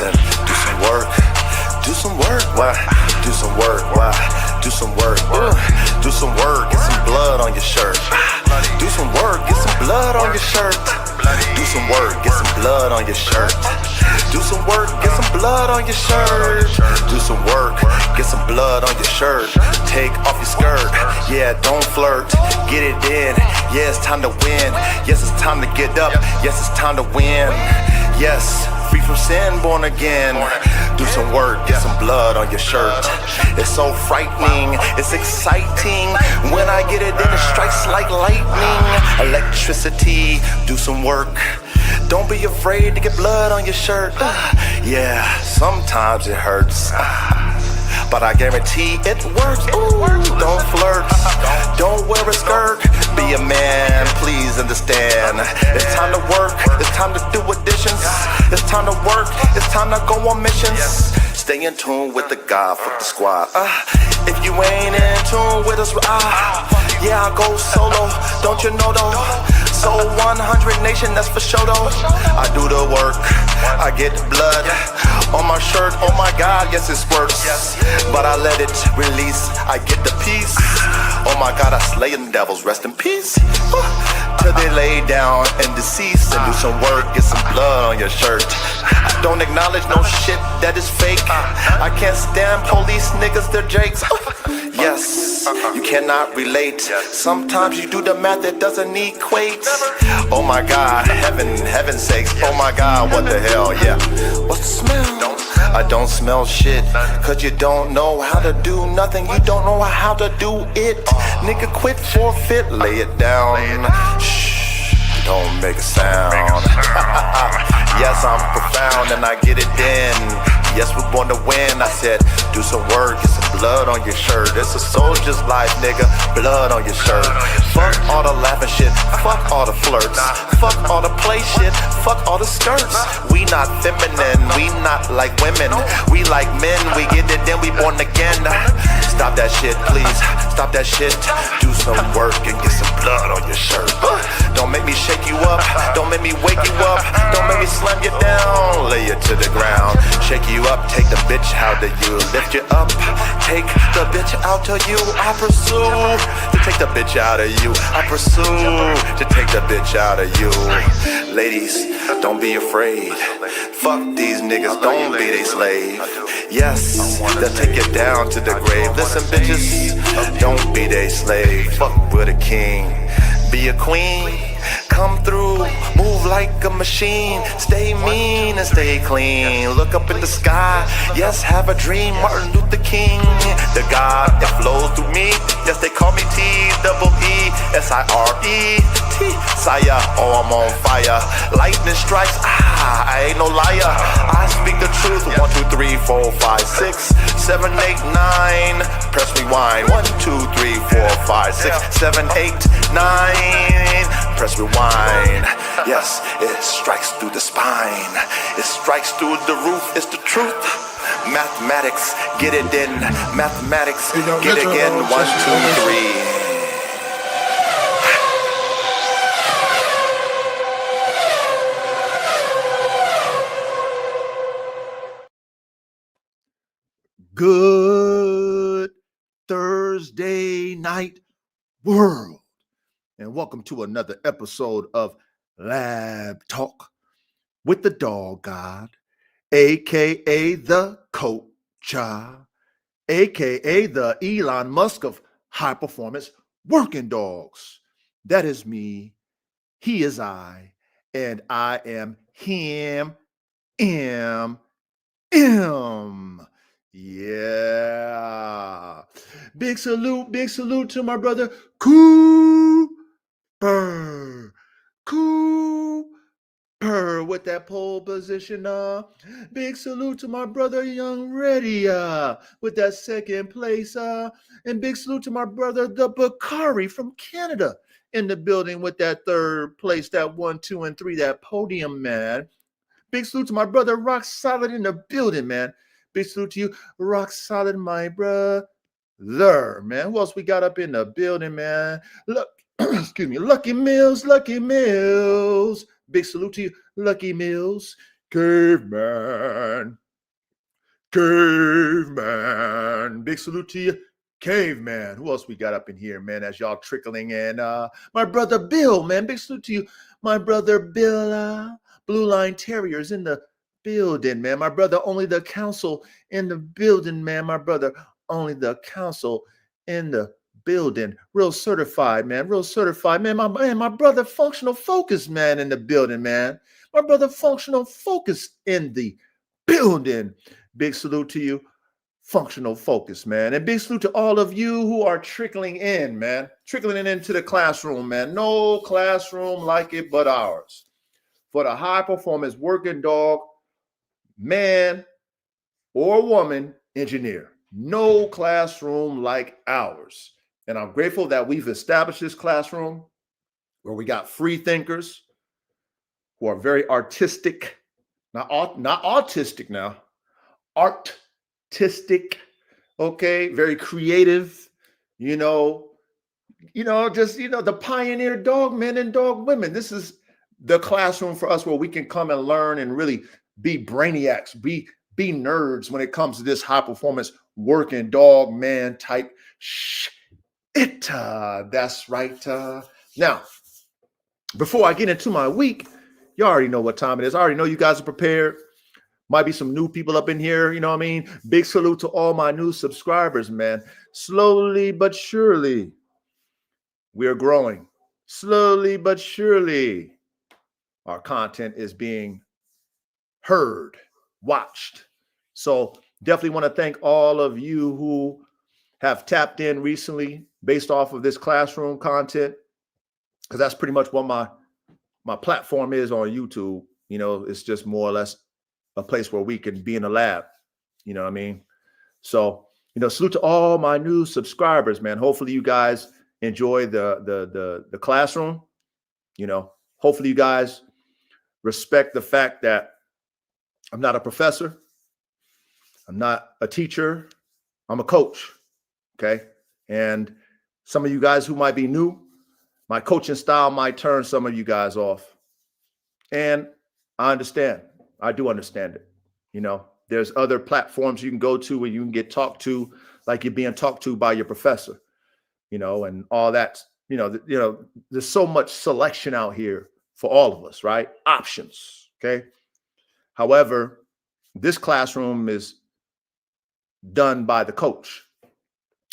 said, do some work. Do some work, why? Do some work, why? Do some work, do some work, get some blood on your shirt. Do some work, get some blood on your shirt. Do some work, get some blood on your shirt. Do some work, get some blood on your shirt. Do some work, get some blood on your shirt. Take off your skirt, yeah, don't flirt. Get it in, yeah, it's time to win. Yes, it's time to get up, yes, it's time to win. Yes, free from sin, born again. Do some work, get some blood on your shirt. It's so frightening, it's exciting. When I get it, then it strikes like lightning. Electricity, do some work. Don't be afraid to get blood on your shirt. Yeah, sometimes it hurts, but I guarantee it works. Ooh, don't flirt, don't wear a skirt. Be a man, please understand. It's time to work, it's time to do additions. It's time to work, it's time to go on missions. Stay in tune with the God, fuck the squad. If you ain't in tune with us, yeah, I go solo, don't you know though? So 100 nation, that's for sure though. I do the work, I get blood on my shirt, oh my God, yes it squirts. But I let it release, I get the peace. Oh my God, I slay them devils, rest in peace. Till they lay down and deceased. And do some work, get some blood on your shirt. I don't acknowledge no shit that is fake. I can't stand police niggas, they're jakes. Yes, you cannot relate. Sometimes you do the math, it doesn't equate. Oh my God, heaven's sakes. Oh my God, what the hell, yeah. What's the smell? I don't smell shit, cause you don't know how to do nothing. You don't know how to do it. Nigga, quit, forfeit, lay it down. Shh, don't make a sound. Yes, I'm profound and I get it in. Yes, we're born to win. I said, do some work, get some blood on your shirt. It's a soldier's life, nigga, blood on your shirt. Fuck all the laughing shit, fuck all the flirts. Fuck all the play shit, fuck all the skirts. We not feminine, we not like women. We like men, we get it, then we born again. Stop that shit, please, stop that shit. Do some work and get some blood on your shirt. Don't make me shake you up, don't make me wake you up. Don't make me slam you down, lay you to the ground. Shake you up, take the bitch out of you. Lift you up, take the bitch out of you. I pursue to take the bitch out of you. I pursue to take the bitch out of you. Ladies, don't be afraid. Fuck these niggas, don't be they slave. Yes, they'll take you down to the grave. Listen bitches, don't be they slave. Fuck with a king, be a queen. Come through, move like a machine. Stay mean and stay clean. Look up in the sky, yes, have a dream. Martin Luther King, the God that flows through me. Yes, they call me T-E-E-S-I-R-E-T. Sire, oh, I'm on fire. Lightning strikes, I ain't no liar. I speak the truth. 1, 2, 3, 4, 5, 6, 7, 8, 9. Press rewind. 1, 2, 3, 4, 5, 6, 7, 8, 9. Press rewind. Yes, it strikes through the spine. It strikes through the roof. It's the truth. Mathematics, get it in. Mathematics, get it again. 1, 2, 3. Good Thursday night, world, and welcome to another episode of Lab Talk with the Dog God, aka the Coacha, aka the Elon Musk of high performance working dogs. That is me, he is I, and I am him, Yeah. Big salute to my brother Cooper with that pole position. Big salute to my brother Young Reddy with that second place. And big salute to my brother the Bakari from Canada in the building with that third place, that 1, 2, and 3, that podium, man. Big salute to my brother Rock Solid in the building, man. Big salute to you, Rock Solid, my brother, man. Who else we got up in the building, man? Look, excuse me, Lucky Mills. Big salute to you, Lucky Mills. Caveman. Caveman. Big salute to you, Caveman. Who else we got up in here, man, as y'all trickling in? My brother Bill, man. Big salute to you. My brother Bill, Blue Line Terriers in the building, man. My brother, only the council in the building, man. My brother, only the council in the building. Real certified, man. Real certified, man. My brother, Functional Focus, man, in the building, man. My brother, Functional Focus in the building. Big salute to you, Functional Focus, man. And big salute to all of you who are trickling in, man. Trickling into the classroom, man. No classroom like it but ours. For the high performance working dog, man or woman engineer. No classroom like ours. And I'm grateful that we've established this classroom where we got free thinkers who are very artistic, not autistic now, artistic, okay, very creative, the pioneer dog men and dog women. This is the classroom for us where we can come and learn and really be brainiacs, be nerds when it comes to this high performance working dog man type shit. That's right. Now, before I get into my week, you already know what time it is. I already know you guys are prepared. Might be some new people up in here, you know what I mean? Big salute to all my new subscribers, man. Slowly but surely, we are growing. Slowly but surely, our content is being heard, watched. So definitely want to thank all of you who have tapped in recently based off of this classroom content, because that's pretty much what my platform is on YouTube. It's just more or less a place where we can be in the lab. You know what I mean? So, salute to all my new subscribers, man. Hopefully you guys enjoy the classroom. Hopefully you guys respect the fact that I'm not a professor. I'm not a teacher. I'm a coach. Okay. And some of you guys who might be new, my coaching style might turn some of you guys off. And I understand. I do understand it. There's other platforms you can go to where you can get talked to like you're being talked to by your professor, and all that. There's so much selection out here for all of us, right? Options. Okay. However, this classroom is done by the coach.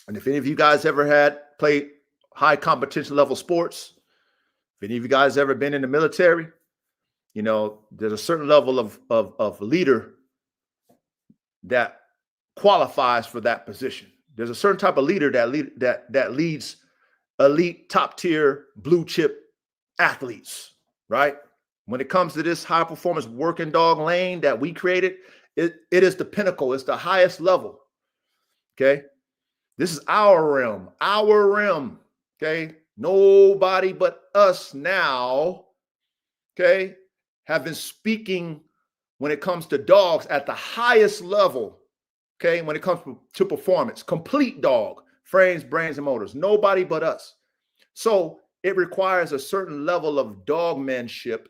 And if any of you guys ever played high competition level sports, if any of you guys ever been in the military, there's a certain level of leader that qualifies for that position. There's a certain type of leader that leads elite, top tier, blue chip athletes, right? When it comes to this high performance working dog lane that we created, it is the pinnacle. It's the highest level. Okay. This is our realm. Okay. Nobody but us now, okay, have been speaking when it comes to dogs at the highest level. Okay. When it comes to performance, complete dog, frames, brains, and motors, nobody but us. So it requires a certain level of dogmanship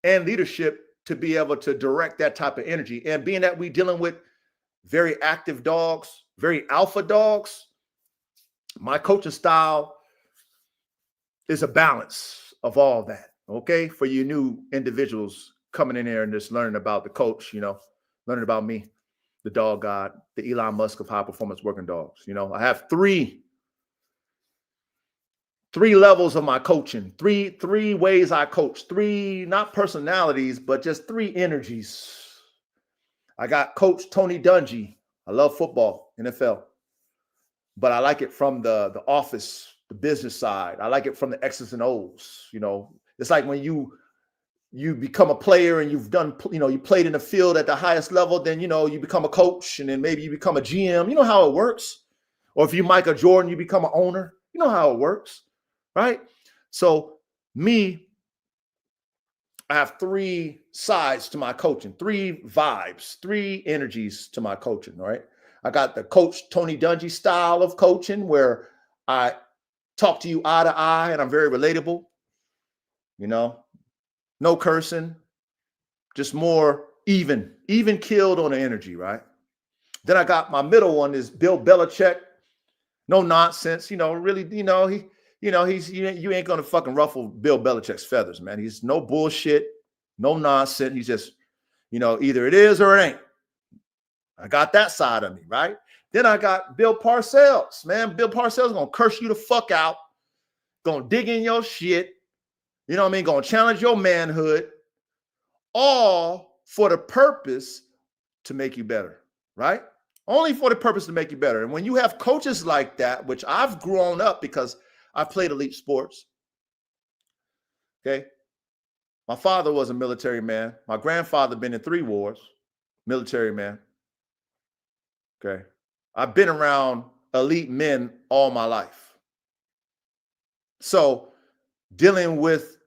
and leadership to be able to direct that type of energy. And being that we're dealing with very active dogs, very alpha dogs, my coaching style is a balance of all that. Okay. For you new individuals coming in there and just learning about the coach, learning about me, the dog god, the Elon Musk of high performance working dogs. I have three levels of my coaching, three ways I coach, three, not personalities, but just three energies. I got Coach Tony Dungy. I love football, NFL, but I like it from the office, the business side. I like it from the X's and O's. It's like when you become a player and you've done, you played in the field at the highest level, then, you become a coach, and then maybe you become a GM. You know how it works. Or if you're Michael Jordan, you become an owner. You know how it works. Right? So me, I have three sides to my coaching, three vibes, three energies to my coaching. Right? I got the Coach Tony Dungy style of coaching where I talk to you eye to eye and I'm very relatable. No cursing, just more even killed on the energy, right? Then I got my middle one is Bill Belichick. No nonsense, really, you ain't gonna fucking ruffle Bill Belichick's feathers, man. He's no bullshit, no nonsense. He's just, either it is or it ain't. I got that side of me, right? Then I got Bill Parcells, man. Bill Parcells gonna curse you the fuck out, gonna dig in your shit, you know what I mean? Gonna challenge your manhood, all for the purpose to make you better, right? Only for the purpose to make you better. And when you have coaches like that, which I've grown up because I played elite sports, okay? My father was a military man. My grandfather been in 3 wars, military man, okay? I've been around elite men all my life. So dealing with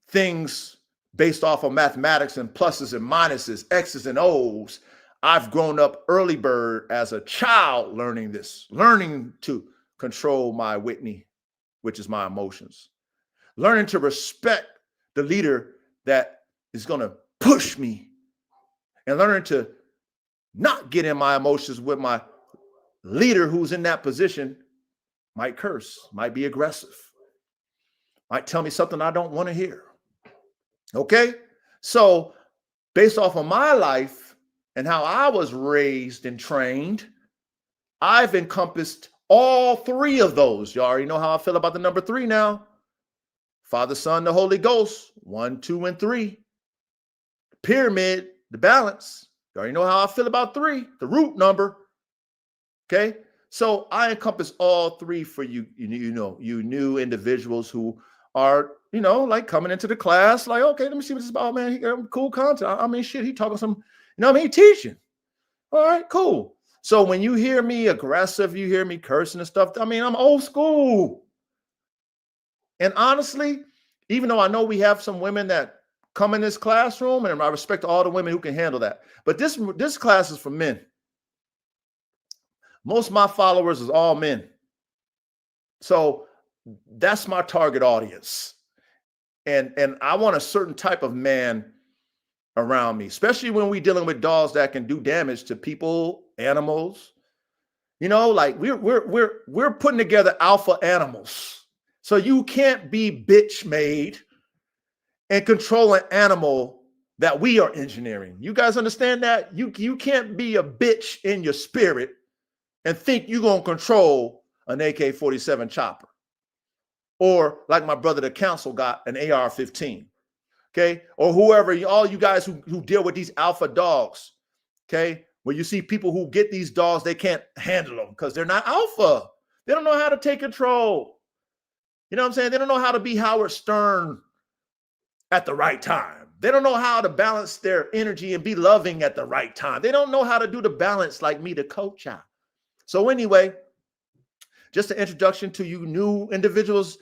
things based off of mathematics and pluses and minuses, X's and O's, I've grown up early bird as a child learning this, learning to control my Whitney, which is my emotions, learning to respect the leader that is going to push me, and learning to not get in my emotions with my leader who's in that position, might curse, might be aggressive, might tell me something I don't want to hear. Okay? So based off of my life, and how I was raised and trained, I've encompassed all 3 of those. You already know how I feel about the number 3 now. Father, Son, the Holy Ghost, 1, 2, and 3. Pyramid, the balance. You already know how I feel about 3, the root number. Okay? So I encompass all 3 for you, you new individuals who are, like coming into the class, like, okay, let me see what this is about, man. He got cool content. I mean, shit, he talking some, teaching. All right, cool. So when you hear me aggressive, you hear me cursing and stuff, I mean, I'm old school. And honestly, even though I know we have some women that come in this classroom, and I respect all the women who can handle that, but this class is for men. Most of my followers is all men. So that's my target audience. And I want a certain type of man around me, especially when we're dealing with dogs that can do damage to people, animals. Like we're putting together alpha animals. So you can't be bitch made and control an animal that we are engineering. You guys understand that? You can't be a bitch in your spirit and think you're going to control an AK-47 chopper. Or like my brother, the council, got an AR-15. Okay, or whoever, all you guys who deal with these alpha dogs, okay, when you see people who get these dogs, they can't handle them because they're not alpha. They don't know how to take control. You know what I'm saying? They don't know how to be Howard Stern at the right time. They don't know how to balance their energy and be loving at the right time. They don't know how to do the balance like me, the coach. So anyway, just an introduction to you new individuals,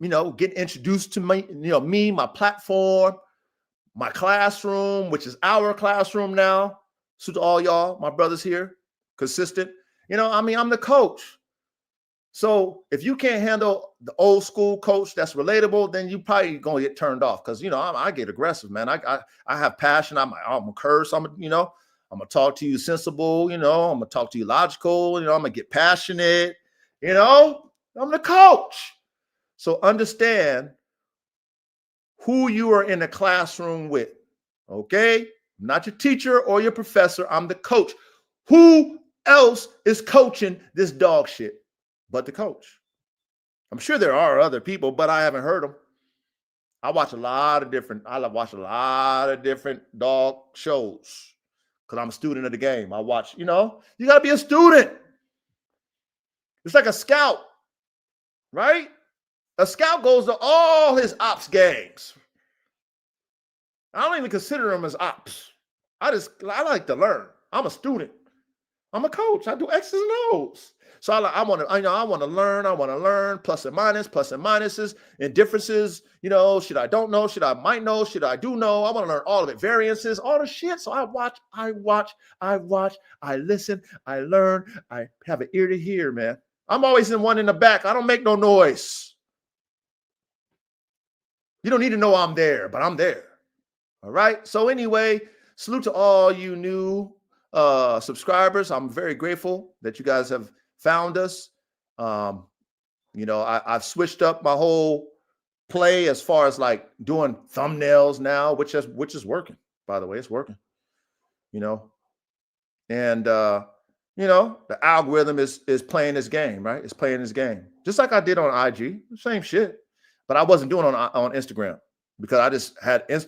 getting introduced to me, my platform, my classroom, which is our classroom now. So to all y'all, my brothers here, consistent, I'm the coach. So if you can't handle the old school coach that's relatable, then you probably gonna get turned off. Cause I get aggressive, man. I have passion. I'm a curse. I'm gonna talk to you sensible, I'm gonna talk to you logical, I'm gonna get passionate, I'm the coach. So understand who you are in the classroom with, okay? I'm not your teacher or your professor. I'm the coach. Who else is coaching this dog shit but the coach? I'm sure there are other people, but I haven't heard them. I watch a lot of different dog shows because I'm a student of the game. I watch, you got to be a student. It's like a scout, right? A scout goes to all his ops games. I don't even consider them as ops. I like to learn. I'm a student. I'm a coach. I do X's and O's. So I want to learn plus and minuses and differences. Should I don't know? Should I might know? Should I do know? I want to learn all of it, variances, all the shit. So I watch, I listen, I learn, I have an ear to hear, man. I'm always in one in the back. I don't make no noise. You don't need to know I'm there, but I'm there. All right. So anyway, Salute to all you new subscribers. I'm very grateful that you guys have found us. I've switched up my whole play as far as like doing thumbnails now, which is working. By the way, it's working. And the algorithm is playing this game, right? It's playing this game, just like I did on IG, same shit. But I wasn't doing on Instagram because I just had on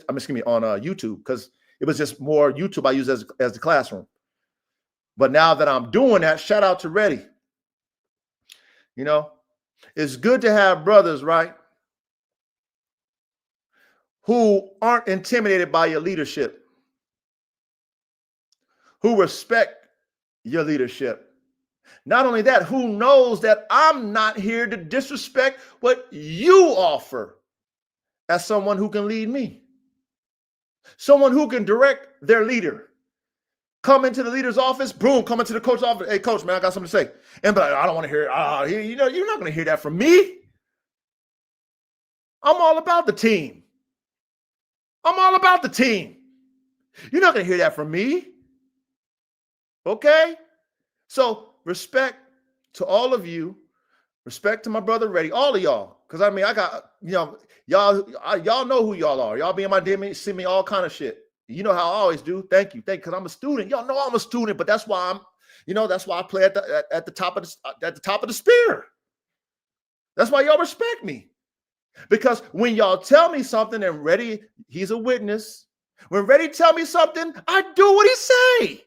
YouTube, because it was just more YouTube I use as the classroom. But now that I'm doing that, shout out to Reddy. It's good to have brothers, right, who aren't intimidated by your leadership, who respect your leadership. Not only that, who knows that I'm not here to disrespect what you offer as someone who can lead me, someone who can direct their leader. Come into the leader's office, boom, come into the coach's office. Hey, coach, man, I got something to say. And but I don't want to hear it. You're not going to hear that from me. I'm all about the team. I'm all about the team. You're not going to hear that from me. Okay? So respect to all of you. Respect to my brother Reddy, all of y'all. Because I got, y'all know who y'all are. Y'all be in my DM, send me all kind of shit. You know how I always do. Thank you. Because I'm a student. Y'all know I'm a student, but that's why that's why I play at the top of the spear. That's why y'all respect me. Because when y'all tell me something, and Reddy, he's a witness. When Reddy tell me something, I do what he say.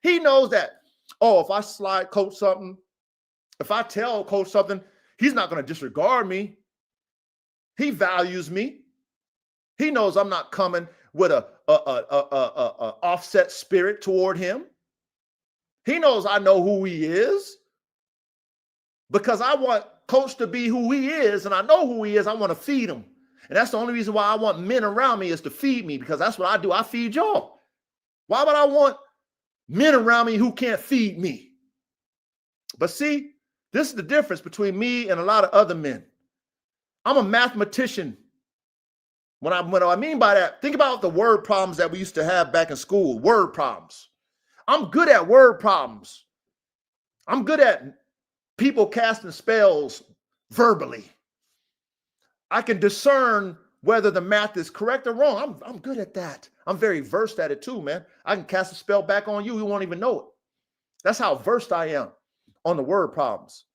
He knows that, if I slide coach something, if I tell coach something, he's not going to disregard me. He values me. He knows I'm not coming with a offset spirit toward him. He knows I know who he is, because I want coach to be who he is, and I know who he is. I want to feed him. And that's the only reason why I want men around me, is to feed me, because that's what I do. I feed y'all. Why would I want men around me who can't feed me? But see, this is the difference between me and a lot of other men. I'm a mathematician. What I mean by that, think about the word problems that we used to have back in school, word problems. I'm good at word problems. I'm good at people casting spells verbally. I can discern whether the math is correct or wrong. I'm good at that. I'm very versed at it too, man. I can cast a spell back on you. You won't even know it. That's how versed I am on the word problems.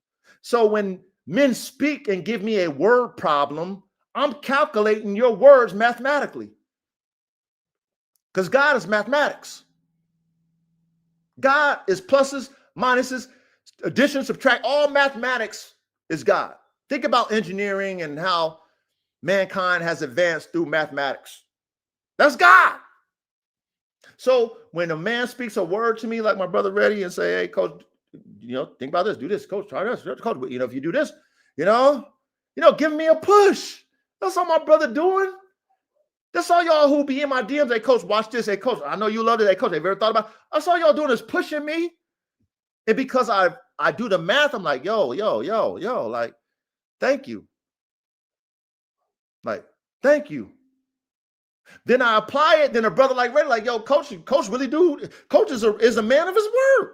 So when men speak and give me a word problem, I'm calculating your words mathematically, because God is mathematics. God is pluses, minuses, addition, subtract. All mathematics is God. Think about engineering and how mankind has advanced through mathematics. That's God. So when a man speaks a word to me, like my brother Reddy, and say, hey, coach, think about this, do this, coach, try this, coach, if you do this, give me a push. That's all my brother doing. That's all y'all who be in my DMs. Hey, coach, watch this. Hey, coach, I know you love it. Hey, coach, have you ever thought about it? That's all y'all doing is pushing me. And because I do the math, I'm like, yo, like, thank you. Like, thank you. Then I apply it. Then a brother like Reddy, like, yo, coach really do. Coach is a man of his word.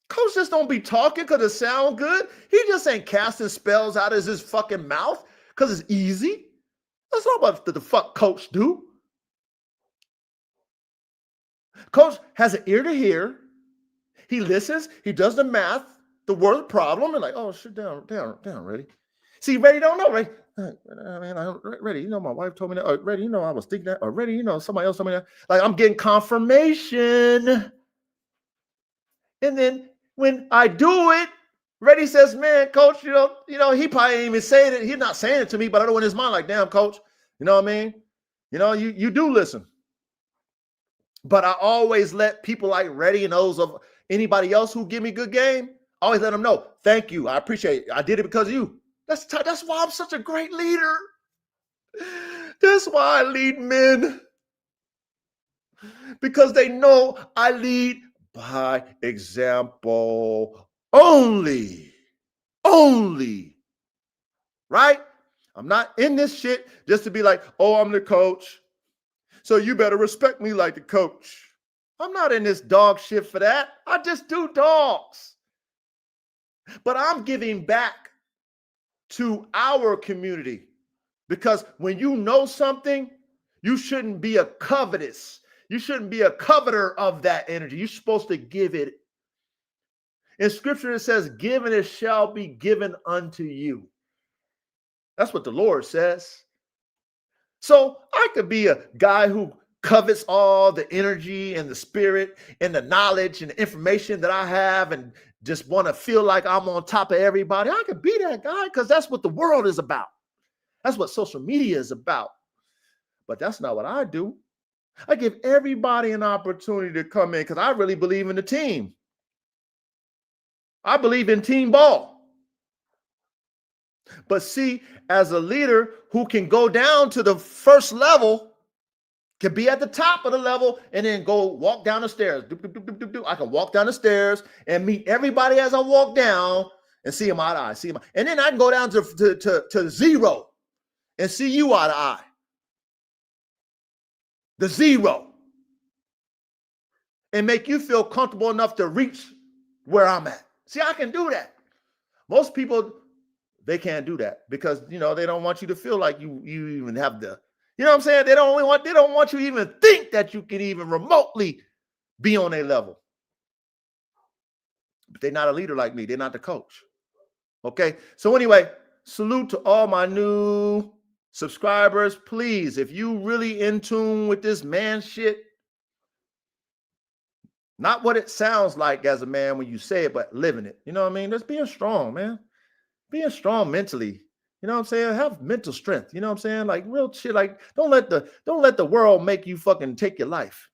Coach just don't be talking because it sound good. He just ain't casting spells out of his fucking mouth because it's easy. That's not what the fuck coach do. Coach has an ear to hear. He listens. He does the math, the word problem, and like, oh, shit, down, Reddy. See, Reddy don't know, right? Reddy, my wife told me that. Or, Reddy, I was thinking that. Or, Reddy, somebody else told me that. Like, I'm getting confirmation. And then when I do it, Reddy says, man, coach, he probably ain't even saying it. He's not saying it to me, but I know in his mind, like, damn, coach, you know what I mean? You do listen. But I always let people like Reddy and those of anybody else who give me good game, I always let them know, thank you. I appreciate it. I did it because of you. That's why I'm such a great leader. That's why I lead men. Because they know I lead by example only, right? I'm not in this shit just to be like, oh, I'm the coach, so you better respect me like the coach. I'm not in this dog shit for that. I just do dogs. But I'm giving back to our community, because when you know something, you shouldn't be a covetous. You shouldn't be a coveter of that energy. You're supposed to give it. In scripture, it says, given it shall be given unto you. That's what the Lord says. So I could be a guy who covets all the energy and the spirit and the knowledge and the information that I have and just want to feel like I'm on top of everybody. I could be that guy because that's what the world is about. That's what social media is about. But that's not what I do. I give everybody an opportunity to come in because I really believe in the team. I believe in team ball. But see, as a leader who can go down to the first level, can be at the top of the level and then go walk down the stairs. I can walk down the stairs and meet everybody as I walk down and see them eye to eye. See them, and then I can go down to zero and see you eye to eye. The zero. And make you feel comfortable enough to reach where I'm at. See, I can do that. Most people, they can't do that because, you know, they don't want you to feel like you even have the, you know what I'm saying? They don't want you to even think that you can even remotely be on a level. But they're not a leader like me. They're not the coach. Okay. So anyway, salute to all my new subscribers. Please, if you really in tune with this man shit, not what it sounds like as a man when you say it, but living it. You know what I mean? Just being strong, man. Being strong mentally. You know what I'm saying? Have mental strength. You know what I'm saying? Like real shit. Like don't let the world make you fucking take your life.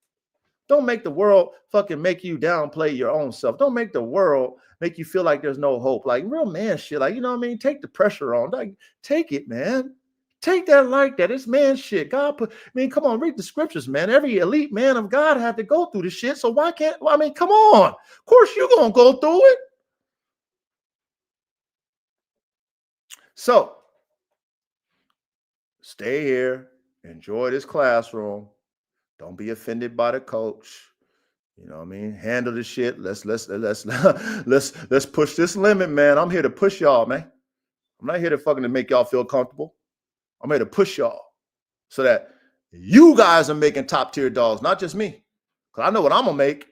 Don't make the world fucking make you downplay your own self. Don't make the world make you feel like there's no hope. Like real man shit. Like, you know what I mean? Take the pressure on. Like take it, man. Take that like that. It's man shit. God put, I mean, come on, read the scriptures, man. Every elite man of God had to go through this shit. So why can't, I mean, come on. Of course you're going to go through it. So stay here. Enjoy this classroom. Don't be offended by the coach. You know what I mean? Handle the shit. Let's push this limit, man. I'm here to push y'all, man. I'm not here to fucking to make y'all feel comfortable. I'm here to push y'all so that you guys are making top tier dogs, not just me. Because I know what I'm going to make,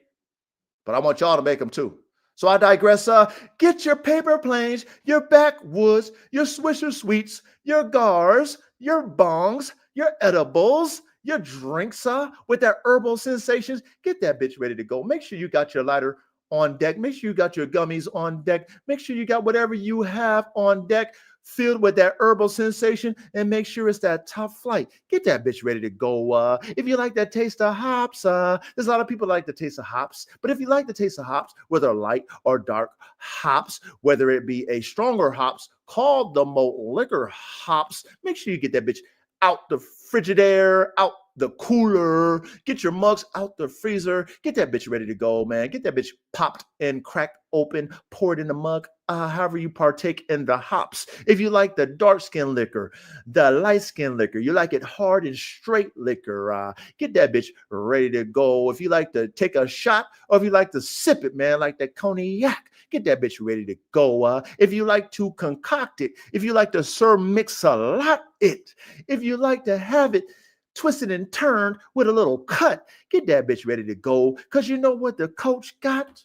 but I want y'all to make them too. So I digress. Get your paper planes, your backwoods, your Swisher Sweets, your gars, your bongs, your edibles, your drinks with that herbal sensations. Get that bitch ready to go. Make sure you got your lighter on deck. Make sure you got your gummies on deck. Make sure you got whatever you have on deck filled with that herbal sensation, and make sure it's that top flight. Get that bitch ready to go. If you like that taste of hops, there's a lot of people like the taste of hops, but if you like the taste of hops, whether light or dark hops, whether it be a stronger hops called the malt liquor hops, make sure you get that bitch out the Frigidaire, out the cooler, get your mugs out the freezer, get that bitch ready to go, man. Get that bitch popped and cracked open, pour it in the mug, however you partake in the hops. If you like the dark skin liquor, the light skin liquor, you like it hard and straight liquor, get that bitch ready to go. If you like to take a shot or if you like to sip it, man, like that cognac, get that bitch ready to go. If you like to concoct it, if you like to Sir Mix-a-Lot it, if you like to have it twisted and turned with a little cut, get that bitch ready to go. Because you know what the coach got?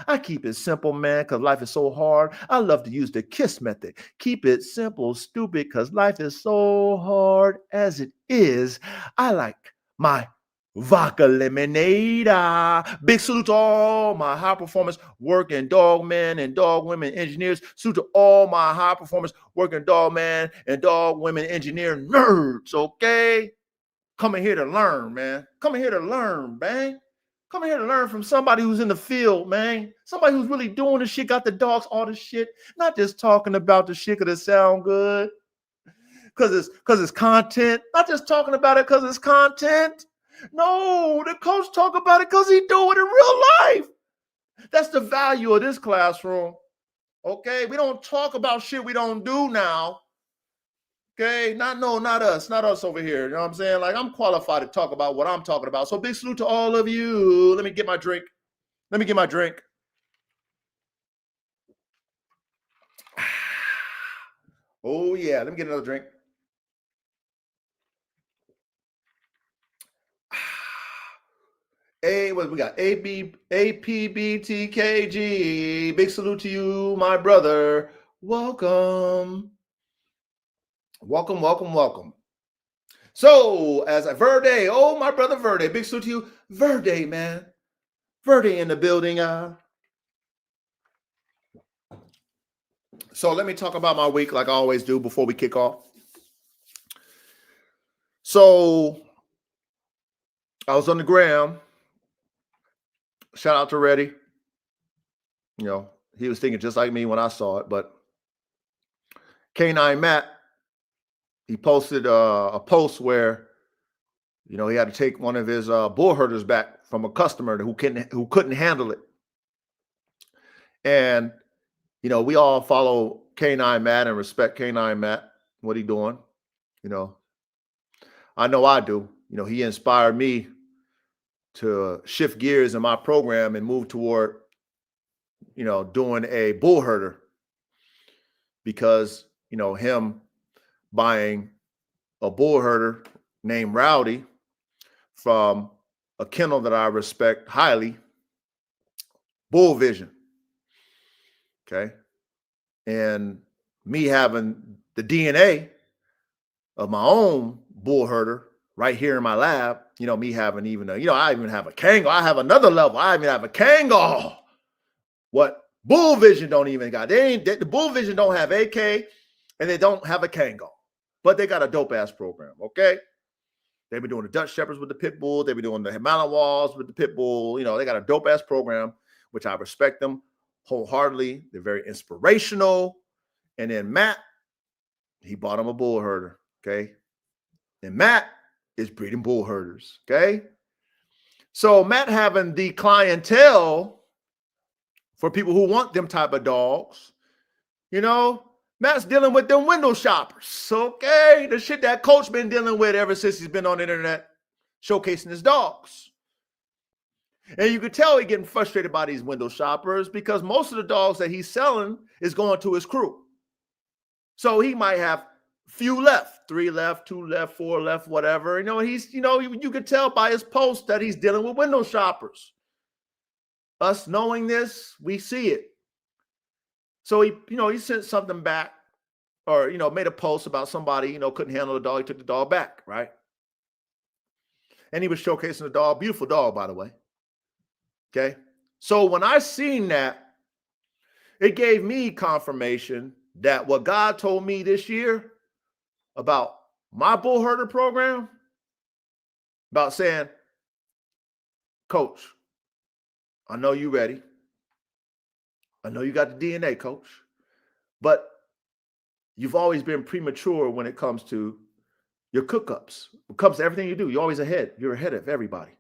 I keep it simple, man, because life is so hard. I love to use the KISS method. Keep it simple, stupid, because life is so hard as it is. I like my vodka lemonade. Big salute to all my high performance working dog men and dog women engineers. Salute to all my high performance working dog man and dog women engineer nerds. Okay, coming here to learn, man. Coming here to learn, man. Coming here to learn from somebody who's in the field, man. Somebody who's really doing the shit, got the dogs, all the shit. Not just talking about the shit because it sound good, because it's content. Not just talking about it because it's content. No, the coach talk about it because he do it in real life. That's the value of this classroom. Okay, we don't talk about shit we don't do now. Okay, not us over here. You know what I'm saying? Like, I'm qualified to talk about what I'm talking about. So big salute to all of you. Let me get my drink. Oh yeah, let me get another drink. What we got? APBTKG. Big salute to you, my brother. Welcome. So, as a Verde, oh, my brother Verde, big salute to you. Verde, man. Verde in the building. So, let me talk about my week like I always do before we kick off. So, I was on the gram. Shout out to Reddy. You know, he was thinking just like me when I saw it, but K9 Matt, he posted a post where, you know, he had to take one of his bull herders back from a customer who couldn't handle it. And, you know, we all follow K9 Matt and respect K9 Matt, what he doing. You know, I know I do. You know, he inspired me to shift gears in my program and move toward, you know, doing a bull herder, because, you know, him buying a bull herder named Rowdy from a kennel that I respect highly, Bull Vision. Okay. And me having the DNA of my own bull herder right here in my lab, you know, me having even a, you know, I even have a Kango. I have another level. I even have a Kango. What Bull Vision don't even got. The Bull Vision don't have AK and they don't have a Kango, but they got a dope ass program. Okay. They've been doing the Dutch Shepherds with the pit bull. They've been doing the Malinois with the pit bull. You know, they got a dope ass program, which I respect them wholeheartedly. They're very inspirational. And then Matt, he bought him a bull herder. Okay. And Matt is breeding bull herders. Okay. So Matt having the clientele for people who want them type of dogs, you know, Matt's dealing with them window shoppers. Okay. The shit that Coach been dealing with ever since he's been on the internet showcasing his dogs. And you could tell he's getting frustrated by these window shoppers because most of the dogs that he's selling is going to his crew. So he might have few left, 3 left, 2 left, 4 left, whatever. You know, he's, you know, you could tell by his post that he's dealing with window shoppers. Us knowing this, we see it. So he, you know, he sent something back, or, you know, made a post about somebody, you know, couldn't handle the dog. He took the dog back, right? And he was showcasing the dog. Beautiful dog, by the way. Okay. So when I seen that, it gave me confirmation that what God told me this year about my bull herder program, about saying, Coach, I know you ready. I know you got the DNA, Coach, but you've always been premature when it comes to your cook-ups. When it comes to everything you do, you're always ahead. You're ahead of everybody.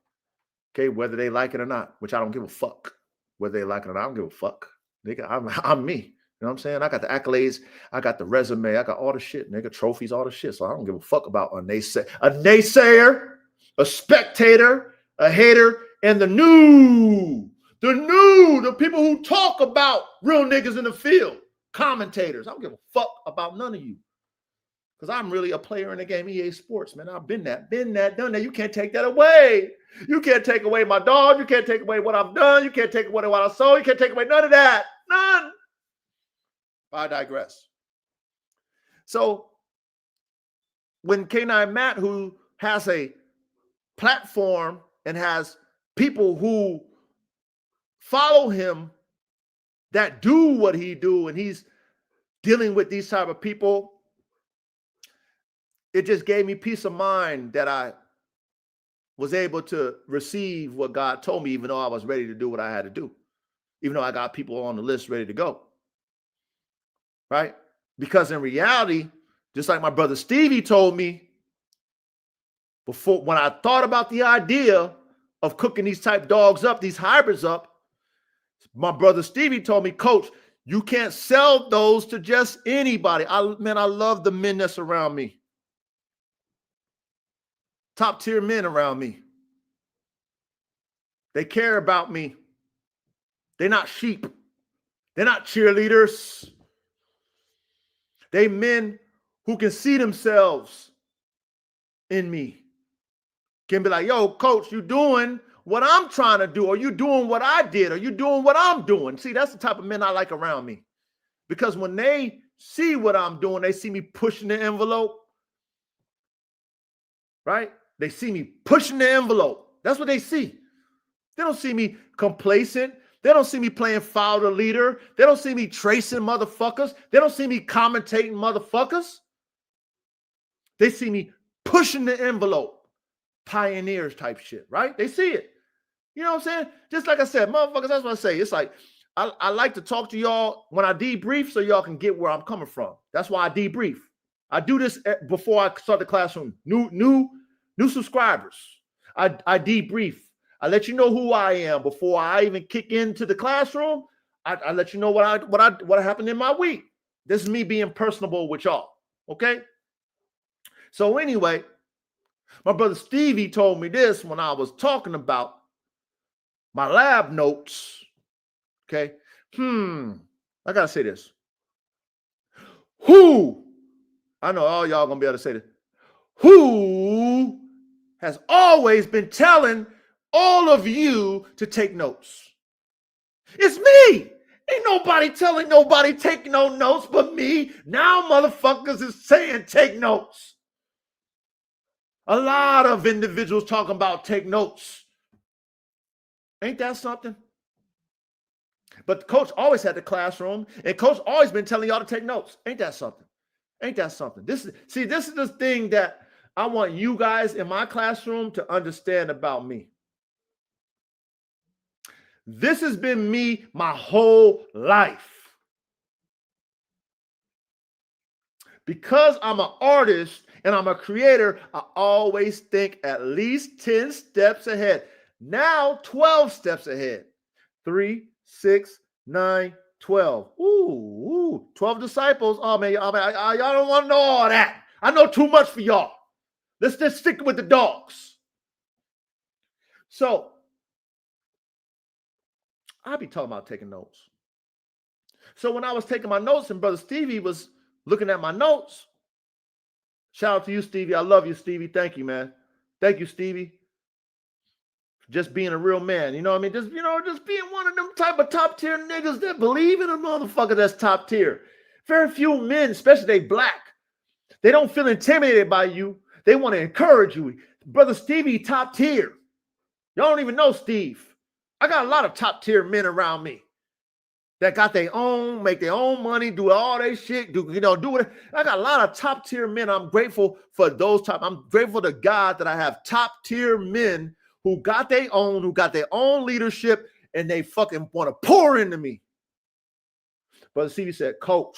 Okay, whether they like it or not, which I don't give a fuck. Whether they like it or not, I don't give a fuck. Nigga, I'm me. You know what I'm saying? I got the accolades, I got the resume, I got all the shit, nigga, trophies, all the shit. So I don't give a fuck about a naysayer, a spectator, a hater, and the people who talk about real niggas in the field, commentators. I don't give a fuck about none of you. Because I'm really a player in the game, EA Sports, man. I've been that, done that. You can't take that away. You can't take away my dog. You can't take away what I've done. You can't take away what I sold. You can't take away none of that. None. I digress. So when K9 Matt, who has a platform and has people who follow him that do what he do, and he's dealing with these type of people, it just gave me peace of mind that I was able to receive what God told me, even though I was ready to do what I had to do, even though I got people on the list ready to go. Right? Because in reality, just like my brother Stevie told me before, when I thought about the idea of cooking these type dogs up, these hybrids up, my brother Stevie told me, Coach, You can't sell those to just anybody. I love the men that's around me. Top tier men around me. They care about me. They're not sheep. They're not cheerleaders. They men who can see themselves in me. Can be like, yo, coach, you doing what I'm trying to do, or you doing what I did, or you doing what I'm doing. See, that's the type of men I like around me. Because when they see what I'm doing, they see me pushing the envelope, right? They see me pushing the envelope. That's what they see. They don't see me complacent. They don't see me playing foul to leader. They don't see me tracing motherfuckers. They don't see me commentating motherfuckers. They see me pushing the envelope. Pioneers type shit, right? They see it. You know what I'm saying? Just like I said, motherfuckers, that's what I say. It's like, I like to talk to y'all when I debrief so y'all can get where I'm coming from. That's why I debrief. I do this before I start the classroom. New subscribers. I debrief. I let you know who I am before I even kick into the classroom. I let you know what happened in my week. This is me being personable with y'all. Okay? So anyway, my brother Stevie told me this when I was talking about my lab notes. Okay. I gotta say this. Who? I know all y'all gonna be able to say this. Who has always been telling all of you to take notes? It's me. Ain't nobody telling nobody take no notes but me. Now motherfuckers is saying take notes. A lot of individuals talking about take notes. Ain't that something? But the coach always had the classroom, and coach always been telling y'all to take notes. Ain't that something? Ain't that something? This is the thing that I want you guys in my classroom to understand about me. This has been me my whole life. Because I'm an artist and I'm a creator, I always think at least 10 steps ahead. Now 12 steps ahead. 3, 6, 9, 12. Ooh, 12 disciples. Oh, man, y'all don't want to know all that. I know too much for y'all. Let's just stick with the dogs. So, I be talking about taking notes. So when I was taking my notes and Brother Stevie was looking at my notes, shout out to you, Stevie. I love you, Stevie. Thank you, man. Thank you, Stevie. Just being a real man, you know what I mean? Just being one of them type of top tier niggas that believe in a motherfucker that's top tier. Very few men, especially they black, they don't feel intimidated by you. They want to encourage you. Brother Stevie, top tier. Y'all don't even know Steve. I got a lot of top tier men around me that got their own, make their own money, do all their shit, do it. I got a lot of top tier men. I'm grateful for those I'm grateful to God that I have top tier men who got their own leadership, and they fucking want to pour into me. Brother Stevie said, Coach.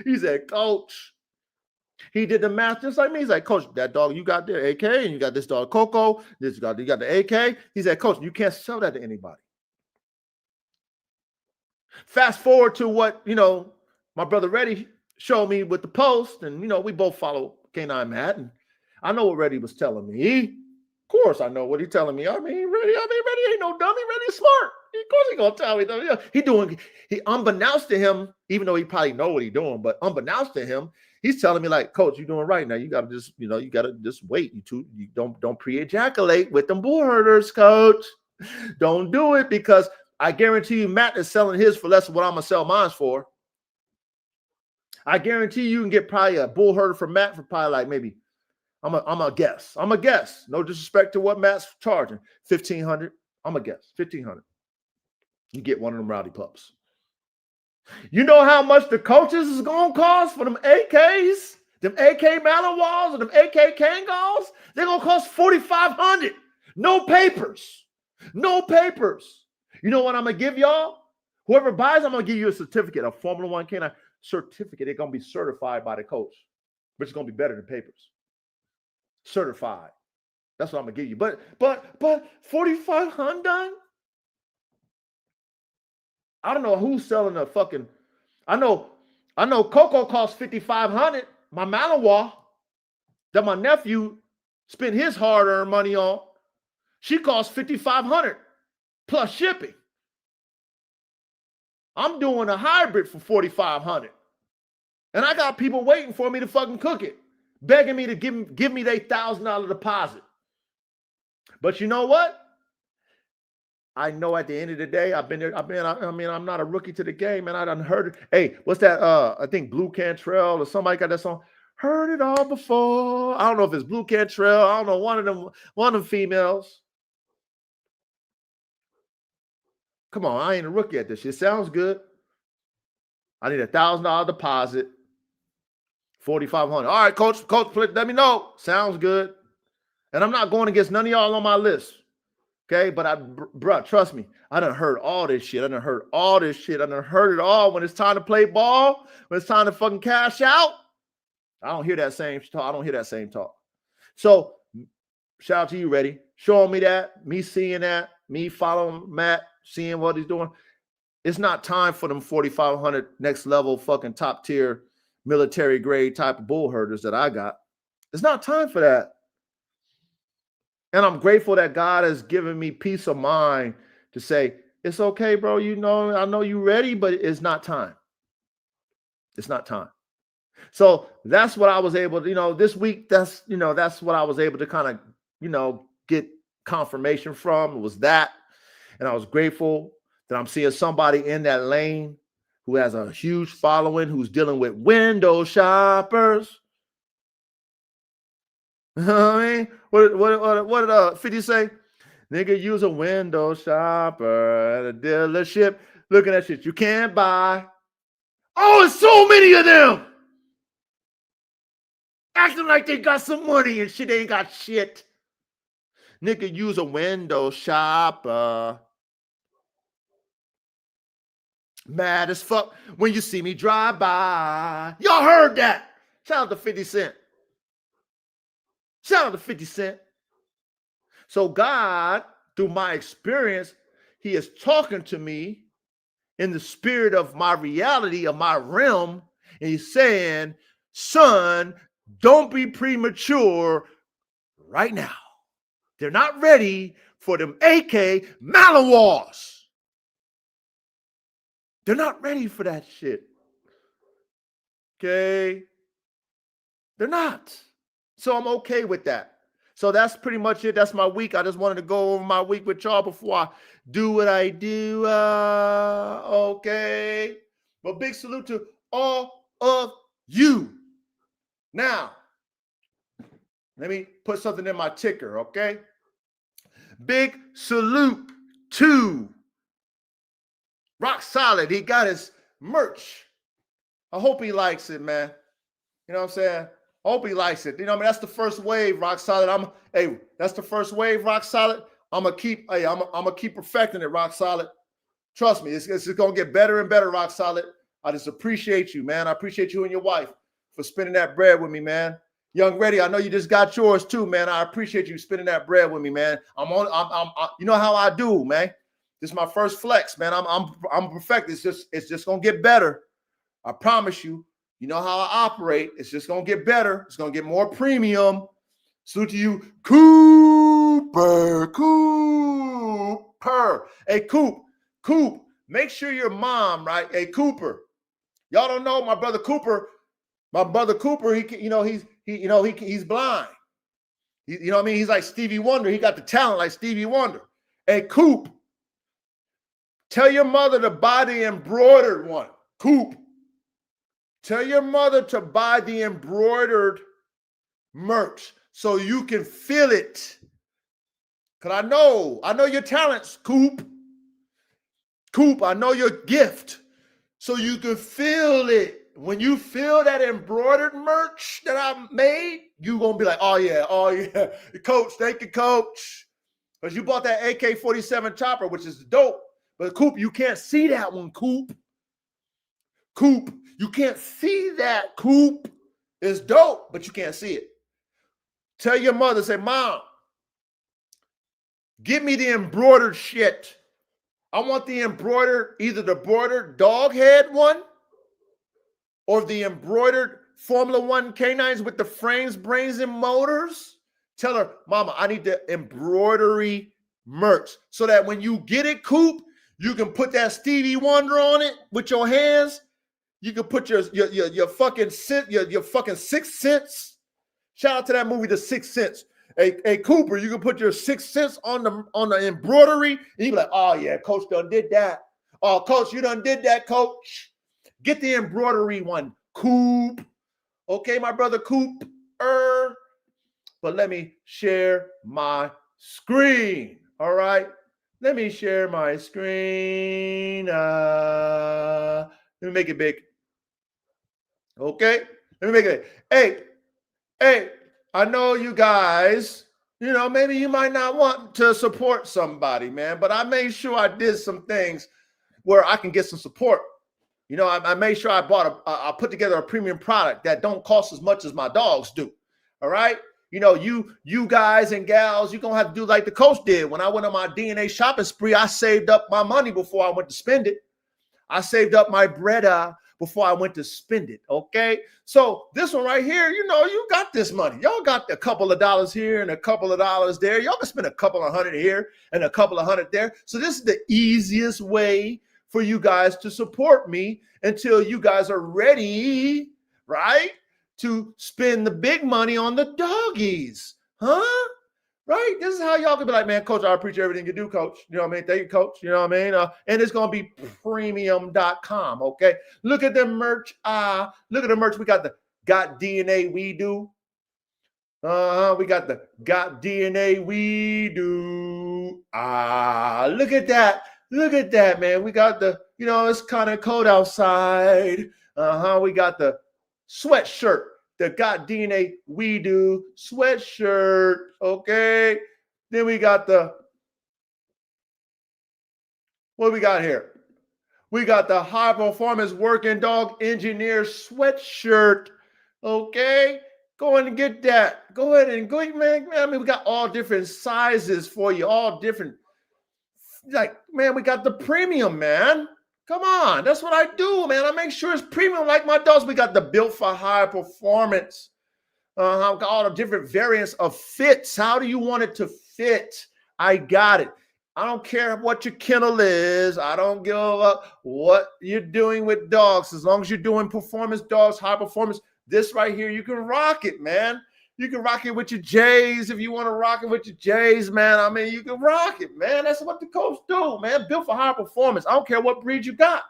He said, Coach. He did the math just like me. He's like, Coach, that dog you got there, AK, and you got this dog, Coco. You got the AK. He said, Coach, you can't sell that to anybody. Fast forward to what, my brother Reddy showed me with the post, and, we both follow K9 Matt, and I know what Reddy was telling me. Of course, I know what he's telling me. Reddy ain't no dummy. Reddy's smart. Of course he gonna tell me. He unbeknownst to him, even though he probably know what he's doing, but unbeknownst to him, he's telling me like, Coach, you're doing right now. You gotta just wait. You don't pre-ejaculate with them bull herders, Coach. Don't do it, because I guarantee you Matt is selling his for less than what I'm gonna sell mine for. I guarantee you can get probably a bull herder from Matt for probably like maybe. I'm a guess. No disrespect to what Matt's charging. $1,500. I'm a guess. $1,500. You get one of them rowdy pups. You know how much the coaches is gonna cost for them AKs, them AK Malinois, or them AK Kangals? They're gonna cost $4,500. No papers. No papers. You know what I'm gonna give y'all? Whoever buys, I'm gonna give you a certificate, a Formula One Canine certificate. They're gonna be certified by the coach, which is gonna be better than papers. Certified. That's what I'm gonna give you. But $4,500. I don't know who's selling a fucking. I know Coco costs $5,500. My Malinois that my nephew spent his hard-earned money on, she costs $5,500 plus shipping. I'm doing a hybrid for $4,500, and I got people waiting for me to fucking cook it, begging me to give me their $1,000 deposit. But you know what? I know at the end of the day, I'm not a rookie to the game, and I done heard it. Hey, what's that? I think Blue Cantrell or somebody got that song. Heard it all before. I don't know if it's Blue Cantrell. I don't know, one of them females. Come on, I ain't a rookie at this shit. Sounds good. I need $1,000 deposit. $4,500. All right, coach, let me know. Sounds good. And I'm not going against none of y'all on my list. Okay, but bro, trust me, I done heard all this shit. I done heard it all. When it's time to play ball, when it's time to fucking cash out, I don't hear that same talk. So, shout out to you, Ready. Showing me that, me seeing that, me following Matt, seeing what he's doing. It's not time for them 4,500 next level fucking top tier military grade type of bull herders that I got. It's not time for that. And I'm grateful that God has given me peace of mind to say, it's okay, bro. You know, I know you're ready, but it's not time. It's not time. So that's what I was able to, this week, that's what I was able to kind of, get confirmation from. It was that. And I was grateful that I'm seeing somebody in that lane who has a huge following, who's dealing with window shoppers. You know what I mean? What did 50 say? Nigga, use a window shopper at a dealership looking at shit you can't buy. Oh, it's so many of them acting like they got some money and shit. They ain't got shit. Nigga, use a window shopper. Mad as fuck when you see me drive by. Y'all heard that? Shout out to 50 Cent. Shout out to 50 Cent. So God, through my experience, he is talking to me in the spirit of my reality, of my realm. And he's saying, son, don't be premature right now. They're not ready for them AK Malinois. They're not ready for that shit. Okay? They're not. So I'm okay with that. So that's pretty much it. That's my week. I just wanted to go over my week with y'all before I do what I do. Okay. But big salute to all of you. Now, let me put something in my ticker, okay? Big salute to Rock Solid. He got his merch. I hope he likes it, man. You know what I'm saying? I hope he likes it. That's the first wave, Rock Solid. That's the first wave, Rock Solid. I'm gonna keep perfecting it, Rock Solid. Trust me, it's gonna get better and better, Rock Solid. I just appreciate you, man. I appreciate you and your wife for spending that bread with me, man. Young Ready, I know you just got yours too, man. I appreciate you spending that bread with me, man. You know how I do, man. This is my first flex, man. I'm perfect. It's just gonna get better. I promise you. You know how I operate. It's just gonna get better. It's gonna get more premium. Salute to you, Cooper. Hey, Coop. Make sure your mom, right? Hey, Cooper. Y'all don't know my brother Cooper. My brother Cooper. He's blind. You know what I mean? He's like Stevie Wonder. He got the talent like Stevie Wonder. Hey, Coop. Tell your mother to buy the embroidered one. Coop. Tell your mother to buy the embroidered merch so you can feel it. Because I know your talents, Coop. Coop, I know your gift. So you can feel it. When you feel that embroidered merch that I made, you're going to be like, oh yeah. Coach, thank you, Coach. Because you bought that AK-47 chopper, which is dope. But Coop, you can't see that one, Coop. Coop, you can't see that, Coop. It's dope, but you can't see it. Tell your mother, say, Mom, give me the embroidered shit. I want the embroidered, either the embroidered dog head one or the embroidered Formula One canines with the frames, brains, and motors. Tell her, Mama, I need the embroidery merch so that when you get it, Coop, you can put that Stevie Wonder on it with your hands. You can put your fucking Sixth Sense. Shout out to that movie, The Sixth Sense. Hey, Cooper, you can put your Sixth Sense on the embroidery, and you be like, oh yeah, Coach done did that. Oh, Coach, you done did that, Coach. Get the embroidery one, Coop. Okay, my brother Coop. But let me share my screen. All right. Let me share my screen. Let me make it big. Okay. Let me make it big. Hey, I know you guys, maybe you might not want to support somebody, man, but I made sure I did some things where I can get some support. I made sure I put together a premium product that don't cost as much as my dogs do. All right. You guys and gals, you're going to have to do like the coach did. When I went on my DNA shopping spree, I saved up my money before I went to spend it. I saved up my bread before I went to spend it. Okay. So this one right here, you got this money. Y'all got a couple of dollars here and a couple of dollars there. Y'all can spend a couple of $100 here and a couple of $100 there. So this is the easiest way for you guys to support me until you guys are ready, right, to spend the big money on the doggies, huh? Right? This is how y'all can be like, man, Coach, I appreciate everything you do, Coach. You know what I mean? Thank you, Coach. You know what I mean? And it's going to be premium.com, okay? Look at the merch. Look at the merch. We got the Got DNA We Do. We got the Got DNA We Do. Look at that. Look at that, man. We got the, it's kind of cold outside. We got the sweatshirt. The Got DNA We Do sweatshirt. Okay. Then we got what we got here? We got the High Performance Working Dog Engineer sweatshirt. Okay. Go ahead and get that. Go ahead and go, man. I mean, we got all different sizes for you, all different. Like, man, we got the premium, man. Come on. That's what I do, man. I make sure it's premium like my dogs. We got the Built for High Performance. I've got all the different variants of fits. How do you want it to fit? I got it. I don't care what your kennel is. I don't give up what you're doing with dogs. As long as you're doing performance dogs, high performance, this right here, you can rock it, man. You can rock it with your J's if you want to rock it with your J's, man. I mean, you can rock it, man. That's what the coach do, man. Built for high performance. I don't care what breed you got.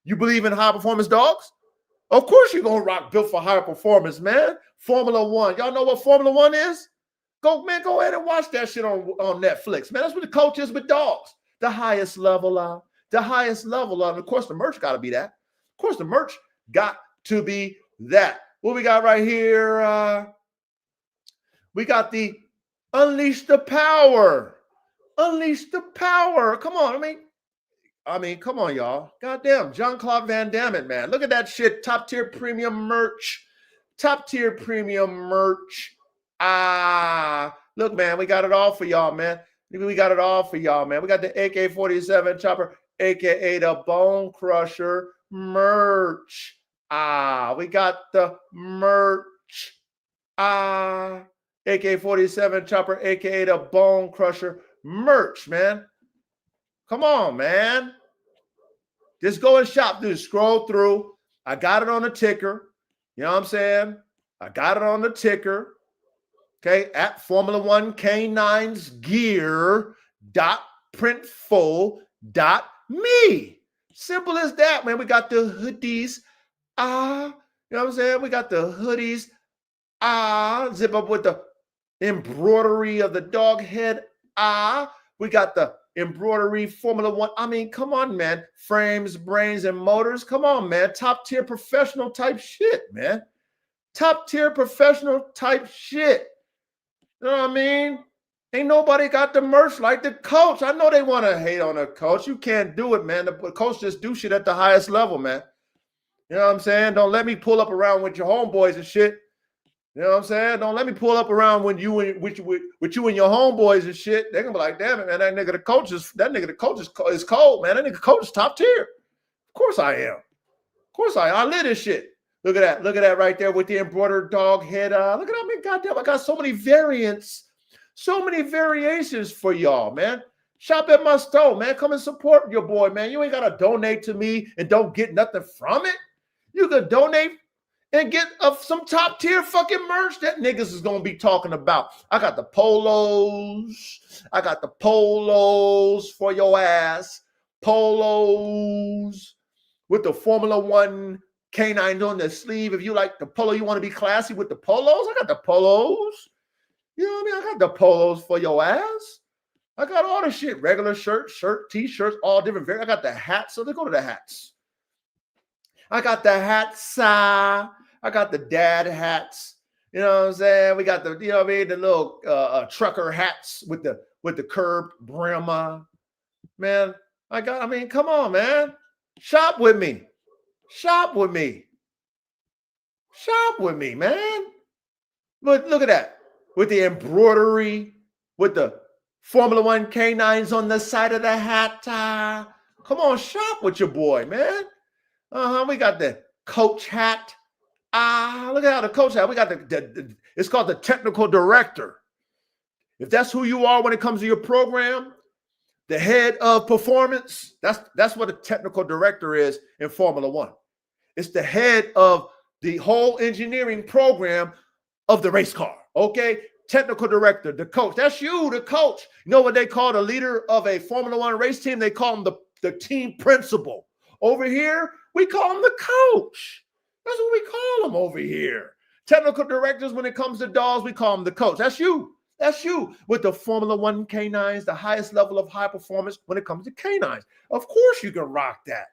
You believe in high performance dogs? Of course you're going to rock Built for high performance, man. Formula One. Y'all know what Formula One is? Go ahead and watch that shit on Netflix, man. That's what the coach is with dogs. The highest level. The highest level. And of course, the merch got to be that. Of course, the merch got to be that. What we got right here? We got the Unleash the Power. Unleash the Power. Come on. I mean, come on, y'all. Goddamn, Jean-Claude Van Damme, it, man. Look at that shit. Top tier premium merch. Top tier premium merch. Look, man, we got it all for y'all, man. We got it all for y'all, man. We got the AK-47 chopper, aka the Bone Crusher merch. We got the merch. AK-47 chopper, aka the Bone Crusher merch, man. Come on, man. Just go and shop, dude. Scroll through. I got it on the ticker. You know what I'm saying? I got it on the ticker. Okay, at Formula One K9's gear.printful.me. Simple as that, man. We got the hoodies. You know what I'm saying? We got the hoodies. Zip up with the embroidery of the dog head. We got the embroidery Formula One. I mean, come on, man. Frames, brains, and motors. Come on, man. Top tier professional type shit, man. Top tier professional type shit. You know what I mean? Ain't nobody got the merch like the coach. I know they want to hate on the coach. You can't do it, man. The coach just do shit at the highest level, man. You know what I'm saying? Don't let me pull up around with your homeboys and shit. You know what I'm saying? Don't let me pull up around when you with you and your homeboys and shit. They're gonna be like, damn it, man, that nigga the coach is cold, man. That nigga coach is top tier. Of course I am. Of course I live this shit. Look at that right there with the embroidered dog head. Look at that, man. Goddamn, I got so many variants, so many variations for y'all, man. Shop at my store, man. Come and support your boy, man. You ain't gotta donate to me and don't get nothing from it. You can donate and get some top tier fucking merch that niggas is gonna be talking about. I got the polos. I got the polos for your ass. Polos with the Formula One canines on the sleeve. If you like the polo, you want to be classy with the polos. I got the polos. You know what I mean? I got the polos for your ass. I got all the shit. Regular shirt, t-shirts, all different. I got the hats. So let's go to the hats. I got the hats. I got the dad hats. You know what I'm saying? We got the, you know what I mean, the little trucker hats with the curved brim. Man, come on, man. Shop with me. Shop with me. Shop with me, man. Look at that. With the embroidery, with the Formula One canines on the side of the hat. Come on, shop with your boy, man. We got the coach hat. Look at how the coach hat. We got it's called the technical director. If that's who you are when it comes to your program, the head of performance, that's what a technical director is in Formula One. It's the head of the whole engineering program of the race car. Okay? Technical director, the coach. That's you, the coach. You know what they call the leader of a Formula One race team? They call him the team principal. Over here, we call him the coach. That's what we call him over here. Technical directors, when it comes to dogs, we call him the coach. That's you. That's you with the Formula One canines, the highest level of high performance when it comes to canines. Of course you can rock that.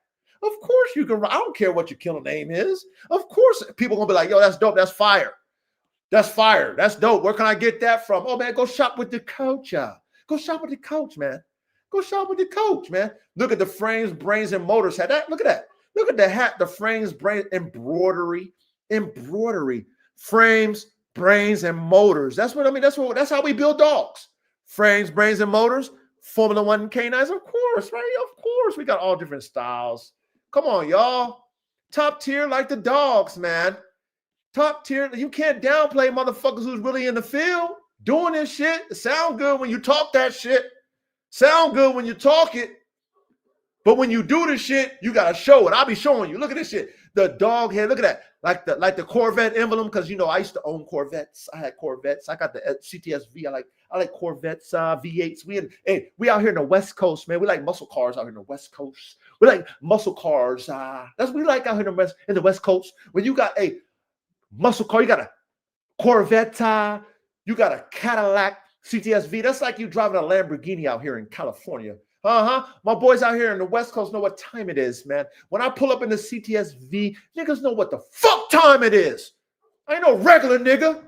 Of course you can rock. I don't care what your killer name is. Of course people are going to be like, yo, that's dope. That's fire. That's fire. That's dope. Where can I get that from? Oh, man, go shop with the coach. Go shop with the coach, man. Go shop with the coach, man. Look at the frames, brains, and motors hat. Look at that. Look at the hat, the frames, brains, embroidery, frames, brains, and motors. That's what I mean. That's how we build dogs. Frames, brains, and motors. Formula One canines, of course, right? Of course, we got all different styles. Come on, y'all. Top tier like the dogs, man. Top tier. You can't downplay motherfuckers who's really in the field doing this shit. It sound good when you talk that shit. Sound good when you talk it. But when you do this shit, you gotta show it. I'll be showing you. Look at this shit. The dog head. Look at that. Like the Corvette emblem, because you know I used to own Corvettes. I had Corvettes. I got the CTSV. I like Corvettes, V8s. We out here in the West Coast, man. We like muscle cars out here in the West Coast. We like muscle cars. That's what we like out here in the West Coast. When you got a muscle car, you got a Corvette. You got a Cadillac CTSV. That's like you driving a Lamborghini out here in California. My boys out here in the West Coast know what time it is, man. When I pull up in the CTSV, niggas know what the fuck time it is. I ain't no regular nigga.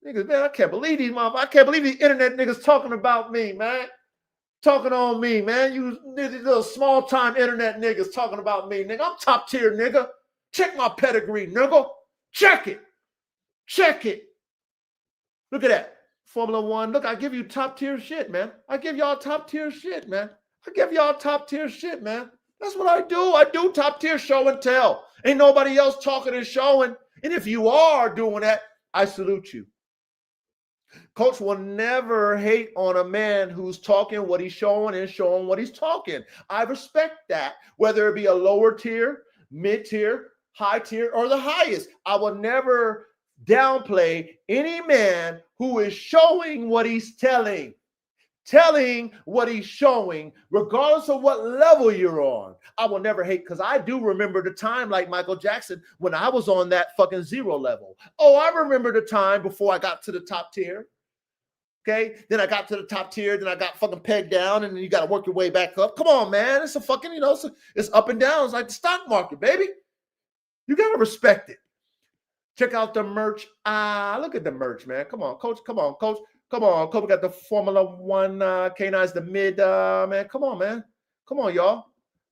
Niggas, man, I can't believe these motherfuckers. I can't believe these internet niggas talking about me, man. Talking on me, man. You these little small time internet niggas talking about me, nigga. I'm top tier, nigga. Check my pedigree, nigga. Check it. Check it. Look at that. Formula One. Look, I give you top tier shit, man. I give y'all top tier shit, man. I give y'all top tier shit, man. That's what I do. I do top tier show and tell. Ain't nobody else talking and showing. And if you are doing that, I salute you. Coach will never hate on a man who's talking what he's showing and showing what he's talking. I respect that, whether it be a lower tier, mid tier, high tier, or the highest. I will never downplay any man who is showing what he's telling what he's showing, regardless of what level you're on. I will never hate, because I do remember the time, like Michael Jackson, when I was on that fucking 0 level. Oh, I remember the time before I got to the top tier. Okay, then I got to the top tier, then I got fucking pegged down, and then you got to work your way back up. Come on, man. It's a fucking, it's up and down. It's like the stock market, baby. You got to respect it. Check out the merch. Look at the merch, man. Come on, coach. Come on, coach. Come on, coach. We got the Formula One canines, the mid, man. Come on, man. Come on, y'all.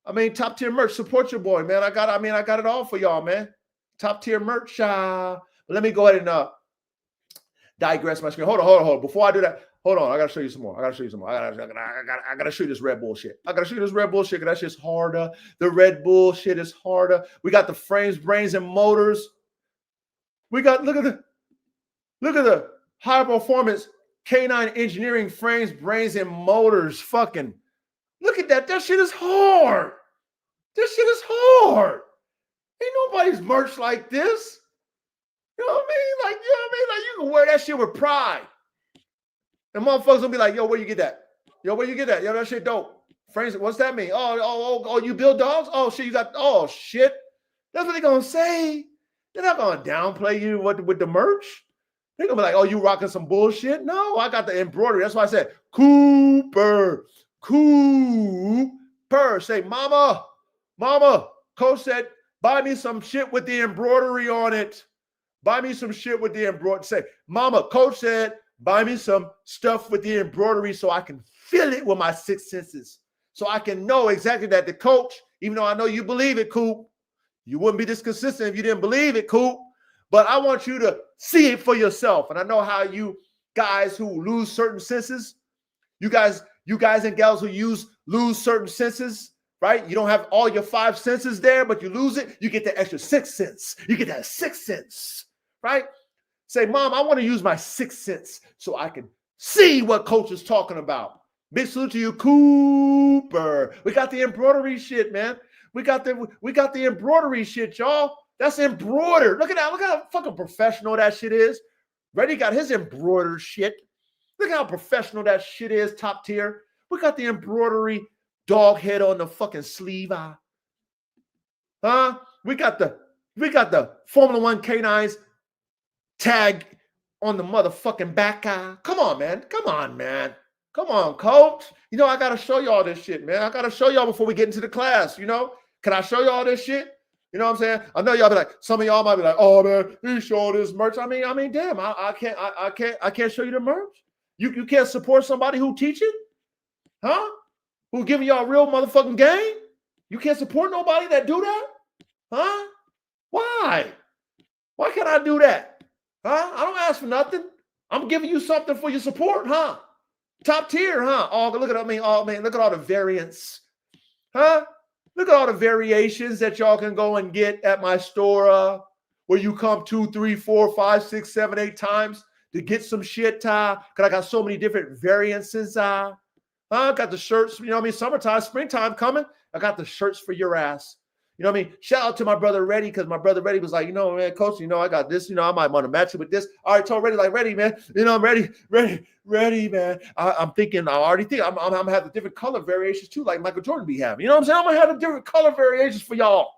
I mean, top tier merch. Support your boy, man. I got it all for y'all, man. Top tier merch. Let me go ahead and digress my screen. Hold on. Before I do that, hold on. I gotta show you some more. I gotta show you this Red Bull shit. I gotta show you this Red Bull shit because that shit's harder. The Red Bull shit is harder. We got the frames, brains, and motors. We got look at the high performance canine engineering frames, brains, and motors. Fucking look at that. That shit is hard. This shit is hard. Ain't nobody's merch like this. You know what I mean? Like, you know what I mean? Like, you can wear that shit with pride. And motherfuckers will be like, yo, where you get that? Yo, where you get that? Yo, that shit dope. Friends, what's that mean? Oh, you build dogs? Oh, shit, you got, oh, shit. That's what they're going to say. They're not going to downplay you with the merch. They're going to be like, oh, you rocking some bullshit? No, I got the embroidery. That's why I said, Cooper. Say, mama, Coach said, buy me some shit with the embroidery on it. Buy me some shit with the embroidery. Say, mama, Coach said, buy me some stuff with the embroidery so I can feel it with my 6 senses. So I can know exactly that the coach, even though I know you believe it, Coop, you wouldn't be this consistent if you didn't believe it, Coop. But I want you to see it for yourself. And I know how you guys who lose certain senses, you guys and gals who lose certain senses, right? You don't have all your 5 senses there, but you lose it. You get the extra 6th sense. You get that 6th sense, right? Say, Mom, I want to use my 6th sense so I can see what Coach is talking about. Big salute to you, Cooper. We got the embroidery shit, man. We got the embroidery shit, y'all. That's embroidered. Look at that. Look at how fucking professional that shit is. Reddy got his embroidered shit. Look how professional that shit is, top tier. We got the embroidery dog head on the fucking sleeve. We got the Formula 1 canines tag on the motherfucking back eye. Come on, man. Come on, Coach. You know, I got to show y'all this shit, man. I got to show y'all before we get into the class, you know? Can I show y'all this shit? You know what I'm saying? I know y'all be like, some of y'all might be like, oh, man, he showed his merch. I mean, damn, I can't show you the merch. You can't support somebody who teaching? Huh? Who giving y'all real motherfucking game? You can't support nobody that do that? Huh? Why? Why can't I do that? Huh? I don't ask for nothing. I'm giving you something for your support, huh? Top tier, huh? Oh, look at look at all the variants. Huh? Look at all the variations that y'all can go and get at my store where you come 2, 3, 4, 5, 6, 7, 8 times to get some shit, because I got so many different variances. I got the shirts, you know what I mean? Summertime, springtime coming. I got the shirts for your ass. You know what I mean? Shout out to my brother Reddy, because my brother Reddy was like, you know, man, Coach, you know, I got this, you know, I might want to match it with this. I already told Reddy, like, Reddy, man, you know, I'm ready, man. I'm already thinking I'm gonna have the different color variations too, like Michael Jordan be having. You know what I'm saying? I'm gonna have the different color variations for y'all.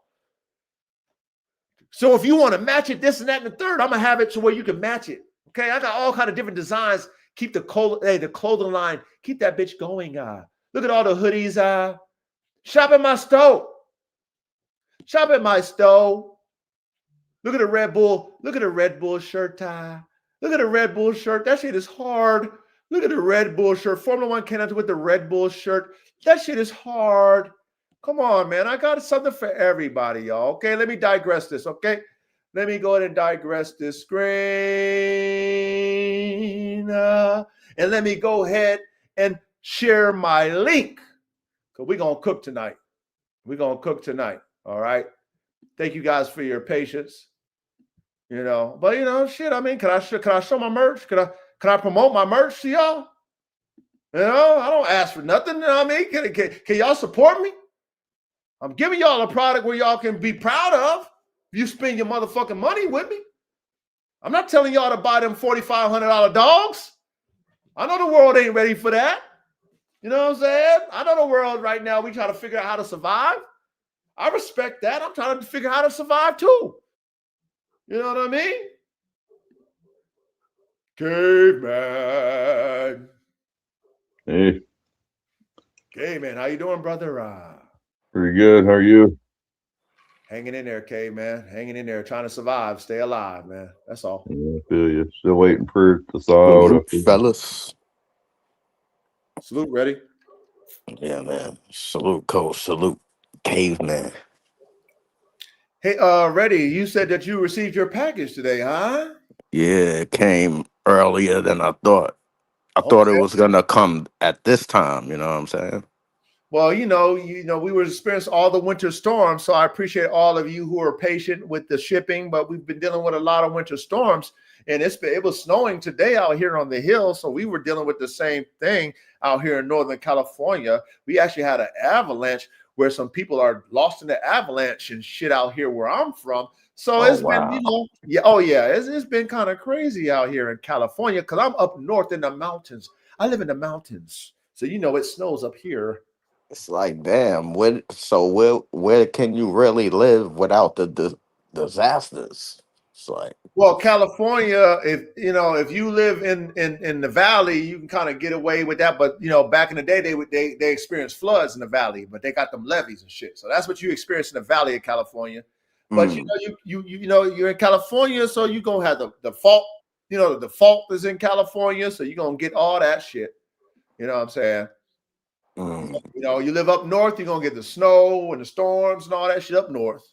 So if you want to match it, this and that and the third, I'm gonna have it to where you can match it. Okay, I got all kind of different designs. Keep the clothing line, keep that bitch going. Look at all the hoodies. Shop at my store. Shop at my store. Look at the Red Bull. Look at the Red Bull shirt. Look at the Red Bull shirt. That shit is hard. Look at the Red Bull shirt. Formula 1 cannot with the Red Bull shirt. That shit is hard. Come on, man. I got something for everybody, y'all. Okay, let me digress this, okay? Let me go ahead and digress this screen. And let me go ahead and share my link. Because we're going to cook tonight. All right? Thank you guys for your patience. You know, but you know, shit. I mean, can I show my merch? Can I promote my merch to y'all? You know, I don't ask for nothing. You know what I mean? Can y'all support me? I'm giving y'all a product where y'all can be proud of. If you spend your motherfucking money with me, I'm not telling y'all to buy them $4,500 dogs. I know the world ain't ready for that. You know what I'm saying? I know the world right now. We try to figure out how to survive. I respect that. I'm trying to figure out how to survive too. You know what I mean? Caveman. Hey. Caveman, how you doing, brother? Pretty good. How are you? Hanging in there, Caveman. Hanging in there, trying to survive, stay alive, man. That's all. Yeah, I feel you. Still waiting for it to thaw out. Fellas. Salute, ready? Yeah, man. Salute, Coach. Salute, Caveman. Hey, Ready, you said that you received your package today, huh? Yeah, it came earlier than I thought. I thought it Okay. was gonna come at this time. You know what I'm saying? Well, we were experiencing all the winter storms, so I appreciate all of you who are patient with the shipping. But we've been dealing with a lot of winter storms, and it was snowing today out here on the hill, so we were dealing with the same thing out here in Northern California. We actually had an avalanche where some people are lost in the avalanche and shit out here where I'm from. So Oh it's been, wow. it's been kind of crazy out here in California because I'm up north in the mountains. I live in the mountains, so it snows up here. It's like, damn. Where can you really live without the disasters? It's like, Well, California, if you live in the valley, you can kind of get away with that. But back in the day, they experienced floods in the valley, but they got them levees and shit. So that's what you experience in the valley of California. But mm, you're in California, so you're gonna have the fault. The fault is in California, so you're gonna get all that shit. You know what I'm saying? mm. You live up north, you're gonna get the snow and the storms and all that shit up north.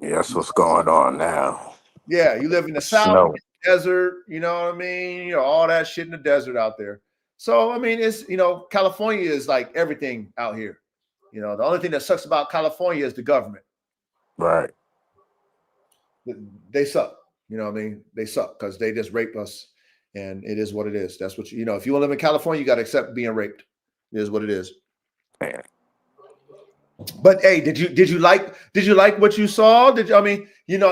Yeah, that's what's going on now. Yeah, you live in the south, Snow. desert, you know what I mean? All that shit in the desert out there. So, I mean, it's, California is like everything out here. The only thing that sucks about California is the government. Right. They suck. You know what I mean? They suck because they just rape us, and it is what it is. That's what if you want to live in California, you got to accept being raped. It is what it is. Man. But hey, did you like what you saw? I know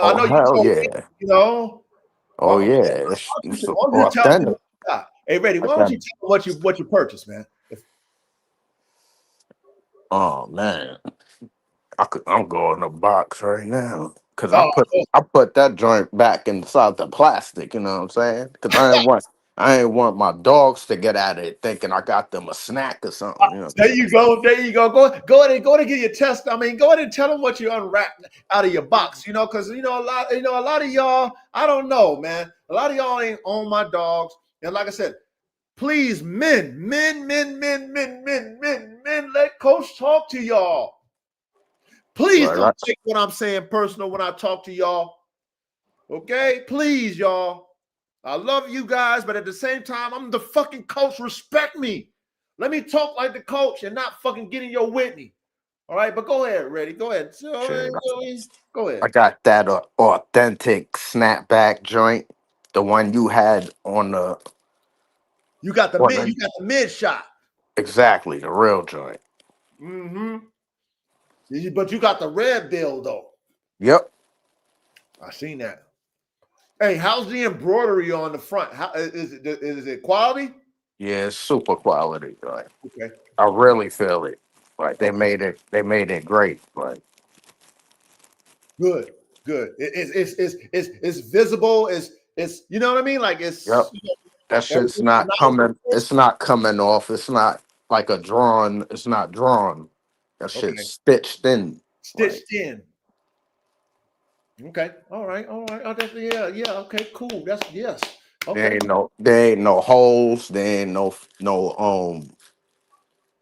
Oh you hell told me, yeah. Oh why yeah. It's don't you tell me authentic. what you got? Hey, Reddy, I why don't got you tell me what you purchased, man? Oh man. I'm going to box right now. Cause I Oh, put I put that joint back inside the plastic, you know what I'm saying? Cause I ain't want my dogs to get at it thinking I got them a snack or something, you know what I'm there saying? you go. There you go. Go ahead and get your test. I mean, go ahead and tell them what you unwrapped out of your box. Because a lot of y'all. I don't know, man. A lot of y'all ain't on my dogs. And like I said, please, men, let Coach talk to y'all. Please Right, don't right. take what I'm saying personal when I talk to y'all. Okay? Please, y'all. I love you guys, but at the same time, I'm the fucking coach. Respect me. Let me talk like the coach and not fucking get in your Whitney. All right, but go ahead, Reddy. Go ahead. Shit. Go I ahead. got that authentic snapback joint, the one you had on the You got the on mid. the You got the mid shot. exactly the real joint. Mm-hmm. But you got the red bill though. Yep. I seen that. Hey, how's the embroidery on the front? How is it quality? Yeah, it's super quality. Like Okay. I really feel it. Like they made it great. Like Good. Good. It's visible. It's you know what I mean? Like yep. That shit's everything's not nice. coming. It's not coming off. It's not like a drawn. It's not drawn. That shit's Okay. stitched in. Like Stitched in. Okay. All right. All right. Oh, yeah. Yeah. Okay. Cool. That's yes. there Okay. ain't no holes. There ain't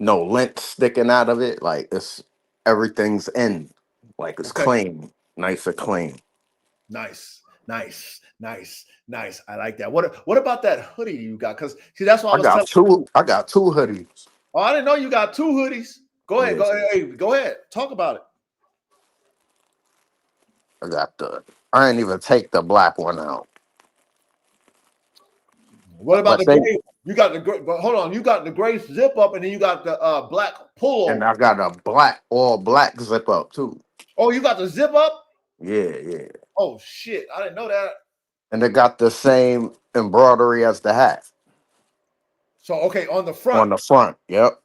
no lint sticking out of it. Like it's everything's in. Like it's Okay. clean, nice and clean. Nice. Nice. Nice. Nice. I like that. What about that hoodie you got? Because see, that's what I I was got telling. two. I got two hoodies. Oh, I didn't know you got two hoodies. Go ahead. Yeah, Go ahead. Hey, go ahead. Talk about it. I got the. I ain't even take the black one out, What about but the they gray? You got the gray, but hold on. You got the gray zip up, and then you got the black and pullover. I got a all black zip up too. Oh, you got the zip up? Yeah, yeah. Oh shit. I didn't know that. And they got the same embroidery as the hat So okay, on the front. on the front. Yep.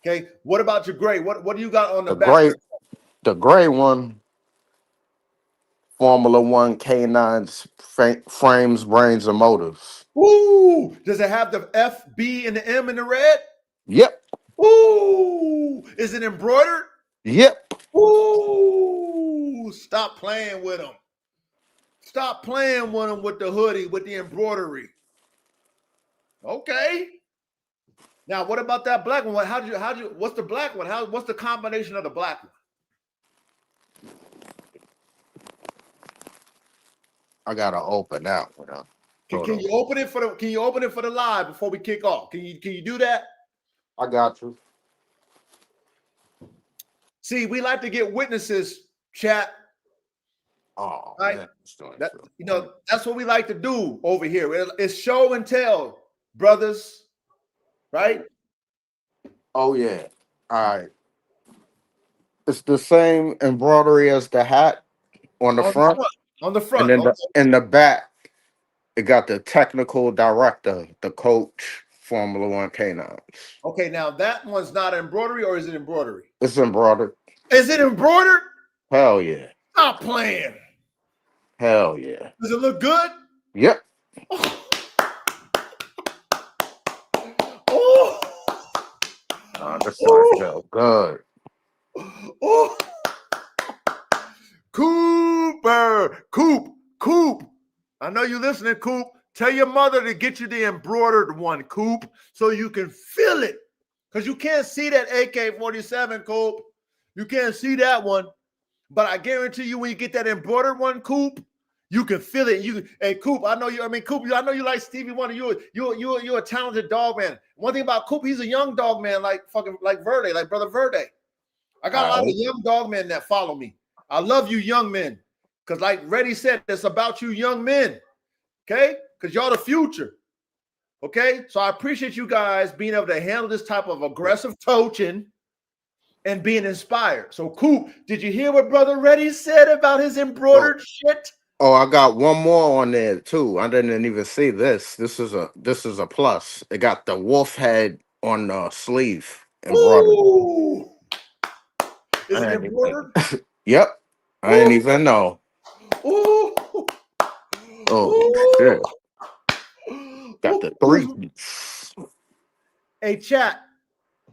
Okay. What about your gray? What do you got on the The back? gray one, Formula One K9's frames, brains, and motors. Ooh, does it have the F, B, and the M in the red? Yep. Ooh, is it embroidered? Yep. Ooh, stop playing with them. Stop playing with them with the hoodie, with the embroidery. Okay. Now, what about that black one? What's the black one? What's the combination of the black one? I gotta open that one up. Can you open it for the live before we kick off? Can you do that? I got you. See, we like to get witnesses, chat. Oh, right? man. That's what we like to do over here. It's show and tell, brothers. Right? Oh, yeah. All right. It's the same embroidery as the hat on the front. On the front. And then in the back, it got the technical director, the coach, Formula One Canines. Okay, now that one's not embroidery, or is it embroidery? It's embroidered. Is it embroidered? Hell yeah. Stop playing. Hell yeah. Does it look good? Yep. Oh, This one felt good. oh. Coop. I know you listening, Coop. Tell your mother to get you the embroidered one, Coop, so you can feel it. Because you can't see that AK-47, Coop. You can't see that one. But I guarantee you, when you get that embroidered one, Coop, you can feel it. Hey, Coop, I know you like Stevie Wonder. You're a talented dog man. One thing about Coop, he's a young dog man, like Verde, like Brother Verde. I got a lot of young dog men that follow me. I love you, young men. Because like Reddy said, it's about you young men. Okay? Because y'all the future. Okay? So I appreciate you guys being able to handle this type of aggressive coaching and being inspired. So, Coop, did you hear what Brother Reddy said about his embroidered shit? Oh, I got one more on there too. I didn't even see this. This is a plus. It got the wolf head on the sleeve embroidered. Ooh. Is it embroidered? Yep. I didn't even know. Ooh. Oh, shit. Got the three. Hey, chat.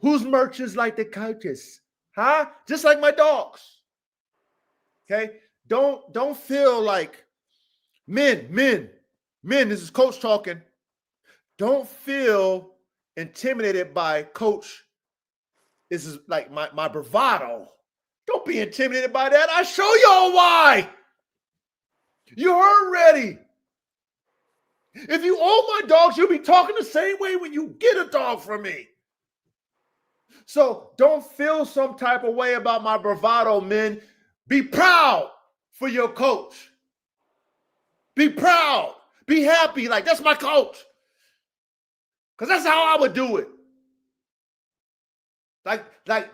Whose merch is like the coaches? Huh? Just like my dogs. Okay? Don't feel like men, this is coach talking. Don't feel intimidated by coach. This is like my bravado. Don't be intimidated by that. I show y'all why. You heard Reddy. If you own my dogs, you'll be talking the same way when you get a dog from me. So don't feel some type of way about my bravado, men. Be proud for your coach. Be proud. Be happy. Like, that's my coach. Because that's how I would do it. Like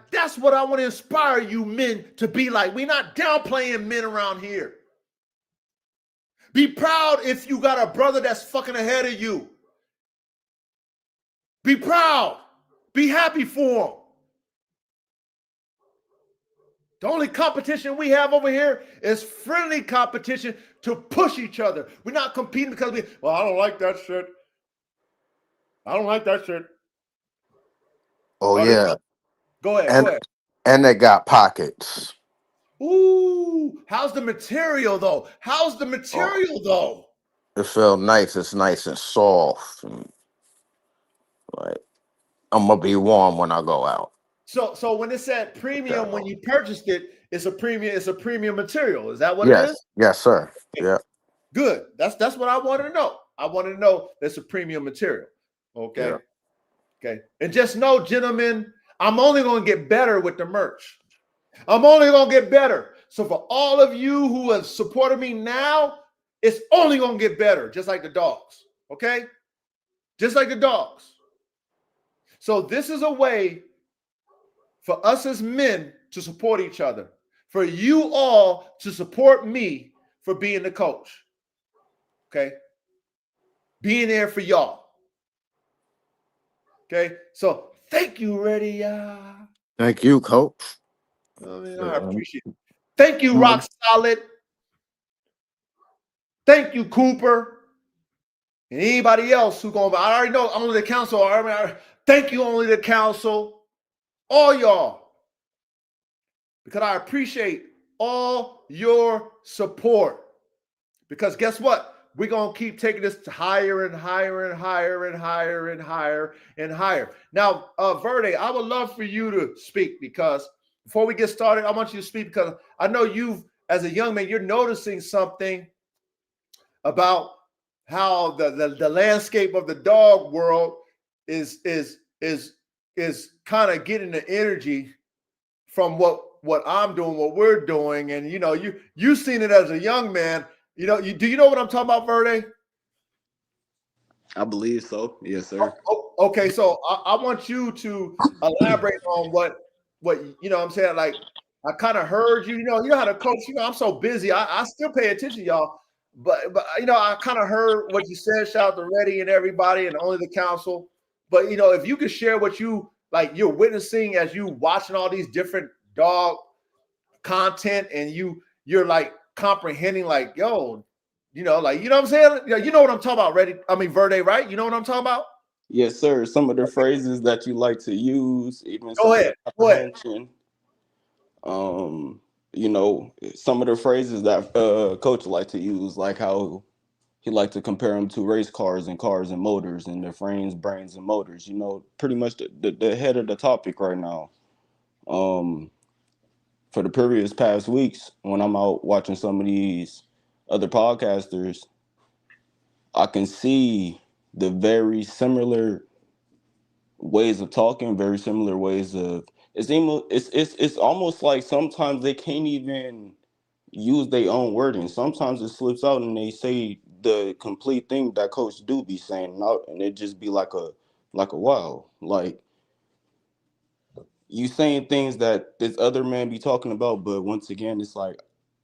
that's what I want to inspire you men to be like. We're not downplaying men around here. Be proud if you got a brother that's fucking ahead of you. Be proud. Be happy for him. The only competition we have over here is friendly competition to push each other. We're not competing because I don't like that shit. I don't like that shit. Oh, yeah. Go ahead. And they got pockets. Ooh, how's the material though? It feels nice. It's nice and soft. And, like, I'm gonna be warm when I go out. So when it said premium, when you purchased it, it's a premium material. Is that what it is? Yes, sir. Yeah. Good. That's what I wanted to know. I wanted to know it's a premium material. Okay. Yeah. Okay. And just know, gentlemen, I'm only going to get better with the merch. I'm only going to get better. So for all of you who have supported me now, it's only going to get better, just like the dogs. Okay? Just like the dogs. So this is a way for us as men to support each other, for you all to support me for being the coach. Okay? Being there for y'all. Okay? So thank you, Reddy. Thank you, Coach. I appreciate it. Thank you, Rock Solid. Thank you, Cooper. And anybody else who's going to, I already know, only the council. Thank you, only the council. All y'all. Because I appreciate all your support. Because guess what? We're going to keep taking this to higher and higher and higher and higher and higher and higher. Now, Verde, I would love for you to speak, because before we get started, I want you to speak, because I know you've, as a young man, you're noticing something about how the landscape of the dog world is kind of getting the energy from what I'm doing, what we're doing. And you seen it as a young man. Do you know what I'm talking about, Verde? I believe so. Yes, sir. Okay, so I want you to elaborate on what I'm saying. Like, I kind of heard you know how to coach. I'm so busy. I still pay attention, y'all. But I kind of heard what you said. Shout out to Reddy and everybody, and only the council. But if you could share what you're witnessing as you watching all these different dog content, and you're like comprehending, like, yo, like, what I'm saying? You know what I'm talking about, Verde, right? You know what I'm talking about? Yes, sir. Some of the phrases that you like to use, even some Go of ahead. the Go ahead. comprehension. Some of the phrases that coach like to use, like how he like to compare them to race cars and motors and their frames, brains, and motors. Pretty much the head of the topic right now. For the previous past weeks, when I'm out watching some of these other podcasters, I can see the very similar ways of talking, very similar ways of it's almost like sometimes they can't even use their own wording. Sometimes it slips out and they say the complete thing that coach do be saying, and it just be like a wow, like you saying things that this other man be talking about. But once again, it's like,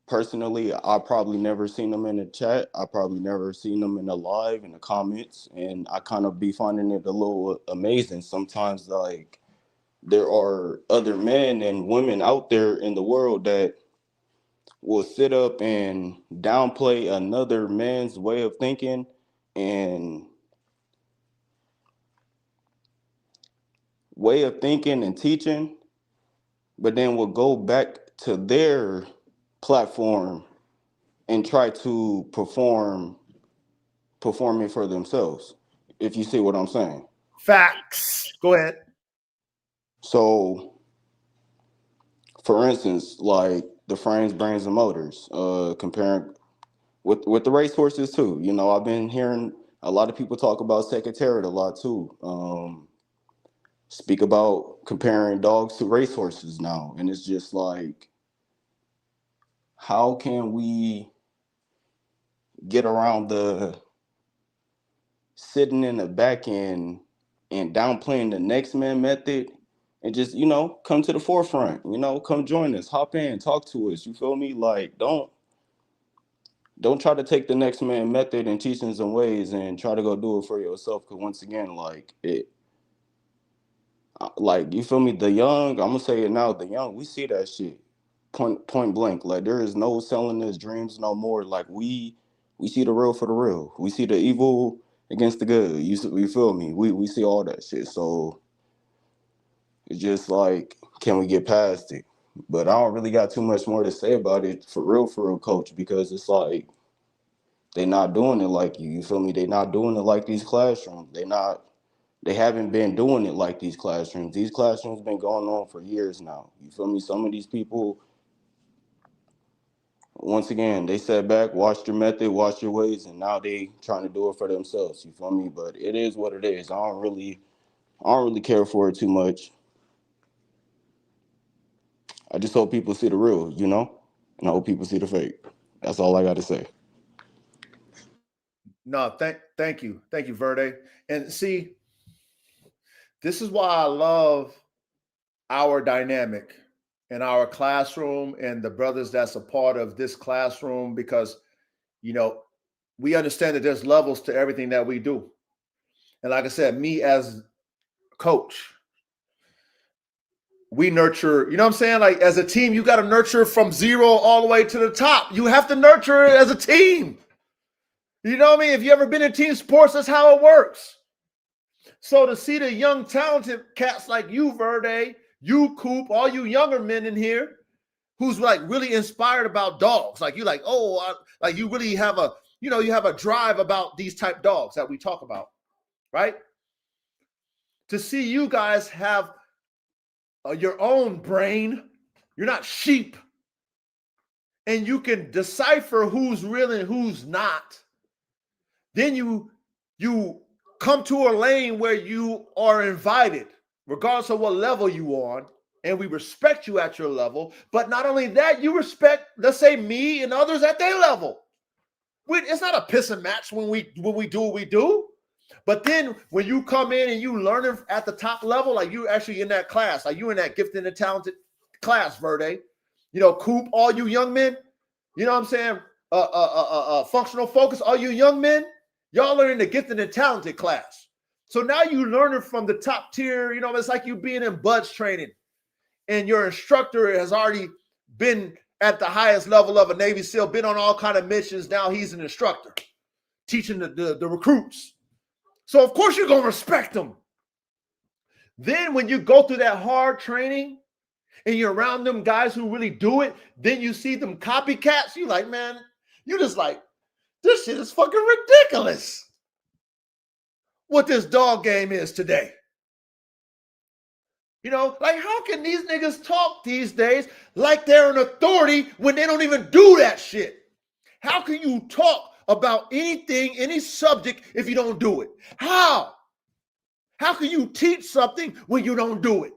personally, I probably never seen them in the chat. I probably never seen them in the live, in the comments, and I kind of be finding it a little amazing sometimes. Like, there are other men and women out there in the world that will sit up and downplay another man's way of thinking and teaching, but then will go back to their platform and try to perform it for themselves, if you see what I'm saying. Facts. Go ahead. So, for instance, like the frames, brains, and motors, comparing with the racehorses too. I've been hearing a lot of people talk about secretariat a lot too. Speak about comparing dogs to racehorses now, and it's just like, how can we get around the sitting in the back end and downplaying the next man method, and just come to the forefront, come join us, hop in, talk to us, you feel me? Like, don't try to take the next man method and teachings and ways and try to go do it for yourself, because once again, like, you feel me, the young, I'm gonna say it now, the young, we see that shit point blank. Like, there is no selling his dreams no more. Like, we see the real for the real. We see the evil against the good. You feel me? We see all that shit. So it's just like, can we get past it? But I don't really got too much more to say about it for real, coach, because it's like, they not doing it like you. You feel me? They not doing it like these classrooms. They haven't been doing it like these classrooms. These classrooms been going on for years now. You feel me? Some of these people, once again, they sat back, watched your method, watched your ways, and now they trying to do it for themselves. You feel me? But it is what it is. I don't really care for it too much. I just hope people see the real, and I hope people see the fake. That's all I got to say. No, thank you, Verde. And see, this is why I love our dynamic in our classroom and the brothers that's a part of this classroom, because we understand that there's levels to everything that we do. And like I said, me as coach, we nurture, you know what I'm saying? Like, as a team, you got to nurture from zero all the way to the top. You have to nurture it as a team. You know what I mean? If you ever been in team sports, that's how it works. So to see the young, talented cats like you, Verde, you, Coop, all you younger men in here, who's like really inspired about dogs, like you, like, like you really have a, you have a drive about these type dogs that we talk about, right? To see you guys have your own brain, you're not sheep, and you can decipher who's real and who's not. Then you come to a lane where you are invited, regardless of what level you on, and we respect you at your level. But not only that, you respect, let's say, me and others at their level. It's not a pissing match when we do what we do. But then when you come in and you learn at the top level, like you actually in that class, like you in that gifted and talented class, Verde, you know, Coop, all you young men, you know what I'm saying? Functional focus, all you young men, y'all are in the gifted and talented class. So now you learn it from the top tier. You know, it's like you being in buds training and your instructor has already been at the highest level of a Navy SEAL, been on all kind of missions. Now he's an instructor teaching the recruits. So of course you're going to respect them. Then when you go through that hard training and you're around them guys who really do it, then you see them copycats. You like, man, you just like, this shit is fucking ridiculous. What this dog game is today. You know, like how can these niggas talk these days like they're an authority when they don't even do that shit? How can you talk about anything, any subject if you don't do it? How? How can you teach something when you don't do it?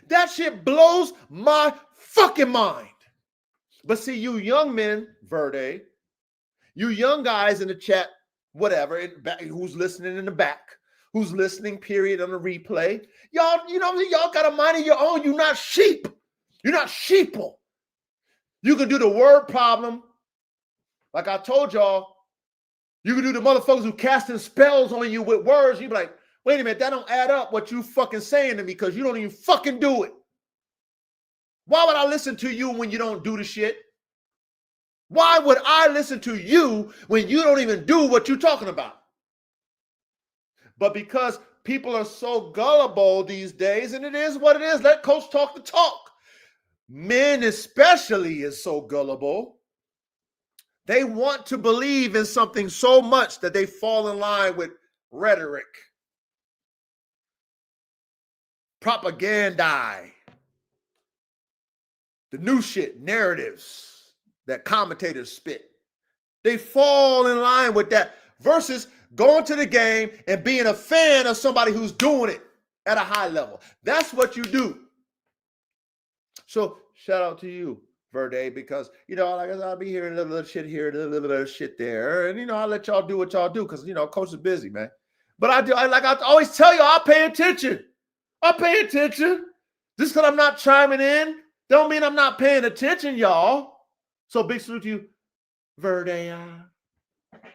That shit blows my fucking mind. But see, you young men, Verde, you young guys in the chat, whatever, who's listening in the back, who's listening, period, on the replay, y'all, you know, y'all got a mind of your own. You're not sheep. You're not sheeple. You can do the word problem. Like I told y'all, you can do the motherfuckers who casting spells on you with words. You be like, wait a minute, that don't add up what you fucking saying to me because you don't even fucking do it. Why would I listen to you when you don't do the shit? Why would I listen to you when you don't even do what you're talking about? But because people are so gullible these days, and it is what it is, let coach talk the talk. Men especially is so gullible. They want to believe in something so much that they fall in line with rhetoric, propaganda, the new shit, narratives that commentators spit. They fall in line with that versus going to the game and being a fan of somebody who's doing it at a high level. That's what you do. So shout out to you, Verde, because, you know, like I'll be hearing a little shit here, a little bit of shit there. And, you know, I'll let y'all do what y'all do because, you know, coach is busy, man. But I always tell you, I pay attention. I pay attention. Just because I'm not chiming in don't mean I'm not paying attention, y'all. So big salute to you, Verde.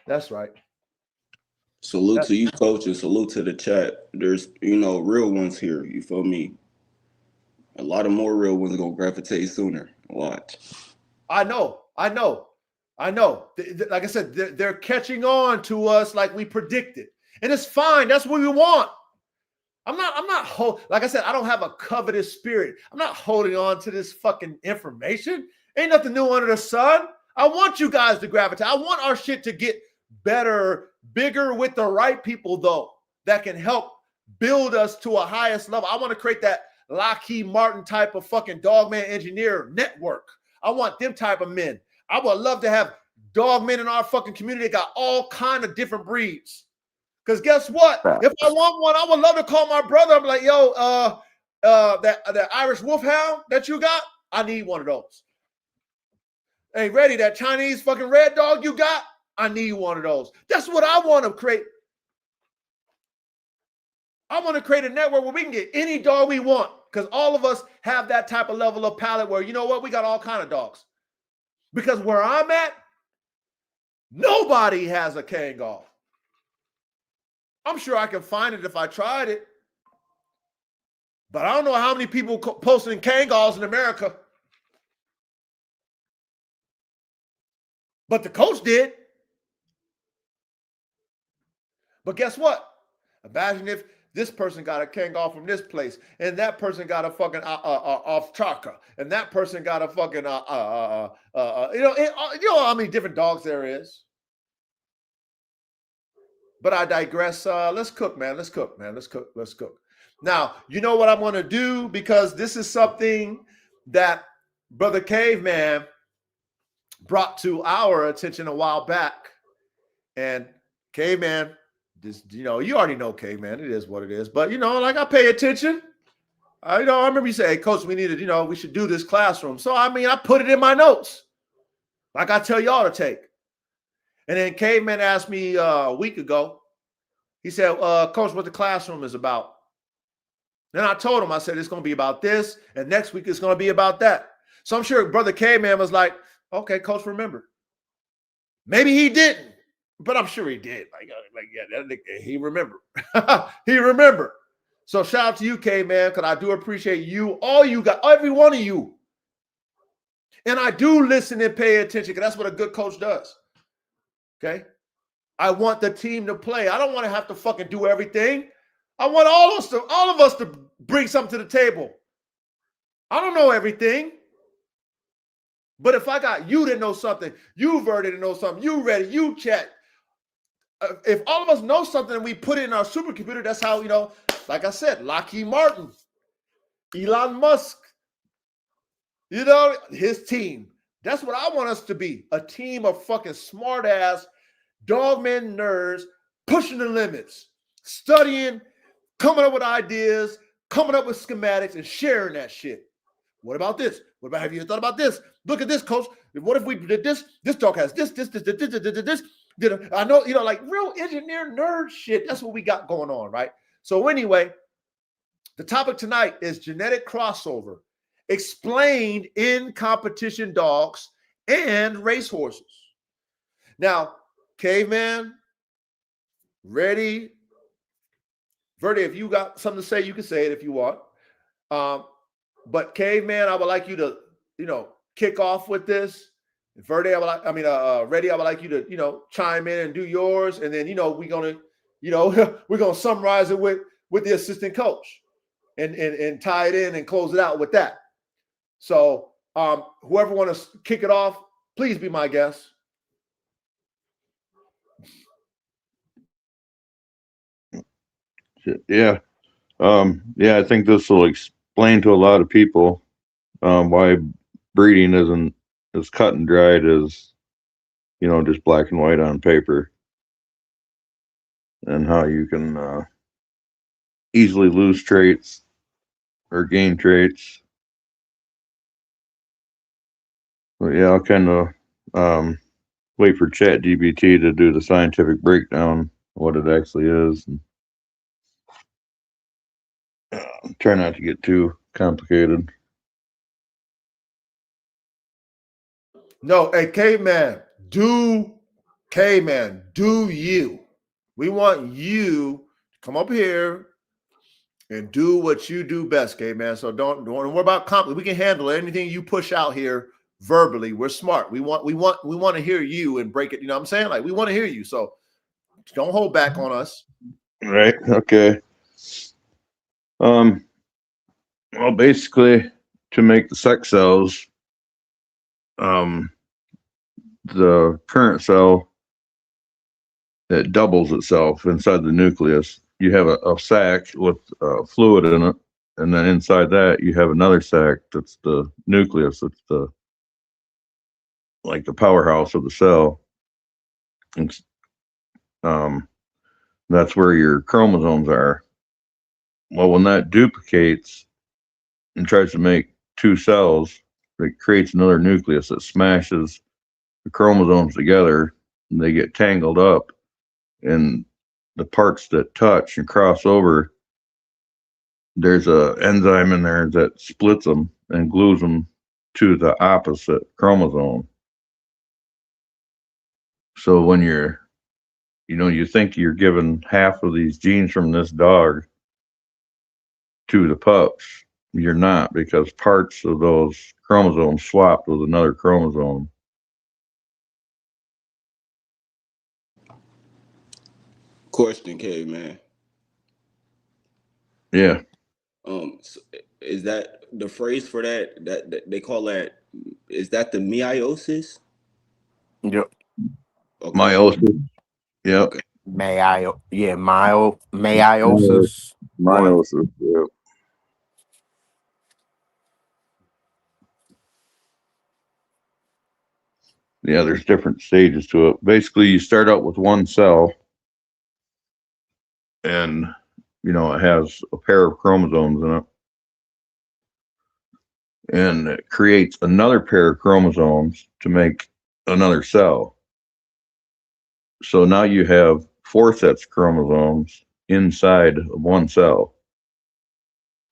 That's right. Salute to you, coach, and salute to the chat. There's, you know, real ones here. You feel me? A lot of more real ones gonna gravitate sooner. Watch. I know. Like I said, they're catching on to us like we predicted, and it's fine. That's what we want. I'm not like I said, I don't have a covetous spirit. I'm not holding on to this fucking information. Ain't nothing new under the sun. I want you guys to gravitate. I want our shit to get better, bigger with the right people, though, that can help build us to a highest level. I want to create that Lockheed Martin type of fucking dogman engineer network. I want them type of men. I would love to have dogmen in our fucking community that got all kind of different breeds. Because guess what? If I want one, I would love to call my brother. I'm like, yo, that Irish Wolfhound that you got, I need one of those. Hey, ready, that Chinese fucking red dog you got, I need one of those. That's what I want to create. I want to create a network where we can get any dog we want because all of us have that type of level of palate where, you know what, we got all kind of dogs. Because where I'm at, nobody has a Kangal. I'm sure I can find it if I tried it. But I don't know how many people posting Kangals in America. But the coach did. But guess what? Imagine if this person got a Kangal from this place, and that person got a fucking off Chaka, and that person got a fucking you know how many different dogs there is. But I digress. Let's cook, man. Let's cook. Now, you know what I'm going to do, because this is something that Brother Caveman brought to our attention a while back. And Caveman, this, you already know Caveman. It is what it is. But like I pay attention. I remember you say, hey, coach, we needed, we should do this classroom. So I put it in my notes, like I tell y'all to take. And then Caveman asked me a week ago. He said, coach, what the classroom is about. Then I told him, I said, it's going to be about this, and next week it's going to be about that. So I'm sure Brother Caveman was like, okay, coach, remember. Maybe he didn't, but I'm sure he did. He remembered. He remembered. So shout out to you, Caveman, because I do appreciate you, all you got, every one of you. And I do listen and pay attention, because that's what a good coach does. Okay? I want the team to play. I don't want to have to fucking do everything. I want all of us to bring something to the table. I don't know everything. But if I got you to know something, you Verdi to know something, you Ready, you Chat. If all of us know something and we put it in our supercomputer, that's how, like I said, Lockheed Martin, Elon Musk, his team. That's what I want us to be. A team of fucking smart ass dogmen nerds pushing the limits, studying, coming up with ideas, coming up with schematics, and sharing that shit. What about this? What about, have you thought about this? Look at this, coach. What if we did this? This dog has this. I know, like real engineer nerd shit. That's what we got going on, right? So anyway, the topic tonight is genetic crossover explained in competition dogs and racehorses. Now, Caveman, Ready, Verdi, if you got something to say, you can say it if you want. But Caveman, I would like you to, kick off with this. Verdi, Ready, I would like you to, chime in and do yours, and then, we're gonna, we're gonna summarize it with the assistant coach, and tie it in and close it out with that. So, whoever want to kick it off, please be my guest. Yeah. I think this will explain to a lot of people why breeding isn't as cut and dried as, just black and white on paper, and how you can easily lose traits or gain traits. But yeah, I'll kind of wait for ChatGPT to do the scientific breakdown of what it actually is. And try not to get too complicated. No, hey, Caveman, do you. We want you to come up here and do what you do best, Caveman. So don't worry about conflict. We can handle anything you push out here verbally. We're smart. We want to hear you and break it. You know what I'm saying? Like, we want to hear you. So don't hold back on us. Right. Okay. Well, basically, to make the sex cells, the parent cell, it doubles itself inside the nucleus. You have a sac with fluid in it, and then inside that you have another sac that's the nucleus. It's the powerhouse of the cell. It's, that's where your chromosomes are. Well, when that duplicates and tries to make two cells, it creates another nucleus that smashes the chromosomes together, and they get tangled up, and the parts that touch and cross over, there's a enzyme in there that splits them and glues them to the opposite chromosome. So when you think you're giving half of these genes from this dog to the pups, you're not, because parts of those chromosomes swapped with another chromosome. Question, Caveman. Yeah. So is that the phrase for that they call that? Is that the meiosis? Yep. Okay. Meiosis. Yep. Okay. Meiosis. Meiosis. Yep. Yeah, there's different stages to it. Basically, you start out with one cell, and it has a pair of chromosomes in it, and it creates another pair of chromosomes to make another cell. So now you have 4 sets of chromosomes inside of one cell.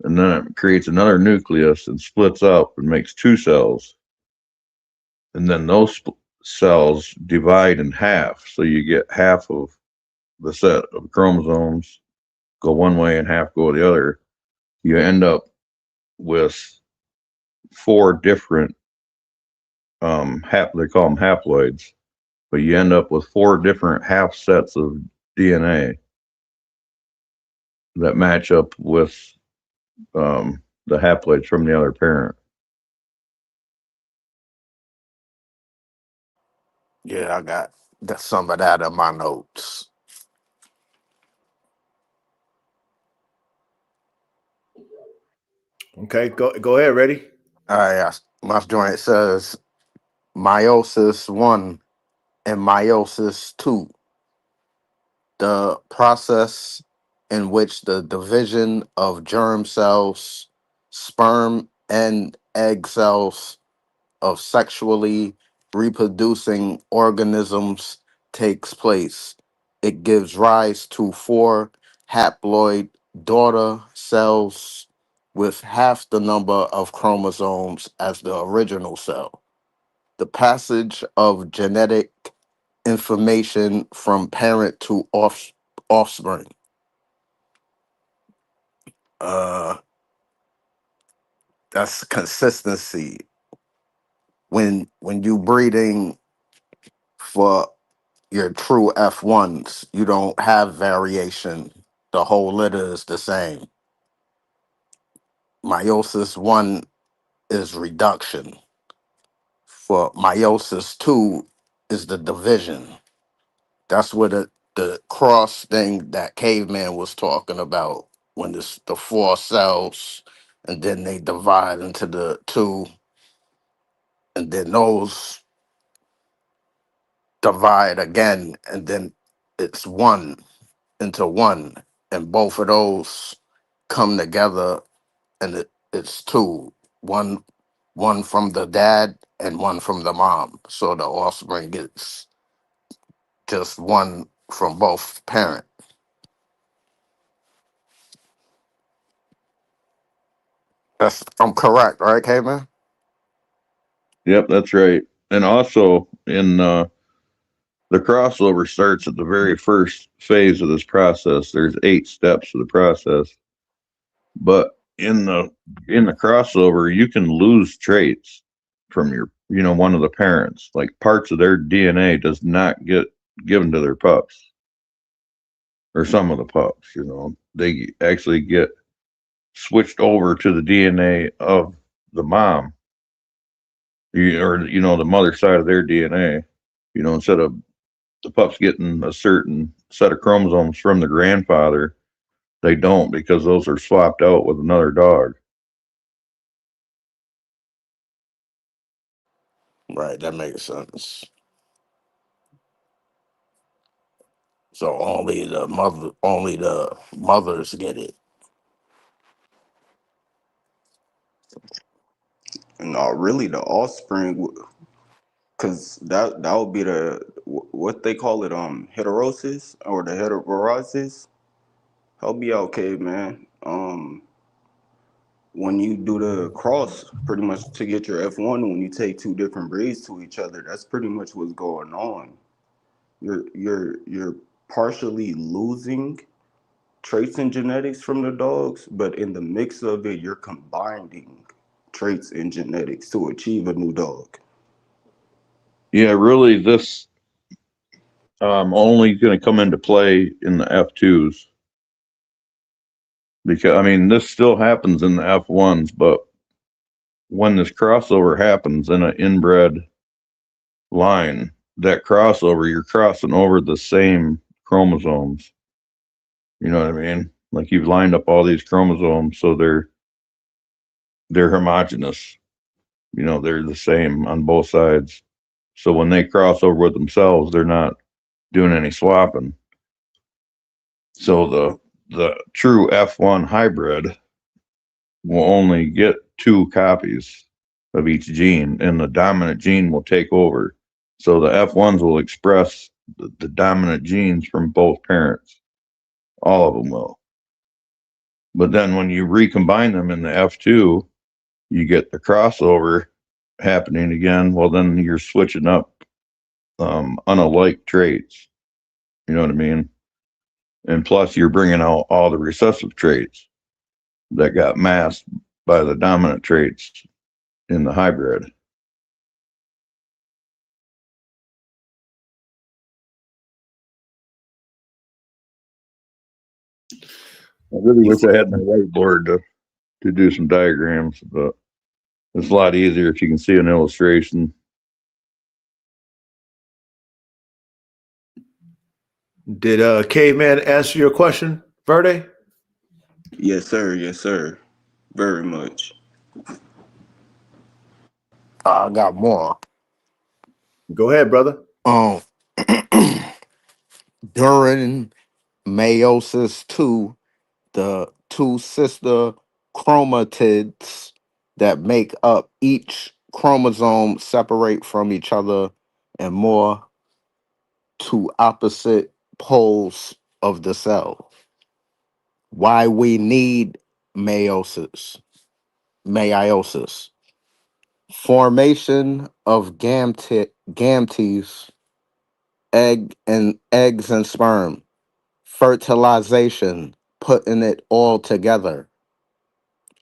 And then it creates another nucleus and splits up and makes 2 cells. And then those cells divide in half. So you get half of the set of chromosomes go one way and half go the other. You end up with 4 different, they call them haploids, but you end up with 4 different half sets of DNA that match up with the haploids from the other parent. Yeah, I got some of that in my notes. Okay, go ahead. Ready? All right, my joint says meiosis 1 and meiosis 2, the process in which the division of germ cells, sperm and egg cells of sexually reproducing organisms takes place. It gives rise to 4 haploid daughter cells with half the number of chromosomes as the original cell. The passage of genetic information from parent to offspring. Uh, that's consistency. When you breeding for your true F1s, you don't have variation. The whole litter is the same. Meiosis 1 is reduction. For meiosis 2 is the division. That's what the cross thing that caveman was talking about when it's the 4 cells and then they divide into the 2 and then those divide again and then it's 1 into 1 and both of those come together and it's 2, one one from the dad and one from the mom, so the offspring gets just 1 from both parent. I'm correct, right, Caveman? Yep, that's right. And also in the crossover starts at the very first phase of this process. There's 8 steps of the process, but in the crossover, you can lose traits from your one of the parents. Like parts of their DNA does not get given to their pups, or some of the pups. They actually get switched over to the DNA of the mom, or the mother side of their DNA. Instead of the pups getting a certain set of chromosomes from the grandfather, they don't, because those are swapped out with another dog. Right, that makes sense. So only the mothers get it. No, really, the offspring, because that would be what they call it, heterosis or the heterosis. Help me out, caveman. When you do the cross, pretty much to get your F1, when you take 2 different breeds to each other, that's pretty much what's going on. You're partially losing traits and genetics from the dogs, but in the mix of it, you're combining traits and genetics to achieve a new dog. Yeah, really, this only going to come into play in the F2s, because this still happens in the F1s, but when this crossover happens in an inbred line, that crossover, you're crossing over the same chromosomes. You know what I mean? Like you've lined up all these chromosomes, so they're homogenous. They're the same on both sides. So when they cross over with themselves, they're not doing any swapping. So the true F1 hybrid will only get 2 copies of each gene, and the dominant gene will take over. So the F1s will express the dominant genes from both parents. All of them will. But then when you recombine them in the F2, you get the crossover happening again. Well, then you're switching up unalike traits. You know what I mean? And plus, you're bringing out all the recessive traits that got masked by the dominant traits in the hybrid. I really wish I had my whiteboard to do some diagrams, but it's a lot easier if you can see an illustration. Did Caveman answer your question, Verde? Yes, sir. Yes, sir. Very much. I got more. Go ahead, brother. During meiosis 2, the 2 sister chromatids that make up each chromosome separate from each other and more to opposite poles of the cell. Why we need meiosis. Formation of gametes, eggs and sperm. Fertilization, putting it all together.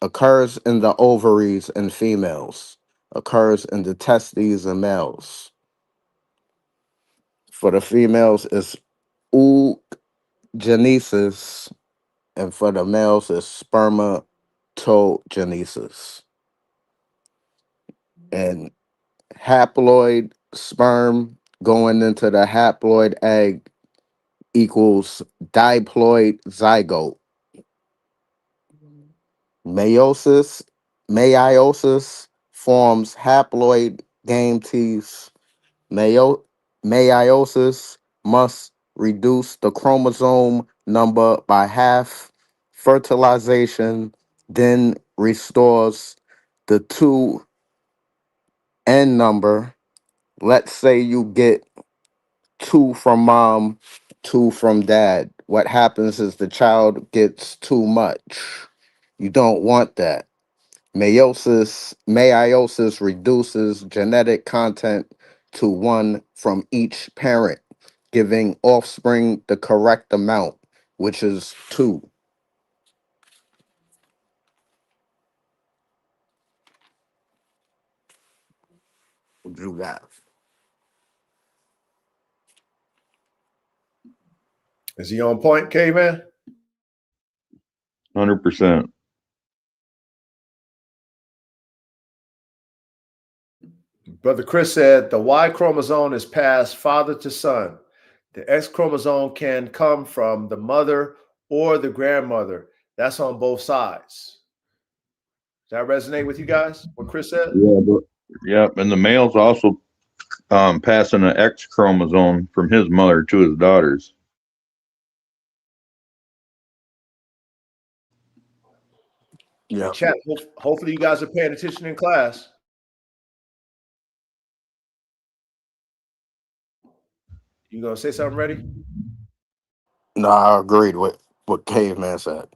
Occurs in the ovaries in females. Occurs in the testes in males. For the females, it's oogenesis, and for the males, it's spermatogenesis. And haploid sperm going into the haploid egg equals diploid zygote. Meiosis forms haploid gametes. Meiosis must reduce the chromosome number by half. Fertilization then restores the 2N number. Let's say you get 2 from mom, 2 from dad. What happens is the child gets too much. You don't want that. Meiosis reduces genetic content to 1 from each parent, giving offspring the correct amount, which is 2. What you got? Is he on point, Caveman? 100%. Brother Chris said the Y chromosome is passed father to son. The X chromosome can come from the mother or the grandmother. That's on both sides. Does that resonate with you guys? What Chris said? Yeah, and the male's also passing an X chromosome from his mother to his daughters. Yeah. Chat. Hopefully, you guys are paying attention in class. You gonna say something, ready? No, I agreed with what Caveman said.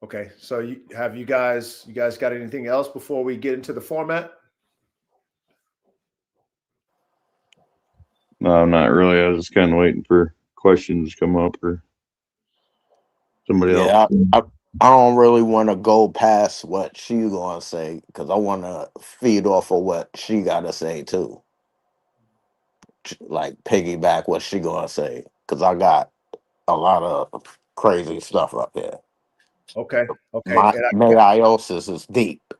Okay. So you guys got anything else before we get into the format? No, not really. I was just kind of waiting for questions to come up or somebody else. Yeah, I don't really want to go past what she gonna say because I want to feed off of what she gotta say too. Like piggyback what she gonna say because I got a lot of crazy stuff up there. Okay. My And meiosis is deep.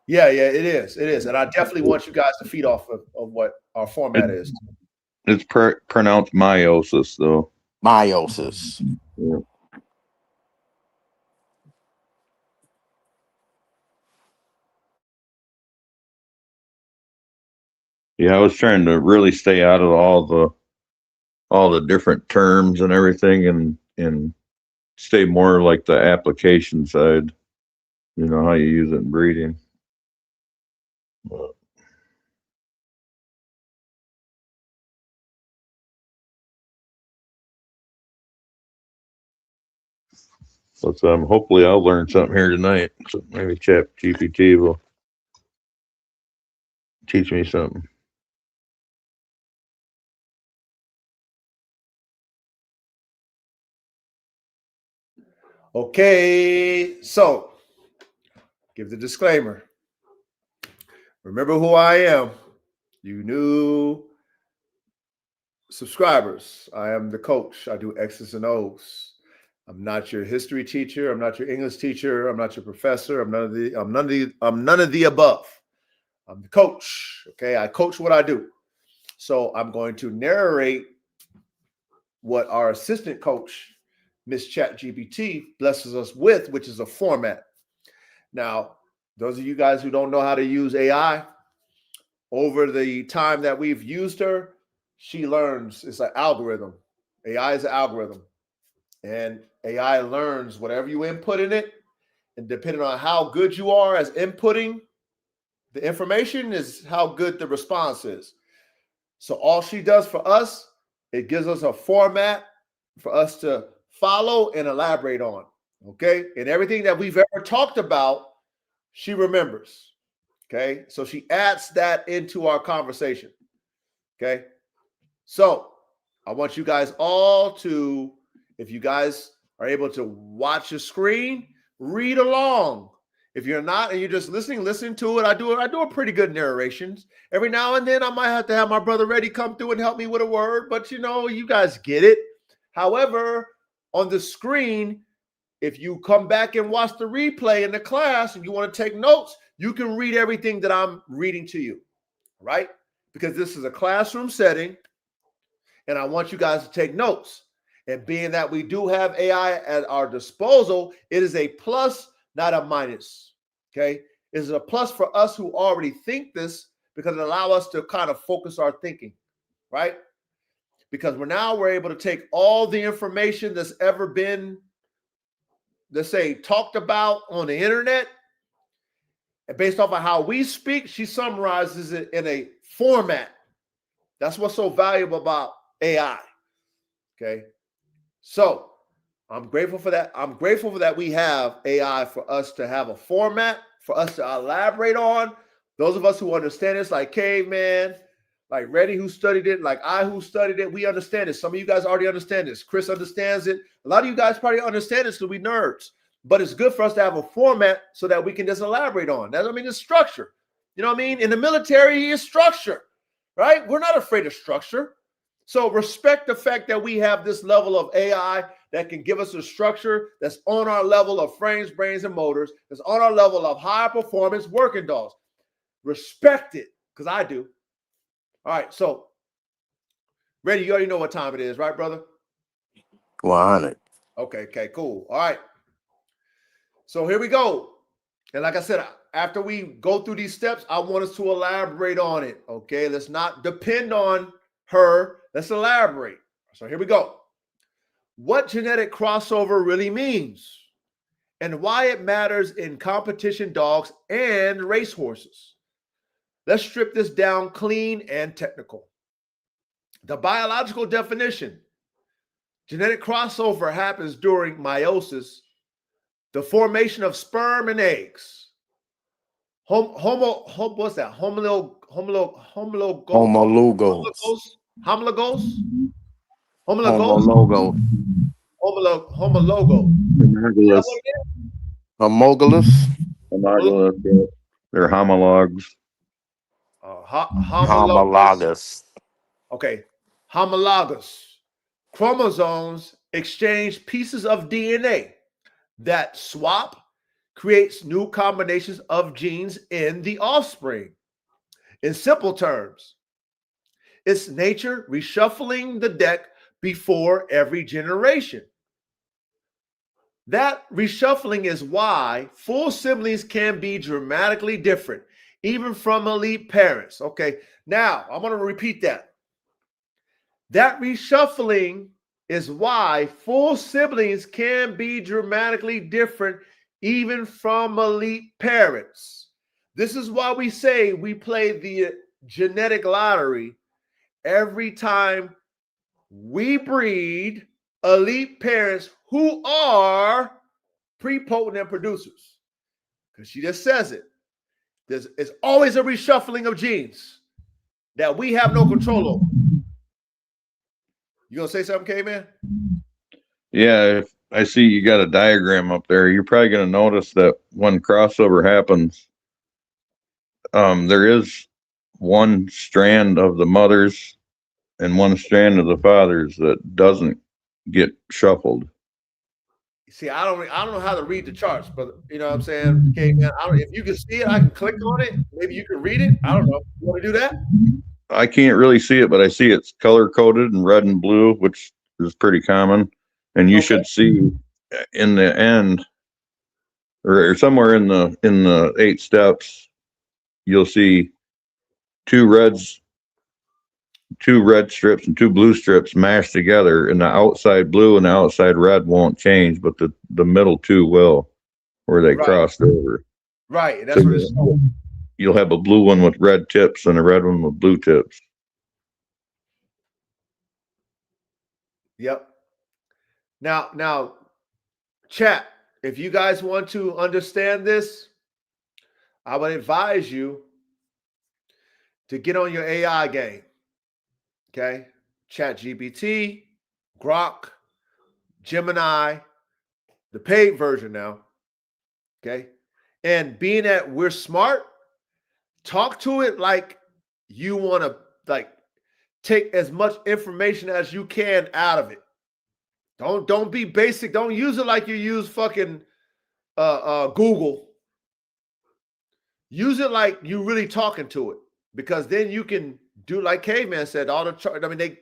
yeah, it is, and I definitely want you guys to feed off of what our format is. It's pronounced meiosis, though. meiosis. Yeah. Yeah, I was trying to really stay out of all the different terms and everything, and stay more like the application side. You know how you use it in breeding. But hopefully I'll learn something here tonight. So maybe Chat GPT will teach me something. Okay, so give the disclaimer. Remember who I am. You new subscribers. I am the coach. I do X's and O's. I'm not your history teacher. I'm not your English teacher. I'm not your professor. I'm none of the above. I'm the coach. Okay, I coach what I do. So I'm going to narrate what our assistant coach, Miss ChatGPT, blesses us with, which is a format. Now, those of you guys who don't know how to use AI, over the time that we've used her, she learns. It's an algorithm. AI is an algorithm. And AI learns whatever you input in it. And depending on how good you are as inputting the information is how good the response is. So all she does for us, it gives us a format for us to follow and elaborate on. Okay. And everything that we've ever talked about, she remembers. Okay. So she adds that into our conversation. Okay. So I want you guys all to, if you guys are able to watch the screen, read along. If you're not and you're just listen to it. I do a pretty good narrations. Every now and then I might have to have my brother Reddy come through and help me with a word, but you guys get it. However, on the screen, if you come back and watch the replay in the class and you want to take notes, you can read everything that I'm reading to you, right? Because this is a classroom setting and I want you guys to take notes. And being that we do have AI at our disposal, it is a plus, not a minus. Okay. It's a plus for us who already think this because it allows us to kind of focus our thinking, right? Because we're able to take all the information that's ever been, let's say, talked about on the internet, and based off of how we speak, she summarizes it in a format. That's what's so valuable about AI. Okay. So I'm grateful for that. I'm grateful for that we have AI for us to have a format, for us to elaborate on. Those of us who understand this, like Caveman, like Reddy who studied it, like I who studied it, we understand it. Some of you guys already understand this. Chris understands it. A lot of you guys probably understand this because we nerds. But it's good for us to have a format so that we can just elaborate on. That, I mean, it's structure. You know what I mean? In the military, it's structure, right? We're not afraid of structure. So respect the fact that we have this level of AI that can give us a structure that's on our level of frames, brains, and motors, that's on our level of high performance working dogs. Respect it, because I do. All right, so Reddy, you already know what time it is, right, brother? 100. Okay, cool. All right. So here we go. And like I said, after we go through these steps, I want us to elaborate on it. Okay, let's not depend on her. Let's elaborate. So here we go. What genetic crossover really means and why it matters in competition dogs and racehorses. Let's strip this down clean and technical. The biological definition: genetic crossover happens during meiosis, the formation of sperm and eggs. What's that? Homologous. Homologous. They're homologs. Homologous. Okay. Homologous. Chromosomes exchange pieces of DNA that swap, creates new combinations of genes in the offspring. In simple terms, it's nature reshuffling the deck before every generation. That reshuffling is why full siblings can be dramatically different, even from elite parents. Okay, now I'm going to repeat that. That reshuffling is why full siblings can be dramatically different, even from elite parents. This is why we say we play the genetic lottery every time we breed elite parents who are prepotent producers. Because she just says it. It's always a reshuffling of genes that we have no control over. You gonna say something, K-Man? Yeah, if I see you got a diagram up there, you're probably going to notice that when crossover happens, there is one strand of the mothers and one strand of the fathers that doesn't get shuffled. See, I don't know how to read the charts, but you know what I'm saying? K-Man, if you can see it, I can click on it. Maybe you can read it. I don't know. You want to do that? I can't really see it, but I see it's color coded in red and blue, which is pretty common. And you should see in the end, or somewhere in the 8 steps, you'll see 2 red strips and 2 blue strips mashed together, and the outside blue and the outside red won't change, but the middle 2 will, where they crossed over. Right, and that's what it's showing. You'll have a blue one with red tips and a red one with blue tips. Yep. Now, chat, if you guys want to understand this, I would advise you to get on your AI game. Okay? ChatGPT, Grok, Gemini, the paid version now. Okay? And being that we're smart, talk to it like you want to take as much information as you can out of it. Don't be basic. Don't use it like you use fucking Google. Use it like you really talking to it, because then you can do like Caveman said. All the chart. I mean, they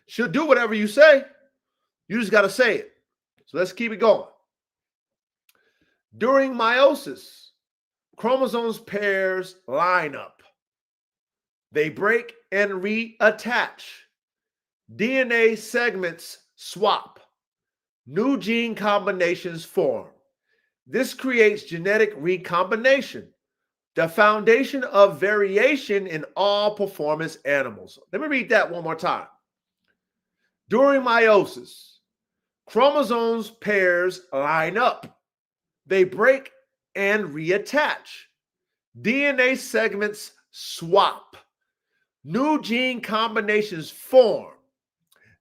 should do whatever you say. You just got to say it. So let's keep it going. During meiosis, chromosomes pairs line up. They break and reattach. DNA segments swap. New gene combinations form. This creates genetic recombination, the foundation of variation in all performance animals. Let me read that one more time. During meiosis, chromosomes pairs line up. They break and reattach. DNA segments swap. New gene combinations form.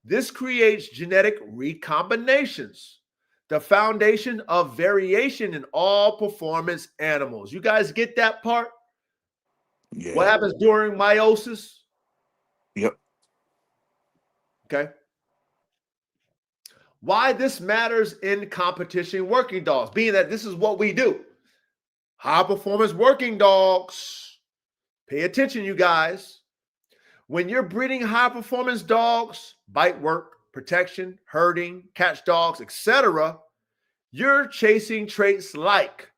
This creates genetic recombinations, the foundation of variation in all performance animals. You guys get that part? Yeah. What happens during meiosis? Yep. Okay. Why this matters in competition working dogs, being that this is what we do. High performance working dogs. Pay attention, you guys. When you're breeding high performance dogs, bite work, protection, herding, catch dogs, etc., you're chasing traits like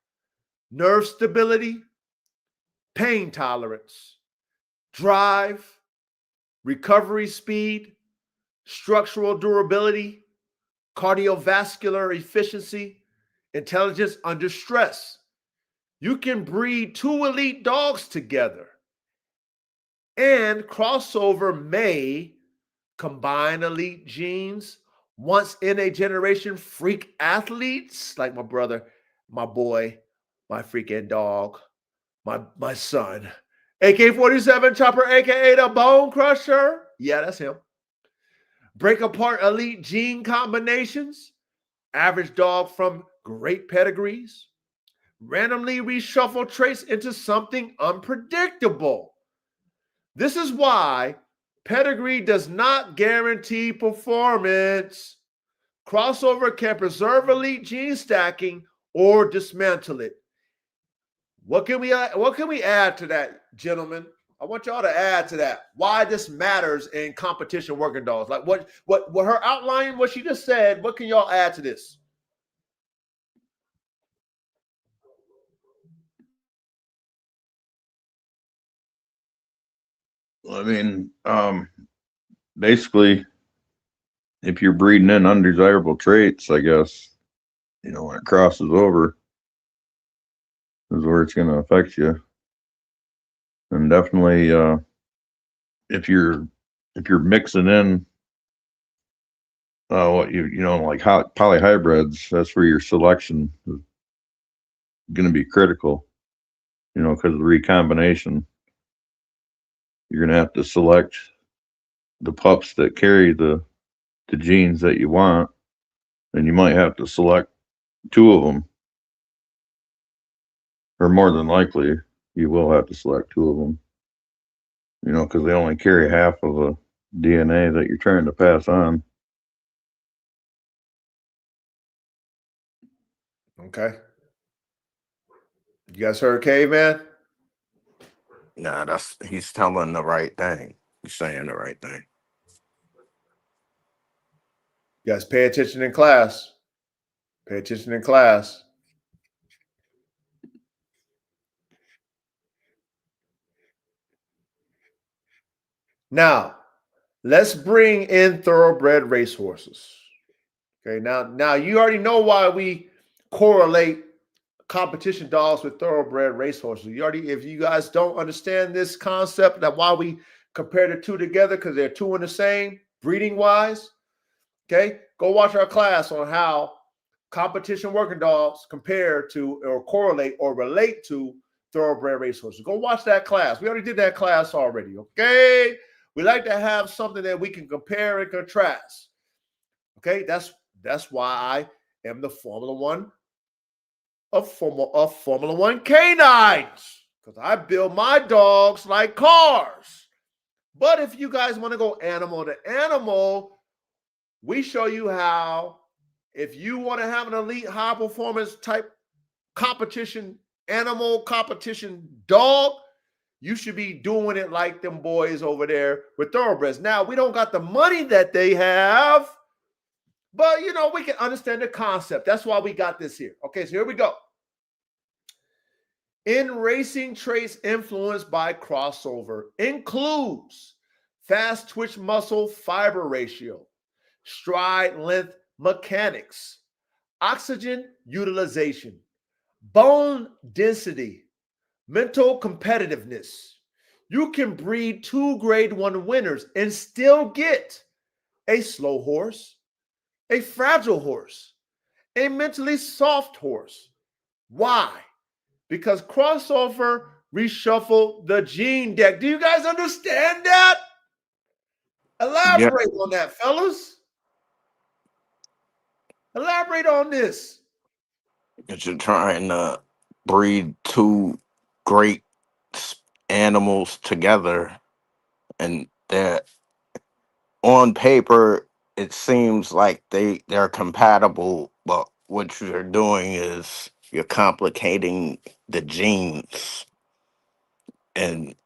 nerve stability, pain tolerance, drive, recovery speed, structural durability, cardiovascular efficiency, intelligence under stress. You can breed 2 elite dogs together, and crossover may combine elite genes, once in a generation freak athletes like my brother, my boy, my freaking dog, my son, AK-47 Chopper, aka the Bone Crusher. Yeah, that's him. Break apart elite gene combinations, average dog from great pedigrees, randomly reshuffle traits into something unpredictable. This is why pedigree does not guarantee performance. Crossover can preserve elite gene stacking or dismantle it. What can we add to that, gentlemen? I want y'all to add to that. Why this matters in competition working dogs. Like what her outline, what she just said, what can y'all add to this? I mean, basically, if you're breeding in undesirable traits, I guess, you know, when it crosses over is where it's going to affect you. And definitely, if you're mixing in what you know, like polyhybrids, that's where your selection is going to be critical, you know, because of the recombination. You're going to have to select the pups that carry the genes that you want, and you might have to select 2 of them, or more than likely you will have to select 2 of them, you know, because they only carry half of the DNA that you're trying to pass on. Okay. You guys heard Caveman? Nah, he's telling the right thing. He's saying the right thing. You guys pay attention in class. Pay attention in class. Now, let's bring in thoroughbred racehorses. Okay, now you already know why we correlate competition dogs with thoroughbred racehorses. If you guys don't understand this concept, that why we compare the 2 together, because they're 2 in the same breeding wise. Okay, go watch our class on how competition working dogs compare to or correlate or relate to thoroughbred racehorses. Go watch that class. We already did that class already. Okay, we like to have something that we can compare and contrast. Okay, that's why I am the Formula One of Formula One canines, because I build my dogs like cars. But if you guys want to go animal to animal, we show you how, if you want to have an elite high performance type competition animal, competition dog, you should be doing it like them boys over there with thoroughbreds. Now, we don't got the money that they have, but, you know, we can understand the concept. That's why we got this here. Okay, so here we go. In racing, traits influenced by crossover includes fast twitch muscle fiber ratio, stride length mechanics, oxygen utilization, bone density, mental competitiveness. You can breed 2 grade 1 winners and still get a slow horse, a fragile horse, a mentally soft horse. Why? Because crossover reshuffle the gene deck. Do you guys understand that? Elaborate on that, fellas. Elaborate on this. That you're trying to breed 2 great animals together, and they're on paper it seems like they're compatible, but what you're doing is you're complicating the genes, and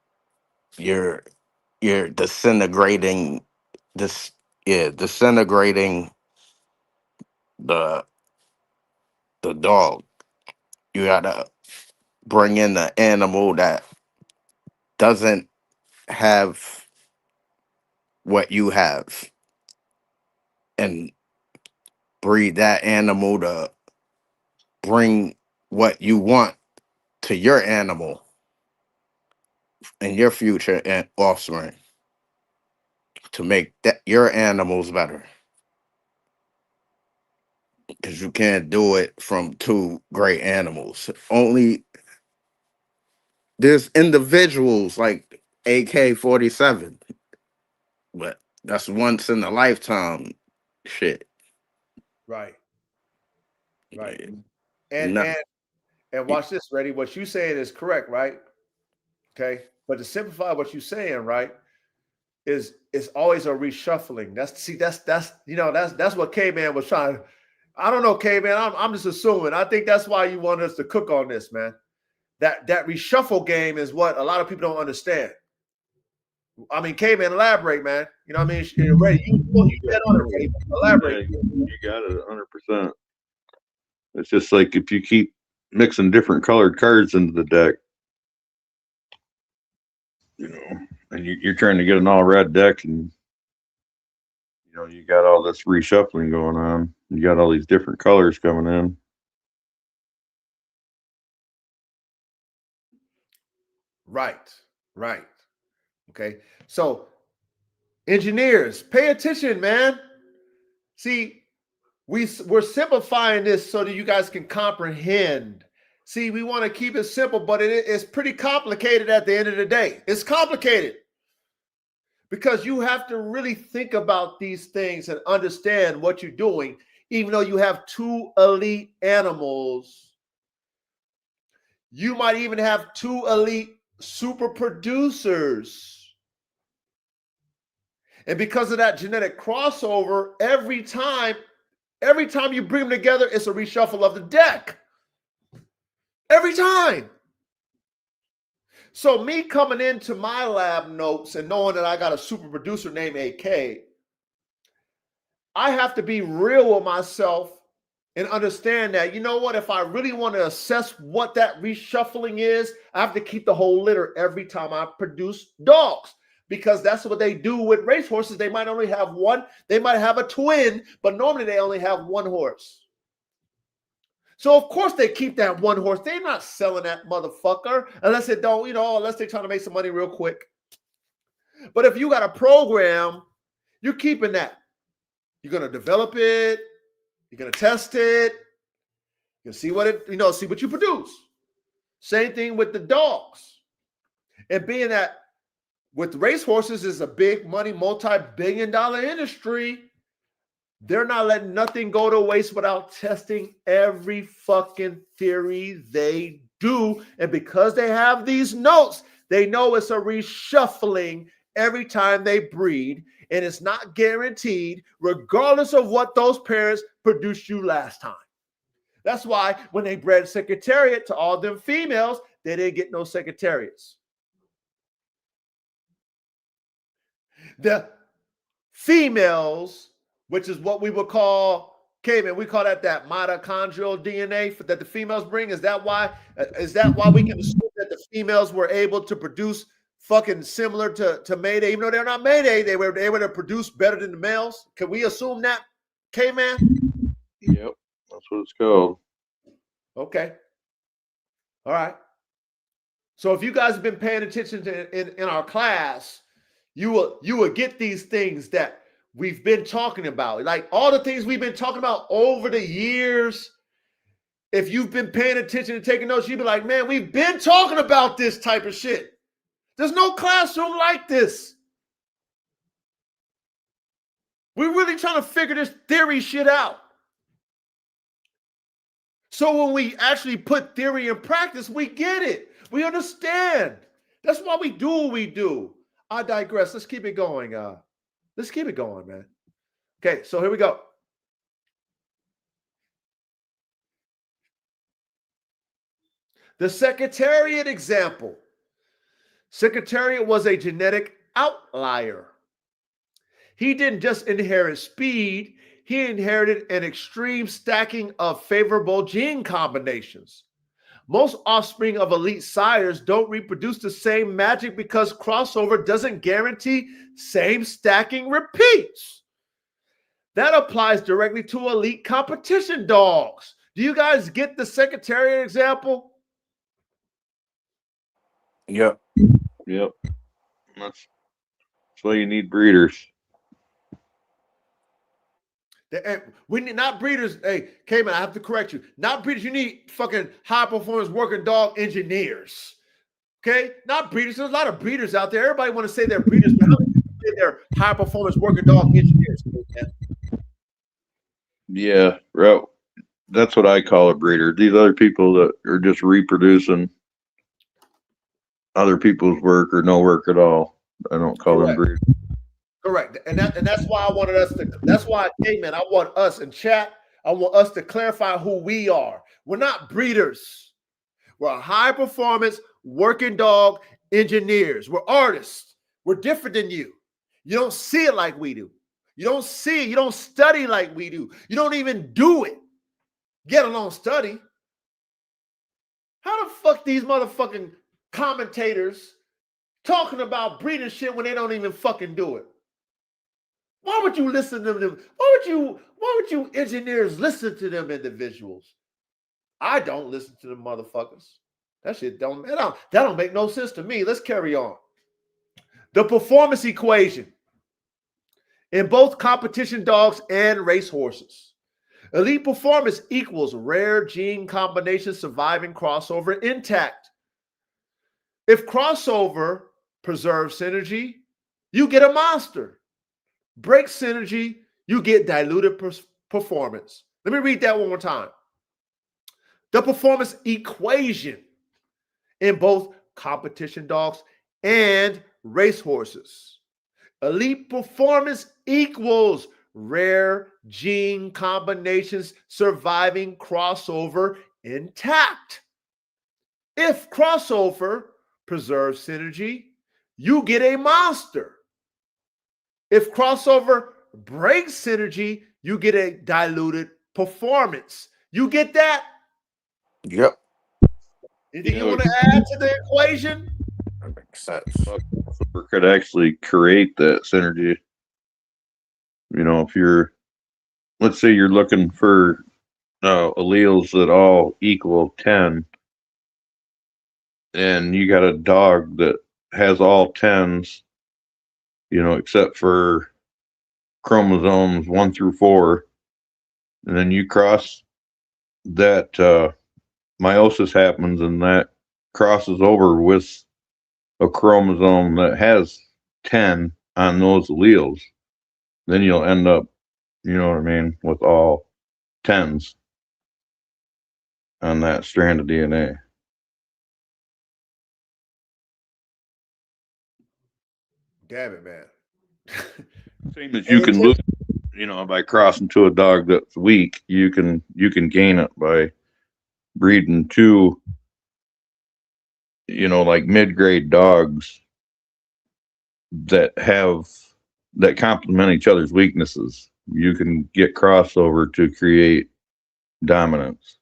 you're disintegrating this disintegrating the dog. You gotta bring in the animal that doesn't have what you have and breed that animal to bring what you want to your animal and your future and offspring, to make that your animals better, because you can't do it from 2 great animals. Only there's individuals like AK-47, but that's once in a lifetime shit. Right. Right. You're And not, watch this, Ready. What you saying is correct, right? Okay. But to simplify what you're saying, right, is it's always a reshuffling. That's what K-Man was trying. I don't know, K-Man. I'm just assuming. I think that's why you want us to cook on this, man. That reshuffle game is what a lot of people don't understand. I mean, K-Man, elaborate, man. You know what I mean? Ready? You get on it, ready? Elaborate. Yeah, you got it 100%. It's just like if you keep mixing different colored cards into the deck, you know, and you're trying to get an all red deck, and you know you got all this reshuffling going on. You got all these different colors coming in. Right. Okay. So, engineers, pay attention, man. See, we're simplifying this so that you guys can comprehend. See, we want to keep it simple, but it's pretty complicated at the end of the day. It's complicated because you have to really think about these things and understand what you're doing, even though you have two elite animals. You might even have two elite super producers. And because of that genetic crossover, every time you bring them together, it's a reshuffle of the deck. Every time. So me coming into my lab notes and knowing that I got a super producer named AK, I have to be real with myself and understand that, you know what, if I really want to assess what that reshuffling is, I have to keep the whole litter every time I produce dogs. Because that's what they do with racehorses. They might only have one. They might have a twin, but normally they only have one horse. So, of course, they keep that one horse. They're not selling that motherfucker unless it don't, unless they're trying to make some money real quick. But if you got a program, you're keeping that. You're going to develop it. You're going to test it. You'll see what see what you produce. Same thing with the dogs. And being that with racehorses is a big money, multi-billion-dollar industry, they're not letting nothing go to waste without testing every fucking theory they do. And because they have these notes, they know it's a reshuffling every time they breed. And it's not guaranteed, regardless of what those parents produced you last time. That's why when they bred Secretariat to all them females, they didn't get no Secretariats. The females, which is what we would call, K-Man, we call that mitochondrial DNA that the females bring. Is that why we can assume that the females were able to produce fucking similar to Mayday, even though they're not Mayday, they were able to produce better than the males? Can we assume that, K-Man? Yep, that's what it's called. Okay. All right. So if you guys have been paying attention to in our class, you will get these things that we've been talking about. Like all the things we've been talking about over the years. If you've been paying attention and taking notes, you'd be like, man, we've been talking about this type of shit. There's no classroom like this. We're really trying to figure this theory shit out. So when we actually put theory in practice, we get it. We understand. That's why we do what we do. I digress. Let's keep it going. Let's keep it going, man. Okay, so here we go. The Secretariat example. Secretariat was a genetic outlier. He didn't just inherit speed, he inherited an extreme stacking of favorable gene combinations. Most offspring of elite sires don't reproduce the same magic because crossover doesn't guarantee same stacking repeats. That applies directly to elite competition dogs. Do you guys get the Secretariat example? Yep. That's why you need breeders. We need not breeders. Hey, K-Man, I have to correct you. Not breeders. You need fucking high performance working dog engineers. Okay, not breeders. There's a lot of breeders out there. Everybody want to say they're breeders, but how many people say they're high performance working dog engineers? Yeah, right. That's what I call a breeder. These other people that are just reproducing other people's work or no work at all. I don't call them breeders. Correct. And that's why I wanted us to, that's why, hey man, I want us in chat, I want us to clarify who we are. We're not breeders. We're high performance working dog engineers. We're artists. We're different than you. You don't see it like we do. You don't see it. You don't study like we do. You don't even do it, get along study. How the fuck these motherfucking commentators talking about breeding shit when they don't even fucking do it? Why would you listen to them? Why would you engineers listen to them individuals? I don't listen to them motherfuckers. That shit don't make no sense to me. Let's carry on. The performance equation in both competition dogs and racehorses. Elite performance equals rare gene combination surviving crossover intact. If crossover preserves synergy, you get a monster. Break synergy, you get diluted performance. Let me read that one more time. The performance equation in both competition dogs and racehorses. Elite performance equals rare gene combinations surviving crossover intact. If crossover preserves synergy, you get a monster. If crossover breaks synergy, you get a diluted performance. You get that? Yep. Anything you want to add to the equation? That makes sense. Crossover could actually create that synergy. You know, if you're, let's say you're looking for alleles that all equal 10, and you got a dog that has all 10s, you know, except for chromosomes 1 through 4, and then you cross that, meiosis happens, and that crosses over with a chromosome that has 10 on those alleles, then you'll end up, you know what I mean, with all 10s on that strand of DNA. Damn it, man. Same as you can lose, you know, by crossing to a dog that's weak, you can gain it by breeding two, you know, like mid-grade dogs that complement each other's weaknesses. You can get crossover to create dominance.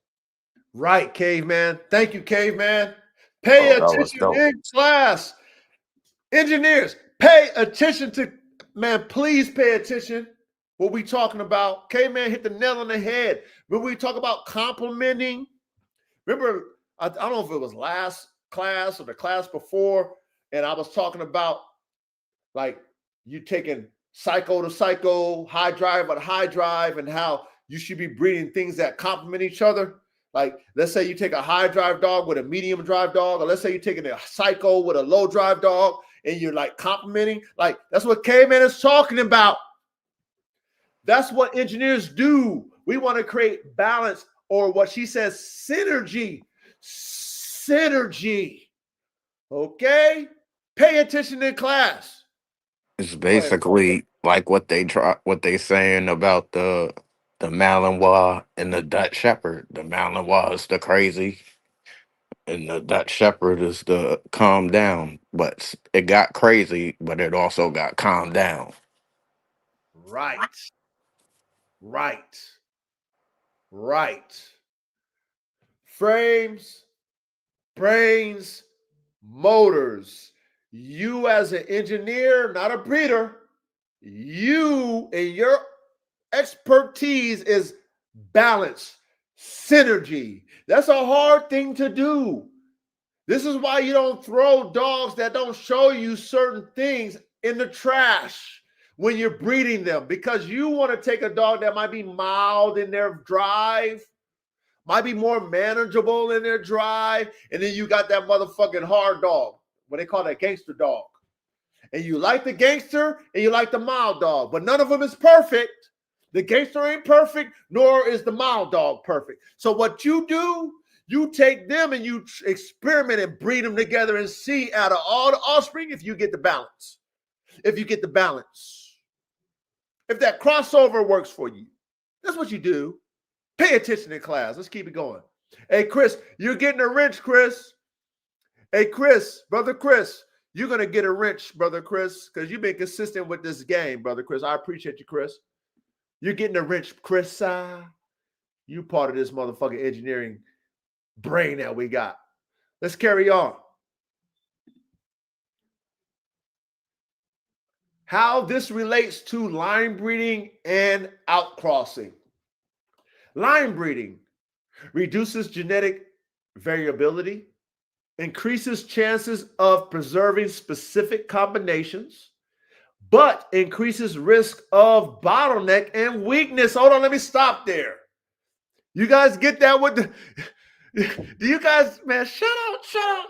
Right, Caveman. Thank you, Caveman. Pay Oh, that was attention dope. in class. Engineers, pay attention to, man, please pay attention what we talking about. Caveman hit the nail on the head. When we talk about complementing, remember, I don't know if it was last class or the class before, and I was talking about like you taking psycho to psycho, high drive to high drive, and how you should be breeding things that complement each other. Like, let's say you take a high drive dog with a medium drive dog, or let's say you're taking a psycho with a low drive dog, and you're like complementing. Like, that's what K-Man is talking about. That's what engineers do. We want to create balance, or what she says, synergy. Synergy. Okay? Pay attention in class. It's basically like what they saying about the Malinois and the Dutch Shepherd. The Malinois is the crazy, and the Dutch Shepherd is the calm down. But it got crazy, but it also got calmed down. Right. Right. Right. Frames, brains, motors. You as an engineer, not a breeder, you and your expertise is balance, synergy. That's a hard thing to do. This is why you don't throw dogs that don't show you certain things in the trash when you're breeding them, because you want to take a dog that might be mild in their drive, might be more manageable in their drive, and then you got that motherfucking hard dog, what they call that gangster dog. And you like the gangster and you like the mild dog, but none of them is perfect. The gangster ain't perfect, nor is the mild dog perfect. So what you do, you take them and you experiment and breed them together and see out of all the offspring if you get the balance. If you get the balance. If that crossover works for you. That's what you do. Pay attention in class. Let's keep it going. Hey, Chris, you're getting a wrench, Chris. Hey, Chris, brother Chris, You're going to get a wrench, Brother Chris, because you've been consistent with this game, Brother Chris. I appreciate you, Chris. You're getting a wrench, Chris. You part of this motherfucking engineering brain that we got. Let's carry on. How this relates to line breeding and outcrossing. Line breeding reduces genetic variability, increases chances of preserving specific combinations, but increases risk of bottleneck and weakness. Hold on, let me stop there. You guys get that? Do you guys, man, shut up.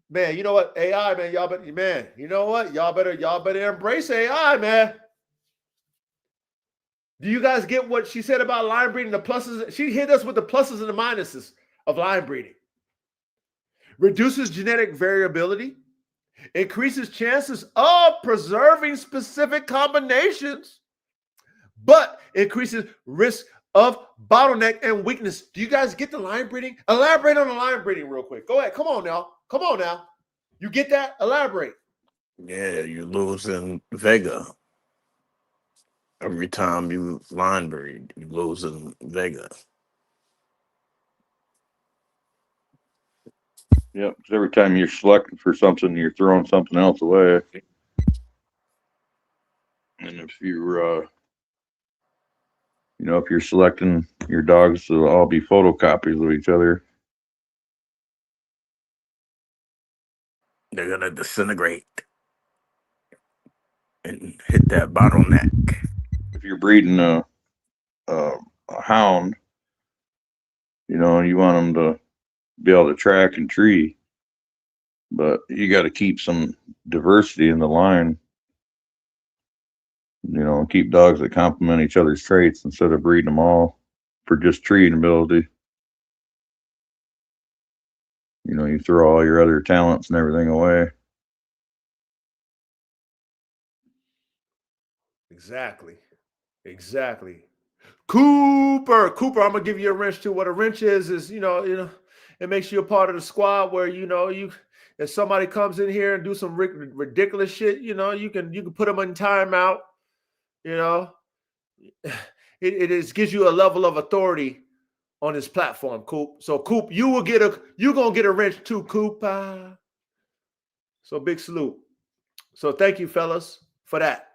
Man, you know what? AI, man, y'all better, man, you know what? Y'all better embrace AI, man. Do you guys get what she said about line breeding? The pluses, she hit us with the pluses and the minuses of line breeding. Reduces genetic variability, increases chances of preserving specific combinations, but increases risk of bottleneck and weakness. Do you guys get the line breeding? Elaborate on the line breeding real quick. Go ahead. Come on now. You get that? Elaborate. Yeah, you're losing Vega. Every time you line breed, you're losing Vega. Yep. Because every time you're selecting for something, you're throwing something else away. And if you're, if you're selecting your dogs to all be photocopies of each other, They're gonna disintegrate and hit that bottleneck. if you're breeding a hound, and you want them to be able to track and tree, but you got to keep some diversity in the line, keep dogs that complement each other's traits instead of breeding them all for just treeing ability. You throw all your other talents and everything away. Exactly. Cooper, I'm gonna give you a wrench too. What a wrench is it makes you a part of the squad where if somebody comes in here and do some ridiculous shit, you can put them in timeout. It gives you a level of authority on this platform, Coop. So Coop, you're gonna get a wrench too, Coop. So big salute. So thank you, fellas, for that.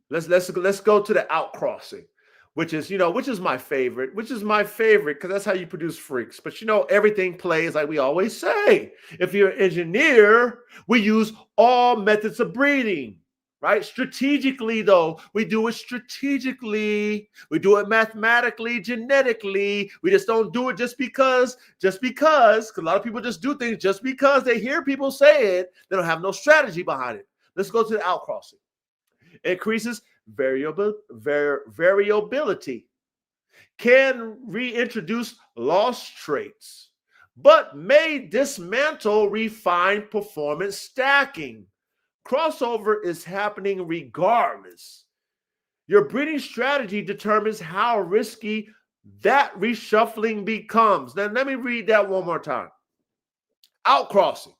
Let's go to the outcrossing, which is my favorite. Because that's how you produce freaks. But everything plays like we always say. If you're an engineer, we use all methods of breeding, right? Strategically, though, we do it strategically. We do it mathematically, genetically. We just don't do it just because a lot of people just do things just because they hear people say it. They don't have no strategy behind it. Let's go to the outcrossing. Increases variability, can reintroduce lost traits, but may dismantle refined performance stacking. Crossover is happening regardless. Your breeding strategy determines how risky that reshuffling becomes. Now, let me read that one more time. Outcrossing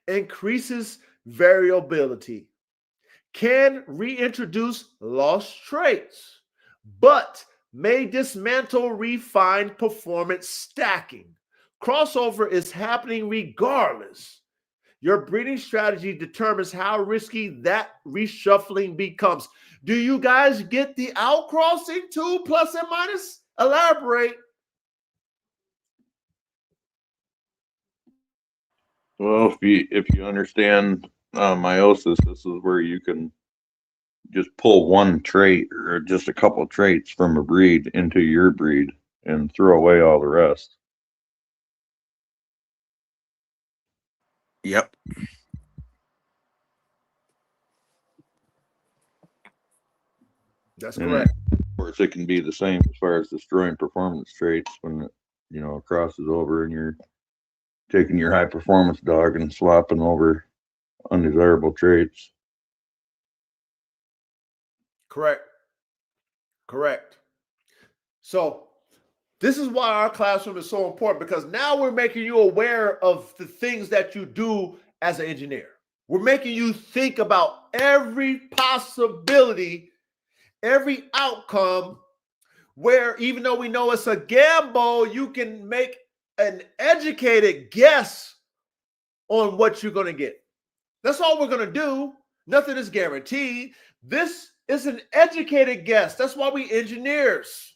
increases variability, can reintroduce lost traits, but may dismantle refined performance stacking. Crossover is happening regardless. Your breeding strategy determines how risky that reshuffling becomes. Do you guys get the outcrossing too, plus and minus? Elaborate. Well, if you understand meiosis, this is where you can just pull one trait or just a couple of traits from a breed into your breed and throw away all the rest. Yep. That's correct. Of course, it can be the same as far as destroying performance traits when it, crosses over and you're taking your high performance dog and swapping over undesirable traits. Correct. So this is why our classroom is so important, because now we're making you aware of the things that you do as an engineer. We're making you think about every possibility, every outcome, where even though we know it's a gamble, you can make an educated guess on what you're going to get. That's all we're going to do. Nothing is guaranteed. This is an educated guess. That's why we engineers.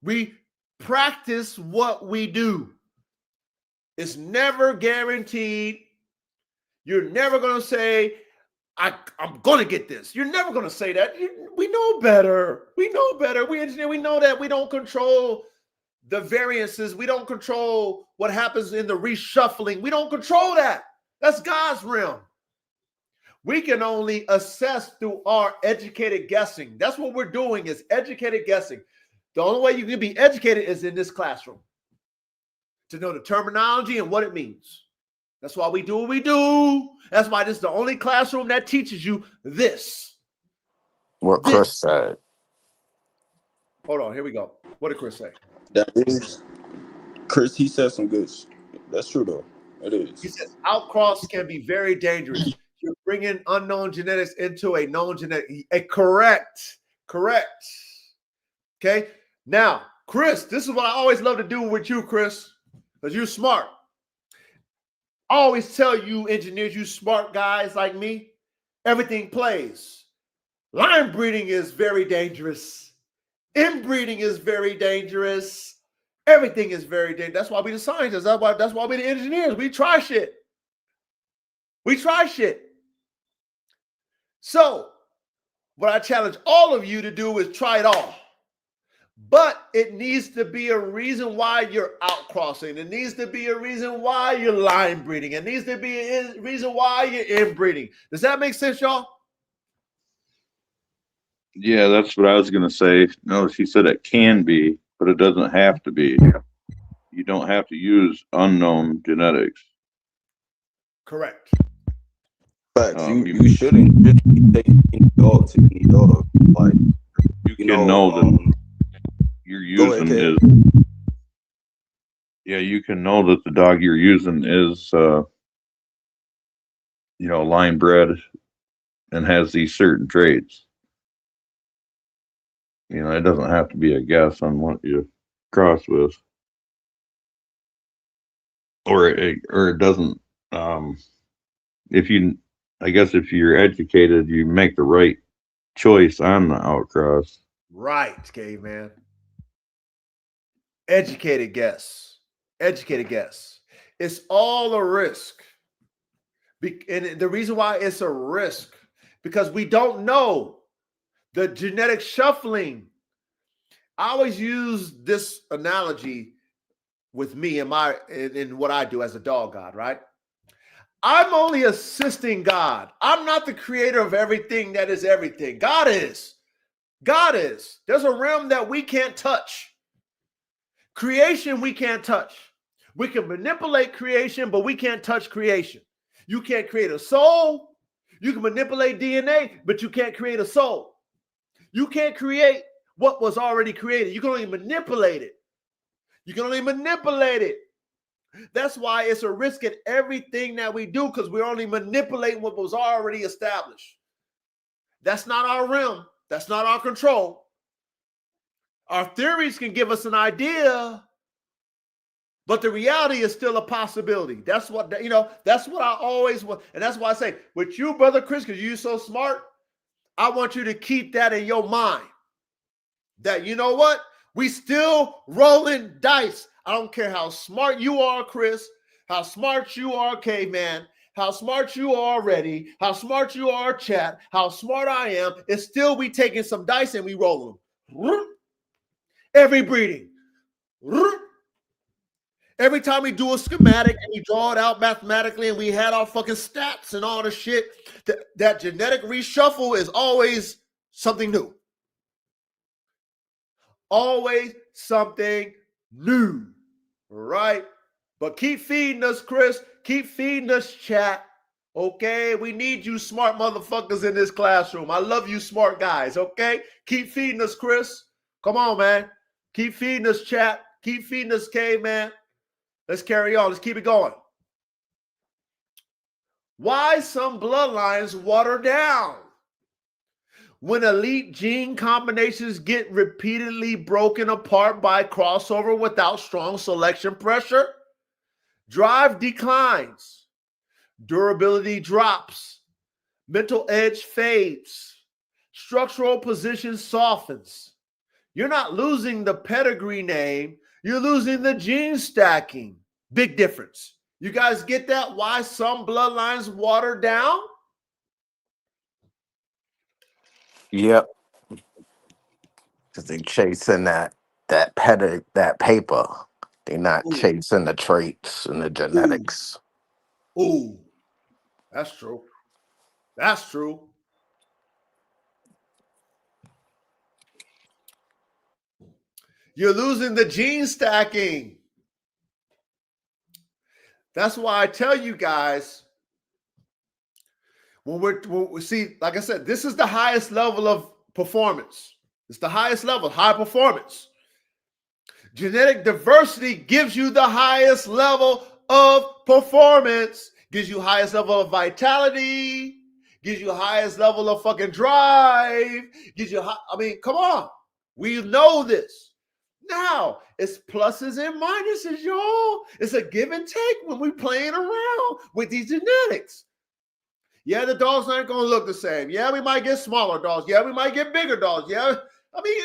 We practice what we do. It's never guaranteed. You're never going to say, I'm going to get this. You're never going to say that. We know better. We know better. We engineer. We know that we don't control the variances. We don't control what happens in the reshuffling. We don't control that. That's God's realm. We can only assess through our educated guessing. That's what we're doing, is educated guessing. The only way you can be educated is in this classroom, to know the terminology and what it means. That's why we do what we do. That's why this is the only classroom that teaches you this. What This. Chris said. Hold on, here we go. What did Chris say? That is, Chris, he said some good shit. That's true, though. It is. He says outcross can be very dangerous. You're bringing unknown genetics into a known genetic. Correct. Okay. Now, Chris, this is what I always love to do with you, Chris, because you're smart. I always tell you engineers, you smart guys like me, everything plays. Line breeding is very dangerous. Inbreeding is very dangerous. Everything is very dangerous. That's why we the scientists. That's why we the engineers. We try shit. So, what I challenge all of you to do is try it all. But it needs to be a reason why you're outcrossing. It needs to be a reason why you're line breeding. It needs to be a reason why you're inbreeding. Does that make sense, y'all? Yeah, that's what I was going to say. No, she said it can be, but it doesn't have to be. You don't have to use unknown genetics. Correct. Facts. You shouldn't just be taking any dog to any dog. Like, you can know that you're using is. Yeah, you can know that the dog you're using is, line bred and has these certain traits. It doesn't have to be a guess on what you cross with, or it doesn't. If you're educated, you make the right choice on the outcross. Right, caveman. Educated guess. It's all a risk. And the reason why it's a risk, because we don't know the genetic shuffling. I always use this analogy with me in what I do as a dog god, right? I'm only assisting God. I'm not the creator of everything that is everything. God is. There's a realm that we can't touch. Creation, we can't touch. We can manipulate creation, but we can't touch creation. You can't create a soul. You can manipulate DNA, but you can't create a soul. You can't create what was already created. You can only manipulate it. That's why it's a risk at everything that we do, because we're only manipulating what was already established. That's not our realm. That's not our control. Our theories can give us an idea, but the reality is still a possibility. That's what I always want. And that's why I say, with you, Brother Chris, because you're so smart, I want you to keep that in your mind. That, you know what? We still rolling dice. I don't care how smart you are, Chris, how smart you are, Caveman, how smart you are, Reddy, how smart you are, Chat, how smart I am. It's still we taking some dice and we roll them. Every breeding. Every time we do a schematic and we draw it out mathematically and we had our fucking stats and all the shit, that genetic reshuffle is always something new. Always something new, right? But keep feeding us, Chris. Keep feeding us, Chat. Okay? We need you smart motherfuckers in this classroom. I love you smart guys, okay? Keep feeding us, Chris. Come on, man. Keep feeding us, Chat. Keep feeding us, Caveman. Let's carry on. Let's keep it going. Why some bloodlines water down? When elite gene combinations get repeatedly broken apart by crossover without strong selection pressure, drive declines, durability drops, mental edge fades, structural position softens. You're not losing the pedigree name, you're losing the gene stacking. Big difference. You guys get that? Why some bloodlines water down? Yep. Because they chasing that paper. They're not Ooh, chasing the traits and the ooh, genetics. ooh. That's true. That's true. You're losing the gene stacking. That's why I tell you guys, when we see, like I said, this is the highest level of performance. It's the highest level, high performance. Genetic diversity gives you the highest level of performance, gives you highest level of vitality, gives you highest level of fucking drive, gives you, I mean, come on. We know this. Now, it's pluses and minuses, y'all. It's a give and take when we're playing around with these genetics. Yeah, the dogs aren't going to look the same. Yeah, we might get smaller dogs. Yeah, we might get bigger dogs. Yeah, I mean,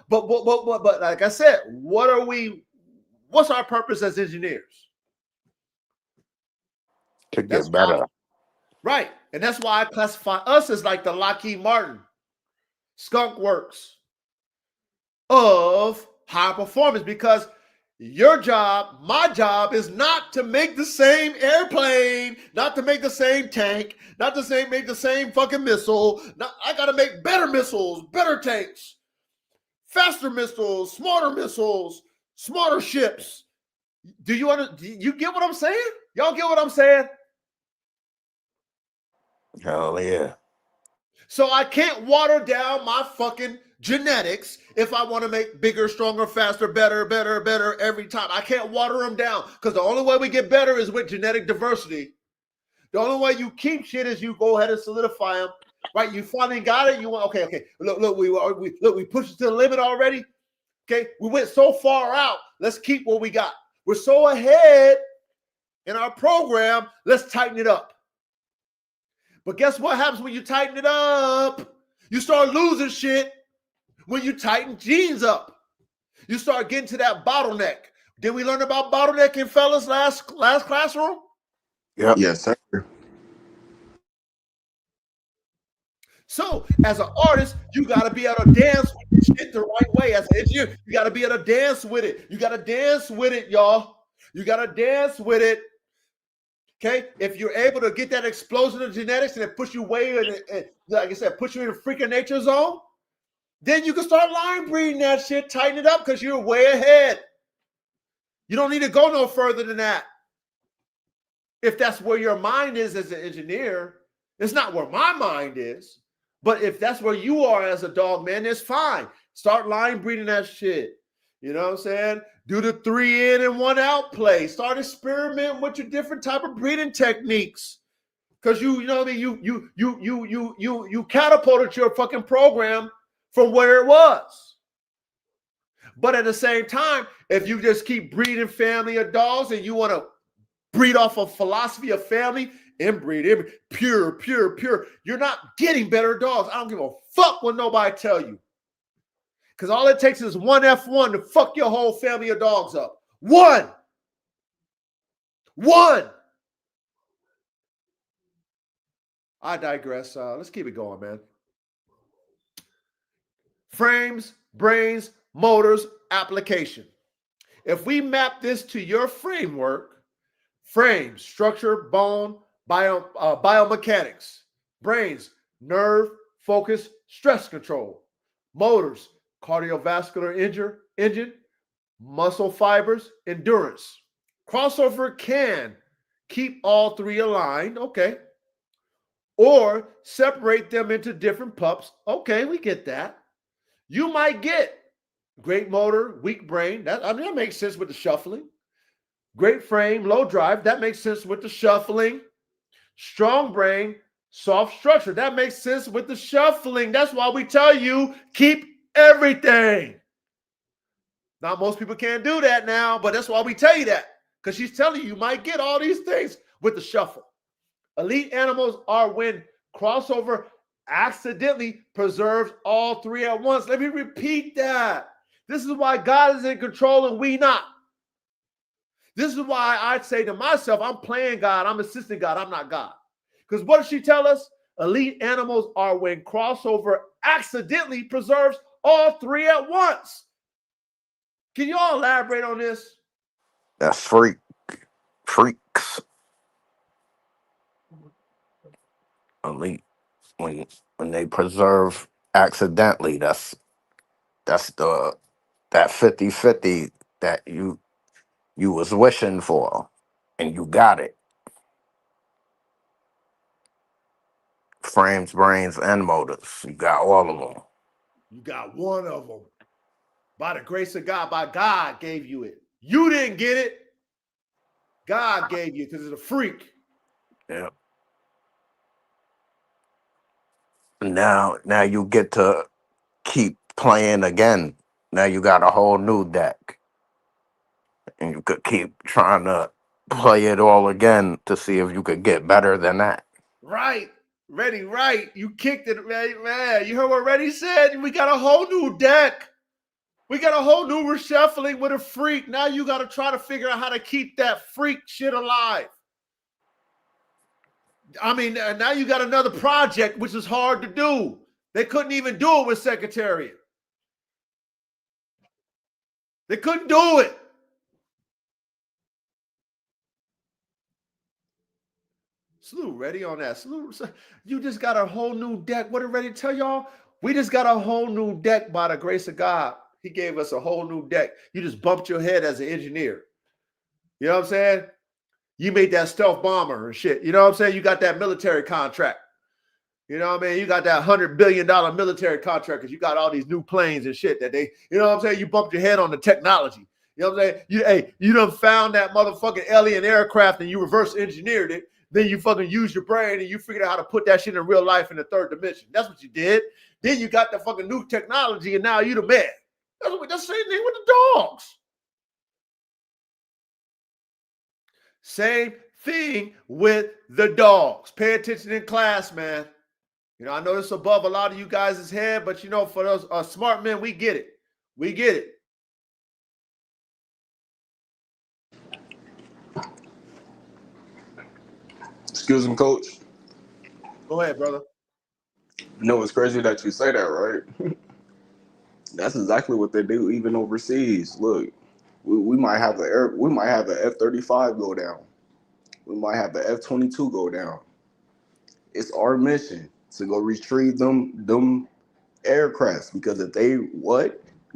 but like I said, what's our purpose as engineers? To That's get why, better. right. And that's why I classify us as like the Lockheed Martin, Skunk Works of high performance, because your job, my job, is not to make the same airplane, not to make the same tank, not to make the same fucking missile. I got to make better missiles, better tanks, faster missiles, smarter ships. Do you get what I'm saying? Y'all get what I'm saying? Hell yeah. So I can't water down my fucking genetics if I want to make bigger, stronger, faster, better every time. I can't water them down, because the only way we get better is with genetic diversity. The only way you keep shit is you go ahead and solidify them. Right? You finally got it. You want okay. Look, we pushed it to the limit already. Okay, we went so far out. Let's keep what we got. We're so ahead in our program. Let's tighten it up. But guess what happens when you tighten it up? You start losing shit when you tighten genes up. You start getting to that bottleneck. Did we learn about bottlenecking, fellas, last classroom? Yep. Yes, sir. So, as an artist, you got to be able to dance with this shit the right way. As an engineer, you got to be able to dance with it. You got to dance with it, y'all. You got to dance with it. Okay? If you're able to get that explosion of genetics and it push you way in, like I said, push you in a freaking nature zone, then you can start line breeding that shit, tighten it up, because you're way ahead. You don't need to go no further than that. If that's where your mind is as an engineer, it's not where my mind is. But if that's where you are as a dog man, it's fine. Start line breeding that shit. You know what I'm saying? Do the 3 in and 1 out play. Start experimenting with your different type of breeding techniques. Because you know what I mean, you catapulted your fucking program from where it was. But at the same time, if you just keep breeding family of dogs and you want to breed off of philosophy of family, inbreed, pure, you're not getting better dogs. I don't give a fuck what nobody tell you. Because all it takes is one F1 to fuck your whole family of dogs up. One. I digress. Let's keep it going, man. Frames, brains, motors, application. If we map this to your framework, frames, structure, bone, biomechanics, brains, nerve, focus, stress control, motors, cardiovascular engine, muscle fibers, endurance. Crossover can keep all three aligned, okay, or separate them into different pups. Okay, we get that. You might get great motor, weak brain. That makes sense with the shuffling. Great frame, low drive. That makes sense with the shuffling. Strong brain, soft structure. That makes sense with the shuffling. That's why we tell you keep everything. Now, most people can't do that now, but that's why we tell you that, because she's telling you might get all these things with the shuffle. Elite animals are when crossover accidentally preserves all three at once. Let me repeat that. This is why God is in control and we not. This is why I say to myself, I'm playing God, I'm assisting God, I'm not God. Because what does she tell us? Elite animals are when crossover accidentally preserves all three at once. Can you all elaborate on this? That's freaks. Elite. When they preserve accidentally, that's the that 50-50 that you was wishing for and you got it. Frames, brains, and motors. You got all of them. You got one of them. By the grace of God, by God gave you it. You didn't get it. God gave you because it's a freak. Yeah. Now you get to keep playing again. Now you got a whole new deck. And you could keep trying to play it all again to see if you could get better than that. Right. Ready, right. You kicked it, man. You heard what Reddy said? We got a whole new deck. We got a whole new reshuffling with a freak. Now you got to try to figure out how to keep that freak shit alive. I mean, now you got another project, which is hard to do. They couldn't even do it with Secretariat. They couldn't do it. Slew, ready on that. Slew, you just got a whole new deck. What did Ready tell y'all? We just got a whole new deck by the grace of God. He gave us a whole new deck. You just bumped your head as an engineer. You know what I'm saying? You made that stealth bomber and shit. You know what I'm saying? You got that military contract. You know what I mean? You got that $100 billion military contract because you got all these new planes and shit that they, you know what I'm saying? You bumped your head on the technology. You know what I'm saying? You done found that motherfucking alien aircraft and you reverse engineered it. Then you fucking use your brain and you figured out how to put that shit in real life in the third dimension. That's what you did. Then you got the fucking new technology and now you the man. That's the same thing with the dogs. Same thing with the dogs. Pay attention in class, man. You know, I know this above a lot of you guys' head, but you know, for those smart men, we get it. We get it. Excuse me, coach. Go ahead, brother. You know, it's crazy that you say that, right? That's exactly what they do, even overseas. Look, we might have the F-35 go down. We might have the F-22 go down. It's our mission to go retrieve them aircrafts, because if they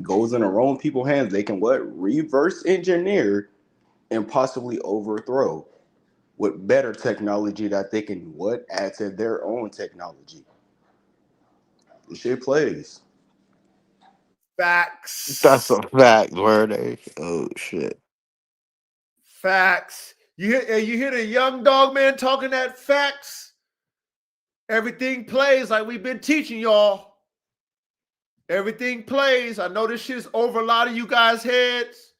goes in the wrong people's hands, they can reverse engineer and possibly overthrow with better technology that they can add to their own technology. The shit plays. Facts. That's a fact, word. Oh shit. Facts. You hear the young dog man talking that facts? Everything plays like we've been teaching y'all. Everything plays. I know this shit is over a lot of you guys' heads,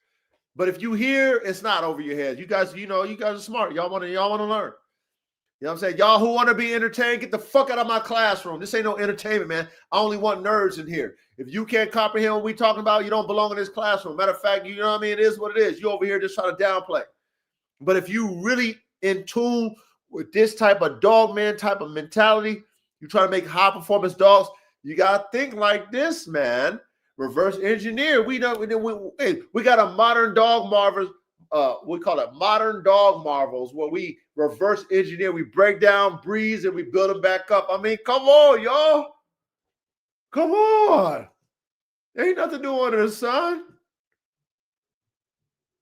but if you hear, it's not over your head. You guys, you guys are smart. Y'all want to learn. You know what I'm saying? Y'all who want to be entertained, get the fuck out of my classroom. This ain't no entertainment, man. I only want nerds in here. If you can't comprehend what we talking about, you don't belong in this classroom. Matter of fact, you know what I mean? It is what it is. You over here just trying to downplay. But if you really in tune with this type of dog man type of mentality, you try to make high performance dogs, you got to think like this, man. Reverse engineer. We got a modern dog marvels. We call it modern dog marvels, where we reverse engineer, we break down breeds and we build them back up. I mean, come on, y'all. Come on. There ain't nothing new under the sun.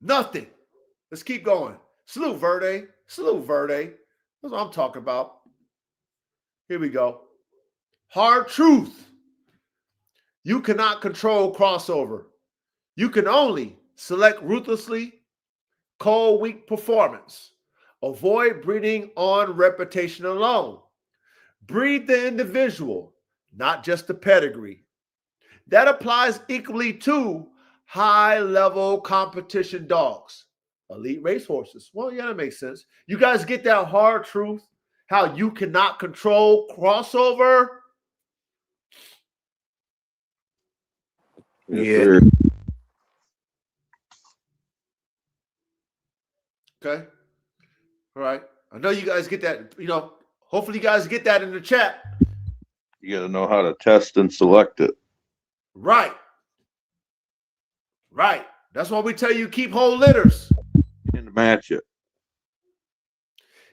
Nothing. Let's keep going. Salute Verde. Salute Verde. That's what I'm talking about. Here we go. Hard truth. You cannot control crossover. You can only select ruthlessly, cold, weak performance. Avoid breeding on reputation alone. Breed the individual, not just the pedigree. That applies equally to high-level competition dogs, elite racehorses. Well, yeah, that makes sense. You guys get that hard truth, how you cannot control crossover? Yes, Yeah. sir. Okay. All right. I know you guys get that, hopefully you guys get that in the chat. You got to know how to test and select it. Right. Right. That's why we tell you keep whole litters. And match it.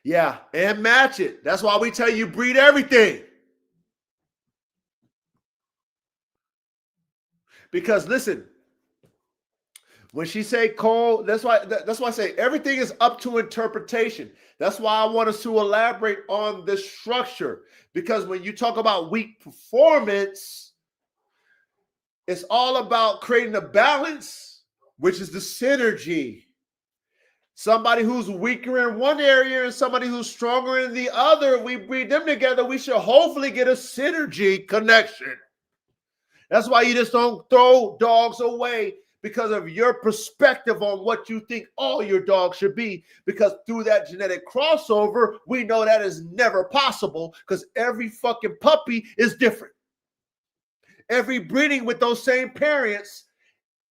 Yeah, and match it. That's why we tell you breed everything. Because listen, when she say Cole, that's why I say everything is up to interpretation. That's why I want us to elaborate on the structure. Because when you talk about weak performance, it's all about creating a balance, which is the synergy. Somebody who's weaker in one area and somebody who's stronger in the other, we breed them together, we should hopefully get a synergy connection. That's why you just don't throw dogs away because of your perspective on what you think all your dogs should be. Because through that genetic crossover, we know that is never possible because every fucking puppy is different. Every breeding with those same parents,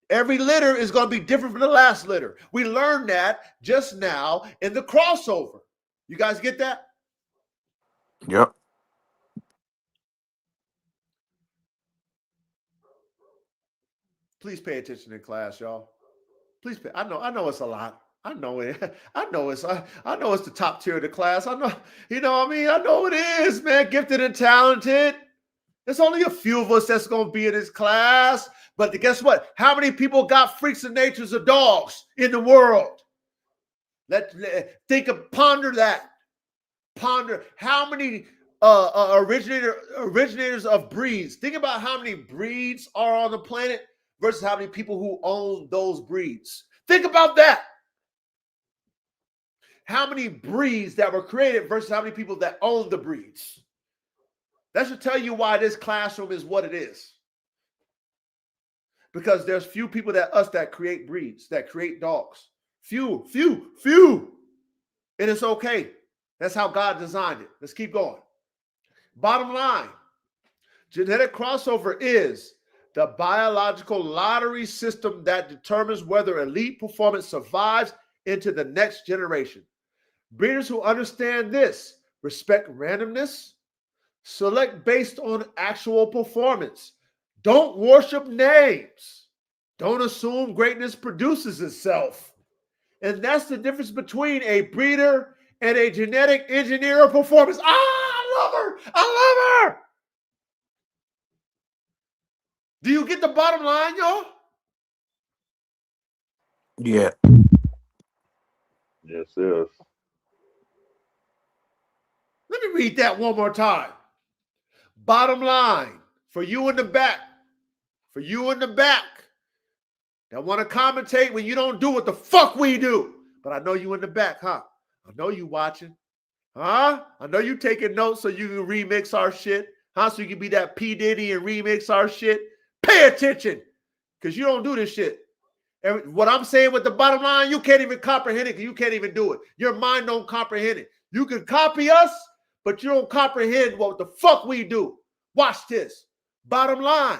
every litter is going to be different from the last litter. We learned that just now in the crossover. You guys get that? Yep. Please pay attention in class, y'all. Please pay. I know it's a lot. I know it. I know it's the top tier of the class. I know, what I mean? I know it is, man. Gifted and talented. There's only a few of us that's going to be in this class. But guess what? How many people got freaks and natures of dogs in the world? Ponder that. Ponder how many originators of breeds. Think about how many breeds are on the planet versus how many people who own those breeds. Think about that. How many breeds that were created versus how many people that own the breeds. That should tell you why this classroom is what it is. Because there's few people that create breeds, that create dogs. Few. And it's okay. That's how God designed it. Let's keep going. Bottom line, genetic crossover is the biological lottery system that determines whether elite performance survives into the next generation. Breeders who understand this respect randomness, select based on actual performance. Don't worship names. Don't assume greatness produces itself. And that's the difference between a breeder and a genetic engineer of performance. I love her. I love her. Do you get the bottom line, y'all? Yeah. Yes, yes. Let me read that one more time. Bottom line, for you in the back, that want to commentate when you don't do what the fuck we do. But I know you in the back, huh? I know you watching. Huh? I know you taking notes so you can remix our shit. Huh? So you can be that P. Diddy and remix our shit. Pay attention. Because you don't do this shit. And what I'm saying with the bottom line, you can't even comprehend it because you can't even do it. Your mind don't comprehend it. You can copy us, but you don't comprehend what the fuck we do. Watch this. Bottom line,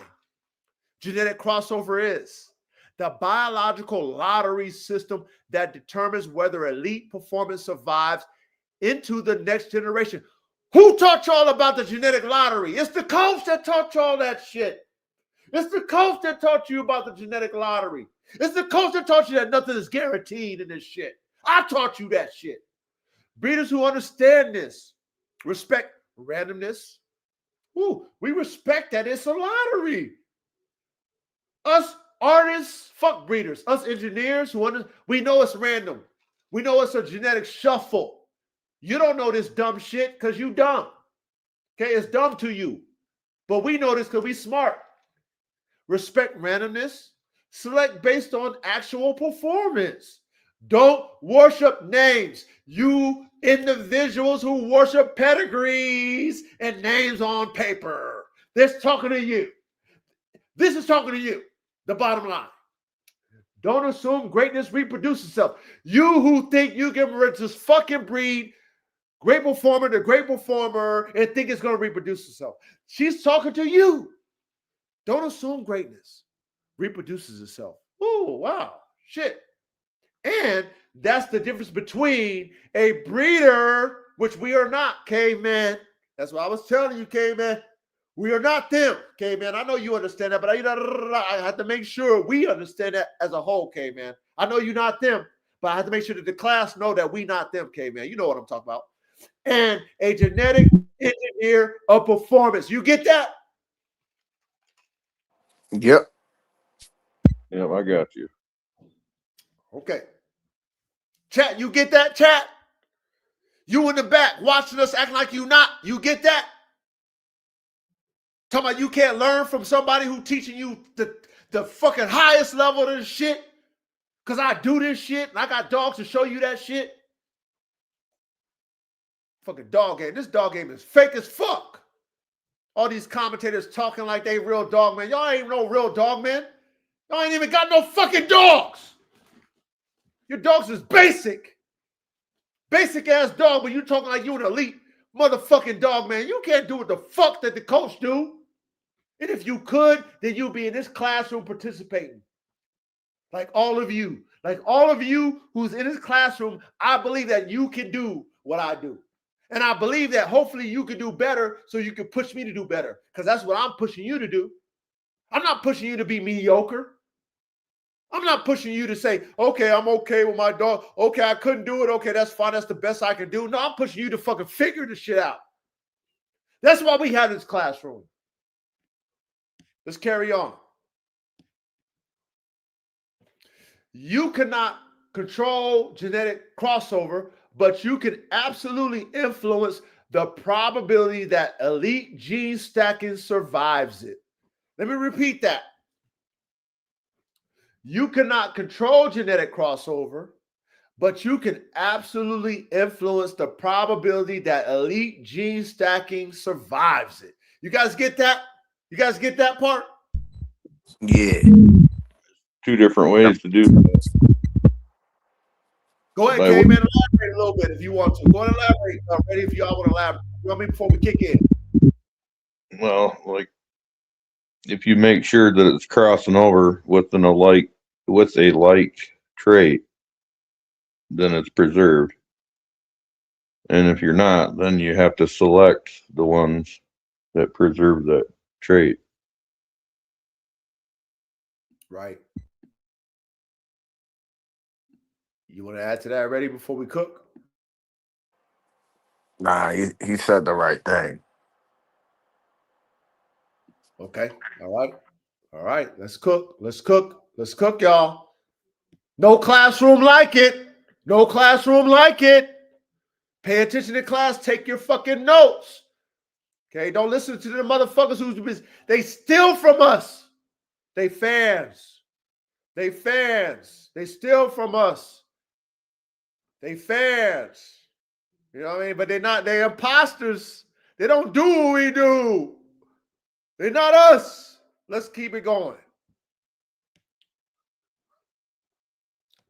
genetic crossover is the biological lottery system that determines whether elite performance survives into the next generation. Who taught y'all about the genetic lottery? It's the coach that taught y'all that shit. It's the coach that taught you about the genetic lottery. It's the coach that taught you that nothing is guaranteed in this shit. I taught you that shit. Breeders who understand this respect randomness. Ooh, we respect that it's a lottery. Us artists, fuck breeders. Us engineers, we know it's random. We know it's a genetic shuffle. You don't know this dumb shit because you dumb. Okay, it's dumb to you. But we know this because we smart. Respect randomness. Select based on actual performance. Don't worship names. You individuals who worship pedigrees and names on paper. This talking to you. This is talking to you. The bottom line. Don't assume greatness reproduces itself. You who think you can just fucking breed great performer to great performer and think it's going to reproduce itself. She's talking to you. Don't assume greatness reproduces itself. Oh, wow. Shit. And that's the difference between a breeder, which we are not, caveman. That's what I was telling you, caveman. We are not them, caveman. I know you understand that, but I have to make sure we understand that as a whole, caveman. I know you're not them, but I have to make sure that the class know that we not them, caveman. You know what I'm talking about. And a genetic engineer of performance. You get that? Yep. Yep, I got you. Okay. Chat, you get that, chat? You in the back watching us acting like you not. You get that? Talking about you can't learn from somebody who teaching you the fucking highest level of this shit? Because I do this shit and I got dogs to show you that shit? Fucking dog game. This dog game is fake as fuck. All these commentators talking like they real dog man. Y'all ain't no real dog man. Y'all ain't even got no fucking dogs. Your dogs is basic. Basic ass dog, but you talking like you an elite motherfucking dog man. You can't do what the fuck that the coach do. And if you could, then you'd be in this classroom participating. Like all of you who's in this classroom, I believe that you can do what I do. And I believe that hopefully you can do better so you can push me to do better. Because that's what I'm pushing you to do. I'm not pushing you to be mediocre. I'm not pushing you to say, okay, I'm okay with my dog. Okay, I couldn't do it. Okay, that's fine. That's the best I can do. No, I'm pushing you to fucking figure this shit out. That's why we have this classroom. Let's carry on. You cannot control genetic crossover, but you can absolutely influence the probability that elite gene stacking survives it. Let me repeat that. You cannot control genetic crossover, but you can absolutely influence the probability that elite gene stacking survives it. You guys get that? You guys get that part? Yeah. Two different ways to do that. Go ahead, K-Man, elaborate a little bit if you want to. Go ahead and elaborate, ready if y'all want to elaborate. You know what I mean? Before we kick in. Well, like if you make sure that it's crossing over with a like trait, then it's preserved. And if you're not, then you have to select the ones that preserve that trait. Right. You want to add to that already before we cook? Nah, he said the right thing. Okay. All right. All right. Let's cook. Let's cook. Let's cook, y'all. No classroom like it. No classroom like it. Pay attention to class. Take your fucking notes. Okay. Don't listen to the motherfuckers who's they steal from us. They fans. They fans. They steal from us. They fans. You know what I mean? But they're imposters. They don't do what we do. They're not us. Let's keep it going.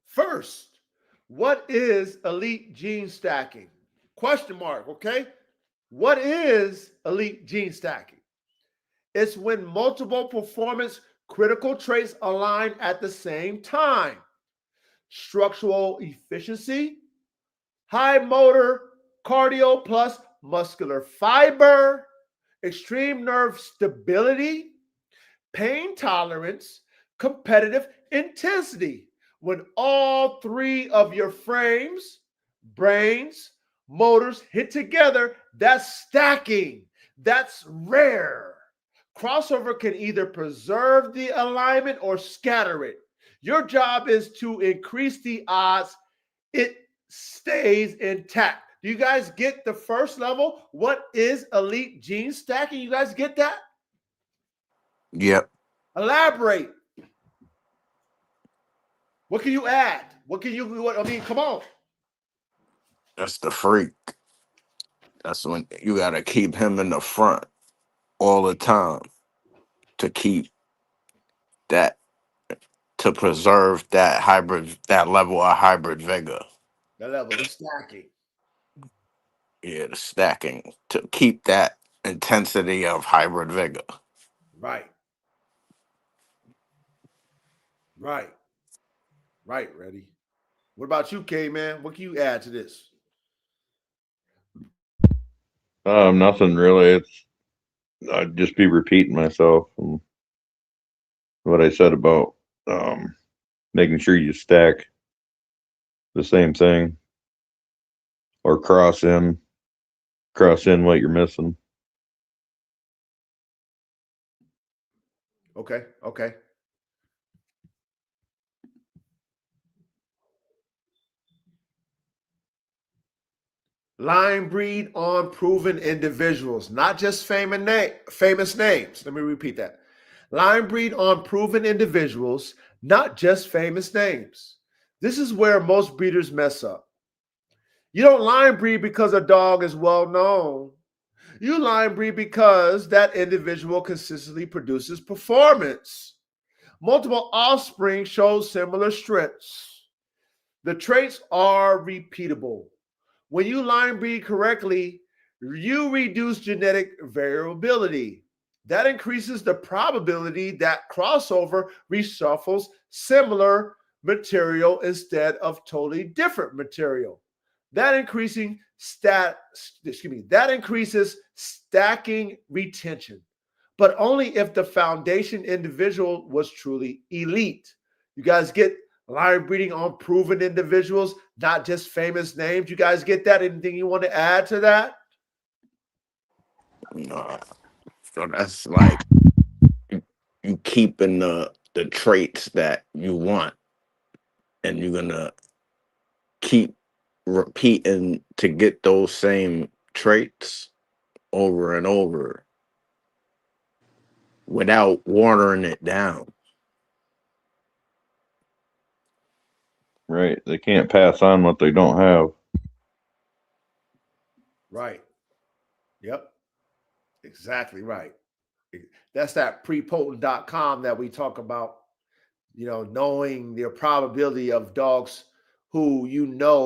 First, what is elite gene stacking? Question mark, okay? What is elite gene stacking? It's when multiple performance critical traits align at the same time. Structural efficiency, high motor, cardio plus muscular fiber, extreme nerve stability, pain tolerance, competitive intensity. When all three of your frames, brains, motors hit together, that's stacking. That's rare. Crossover can either preserve the alignment or scatter it. Your job is to increase the odds it stays intact. Do you guys get the first level? What is elite gene stacking? You guys get that? Yep. Elaborate. What can you add? What can you? What I mean, come on. That's the freak. That's when you gotta keep him in the front all the time to keep that, to preserve that hybrid, that level of hybrid vigor. That level of stacking. Yeah, the stacking to keep that intensity of hybrid vigor. Right. Right. Right. Ready. What about you, K man? What can you add to this? Nothing really. It's I'd just be repeating myself and what I said about making sure you stack the same thing or cross in what you're missing. Okay. Okay. Line breed on proven individuals, not just famous names. Let me repeat that. Line breed on proven individuals, not just famous names. This is where most breeders mess up. You don't line breed because a dog is well known. You line breed because that individual consistently produces performance. Multiple offspring show similar strengths. The traits are repeatable. When you line breed correctly, you reduce genetic variability. That increases the probability that crossover reshuffles similar material instead of totally different material. That increases stacking retention, but only if the foundation individual was truly elite. You guys get line breeding on proven individuals, not just famous names. You guys get that? Anything you want to add to that? No. So that's like you keeping the traits that you want, and you're gonna keep repeating to get those same traits over and over without watering it down. Right. They can't pass on what they don't have. Right. Yep. Exactly right. That's that prepotent.com that we talk about, knowing the probability of dogs who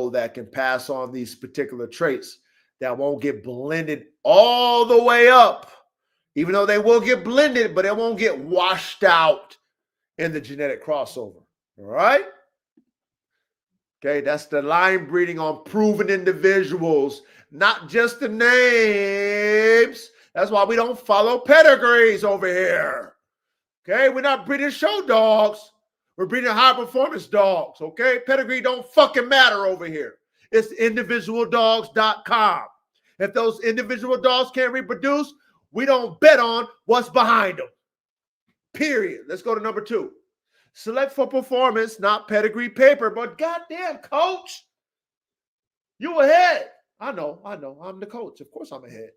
that can pass on these particular traits that won't get blended all the way up, even though they will get blended, but it won't get washed out in the genetic crossover. All right. Okay, that's the line breeding on proven individuals, not just the names. That's why we don't follow pedigrees over here. Okay, we're not breeding show dogs. We're breeding high performance dogs. Okay, pedigree don't fucking matter over here. It's individualdogs.com. If those individual dogs can't reproduce, we don't bet on what's behind them. Period. Let's go to number 2. Select for performance, not pedigree paper. But goddamn, coach, you ahead. I know. I'm the coach. Of course I'm ahead.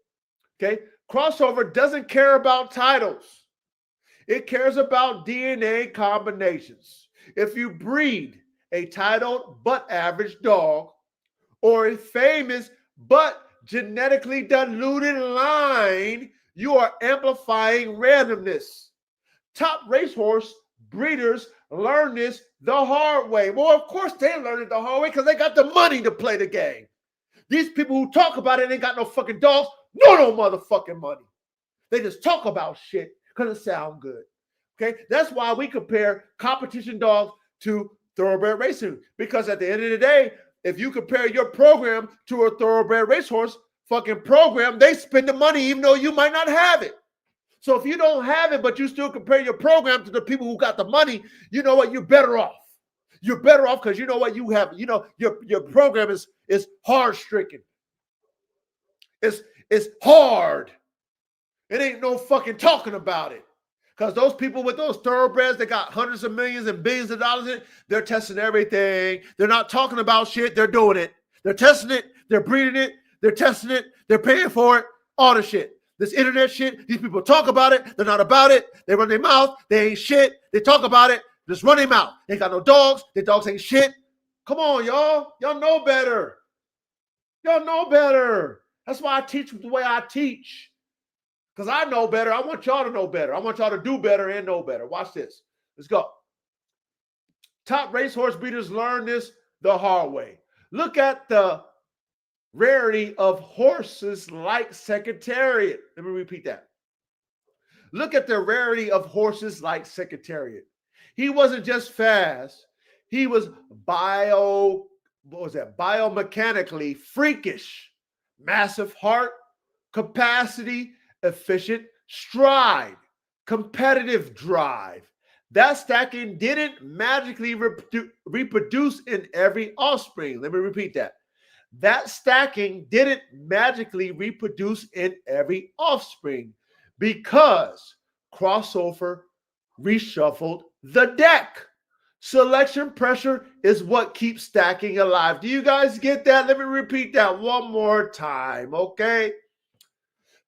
Okay. Crossover doesn't care about titles. It cares about DNA combinations. If you breed a titled but average dog or a famous but genetically diluted line, you are amplifying randomness. Top racehorse breeders learn this the hard way. Well, of course they learn it the hard way because they got the money to play the game. These people who talk about it ain't got no fucking dogs, no motherfucking money. They just talk about shit because it sounds good. Okay, that's why we compare competition dogs to thoroughbred racing, because at the end of the day, if you compare your program to a thoroughbred racehorse fucking program, they spend the money even though you might not have it. So if you don't have it, but you still compare your program to the people who got the money, you know what? You're better off. You're better off because you know what you have. Your program is hard stricken. It's hard. It ain't no fucking talking about it. Because those people with those thoroughbreds, they got hundreds of millions and billions of dollars in it. They're testing everything. They're not talking about shit. They're doing it. They're testing it. They're breeding it. They're testing it. They're paying for it. All the shit. This internet shit, these people talk about it. They're not about it. They run their mouth. They ain't shit. They talk about it. Just run their mouth. They ain't got no dogs. Their dogs ain't shit. Come on, y'all. Y'all know better. Y'all know better. That's why I teach the way I teach. Because I know better. I want y'all to know better. I want y'all to do better and know better. Watch this. Let's go. Top racehorse breeders learn this the hard way. Look at the rarity of horses like Secretariat. Let me repeat that. Look at the rarity of horses like Secretariat. He wasn't just fast. He was biomechanically freakish. Massive heart, capacity, efficient stride, competitive drive. That stacking didn't magically reproduce in every offspring. Let me repeat that. That stacking didn't magically reproduce in every offspring because crossover reshuffled the deck. Selection pressure is what keeps stacking alive. Do you guys get that? Let me repeat that one more time, okay?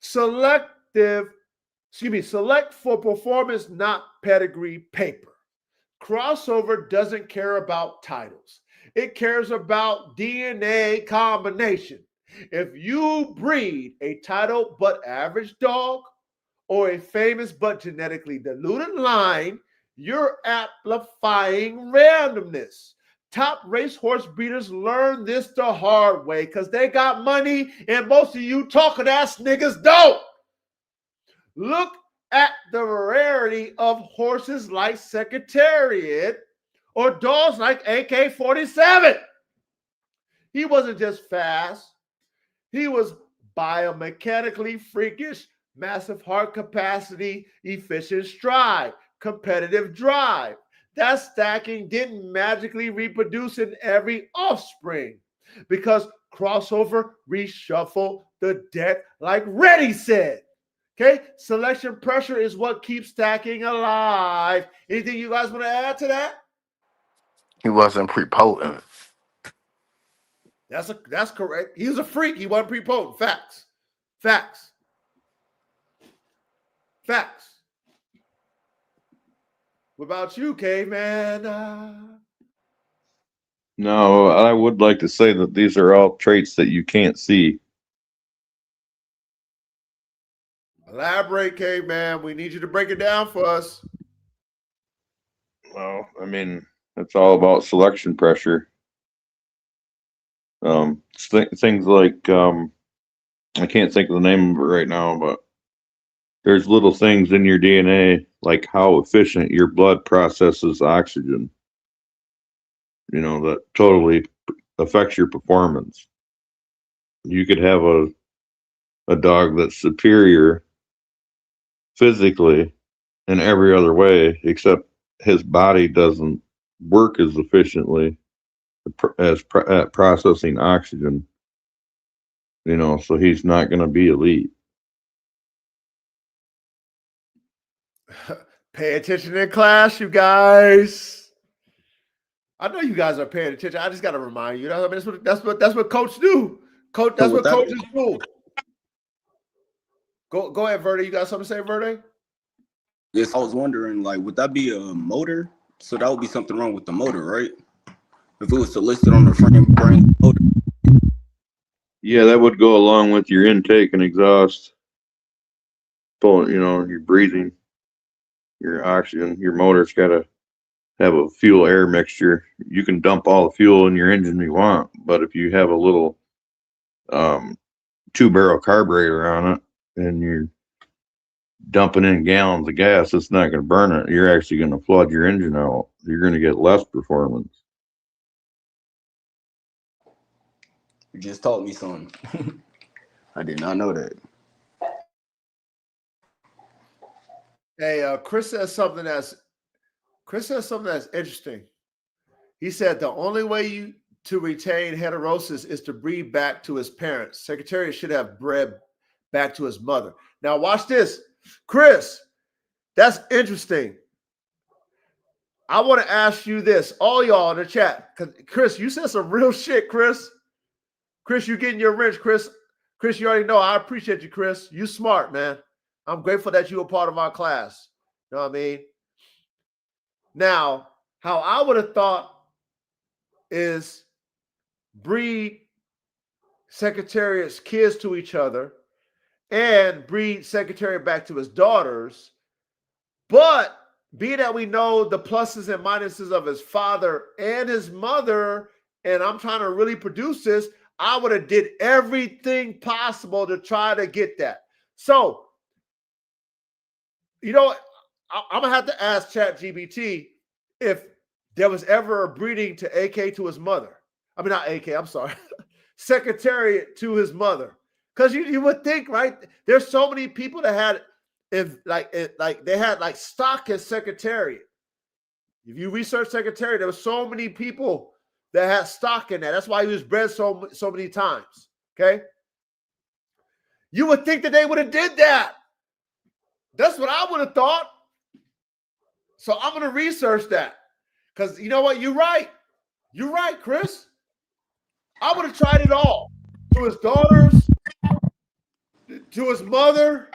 Select for performance, not pedigree paper. Crossover doesn't care about titles. It cares about DNA combination. If you breed a title but average dog or a famous but genetically diluted line, you're amplifying randomness. Top racehorse breeders learn this the hard way because they got money and most of you talking ass niggas don't. Look at the rarity of horses like Secretariat or dogs like AK-47. He wasn't just fast. He was biomechanically freakish, massive heart capacity, efficient stride, competitive drive. That stacking didn't magically reproduce in every offspring because crossover reshuffle the deck like Reddy said. Okay, selection pressure is what keeps stacking alive. Anything you guys want to add to that? He wasn't prepotent. That's correct. He was a freak. He wasn't prepotent. Facts. Facts. Facts. What about you, caveman? No, I would like to say that these are all traits that you can't see. Elaborate, caveman. We need you to break it down for us. Well, I mean, it's all about selection pressure. Things like I can't think of the name of it right now, but there's little things in your DNA like how efficient your blood processes oxygen. You know, that totally affects your performance. You could have a dog that's superior physically in every other way, except his body doesn't work as efficiently as at processing oxygen. You know, so he's not going to be elite. Pay attention in class, you guys. I know you guys are paying attention. I just got to remind you. That's what coach do. Coach, that's what coaches do. Go ahead, Verde. You got something to say, Verde? Yes, I was wondering, like, would that be a motor? So that would be something wrong with the motor, right? If it was listed on the frame motor. Yeah, that would go along with your intake and exhaust. Pulling, you know, your breathing, your oxygen, your motor's got to have a fuel air mixture. You can dump all the fuel in your engine you want, but if you have a little 2-barrel carburetor on it and you're dumping in gallons of gas, it's not going to burn it. You're actually going to flood your engine out. You're going to get less performance. You just taught me something. I did not know that. Hey, Chris says something that's interesting. He said the only way to retain heterosis is to breed back to his parents. Secretariat should have bred back to his mother. Now watch this. Chris, that's interesting. I want to ask you this, all y'all in the chat. Chris, you said some real shit, Chris. Chris, you getting your wrench, Chris. Chris, you already know I appreciate you, Chris. You smart, man. I'm grateful that you were part of our class. You know what I mean? Now, how I would have thought is breed Secretariat's kids to each other and breed Secretariat back to his daughters. But being that we know the pluses and minuses of his father and his mother, and I'm trying to really produce this, I would have did everything possible to try to get that. So, you know, I'm gonna have to ask ChatGPT if there was ever a breeding to AK to his mother. I mean, not AK, I'm sorry. Secretariat to his mother. Because you would think, right? There's so many people that had they had like stock as Secretariat. If you research Secretariat, there were so many people that had stock in that. That's why he was bred so many times. Okay. You would think that they would have did that. That's what I would have thought. So I'm going to research that. Because you know what? You're right. You're right, Chris. I would have tried it all. To his daughters, to his mother.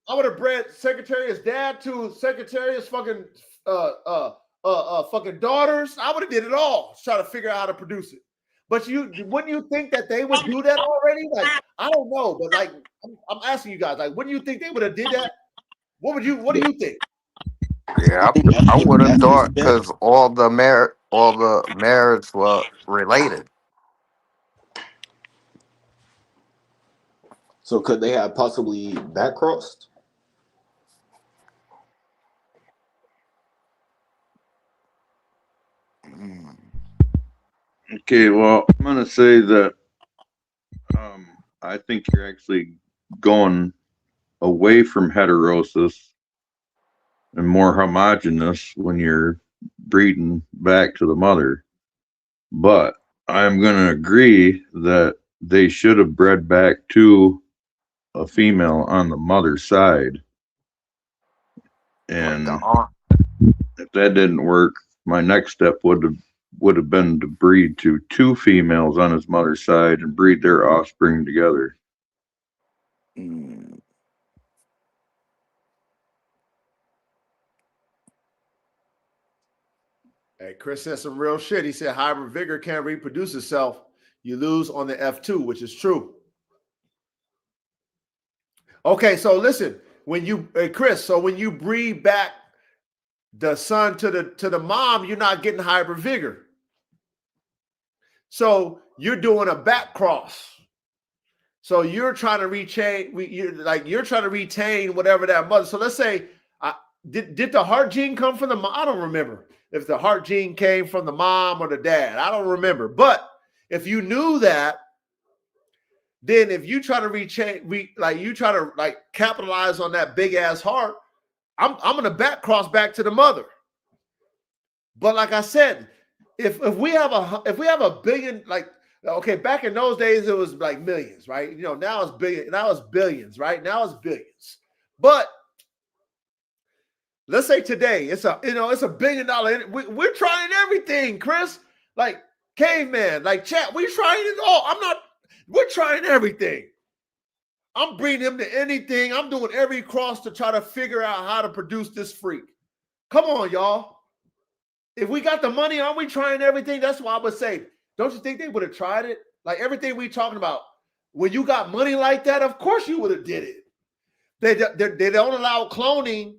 I would have bred Secretariat's dad to Secretariat's fucking fucking daughters. I would have did it all. Try to figure out how to produce it. But wouldn't you think that they would do that already? Like, I don't know, but like I'm asking you guys, like, wouldn't you think they would have did that? What do you think? Yeah, I would have thought because all the marriage were related. So could they have possibly back crossed? Okay, well, I'm going to say that I think you're actually going away from heterosis and more homogenous when you're breeding back to the mother. But I'm going to agree that they should have bred back to a female on the mother's side. And if that didn't work, my next step would have been to breed to two females on his mother's side and breed their offspring together. Hey, Chris said some real shit. He said hybrid vigor can't reproduce itself. You lose on the F2, which is true. Okay, so listen, Chris, so when you breed back the son to the mom, you're not getting hybrid vigor. So you're doing a back cross. So you're trying to you're trying to retain whatever that mother. So let's say, did the heart gene come from the mom? I don't remember if the heart gene came from the mom or the dad. I don't remember. But if you knew that, then if you try to capitalize on that big ass heart, I'm gonna back cross back to the mother. But like I said, if we have a billion, like, okay, back in those days it was like millions, right? You know, now it's billions, right? Now it's billions. But let's say today it's a $1 billion. We're trying everything, Chris. Like caveman, like chat, we're trying it all. We're trying everything. I'm bringing him to anything. I'm doing every cross to try to figure out how to produce this freak. Come on, y'all. If we got the money, aren't we trying everything? That's why I would say, don't you think they would have tried it? Like everything we talking about, when you got money like that, of course you would have did it. They don't allow cloning.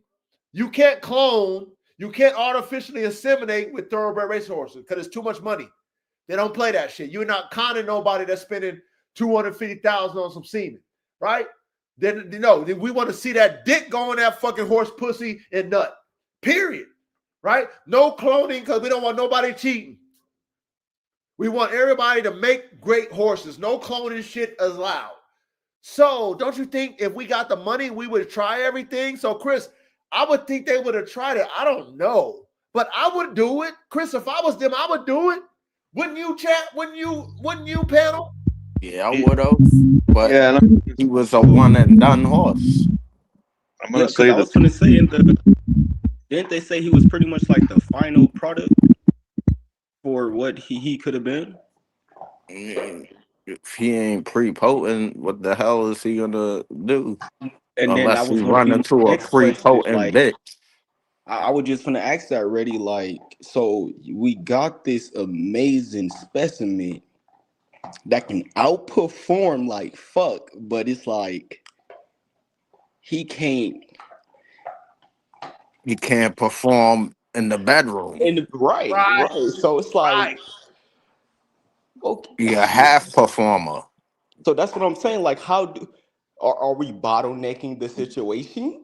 You can't clone. You can't artificially inseminate with thoroughbred racehorses because it's too much money. They don't play that shit. You're not conning nobody that's spending $250,000 on some semen, right? Then we want to see that dick going that fucking horse pussy and nut. Period. Right? No cloning because we don't want nobody cheating. We want everybody to make great horses. No cloning shit allowed. So don't you think if we got the money, we would try everything? So Chris, I would think they would have tried it. I don't know. But I would do it. Chris, if I was them, I would do it. Wouldn't you, chat? Wouldn't you, panel? Yeah, I would have. But Yeah, he was a one and done horse. I'm going to say I was going to say didn't they say he was pretty much like the final product for what he could have been? If he ain't pre-potent, what the hell is he gonna do? And Unless then that was he going to run be into my a next question. pre-potent Like, bitch. I was just gonna ask that already. Like, so we got this amazing specimen that can outperform like fuck, but it's like he can't. You can't perform in the bedroom. Right, Right, right. So it's like, right. You're a okay. half performer. So that's what I'm saying. Like, are we bottlenecking the situation?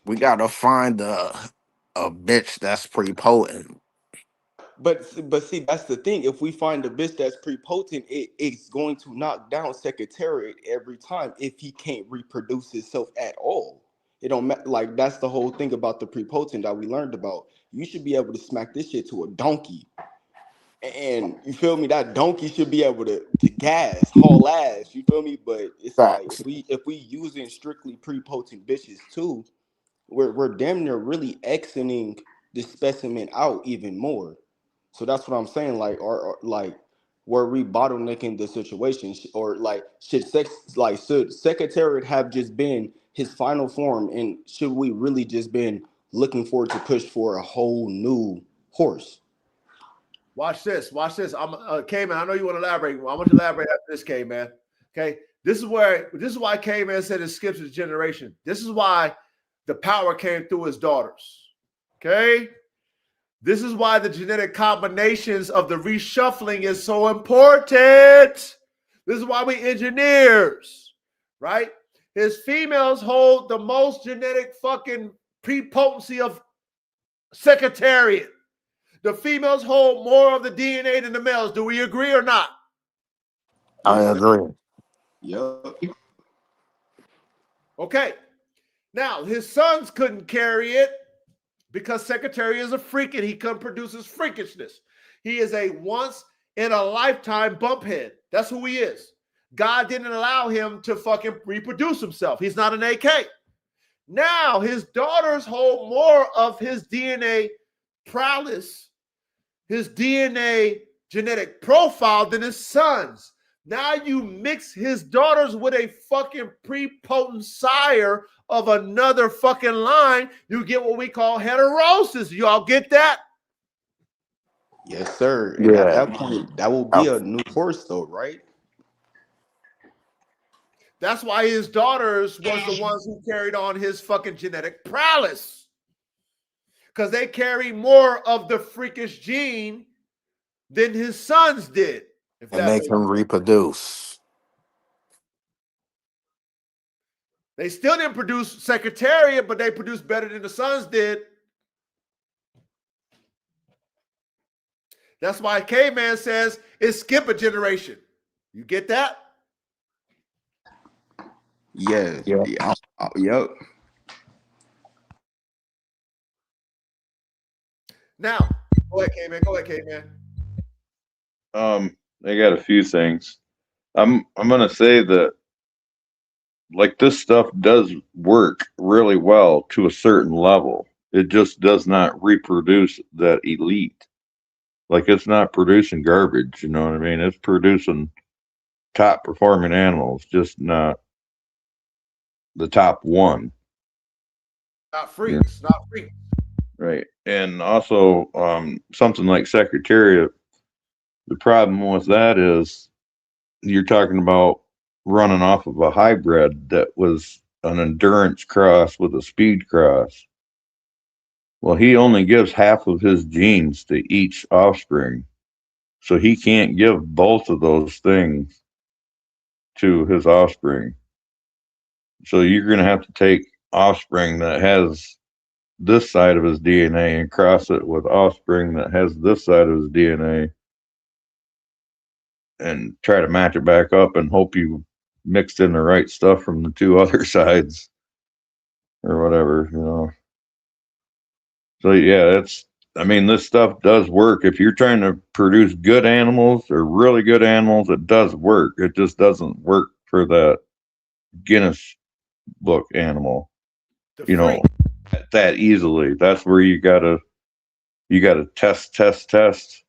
We gotta find a bitch that's pretty potent. But see, that's the thing. If we find a bitch that's prepotent, it's going to knock down Secretariat every time if he can't reproduce himself at all. It don't matter. Like, that's the whole thing about the prepotent that we learned about. You should be able to smack this shit to a donkey, and you feel me? That donkey should be able to gas, haul ass. You feel me? But it's like Facts. if we using strictly prepotent bitches too, we're damn near really Xing the specimen out even more. So that's what I'm saying. Like, or like, were we bottlenecking the situation, or like, should Secretariat have just been his final form, and should we really just been looking forward to push for a whole new horse? Watch this. Watch this. I'm K-Man. I know you want to elaborate. I want you to elaborate after this, K-Man. Okay. This is why K-Man said it skips his generation. This is why the power came through his daughters. Okay. This is why the genetic combinations of the reshuffling is so important. This is why we engineers, right? His females hold the most genetic fucking prepotency of Secretariat. The females hold more of the DNA than the males. Do we agree or not? I Yes, sir. agree. Yep. Okay. Now, his sons couldn't carry it because Secretary is a freak and he couldn't produce his freakishness. He is a once in a lifetime bumphead. That's who he is. God didn't allow him to fucking reproduce himself. He's not an AK. Now, his daughters hold more of his DNA prowess, his DNA genetic profile than his sons. Now you mix his daughters with a fucking prepotent sire of another fucking line, you get what we call heterosis. Y'all get that? Yes, sir. And at Yeah. that point, that will be a new horse, though, right? That's why his daughters was the ones who carried on his fucking genetic prowess. Because they carry more of the freakish gene than his sons did. If And that they makes can sense. reproduce. They still didn't produce Secretariat, but they produced better than the sons did. That's why K-Man says it's skip a generation. You get that? Yes. Yeah. Yep. Now, go ahead, K-Man. Go ahead, K-Man. I got a few things. I'm gonna say that like this stuff does work really well to a certain level. It just does not reproduce that elite. Like it's not producing garbage, you know what I mean? It's producing top performing animals, just not the top one. Not freaks, not freaks. Right. And also something like Secretariat, the problem with that is you're talking about running off of a hybrid that was an endurance cross with a speed cross. Well, he only gives half of his genes to each offspring. So he can't give both of those things to his offspring. So you're going to have to take offspring that has this side of his DNA and cross it with offspring that has this side of his DNA and try to match it back up and hope you mixed in the right stuff from the two other sides or whatever, you know. So yeah, this stuff does work. If you're trying to produce good animals or really good animals, it does work. It just doesn't work for that Guinness book animal, The you know, freak. that easily. That's where you gotta test.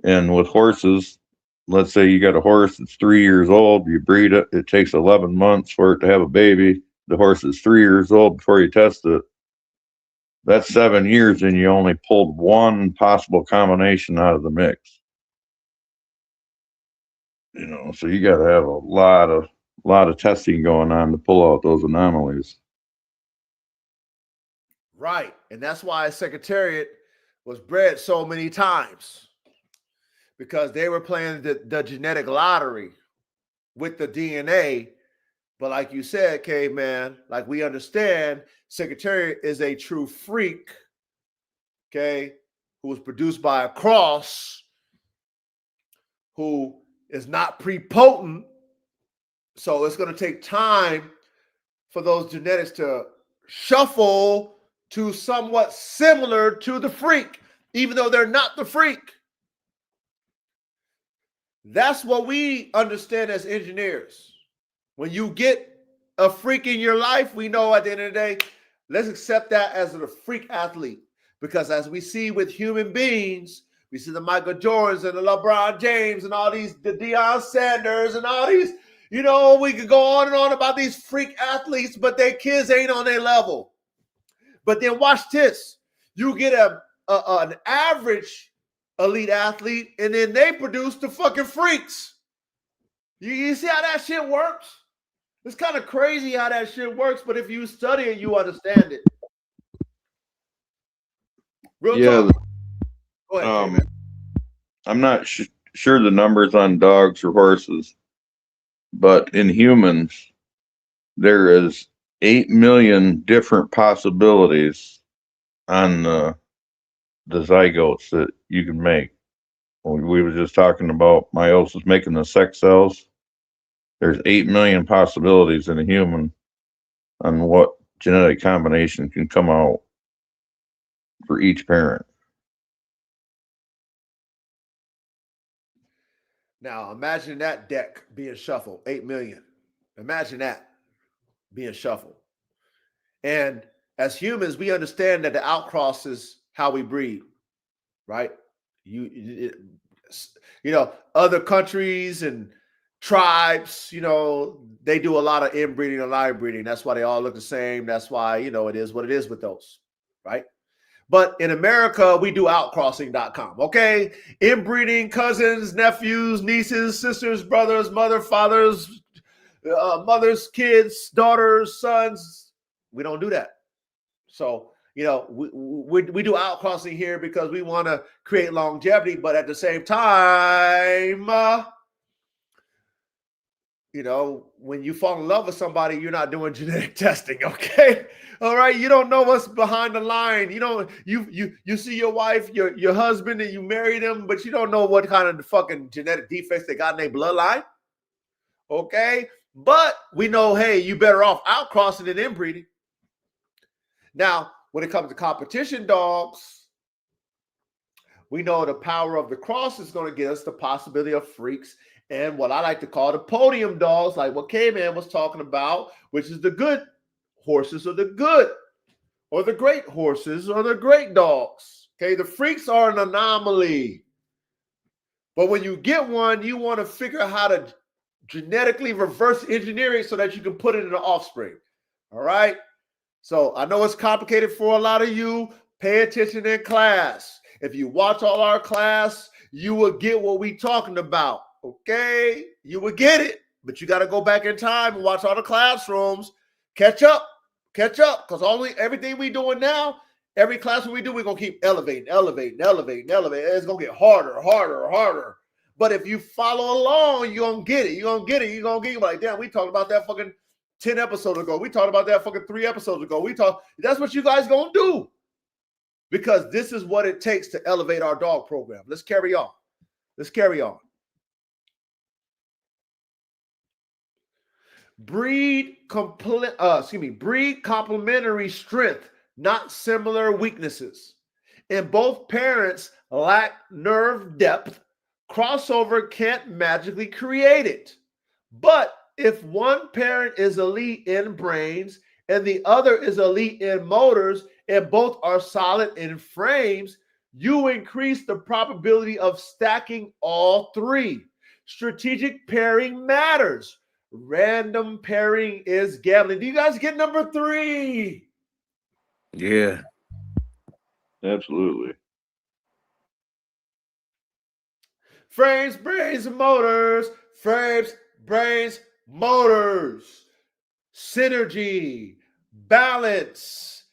And with horses, let's say you got a horse that's 3 years old, you breed it, it takes 11 months for it to have a baby. The horse is 3 years old before you test it. That's 7 years, and you only pulled one possible combination out of the mix. You know, so you got to have a lot of testing going on to pull out those anomalies. Right. And that's why Secretariat was bred so many times, because they were playing the genetic lottery with the DNA. But like you said, Caveman, like we understand, Secretariat is a true freak, okay, who was produced by a cross, who is not prepotent. So it's going to take time for those genetics to shuffle to somewhat similar to the freak, even though they're not the freak. That's what we understand as engineers. When you get a freak in your life, we know at the end of the day, let's accept that as a freak athlete. Because as we see with human beings, we see the Michael Jordans and the LeBron James and all these, the Deion Sanders and all these, you know, we could go on and on about these freak athletes, but their kids ain't on their level. But then watch this. You get an average elite athlete, and then they produce the fucking freaks. You see how that shit works? It's kind of crazy how that shit works, but if you study it, you understand it. Real talk. Go ahead, I'm not sure the numbers on dogs or horses, but in humans, there is 8 million different possibilities on the zygotes that you can make. We were just talking about meiosis making the sex cells. There's 8 million possibilities in a human on what genetic combination can come out for each parent. Now imagine that deck being shuffled, 8 million. Imagine that being shuffled. And as humans, we understand that the outcross is how we breed, right? You know, other countries and tribes, you know, they do a lot of inbreeding and live breeding. That's why they all look the same. That's why, you know, it is what it is with those, right? But in America, we do outcrossing.com, okay? Inbreeding, cousins, nephews, nieces, sisters, brothers, mother, fathers, mothers, kids, daughters, sons. We don't do that. So, you know, we do outcrossing here because we want to create longevity, but at the same time, you know, when you fall in love with somebody, you're not doing genetic testing, okay? All right, you don't know what's behind the line. You know, you see your wife, your husband, and you marry them, but you don't know what kind of fucking genetic defects they got in their bloodline, okay? But we know, hey, you better off outcrossing than inbreeding. Now, when it comes to competition dogs, we know the power of the cross is going to get us the possibility of freaks and what I like to call the podium dogs, like what K-Man was talking about, which is the good horses or the good or the great horses or the great dogs. Okay, the freaks are an anomaly. But when you get one, you want to figure out how to genetically reverse engineer it so that you can put it in the offspring. All right? So I know it's complicated for a lot of you. Pay attention in class. If you watch all our class, you will get what we're talking about. Okay? You will get it. But you got to go back in time and watch all the classrooms. Catch up. Because everything we doing now, every class we do, we're going to keep elevating. It's going to get harder. But if you follow along, you're going to get it. You're going to get it. Like, damn, we talked about that fucking 10 episodes ago. We talked about that fucking 3 episodes ago. That's what you guys gonna do. Because this is what it takes to elevate our dog program. Let's carry on. Breed complementary strength, not similar weaknesses. And both parents lack nerve depth. Crossover can't magically create it. But if one parent is elite in brains and the other is elite in motors and both are solid in frames, you increase the probability of stacking all three. Strategic pairing matters. Random pairing is gambling. Do you guys get number 3? Yeah. Absolutely. Frames, brains, and motors. Frames, brains, motors. Synergy, balance,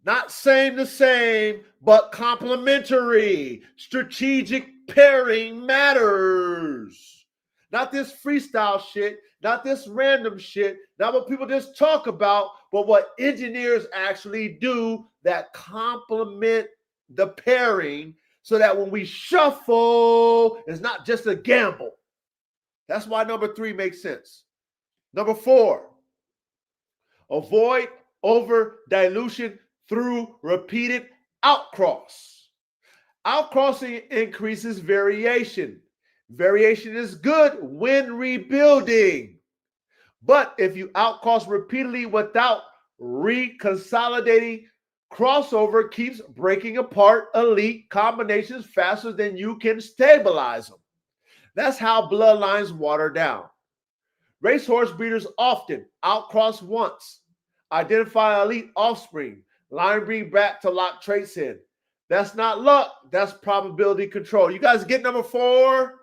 not same the same, but complementary. Strategic pairing matters. Not this freestyle shit, not this random shit, not what people just talk about, but what engineers actually do that complement the pairing so that when we shuffle, it's not just a gamble. That's why number 3 makes sense. Number 4, avoid over dilution through repeated outcross. Outcrossing increases variation. Variation is good when rebuilding. But if you outcross repeatedly without reconsolidating, crossover keeps breaking apart elite combinations faster than you can stabilize them. That's how bloodlines water down. Racehorse breeders often outcross once, identify elite offspring, line breed back to lock traits in. That's not luck, that's probability control. You guys get number 4?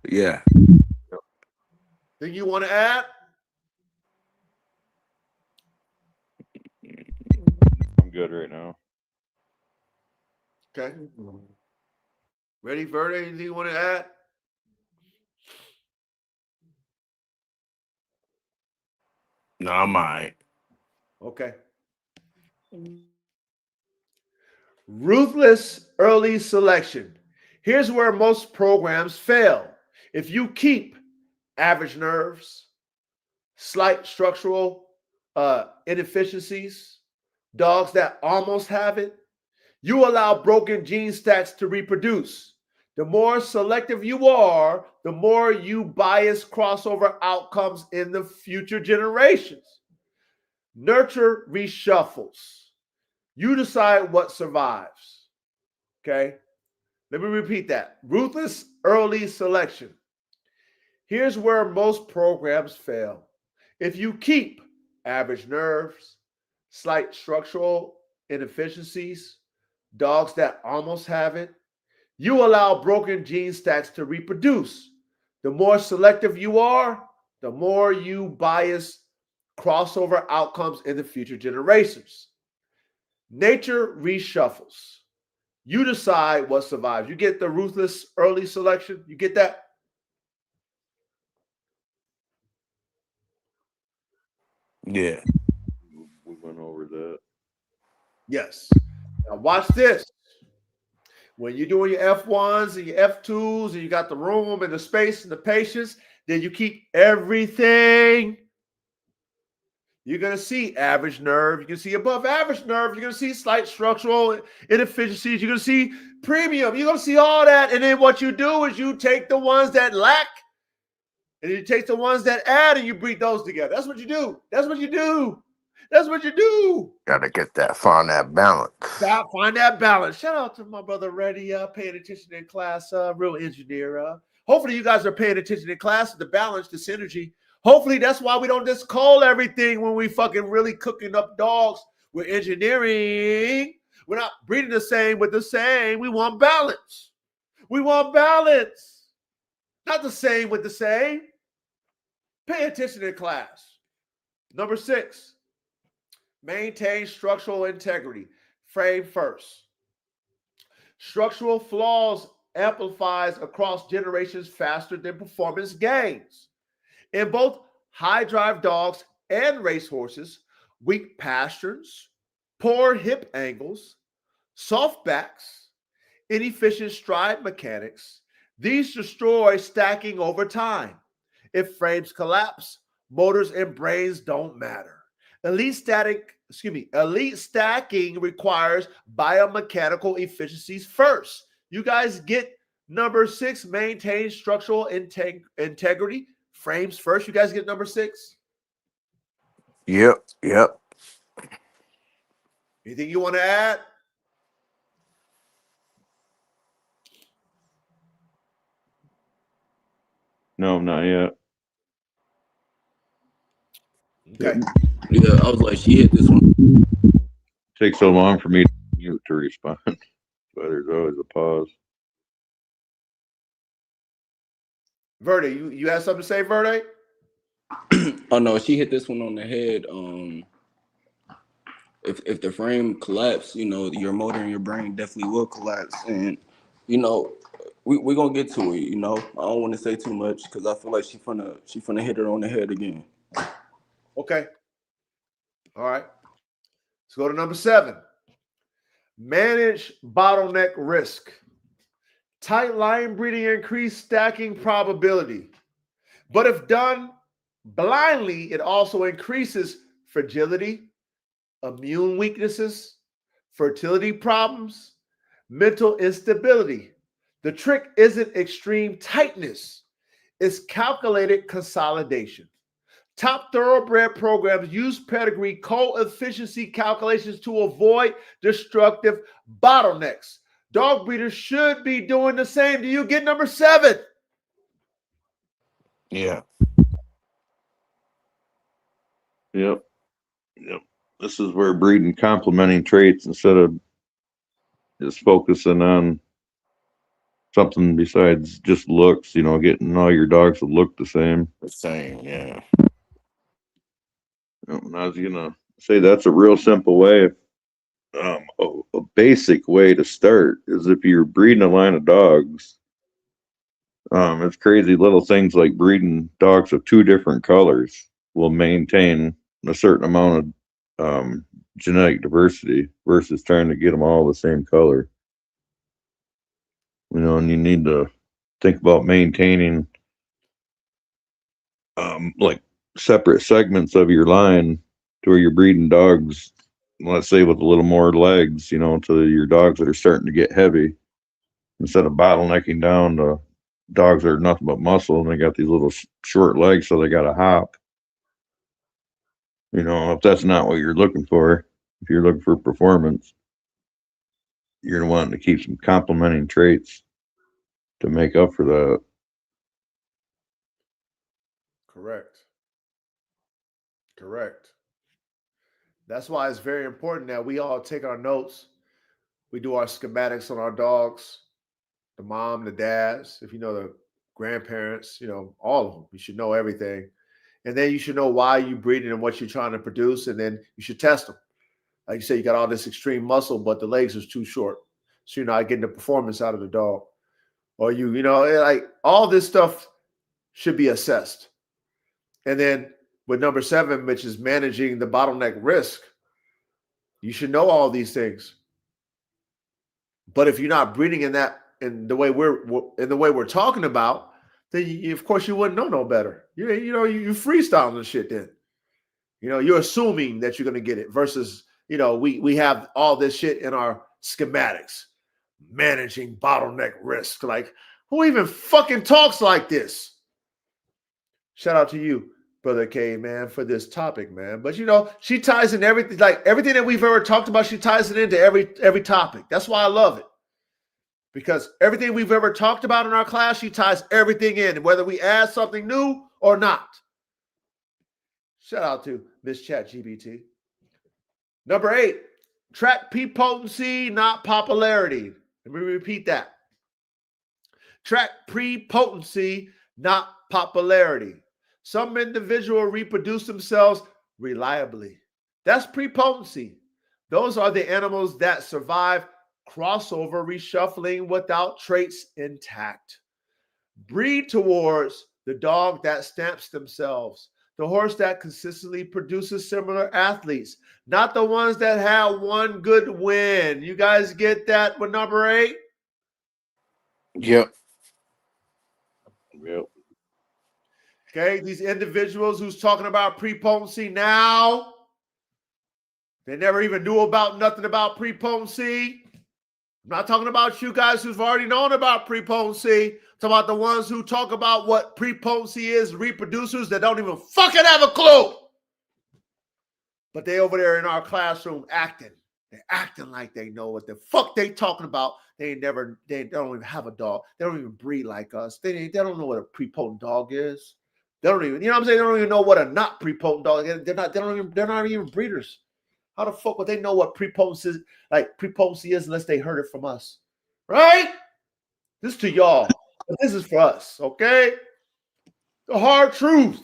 Yeah. Think you want to add? I'm good right now. Okay. Ready, Verde? Anything you want to add? No, I'm all right. Okay. Ruthless early selection. Here's where most programs fail. If you keep average nerves, slight structural inefficiencies, dogs that almost have it, you allow broken gene stacks to reproduce. The more selective you are, the more you bias crossover outcomes in the future generations. Nurture reshuffles. You decide what survives. Okay? Let me repeat that. Ruthless early selection. Here's where most programs fail. If you keep average nerves, slight structural inefficiencies, dogs that almost have it, you allow broken gene stacks to reproduce. The more selective you are, the more you bias crossover outcomes in the future generations. Nature reshuffles. You decide what survives. You get the ruthless early selection. You get that? Yeah. We went over that. Yes. Now watch this. When you're doing your F1s and your F2s and you got the room and the space and the patience, then you keep everything. You're going to see average nerve. You can see above average nerve. You're going to see slight structural inefficiencies. You're going to see premium. You're going to see all that. And then what you do is you take the ones that lack and you take the ones that add and you breed those together. That's what you do. That's what you do. That's what you do. Gotta get that, find that balance. Find that balance. Shout out to my brother Reddy, paying attention in class, real engineer. Hopefully you guys are paying attention in class, the balance, the synergy. Hopefully that's why we don't just call everything when we fucking really cooking up dogs. We're engineering. We're not breeding the same with the same. We want balance. We want balance. Not the same with the same. Pay attention in class. Number 6. Maintain structural integrity. Frame first. Structural flaws amplifies across generations faster than performance gains. In both high drive dogs and racehorses, weak pasterns, poor hip angles, soft backs, inefficient stride mechanics, these destroy stacking over time. If frames collapse, motors and brains don't matter. Elite stacking requires biomechanical efficiencies first. You guys get number 6, maintain structural integrity. Frames first. You guys get number 6? Yep. Anything you want to add? No, not yet. Okay. Yeah, I was like, she hit this one. takes so long for me to mute to respond. But there's always a pause. Verde, you had something to say, Verde? Oh no, she hit this one on the head. If the frame collapse, you know, your motor and your brain definitely will collapse. And you know, we're gonna get to it. You know, I don't want to say too much because I feel like she finna hit her on the head again. Okay. All right. Let's go to number 7. Manage bottleneck risk. Tight line breeding increase stacking probability. But if done blindly, it also increases fragility, immune weaknesses, fertility problems, mental instability. The trick isn't extreme tightness, it's calculated consolidation. Top thoroughbred programs use pedigree coefficiency calculations to avoid destructive bottlenecks. Dog breeders should be doing the same. Do you get number 7? Yeah. Yep. This is where breeding complementing traits instead of just focusing on something besides just looks, getting all your dogs to look the same. The same, yeah. And I was gonna say that's a real simple way. A basic way to start is if you're breeding a line of dogs. It's crazy little things like breeding dogs of 2 different colors will maintain a certain amount of genetic diversity versus trying to get them all the same color. And you need to think about maintaining like separate segments of your line to where you're breeding dogs, let's say with a little more legs, to your dogs that are starting to get heavy, instead of bottlenecking down to dogs that are nothing but muscle and they got these little short legs, so they got to hop. If that's not what you're looking for, if you're looking for performance, you're going to want to keep some complementing traits to make up for that. Correct. That's why it's very important that we all take our notes. We do our schematics on our dogs, the mom, the dads, if you know the grandparents, all of them. You should know everything. And then you should know why you're breeding and what you're trying to produce. And then you should test them. Like you say, you got all this extreme muscle, but the legs is too short. So you're not getting the performance out of the dog. Or like all this stuff should be assessed. And then with number 7, which is managing the bottleneck risk, you should know all these things. But if you're not breeding in the way we're talking about, then of course you wouldn't know no better. You freestyling the shit then. You're assuming that you're going to get it versus, we have all this shit in our schematics. Managing bottleneck risk. Like, who even fucking talks like this? Shout out to you, Brother K, man, for this topic, man. But she ties in everything, like everything that we've ever talked about, she ties it into every topic. That's why I love it. Because everything we've ever talked about in our class, she ties everything in, whether we add something new or not. Shout out to Miss ChatGPT. Number 8, track prepotency, not popularity. Let me repeat that. Track prepotency, not popularity. Some individuals reproduce themselves reliably. That's prepotency. Those are the animals that survive crossover reshuffling without traits intact. Breed towards the dog that stamps themselves, the horse that consistently produces similar athletes, not the ones that have one good win. You guys get that with number 8? Yep. Okay, these individuals who's talking about prepotency now, they never even knew about nothing about prepotency. I'm not talking about you guys who've already known about prepotency. I'm talking about the ones who talk about what prepotency is, reproducers that don't even fucking have a clue. But they over there in our classroom acting. They're acting like they know what the fuck they talking about. They don't even have a dog. They don't even breed like us. They don't know what a prepotent dog is. They don't even, what I'm saying? They don't even know what a not prepotent dog is. They're not even breeders. How the fuck would they know what prepotency is unless they heard it from us? Right? This is to y'all. But this is for us, okay? The hard truth.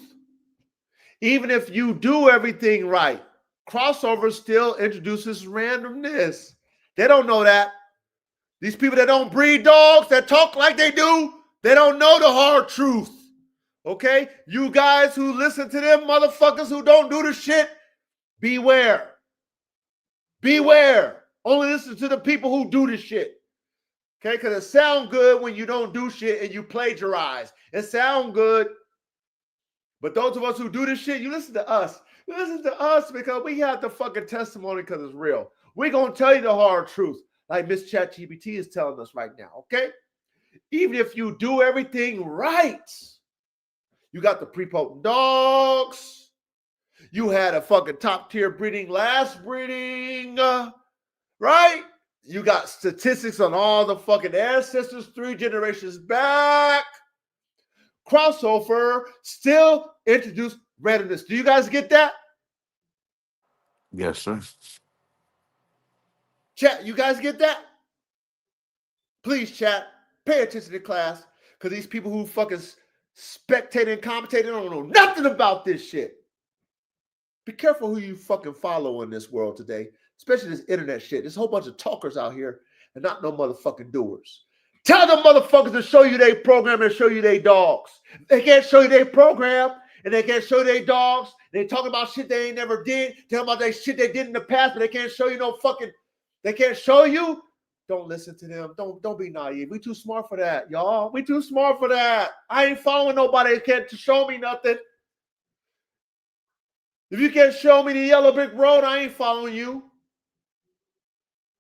Even if you do everything right, crossover still introduces randomness. They don't know that. These people that don't breed dogs, that talk like they do, they don't know the hard truth. Okay? You guys who listen to them motherfuckers who don't do the shit, beware. Beware. Only listen to the people who do the shit. Okay? Because it sounds good when you don't do shit and you plagiarize. It sounds good. But those of us who do this shit, you listen to us. You listen to us because we have the fucking testimony because it's real. We're going to tell you the hard truth like Miss ChatGPT is telling us right now, okay? Even if you do everything right, you got the prepotent dogs. You had a fucking top tier breeding, last breeding, right? You got statistics on all the fucking ancestors 3 generations back. Crossover still introduced randomness. Do you guys get that? Yes, sir. Chat, you guys get that? Please, chat, pay attention to class because these people who fucking spectating and commentating don't know nothing about this shit. Be careful who you fucking follow in this world today, especially this internet shit. There's a whole bunch of talkers out here and not no motherfucking doers. Tell them motherfuckers to show you their program and show you their dogs. They can't show you their program and they can't show you their dogs. They talking about shit they ain't never did. Tell them about that shit they did in the past, but they can't show you no fucking, they can't show you. Don't listen to them. Don't be naive. We too smart for that, y'all. We too smart for that. I ain't following nobody that can't show me nothing. If you can't show me the yellow brick road, I ain't following you.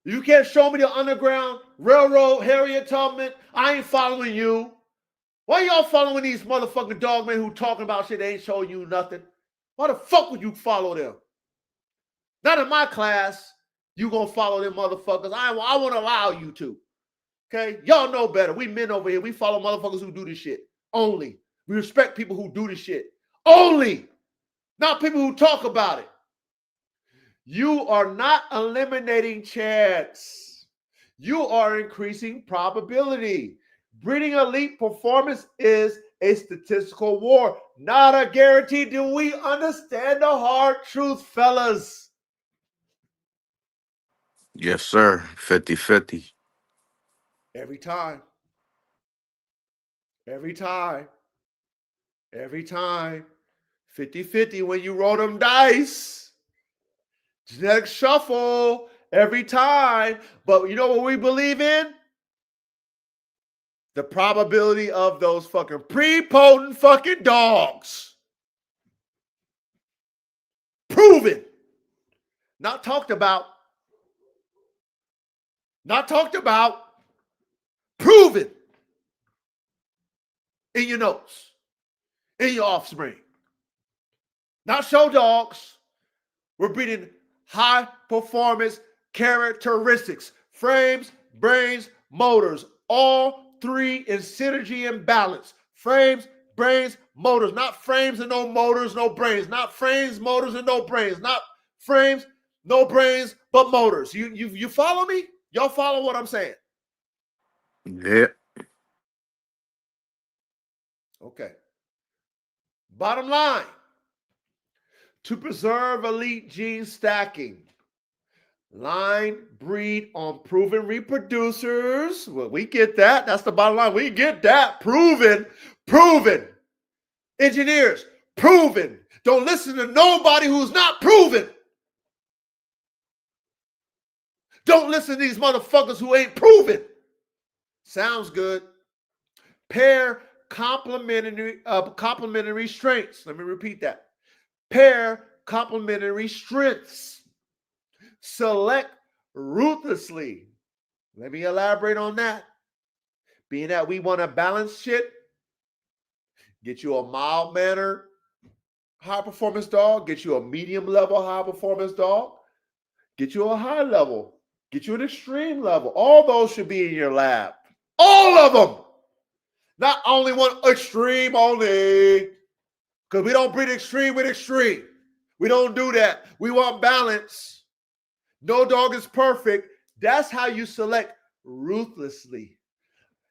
You can't show me the Underground Railroad, Harriet Tubman, I ain't following you. Why y'all following these motherfucking dogmen who talking about shit they ain't showing you nothing? Why the fuck would you follow them? Not in my class. You gonna follow them motherfuckers. I won't allow you to. Okay? Y'all know better. We men over here. We follow motherfuckers who do this shit. Only. We respect people who do this shit. Only. Not people who talk about it. You are not eliminating chance. You are increasing probability. Breeding elite performance is a statistical war, not a guarantee. Do we understand the hard truth, fellas? Yes, sir. 50-50. Every time. Every time. Every time. 50-50 when you roll them dice. Genetic shuffle every time. But you know what we believe in? The probability of those fucking prepotent fucking dogs. Proven. Not talked about. Not talked about. Proven. In your notes. In your offspring. Not show dogs. We're breeding high performance characteristics. Frames, brains, motors. All 3 in synergy and balance. Frames, brains, motors. Not frames and no motors, no brains. Not frames, motors, and no brains. Not frames, no brains, but motors. You follow me? Y'all follow what I'm saying? Yeah. Okay. Bottom line. To preserve elite gene stacking, line breed on proven reproducers. Well, we get that. That's the bottom line. We get that. Proven. Proven. Engineers, proven. Don't listen to nobody who's not proven. Don't listen to these motherfuckers who ain't proven. Sounds good. Pair complementary strengths. Let me repeat that. Pair complementary strengths. Select ruthlessly. Let me elaborate on that. Being that we want to balance shit, get you a mild-mannered high-performance dog, get you a medium-level high-performance dog, get you a high level, get you an extreme level. All those should be in your lab. All of them. Not only one extreme only. Because we don't breed extreme with extreme. We don't do that. We want balance. No dog is perfect. That's how you select ruthlessly.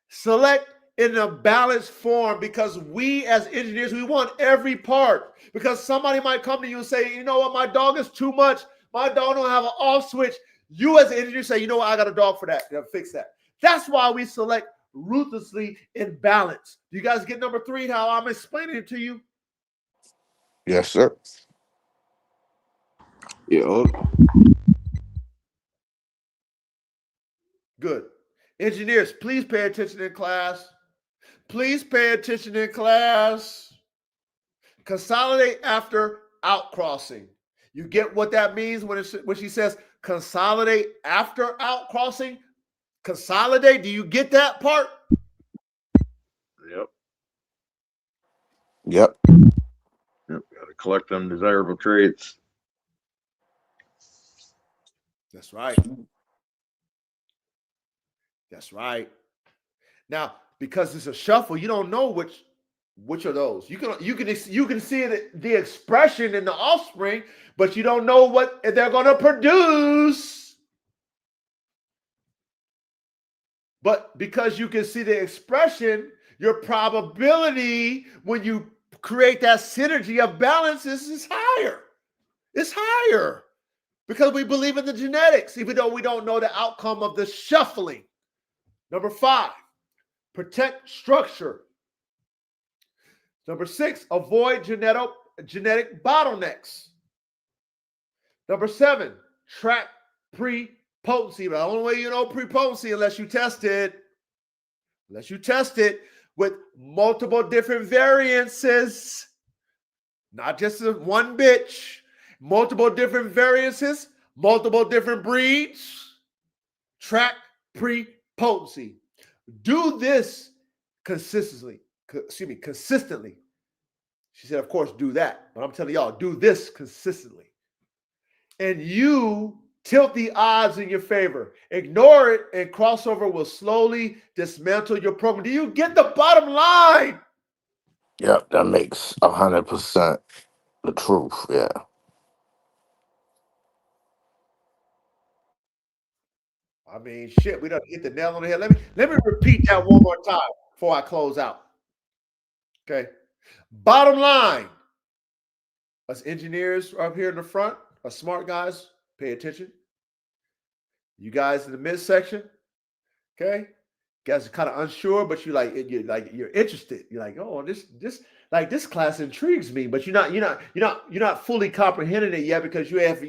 Select in a balanced form, because we as engineers, we want every part. Because somebody might come to you and say, you know what, my dog is too much. My dog don't have an off switch. You as an engineer say, you know what, I got a dog for that. Fix that. That's why we select ruthlessly in balance. Do you guys get number 3, how I'm explaining it to you? Yes, sir. Yeah. Good. Engineers, please pay attention in class. Please pay attention in class. Consolidate after outcrossing. You get what that means when she says consolidate after outcrossing? Consolidate. Do you get that part? Yep. Yep. Got to collect them desirable traits. That's right. That's right. Now, because it's a shuffle, you don't know which of those. You can see the expression in the offspring, but you don't know what they're going to produce. But because you can see the expression, your probability when you create that synergy of balances is higher. It's higher because we believe in the genetics, even though we don't know the outcome of the shuffling. Number 5, protect structure. Number 6, avoid genetic bottlenecks. Number 7, track pre-potency. The only way you know pre-potency unless you test it. Unless you test it with multiple different variances. Not just one bitch. Multiple different variances, multiple different breeds. Track pre-potency. Do this consistently. Consistently. She said, of course, do that. But I'm telling y'all, do this consistently. And you tilt the odds in your favor. Ignore it, and crossover will slowly dismantle your program. Do you get the bottom line? Yep. That makes 100% the truth. Yeah. I mean, shit, we done hit the nail on the head. Let me repeat that one more time before I close out. Okay. Bottom line. Us engineers up here in the front, us smart guys, pay attention. You guys in the midsection, okay? You guys are kind of unsure, but you're interested. You're like, oh, this class intrigues me, but you're not fully comprehending it yet because you have,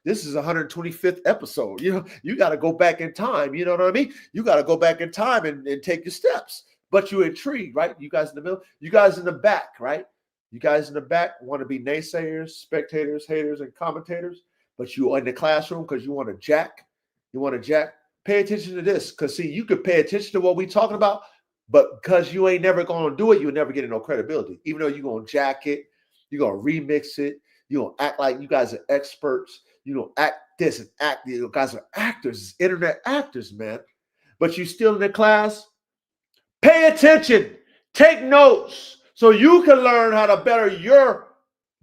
this is 125th episode. You got to go back in time. You know what I mean? You got to go back in time and take your steps. But you're intrigued, right? You guys in the middle, you guys in the back, right? You guys in the back want to be naysayers, spectators, haters, and commentators, but you are in the classroom because you want to jack. You want to jack. Pay attention to this, because see, you could pay attention to what we're talking about, but because you ain't never going to do it, you'll never get no credibility. Even though you're going to jack it, you're going to remix it, you're going to act like you guys are experts, you're going to act this and act. You guys are actors, internet actors, man. But you still in the class. Pay attention. Take notes so you can learn how to better your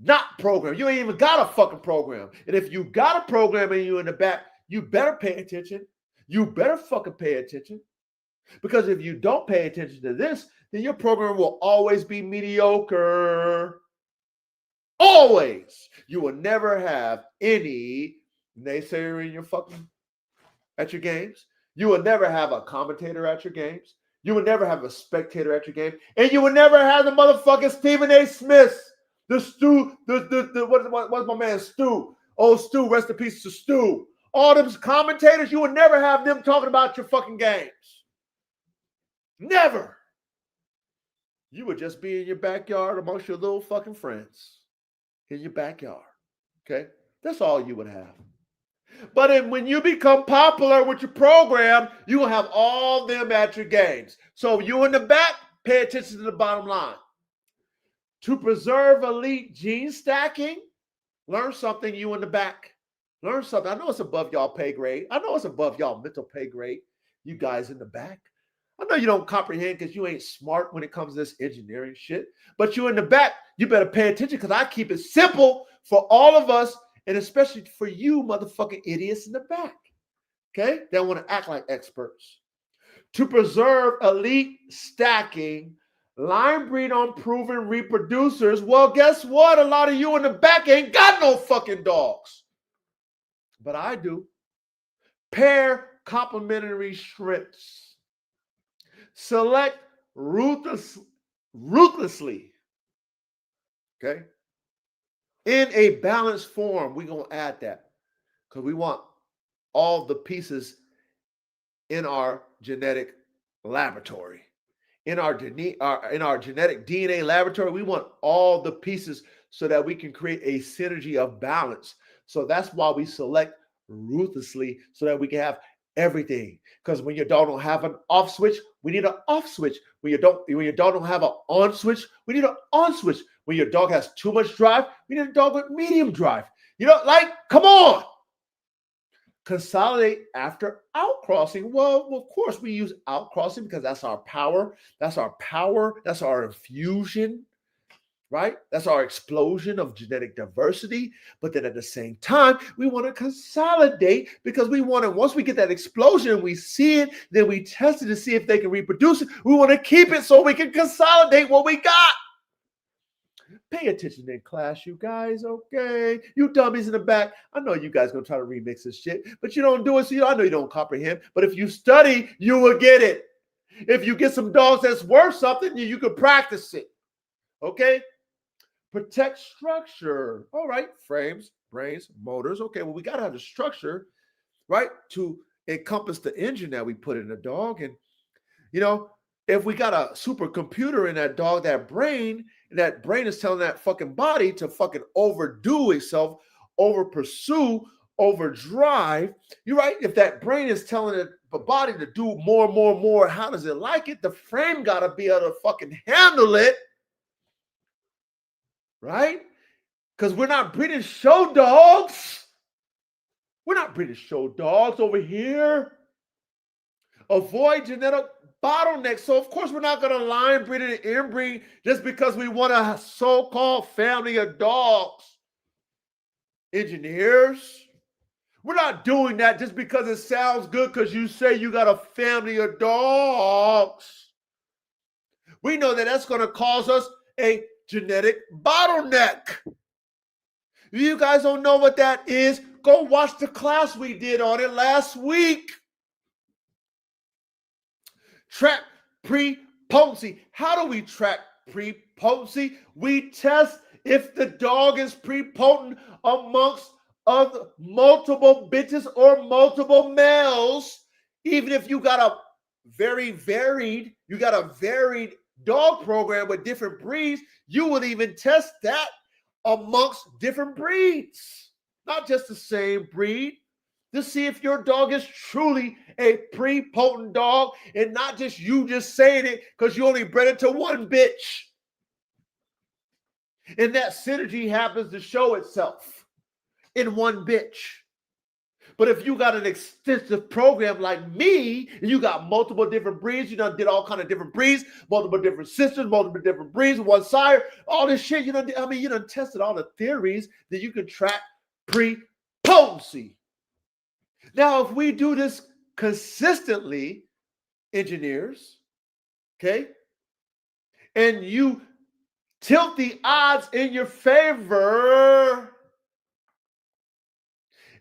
not program. You ain't even got a fucking program. And if you got a program and you in the back, you better pay attention. You better fucking pay attention. Because if you don't pay attention to this, then your program will always be mediocre. Always. You will never have any naysayer in your fucking at your games. You will never have a commentator at your games. You will never have a spectator at your game. And you will never have the motherfucking Stephen A. Smiths. The Stu, what's my man Stu? Oh, Stu, rest in peace to Stu. All them commentators, you would never have them talking about your fucking games. Never. You would just be in your backyard amongst your little fucking friends. In your backyard. Okay? That's all you would have. But when you become popular with your program, you will have all them at your games. So you in the back, pay attention to the bottom line. To preserve elite gene stacking, learn something, you in the back. Learn something. I know it's above y'all pay grade. I know it's above y'all mental pay grade. You guys in the back. I know you don't comprehend because you ain't smart when it comes to this engineering shit. But you in the back, you better pay attention because I keep it simple for all of us And especially for you motherfucking idiots in the back, okay, that want to act like experts. To preserve elite stacking, line breed on proven reproducers. Well, guess what? A lot of you in the back ain't got no fucking dogs. But I do. Pair complementary shrimps. Select ruthlessly. Okay? In a balanced form. We're going to add that. Because we want all the pieces in our genetic laboratory. In our genetic DNA laboratory, we want all the pieces so that we can create a synergy of balance. So that's why we select ruthlessly so that we can have everything. Because when your dog don't have an off switch, we need an off switch. When your dog don't have an on switch, we need an on switch. When your dog has too much drive, we need a dog with medium drive. You know, like, come on. Consolidate after outcrossing. Well, of course, we use outcrossing because that's our power. That's our power. That's our infusion, right? That's our explosion of genetic diversity. But then at the same time, we want to consolidate because we want to, once we get that explosion and we see it, then we test it to see if they can reproduce it. We want to keep it so we can consolidate what we got. Pay attention in class, you guys, okay? You dummies in the back, I know you guys going to try to remix this shit, but you don't do it, so I know you don't comprehend. But if you study, you will get it. If you get some dogs that's worth something, you can practice it, okay? Protect structure. All right, frames, brains, motors. Okay, well, we got to have the structure, right, to encompass the engine that we put in the dog. And, you know, if we got a supercomputer in that dog, that brain is telling that fucking body to fucking overdo itself, over pursue, overdrive. You're right. If that brain is telling the body to do more, how does it like it? The frame got to be able to fucking handle it. Right? Because we're not breeding show dogs. We're not breeding show dogs over here. Avoid genetic bottlenecks. So, of course, we're not going to line breed and inbreed just because we want a so-called family of dogs. Engineers, we're not doing that just because it sounds good because you say you got a family of dogs. We know that that's going to cause us a genetic bottleneck. If you guys don't know what that is, go watch the class we did on it last week. Track pre-potency. How do we track pre-potency? We test if the dog is pre-potent amongst other multiple bitches or multiple males. Even if you got a varied dog program with different breeds, you will even test that amongst different breeds, not just the same breed, to see if your dog is truly a pre-potent dog and not just you just saying it because you only bred it to one bitch. And that synergy happens to show itself in one bitch. But if you got an extensive program like me, and you got multiple different breeds, you done did all kind of different breeds, multiple different sisters, multiple different breeds, one sire, all this shit, you done tested all the theories that you can track pre-potency. Now, if we do this consistently, engineers, okay, and you tilt the odds in your favor,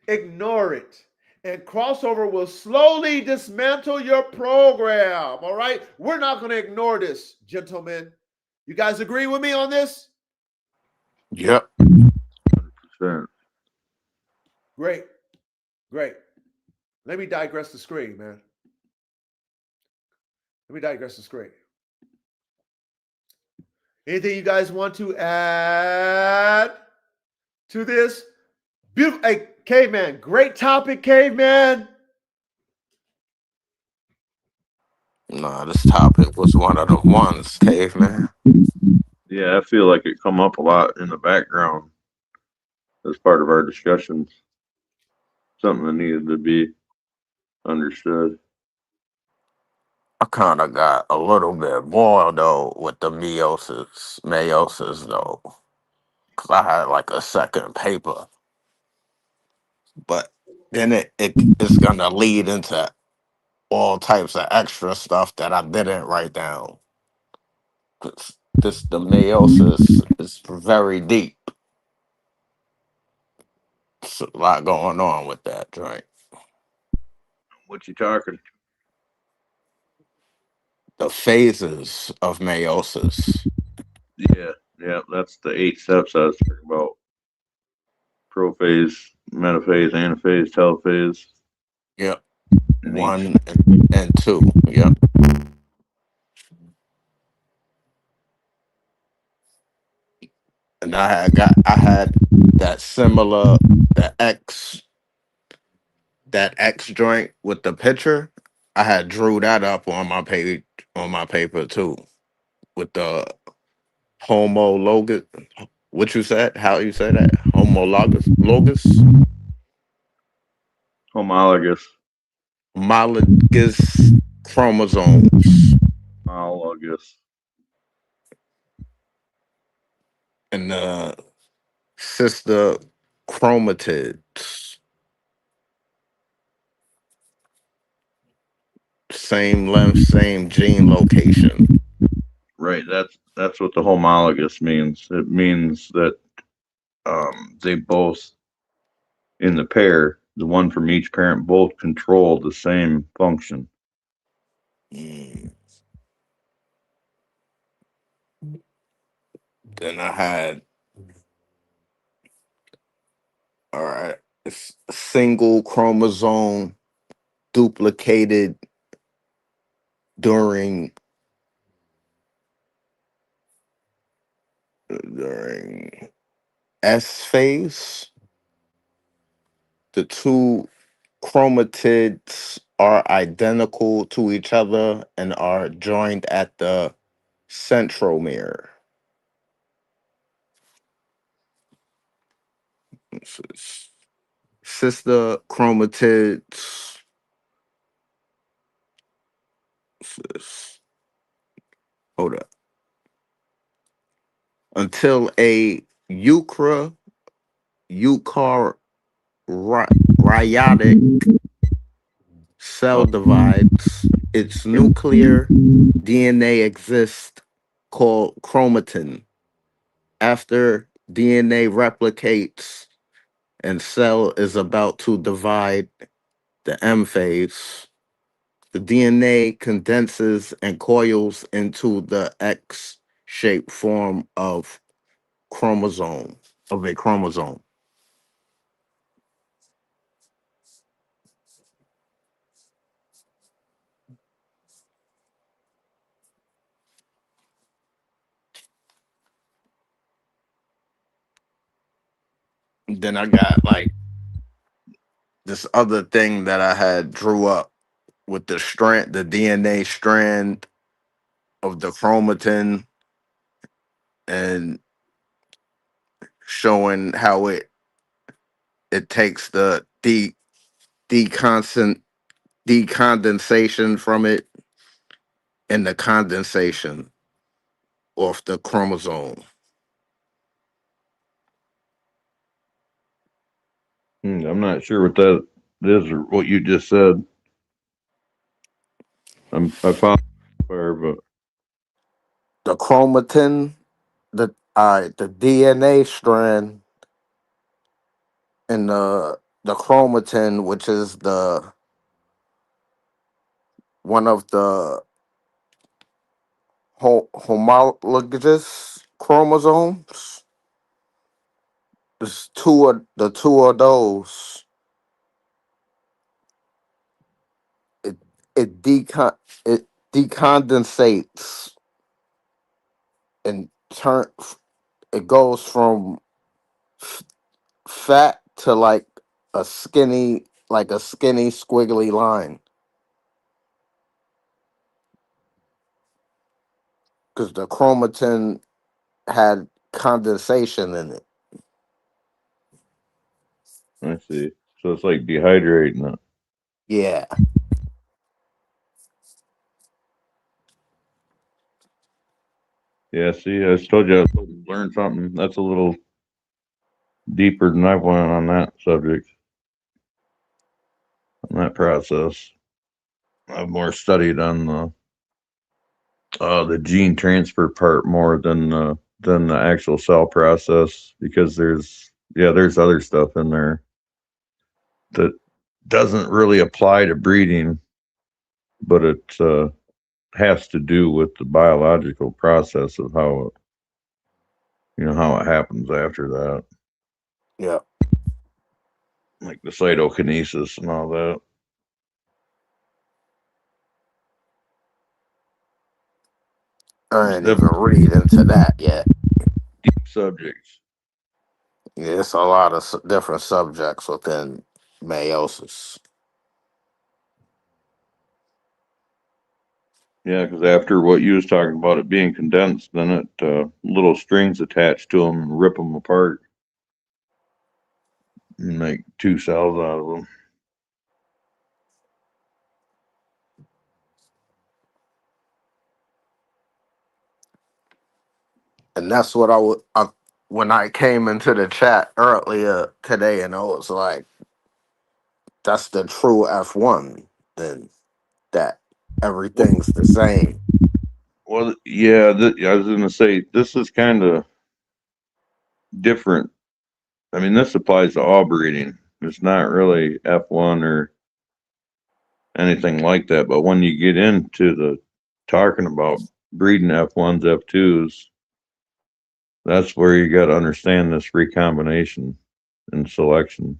ignore it. And crossover will slowly dismantle your program. All right? We're not going to ignore this, gentlemen. You guys agree with me on this? Yep. 100%. Great. Let me digress the screen, man. Anything you guys want to add to this? Beautiful. Hey, Caveman, great topic, Caveman. Nah, this topic was one of the ones, Caveman. Yeah, I feel like it come up a lot in the background as part of our discussions. Something that needed to be understood. I kind of got a little bit more, though, with the meiosis, though. Because I had like a second paper but then it's gonna lead into all types of extra stuff that I didn't write down. 'Cause the meiosis is very deep. It's a lot going on with that joint. What you talking? The phases of meiosis. Yeah, yeah, that's the 8 steps I was talking about. Prophase, metaphase, anaphase, telophase, Yep. and each. 1 and 2. Yep. And I had that similar the X that X joint with the picture. I had drew that up on my page on my paper too with the homologous. What you said? How you say that? Homologous, logos, Homologous. homologous chromosomes Homologous. and the sister chromatids. Same length, same gene location. Right, that's what the homologous means. It means that they both in the pair, the one from each parent, both control the same function. Mm. Then I had, all right, it's a single chromosome duplicated during during S phase. The two chromatids are identical to each other and are joined at the centromere. Sister chromatids. Hold up. Until a eukaryotic cell divides, its nuclear DNA exists called chromatin. After DNA replicates and cell is about to divide, the M phase, the DNA condenses and coils into the X-shaped form of a chromosome. Then I got like this other thing that I had drew up with the DNA strand of the chromatin and showing how it takes the deconstant decondensation from it and the condensation off the chromosome. I'm not sure what that is or what you just said. I found fire, but The chromatin, the DNA strand and the chromatin, which is the one of the homologous chromosomes. There's two of those. It it decondensates and turn. It goes from f- fat to like a skinny squiggly line. Because the chromatin had condensation in it. I see. So it's like dehydrating it. Yeah. Yeah, see, I just told you I was hoping to learn something. That's a little deeper than I went on that subject. in that process. I've more studied on the gene transfer part more than the actual cell process, because there's other stuff in there that doesn't really apply to breeding, but it has to do with the biological process of how it happens after that, Yeah. like the cytokinesis and all that. I ain't even read into that yet. Deep subjects. Yeah, it's a lot of different subjects within meiosis. Yeah, because after what you was talking about, it being condensed, then it little strings attached to them and rip them apart and make two cells out of them. And that's what when I came into the chat earlier today, and I was like, that's the true F1, then that everything's the same. Well, yeah, I was going to say, this is kind of different. I mean, this applies to all breeding. It's not really F1 or anything like that. But when you get into the talking about breeding F1s, F2s, that's where you got to understand this recombination and selection.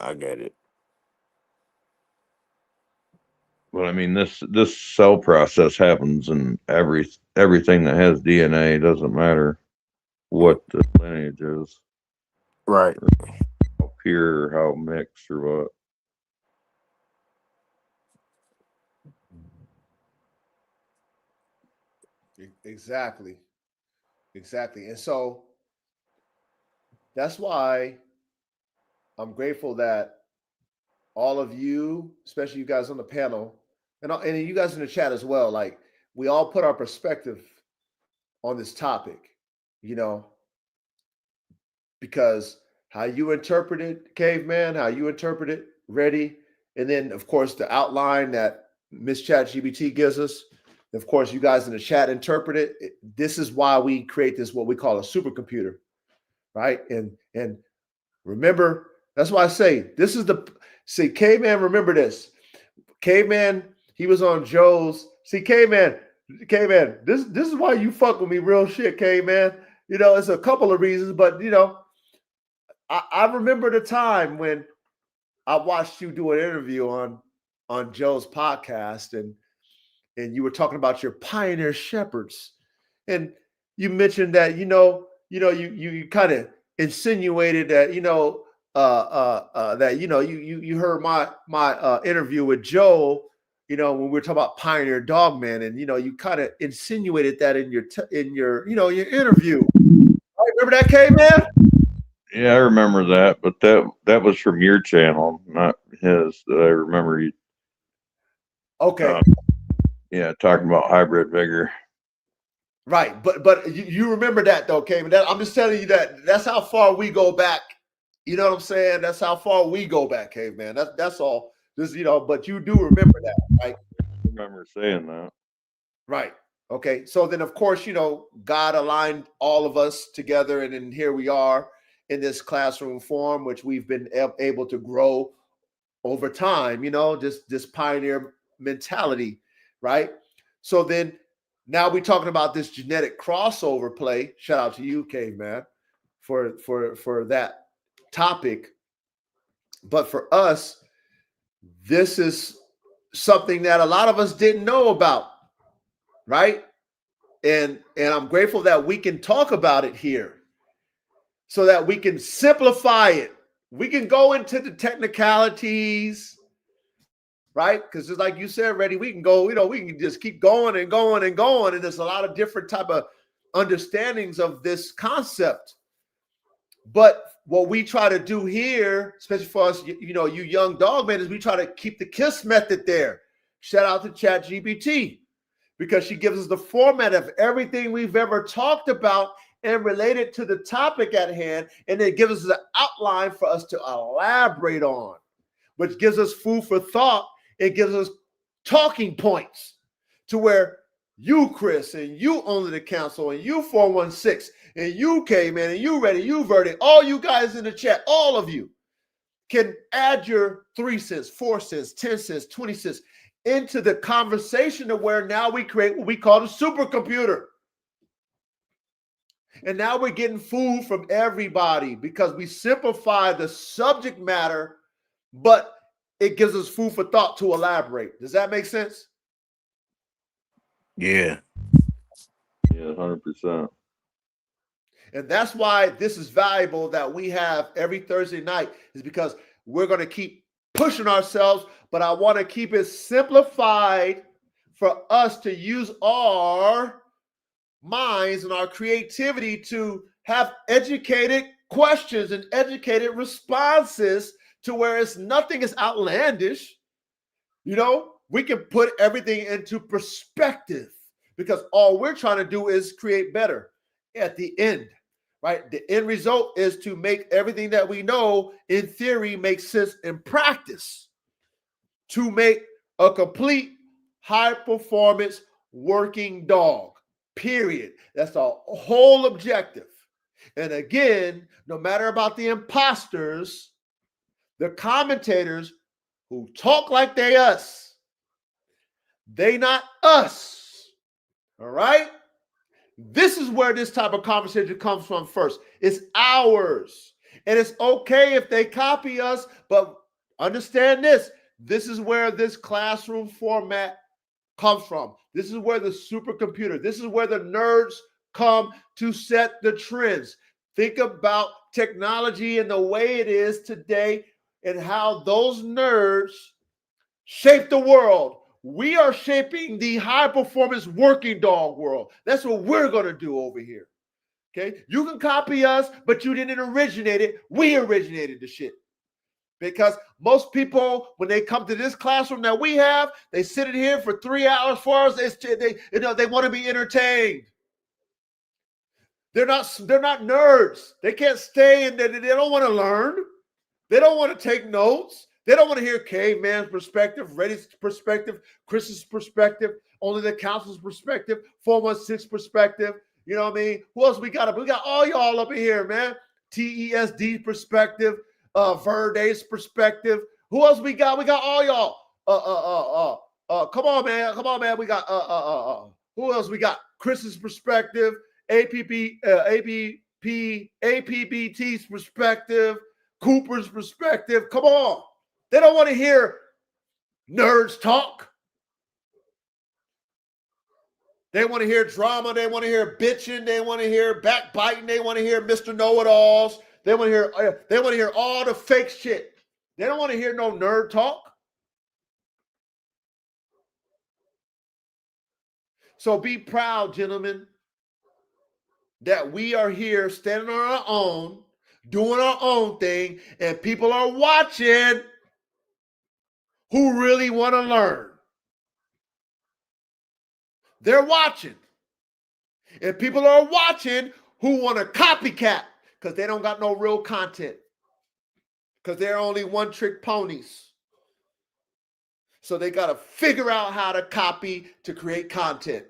I get it. But I mean, this cell process happens in everything that has DNA. It doesn't matter what the lineage is, Right. how pure or how mixed or what. Exactly. And so that's why I'm grateful that all of you, especially you guys on the panel, and you guys in the chat as well, like we all put our perspective on this topic, because how you interpret it, Caveman, how you interpret it, Ready, and then of course the outline that Miss ChatGPT gives us. Of course, you guys in the chat interpret it. This is why we create this, what we call a supercomputer, right? And remember, that's why I say this is Caveman, remember this. Caveman, he was on Joe's. See, Caveman, this is why you fuck with me real shit, Caveman. It's a couple of reasons, but I remember the time when I watched you do an interview on Joe's podcast, and you were talking about your pioneer shepherds, and you mentioned that you kind of insinuated that that you heard my interview with Joe, when we were talking about pioneer dogman, and you kind of insinuated that in your your interview. Remember that, K-Man? Yeah, I remember that, but that was from your channel, not his. That I remember you. Okay. Yeah, talking about hybrid vigor. Right, but you remember that though, Cayman. I'm just telling you that's how far we go back. You know what I'm saying? That's how far we go back, Caveman. That's all. Just but you do remember that, right? I remember saying that. Right. Okay. So then, of course, God aligned all of us together, and then here we are in this classroom form, which we've been able to grow over time. This pioneer mentality, right? So then. Now we're talking about this genetic crossover play. Shout out to you, Caveman, for that topic. But for us, this is something that a lot of us didn't know about, right? And I'm grateful that we can talk about it here, so that we can simplify it. We can go into the technicalities, right? Because just like you said, Reddy, we can go, we can just keep going and going and going. And there's a lot of different type of understandings of this concept. But what we try to do here, especially for us, you young dogmen, is we try to keep the KISS method there. Shout out to ChatGPT, because she gives us the format of everything we've ever talked about and relate it to the topic at hand, and it gives us an outline for us to elaborate on, which gives us food for thought. It gives us talking points to where you, Chris, and you, Only the Council, and you, 416, and you, K-Man, and you, Ready, you, Verdi, all you guys in the chat, all of you can add your 3 cents, 4 cents, 10 cents, 20 cents into the conversation to where now we create what we call the supercomputer. And now we're getting food from everybody because we simplify the subject matter, but it gives us food for thought to elaborate. Does that make sense? Yeah. Yeah, 100%. And that's why this is valuable that we have every Thursday night, is because we're going to keep pushing ourselves, but I want to keep it simplified for us to use our minds and our creativity to have educated questions and educated responses to where it's nothing is outlandish. You know, we can put everything into perspective because all we're trying to do is create better at the end, right? The end result is to make everything that we know in theory make sense in practice, to make a complete high performance working dog, period. That's the whole objective. And again, no matter about the imposters, the commentators who talk like they us, they not us. All right? This is where this type of conversation comes from first. It's ours. And it's okay if they copy us, but understand this. This is where this classroom format comes from. This is where the supercomputer, this is where the nerds come to set the trends. Think about technology and the way it is today and how those nerds shape the world. We are shaping the high performance working dog world. That's what we're going to do over here. Okay. You can copy us, but you didn't originate it. We originated the shit. Because most people, when they come to this classroom that we have, they sit in here for 3 hours, 4 hours. They want to be entertained. They're not nerds. They can't stay and they don't want to learn. They don't want to take notes. They don't want to hear Caveman's perspective, Reddy's perspective, Chris's perspective, Only the Council's perspective, 416 perspective. You know what I mean? Who else we got? We got all y'all up in here, man. TESD perspective, Verde's perspective. Who else we got? We got all y'all. Come on, man. Come on, man. We got who else we got? Chris's perspective, APBT's perspective, Cooper's perspective. Come on. They don't want to hear nerds talk. They want to hear drama. They want to hear bitching. They want to hear backbiting. They want to hear Mr. Know-it-alls. They want to hear all the fake shit. They don't want to hear no nerd talk. So be proud, gentlemen, that we are here standing on our own, doing our own thing, and people are watching who really want to learn. They're watching. And people are watching who want to copycat because they don't got no real content. Because they're only one-trick ponies. So they got to figure out how to copy to create content.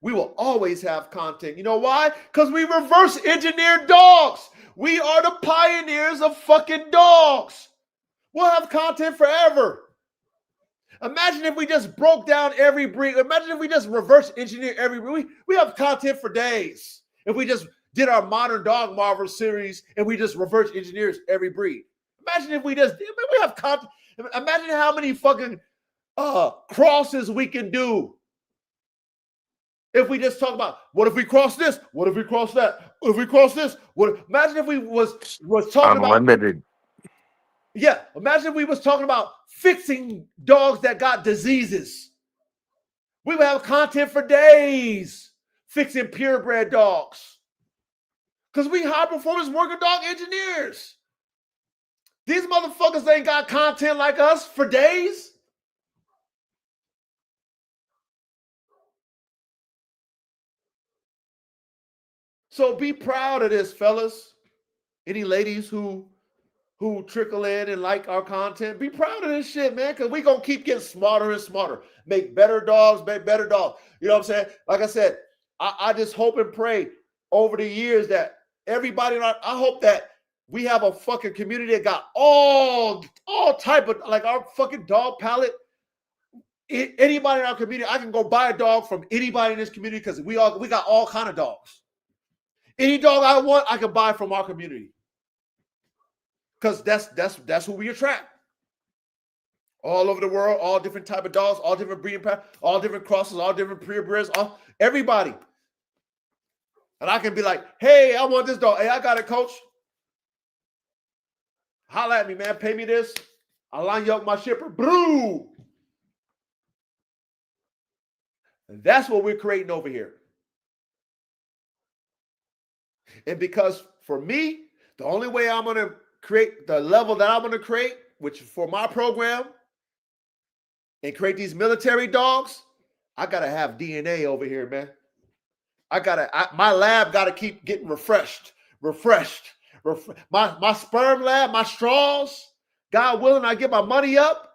We will always have content. You know why? Because we reverse engineer dogs. We are the pioneers of fucking dogs. We'll have content forever. Imagine if we just broke down every breed. Imagine if we just reverse engineer every breed. We have content for days. If we just did our modern dog Marvel series and we just reverse engineers every breed. Imagine if we have content. Imagine how many fucking crosses we can do. If we just talk about, what if we cross this? What if we cross that? What if we cross this? Imagine if we was talking about Unlimited. Yeah, imagine if we was talking about fixing dogs that got diseases. We would have content for days fixing purebred dogs. Because we high performance working dog engineers. These motherfuckers ain't got content like us for days. So be proud of this, fellas. Any ladies who trickle in and like our content, be proud of this shit, man, because we're going to keep getting smarter and smarter. Make better dogs, make better dogs. You know what I'm saying? Like I said, I just hope and pray over the years that everybody, I hope that we have a fucking community that got all type of, like our fucking dog palette. Anybody in our community, I can go buy a dog from anybody in this community because we got all kind of dogs. Any dog I want, I can buy from our community. Because that's who we attract. All over the world, all different type of dogs, all different breeding patterns, all different crosses, all different purebreds, everybody. And I can be like, hey, I want this dog. Hey, I got it, coach. Holla at me, man. Pay me this. I'll line you up my shipper. Brew. And that's what we're creating over here. And because for me, the only way I'm going to create the level that I'm going to create, which for my program, and create these military dogs, I got to have DNA over here, man. My lab got to keep getting refreshed. My sperm lab, my straws, God willing, I get my money up,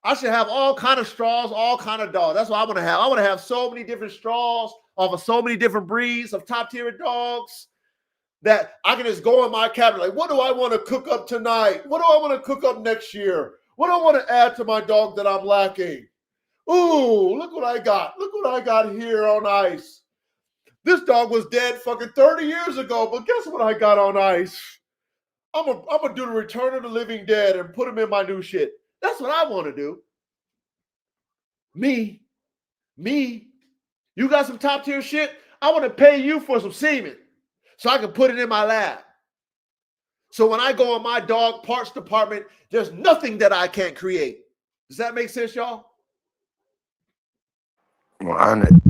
I should have all kind of straws, all kind of dogs. That's what I want to have. I want to have so many different straws off of so many different breeds of top-tier dogs that I can just go in my cabinet, like, what do I want to cook up tonight? What do I want to cook up next year? What do I want to add to my dog that I'm lacking? Ooh, look what I got. Look what I got here on ice. This dog was dead fucking 30 years ago, but guess what I got on ice? I'm gonna do the Return of the Living Dead and put him in my new shit. That's what I want to do. Me. You got some top tier shit? I want to pay you for some semen so I can put it in my lab. So when I go in my dog parts department, there's nothing that I can't create. Does that make sense, y'all? Sounds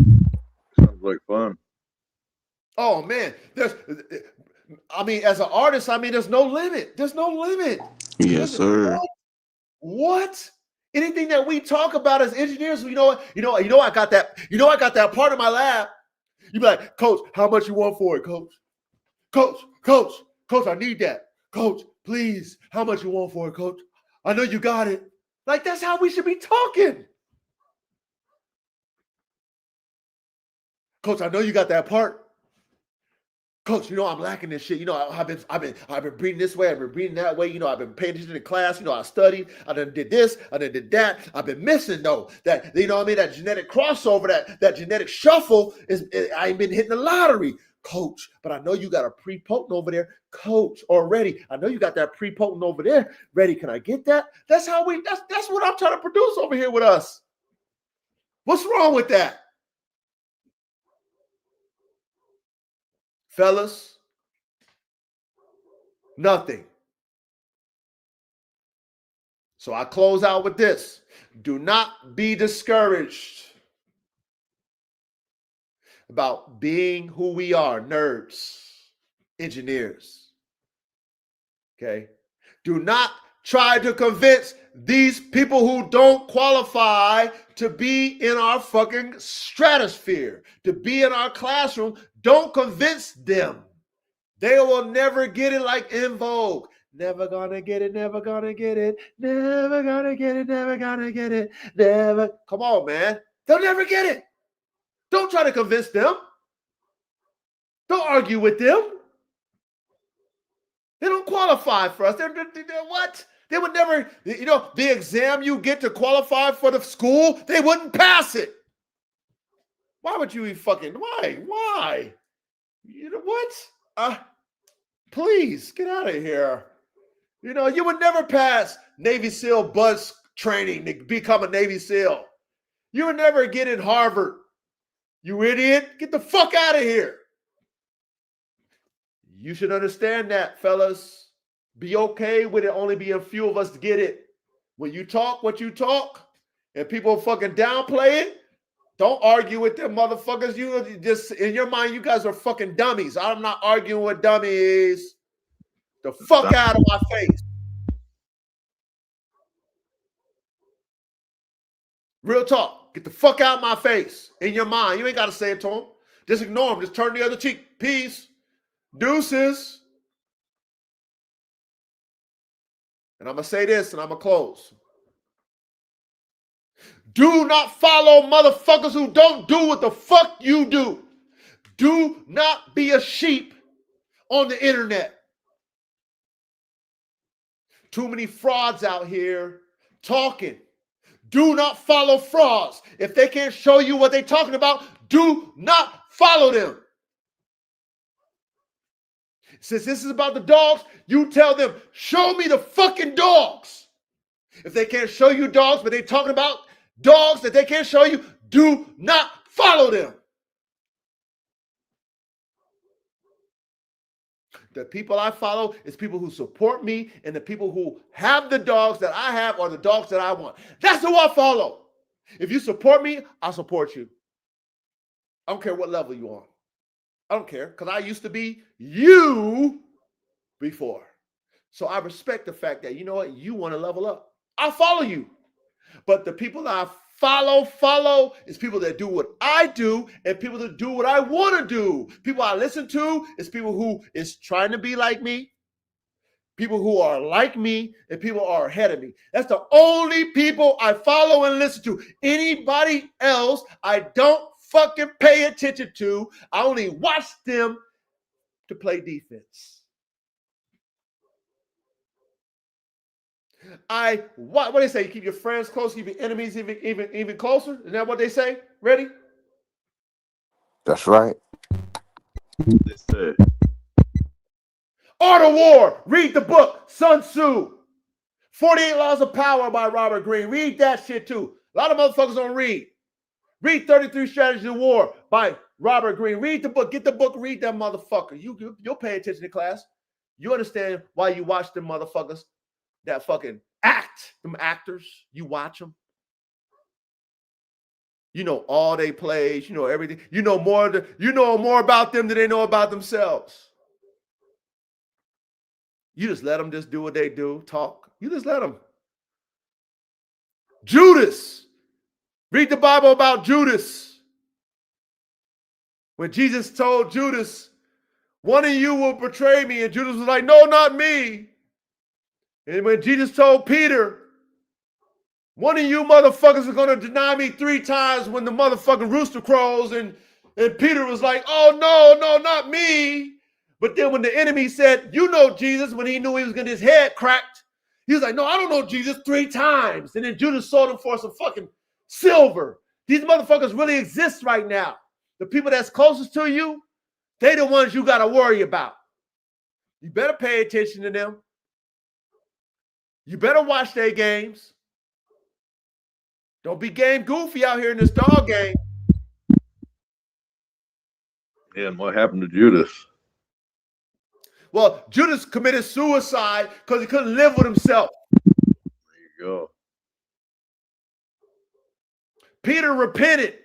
like fun. Oh man, as an artist, there's no limit. There's no limit. Yes, sir. What? Anything that we talk about as engineers, I got that part of my lab. You be like, Coach, how much you want for it, Coach? Coach, I need that. Coach, please, how much you want for it, Coach? I know you got it. Like, that's how we should be talking. Coach, I know you got that part. Coach, I'm lacking this shit. I've been breeding this way. I've been breeding that way. I've been paying attention to class. I studied. I done did this. I done did that. I've been missing though. That, that genetic crossover, that genetic shuffle I ain't been hitting the lottery. Coach, but I know you got a pre-potent over there. Coach, already. I know you got that pre-potent over there. Ready? Can I get that? That's what I'm trying to produce over here with us. What's wrong with that? Fellas, nothing. So I close out with this. Do not be discouraged about being who we are, nerds, engineers. Okay? Do not try to convince these people who don't qualify to be in our fucking stratosphere, to be in our classroom. Don't convince them. They will never get it like In Vogue. Never gonna get it, never gonna get it, never gonna get it, never gonna get it, never. Come on, man. They'll never get it. Don't try to convince them. Don't argue with them. They don't qualify for us. They're what? They would never, the exam you get to qualify for the school, they wouldn't pass it. Why would you why? You know what? Please get out of here. You would never pass Navy SEAL buzz training to become a Navy SEAL. You would never get in Harvard. You idiot. Get the fuck out of here. You should understand that, fellas. Be okay with it only being a few of us to get it. When you talk what you talk and people fucking downplay it, don't argue with them motherfuckers. You just, in your mind, you guys are fucking dummies. I'm not arguing with dummies. The fuck out of my face. Real talk. Get the fuck out of my face. In your mind. You ain't got to say it to them. Just ignore them. Just turn the other cheek. Peace. Deuces. And I'm going to say this and I'm going to close. Do not follow motherfuckers who don't do what the fuck you do. Do not be a sheep on the internet. Too many frauds out here talking. Do not follow frauds. If they can't show you what they're talking about, do not follow them. Since this is about the dogs, you tell them, show me the fucking dogs. If they can't show you dogs, but they're talking about dogs that they can't show you, do not follow them. The people I follow is people who support me, and the people who have the dogs that I have or the dogs that I want. That's who I follow. If you support me, I'll support you. I don't care what level you're on. I don't care, because I used to be you before. So I respect the fact that, you know what, you want to level up. I'll follow you. But the people that I follow is people that do what I do and people that do what I want to do. People I listen to is people who is trying to be like me, people who are like me, and people who are ahead of me. That's the only people I follow and listen to. Anybody else, I don't fucking pay attention to. I only watch them to play defense. What do they say? You keep your friends close, keep your enemies even closer. Isn't that what they say? Ready? That's right. They say. Art of War. Read the book. Sun Tzu. 48 Laws of Power by Robert Greene. Read that shit too. A lot of motherfuckers don't read. Read 33 Strategies of War by Robert Greene. Read the book. Get the book. Read that motherfucker. You'll pay attention to class. You understand why you watch them motherfuckers that fucking act. Them actors. You watch them. You know all they plays. You know everything. You know more about them than they know about themselves. You just let them just do what they do. Talk. You just let them. Judas. Read the Bible about Judas. When Jesus told Judas, one of you will betray me, and Judas was like, no, not me. And when Jesus told Peter, one of you motherfuckers are going to deny me 3 times when the motherfucking rooster crows, and Peter was like, oh, no, not me. But then when the enemy said, you know Jesus, when he knew he was getting his head cracked, he was like, no, I don't know Jesus 3 times. And then Judas sold him for some fucking silver. These motherfuckers really exist right now. The people that's closest to you, they the ones you got to worry about. You better pay attention to them. You better watch their games. Don't be game goofy out here in this dog game. Yeah, and what happened to Judas? Well, Judas committed suicide because he couldn't live with himself. There you go. Peter repented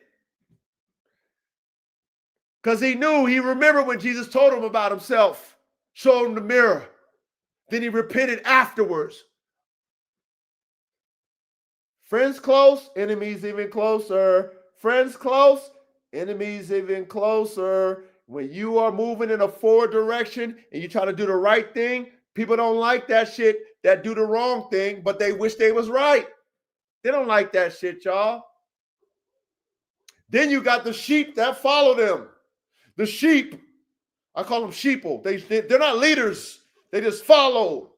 because he remembered when Jesus told him about himself, showed him the mirror. Then he repented afterwards. Friends close, enemies even closer. Friends close, enemies even closer. When you are moving in a forward direction and you try to do the right thing, people don't like that shit that do the wrong thing, but they wish they was right. They don't like that shit, y'all. Then you got the sheep that follow them. The sheep, I call them sheeple. They're not leaders. They just follow.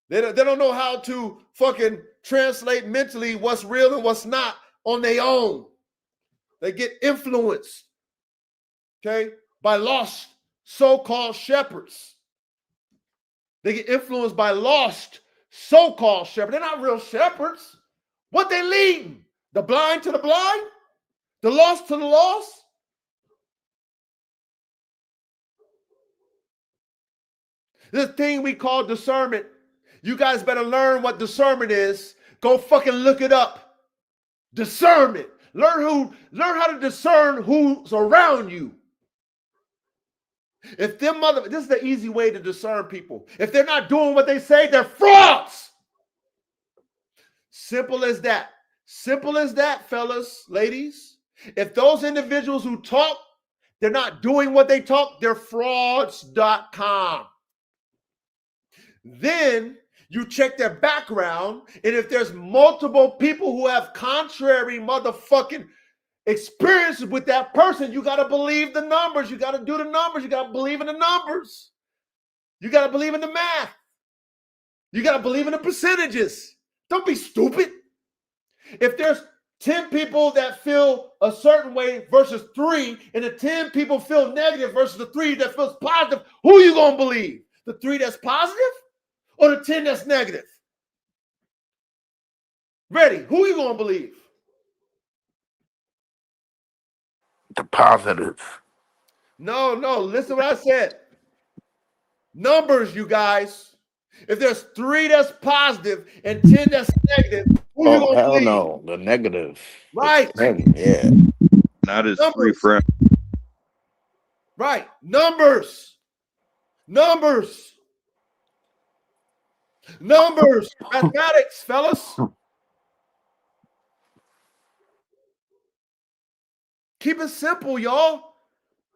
They don't know how to fucking translate mentally what's real and what's not on their own. They get influenced, okay, by lost so-called shepherds. They get influenced by lost so-called shepherds. They're not real shepherds. What they leading? The blind to the blind? The lost to the lost? This thing we call discernment. You guys better learn what discernment is. Go fucking look it up. Discernment. Learn how to discern who's around you. If this is the easy way to discern people. If they're not doing what they say, they're frauds. Simple as that. Simple as that, fellas, ladies. If those individuals who talk, They're not doing what they talk. They're frauds.com. Then you check their background, and if there's multiple people who have contrary motherfucking experiences with that person, you got to believe the numbers. You got to do the numbers. You got to believe in the numbers. You got to believe in the math. You got to believe in the percentages. Don't be stupid. If there's 10 people that feel a certain way versus 3, and the 10 people feel negative versus the 3 that feels positive, who are you going to believe? The 3 that's positive or the 10 that's negative? Ready? Who are you going to believe? The positive. No, listen to what I said. Numbers, you guys. If there's 3 that's positive and 10 that's negative, who are you Oh, going to hell believe? no. The negative. Right. Yeah. Not his Numbers. 3 friends. Right. Numbers. Mathematics, fellas. Keep it simple, y'all.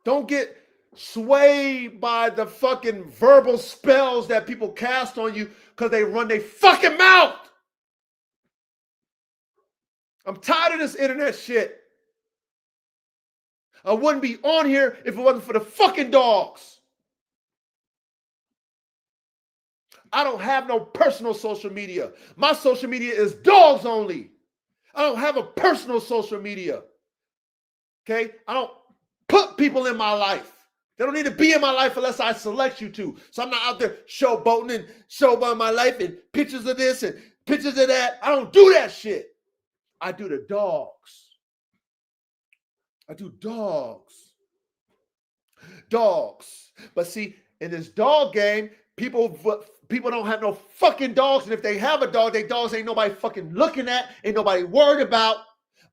Don't get swayed by the fucking verbal spells that people cast on you because they run their fucking mouth. I'm tired of this internet shit. I wouldn't be on here if it wasn't for the fucking dogs. I don't have no personal social media. My social media is dogs only. I don't have a personal social media. Okay? I don't put people in my life. They don't need to be in my life unless I select you to. So I'm not out there showboating and showboating my life and pictures of this and pictures of that. I don't do that shit. I do the dogs. I do dogs. Dogs. But see, in this dog game, people don't have no fucking dogs. And if they have a dog, they dogs ain't nobody fucking looking at, ain't nobody worried about.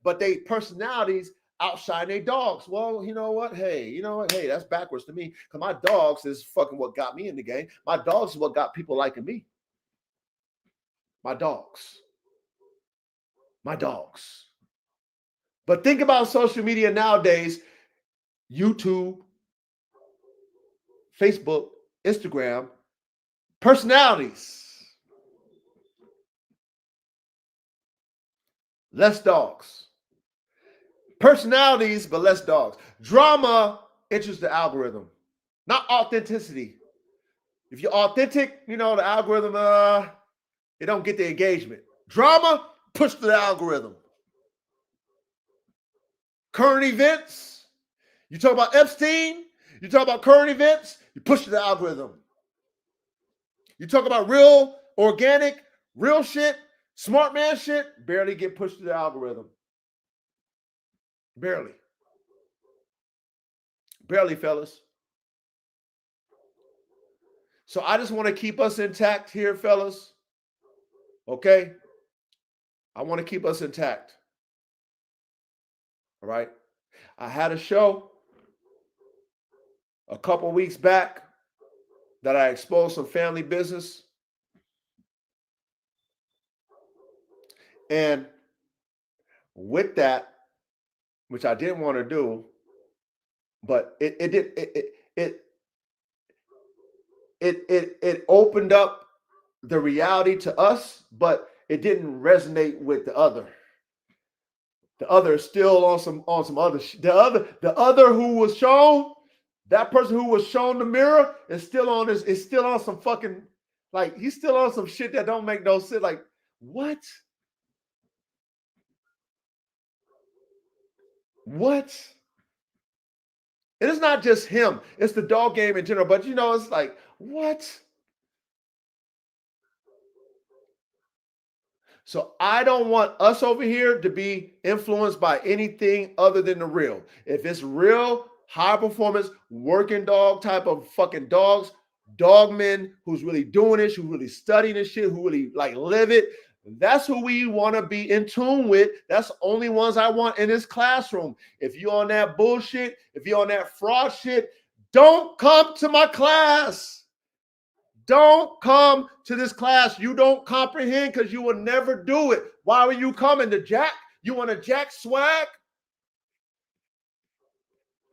But they personalities outshine their dogs. Well, you know what? Hey, that's backwards to me. Because my dogs is fucking what got me in the game. My dogs is what got people liking me. My dogs. But think about social media nowadays. YouTube, Facebook, Instagram, personalities. Less dogs. Personalities, but less dogs. Drama interests the algorithm, not authenticity. If you're authentic, the algorithm, it don't get the engagement. Drama, push to the algorithm. Current events, you talk about Epstein, you talk about current events, you push to the algorithm. You talk about real, organic, real shit, smart man shit, barely get pushed to the algorithm. Barely. Barely, fellas. So I just want to keep us intact here, fellas. Okay? I want to keep us intact. All right? I had a show a couple weeks back that I exposed some family business. And with that, which I didn't want to do, but it opened up the reality to us, but it didn't resonate with the other. The other is still on some other shit. The other who was shown, that person who was shown the mirror is still on some fucking, like, he's still on some shit that don't make no sense. Like, what? What? And it's not just him, it's the dog game in general, but it's like, what? So I don't want us over here to be influenced by anything other than the real. If it's real, high performance, working dog type of fucking dogs, dogmen who's really doing this, who's really studying this shit, who really like live it, that's who we want to be in tune with. That's the only ones I want in this classroom. If you're on that bullshit, if you're on that fraud shit, don't come to my class. Don't come to this class. You don't comprehend because you will never do it. Why are you coming to jack? You want to jack swag?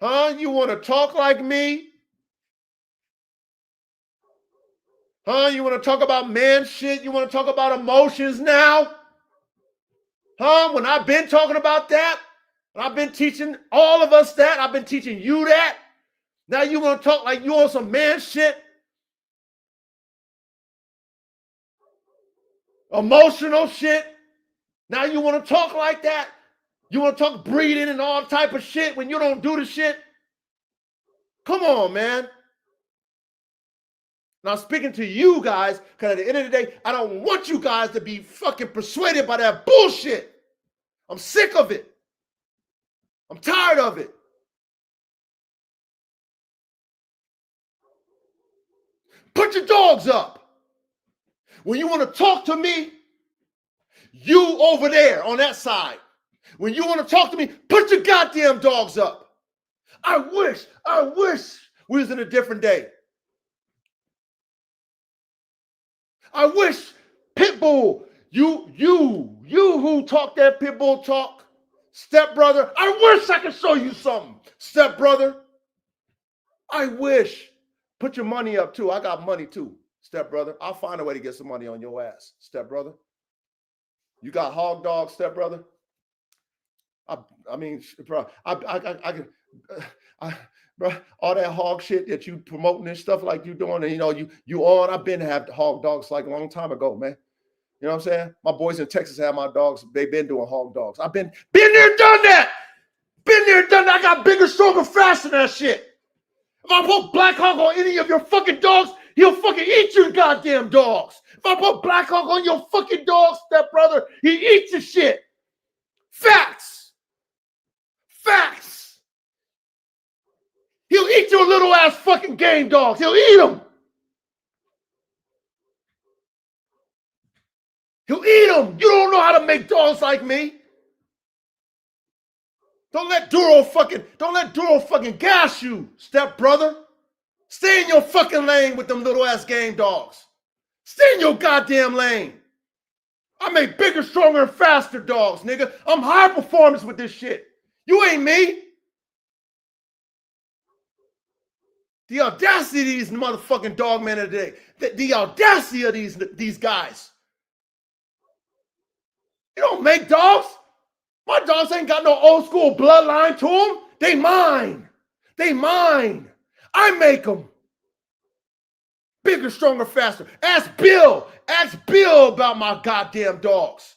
Huh? You want to talk like me? Huh? You want to talk about man shit? You want to talk about emotions now? Huh? When I've been talking about that, and I've been teaching all of us that, I've been teaching you that. Now you want to talk like you on some man shit? Emotional shit? Now you want to talk like that? You want to talk breeding and all type of shit when you don't do the shit? Come on, man. Now, speaking to you guys, because at the end of the day, I don't want you guys to be fucking persuaded by that bullshit. I'm sick of it. I'm tired of it. Put your dogs up. When you want to talk to me, you over there on that side. When you want to talk to me, put your goddamn dogs up. I wish we was in a different day. I wish Pitbull, you who talk that Pitbull talk, stepbrother, I wish I could show you something, stepbrother. I wish. Put your money up too. I got money too, stepbrother. I'll find a way to get some money on your ass, stepbrother. You got hog dogs, stepbrother? I mean, bro, bro, all that hog shit that you promoting and stuff like you doing, and you know, you on. I've been to have hog dogs like a long time ago, man. You know what I'm saying? My boys in Texas have my dogs. They've been doing hog dogs. I've been there, done that. Been there, done that. I got bigger, stronger, faster than that shit. If I put Black Hawk on any of your fucking dogs, he'll fucking eat your goddamn dogs. If I put Black Hawk on your fucking dogs, stepbrother, he eats your shit. Facts. Facts. He'll eat your little ass fucking game dogs. He'll eat them. He'll eat them. You don't know how to make dogs like me. Don't let Duro fucking gas you, stepbrother. Stay in your fucking lane with them little ass game dogs. Stay in your goddamn lane. I make bigger, stronger, and faster dogs, nigga. I'm high performance with this shit. You ain't me. The audacity of these motherfucking dog men today. The audacity of these guys. You don't make dogs. My dogs ain't got no old school bloodline to them. They mine. They mine. I make them. Bigger, stronger, faster. Ask Bill. Ask Bill about my goddamn dogs.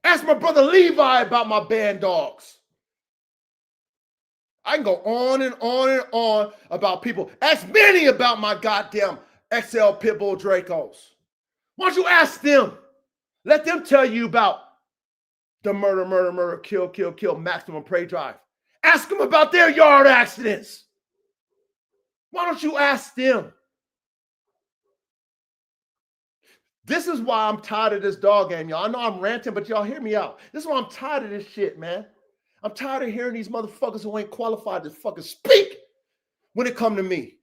Ask my brother Levi about my band dogs. I can go on and on and on about people. Ask Manny about my goddamn XL Pitbull Dracos. Why don't you ask them? Let them tell you about the murder, kill, maximum prey drive. Ask them about their yard accidents. Why don't you ask them? This is why I'm tired of this dog game, y'all. I know I'm ranting, but y'all hear me out. This is why I'm tired of this shit, man. I'm tired of hearing these motherfuckers who ain't qualified to fucking speak when it come to me.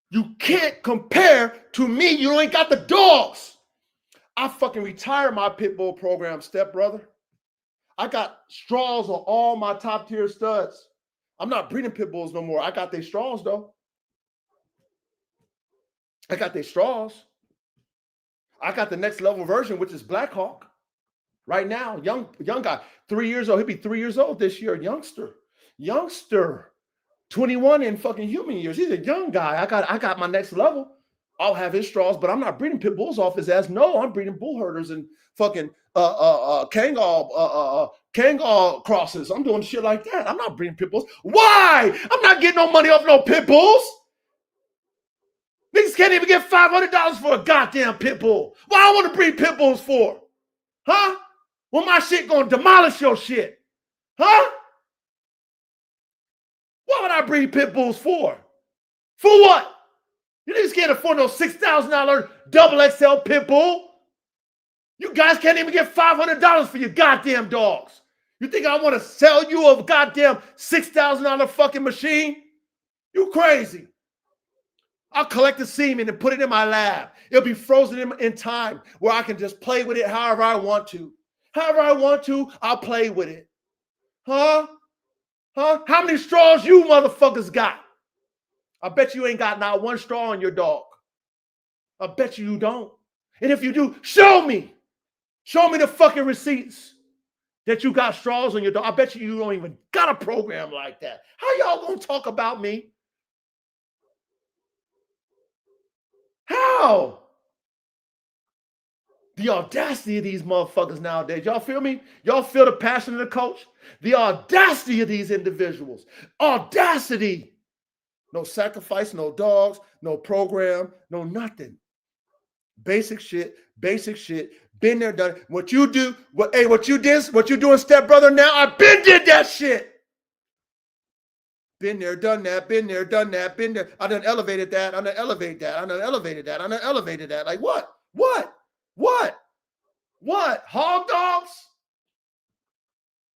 You can't compare to me. You ain't got the dogs. I fucking retired my pit bull program, stepbrother. I got straws on all my top tier studs. I'm not breeding pit bulls no more. I got their straws though. I got their straws. I got the next level version, which is Black Hawk. Right now, young guy, 3 years old. He'll be 3 years old this year. Youngster, 21 in fucking human years. He's a young guy. I got my next level. I'll have his straws, but I'm not breeding pit bulls off his ass. No, I'm breeding bull herders and fucking Kangal crosses. I'm doing shit like that. I'm not breeding pit bulls. Why? I'm not getting no money off no pit bulls. Niggas can't even get $500 for a goddamn pit bull. What I want to breed pit bulls for? Huh? Well, my shit gonna demolish your shit. Huh? What would I breed pit bulls for? For what? You niggas can't afford no $6,000 double XL pit bull. You guys can't even get $500 for your goddamn dogs. You think I want to sell you a goddamn $6,000 fucking machine? You crazy. I'll collect the semen and put it in my lab. It'll be frozen in time where I can just play with it however I want to. However I want to, I'll play with it. Huh? Huh? How many straws you motherfuckers got? I bet you ain't got not one straw on your dog. I bet you don't. And if you do, show me. Show me the fucking receipts that you got straws on your dog. I bet you don't even got a program like that. How y'all gonna talk about me? How? The audacity of these motherfuckers nowadays. Y'all feel me? Y'all feel the passion of the coach? The audacity of these individuals. Audacity. No sacrifice, no dogs, no program, no nothing. Basic shit, basic shit. Been there, done it. What you do, what you doing, stepbrother now? I been did that shit. Been there, done that, been there, done that, been there. I done elevated that, I done elevated that, I done elevated that, I done elevated that. Like what? What? Hog dogs?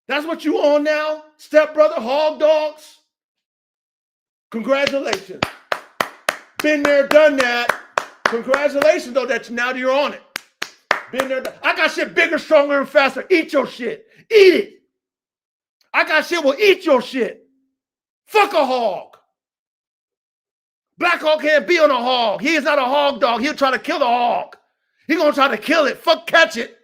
That's what you on now? Stepbrother, hog dogs? Congratulations. Been there, done that. Congratulations, though, that now you're on it. Been there, done. I got shit bigger, stronger, and faster. Eat your shit. Eat it. I got shit will eat your shit. Fuck a hog. Black hog can't be on a hog. He is not a hog dog. He'll try to kill the hog. He gonna try to kill it. Fuck catch it.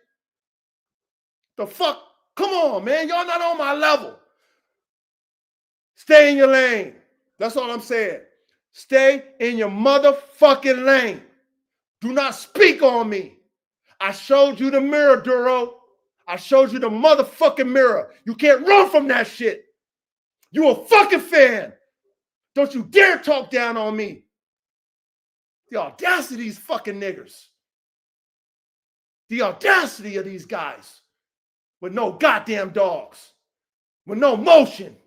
The fuck? Come on, man. Y'all not on my level. Stay in your lane. That's all I'm saying. Stay in your motherfucking lane. Do not speak on me. I showed you the mirror, Duro. I showed you the motherfucking mirror. You can't run from that shit. You a fucking fan. Don't you dare talk down on me. The audacity of these fucking niggers. The audacity of these guys with no goddamn dogs, with no motion.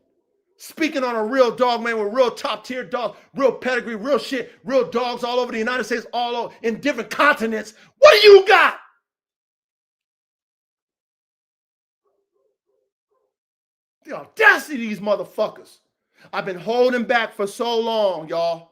Speaking on a real dog, man, with real top tier dogs, real pedigree, real shit, real dogs all over the United States, all over in different continents. What do you got? The audacity of these motherfuckers. I've been holding back for so long, y'all.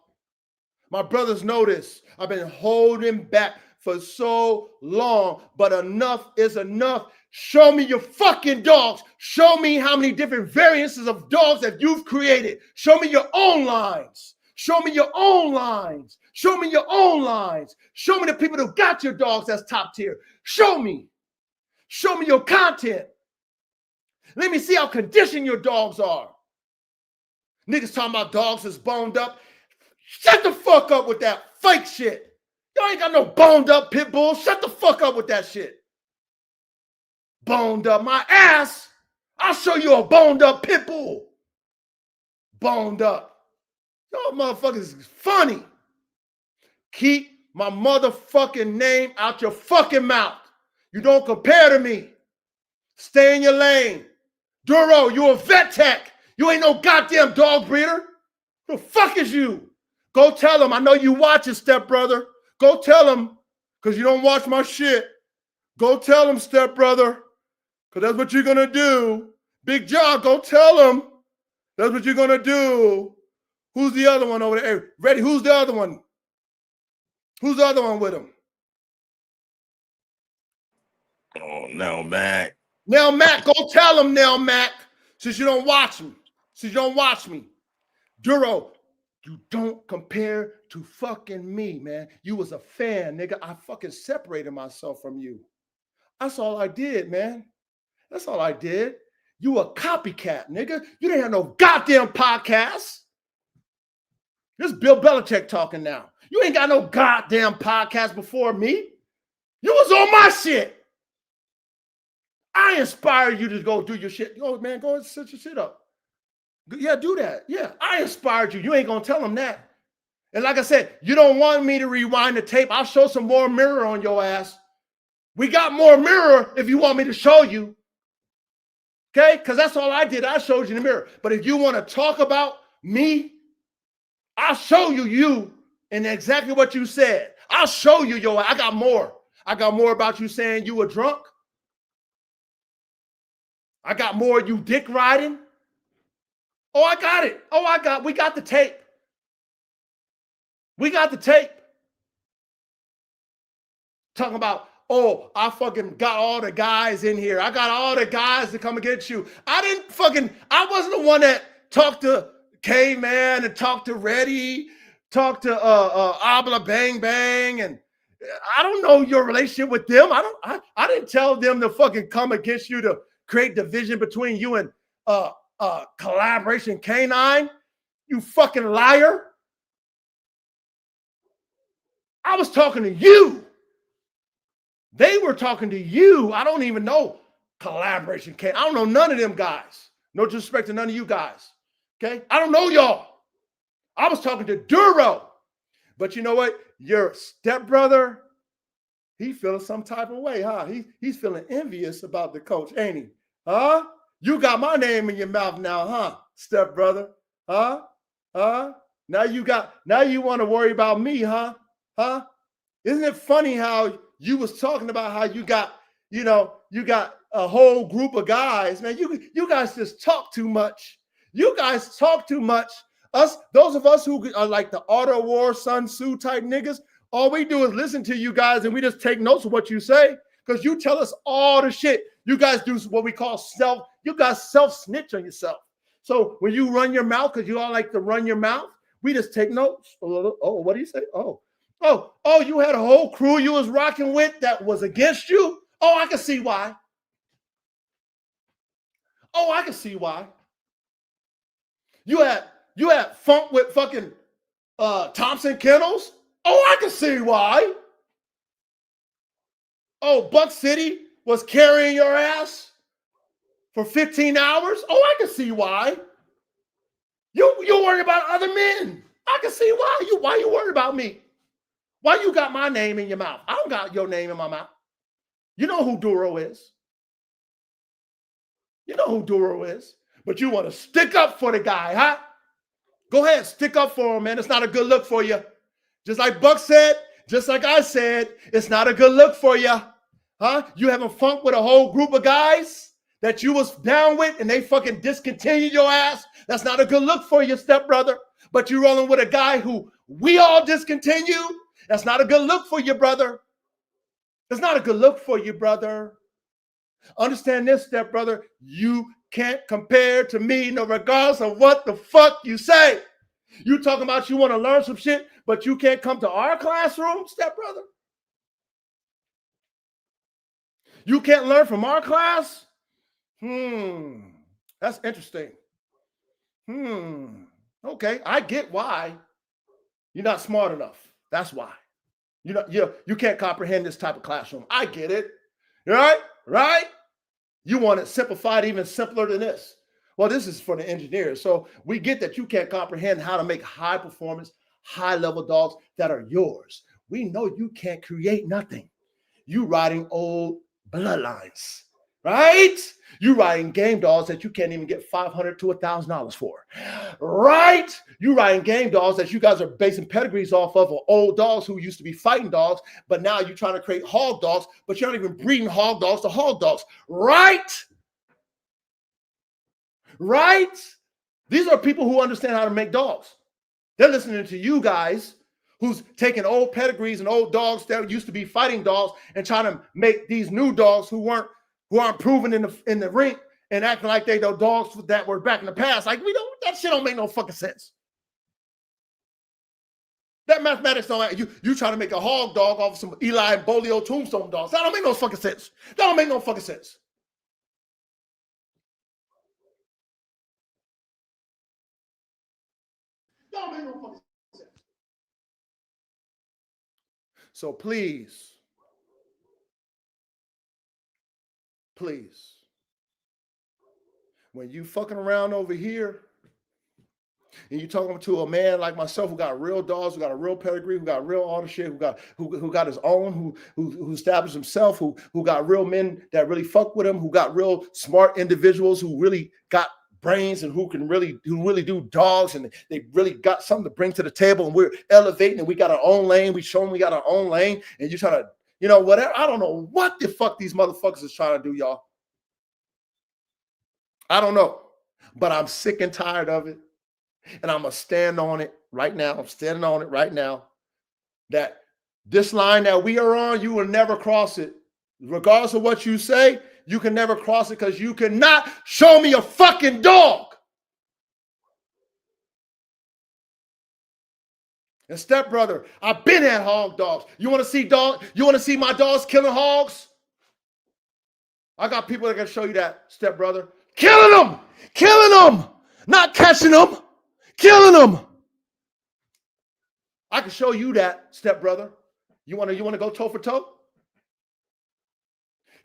My brothers know this. I've been holding back for so long, but enough is enough. Show me your fucking dogs. Show me how many different variances of dogs that you've created. Show me your own lines. Show me your own lines. Show me your own lines. Show me the people who got your dogs that's top tier. Show me. Show me your content. Let me see how conditioned your dogs are. Niggas talking about dogs that's boned up. Shut the fuck up with that fake shit. Y'all ain't got no boned up pit bull. Shut the fuck up with that shit. Boned up my ass. I'll show you a boned up pit bull. Boned up. Y'all motherfuckers is funny. Keep my motherfucking name out your fucking mouth. You don't compare to me. Stay in your lane. Duro, you a vet tech. You ain't no goddamn dog breeder. Who the fuck is you? Go tell him. I know you watching, stepbrother. Go tell him, because you don't watch my shit. Go tell him, stepbrother, because that's what you're going to do. Big John, go tell him. That's what you're going to do. Who's the other one over there? Hey, ready? Who's the other one? Who's the other one with him? Oh, no, Mac. Now, Mac, go tell him now, Mac, since you don't watch me. Since you don't watch me. Duro, you don't compare to fucking me, man. You was a fan, nigga. I fucking separated myself from you. That's all I did, man. That's all I did. You a copycat, nigga. You didn't have no goddamn podcast. This is Bill Belichick talking now. You ain't got no goddamn podcast before me. You was on my shit. I inspired you to go do your shit. Yo, man, go and set your shit up. Yeah, do that. Yeah, I inspired you. You ain't going to tell them that. And like I said, you don't want me to rewind the tape. I'll show some more mirror on your ass. We got more mirror if you want me to show you. Okay? Because that's all I did. I showed you the mirror. But if you want to talk about me, I'll show you and exactly what you said. I'll show you your. I got more. I got more about you saying you were drunk. I got more you dick riding. Oh, I got it. We got the tape. We got the tape. Talking about, oh, I fucking got all the guys in here. I got all the guys to come against you. I wasn't the one that talked to K-Man and talked to Reddy, talked to Abla Bang Bang, and I don't know your relationship with them. I didn't tell them to fucking come against you to create division between you and Collaboration Canine. You fucking liar. I was talking to you. They were talking to you. I don't even know Collaboration Canine. I don't know none of them guys. No disrespect to none of you guys. Okay? I don't know y'all. I was talking to Duro. But you know what? Your stepbrother, he feeling some type of way, huh? He's feeling envious about the coach, ain't he? Huh? You got my name in your mouth now, huh, stepbrother? Huh? Huh? Now you want to worry about me, huh? Huh? Isn't it funny how you was talking about how you got a whole group of guys? Man, you guys just talk too much. You guys talk too much. Those of us who are like the Auto War, Sun Tzu type niggas, all we do is listen to you guys and we just take notes of what you say because you tell us all the shit. You guys do what we call self-snitch on yourself. So when you run your mouth, because you all like to run your mouth, we just take notes. Oh, what do you say? Oh, you had a whole crew you was rocking with that was against you? Oh, I can see why. Oh, I can see why. You had funk with fucking Thompson Kennels? Oh, I can see why. Oh, Buck City was carrying your ass for 15 hours? Oh, I can see why. You worry about other men. I can see why. Why you worry about me? Why you got my name in your mouth? I don't got your name in my mouth. You know who Duro is. You know who Duro is. But you want to stick up for the guy, huh? Go ahead, stick up for him, man. It's not a good look for you. Just like Buck said, just like I said, it's not a good look for you. Huh? You having funk with a whole group of guys that you was down with and they fucking discontinued your ass. That's not a good look for you, stepbrother. But you rolling with a guy who we all discontinue. That's not a good look for you, brother. That's not a good look for you, brother. Understand this, stepbrother. You can't compare to me, no regardless of what the fuck you say. You talking about you want to learn some shit, but you can't come to our classroom, stepbrother? You can't learn from our class? That's interesting. Okay, I get why. You're not smart enough. That's why. You can't comprehend this type of classroom. I get it. Right? You want it simplified even simpler than this. Well, this is for the engineers. So we get that you can't comprehend how to make high performance, high level dogs that are yours. We know you can't create nothing. You riding old bloodlines, right? You riding game dogs that you can't even get $500 to $1,000 for, right? You riding game dogs that you guys are basing pedigrees off of old dogs who used to be fighting dogs, but now you're trying to create hog dogs, but you're not even breeding hog dogs to hog dogs, right? Right? These are people who understand how to make dogs. They're listening to you guys who's taking old pedigrees and old dogs that used to be fighting dogs and trying to make these new dogs who aren't proven in the ring and acting like they the dogs that were back in the past. Like that shit don't make no fucking sense. That mathematics don't. You trying to make a hog dog off of some Eli and Bolio tombstone dogs. That don't make no fucking sense. That don't make no fucking sense. That don't make no fucking sense. So please, when you fucking around over here and you talking to a man like myself who got real dogs, who got a real pedigree, who got real all the shit, who got his own, who established himself, who got real men that really fuck with him, who got real smart individuals who really got brains and who really do dogs and they really got something to bring to the table, and we're elevating and we got our own lane. We show them we got our own lane, and you're trying to, whatever. I don't know what the fuck these motherfuckers is trying to do, y'all. I don't know, but I'm sick and tired of it. And I'm going to stand on it right now. I'm standing on it right now that this line that we are on, you will never cross it. Regardless of what you say, you can never cross it because you cannot show me a fucking dog. And stepbrother, I've been at hog dogs. You want to see dog? You want to see my dogs killing hogs? I got people that can show you that, stepbrother. Killing them, not catching them, killing them. I can show you that, stepbrother. You want to go toe for toe?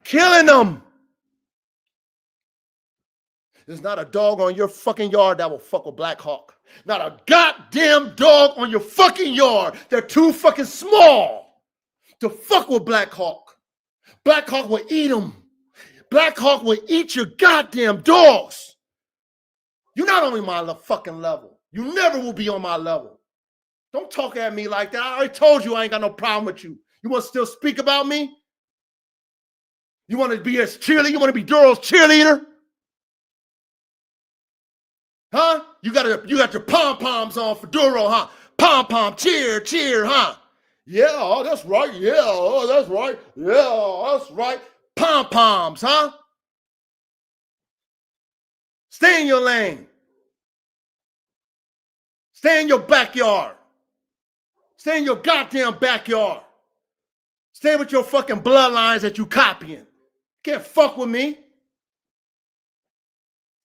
Killing them. There's not a dog on your fucking yard that will fuck with Black Hawk. Not a goddamn dog on your fucking yard. They're too fucking small to fuck with Black Hawk. Black Hawk will eat them. Black Hawk will eat your goddamn dogs. You're not on my fucking level. You never will be on my level. Don't talk at me like that. I already told you I ain't got no problem with you. You want to still speak about me? You want to be his cheerleader? You want to be Duro's cheerleader? Huh? You got your pom-poms on for Duro, huh? Pom-pom, cheer, huh? Yeah, oh, that's right. Yeah, oh, that's right. Yeah, oh, that's right. Pom-poms, huh? Stay in your lane. Stay in your backyard. Stay in your goddamn backyard. Stay with your fucking bloodlines that you copying. Can't fuck with me.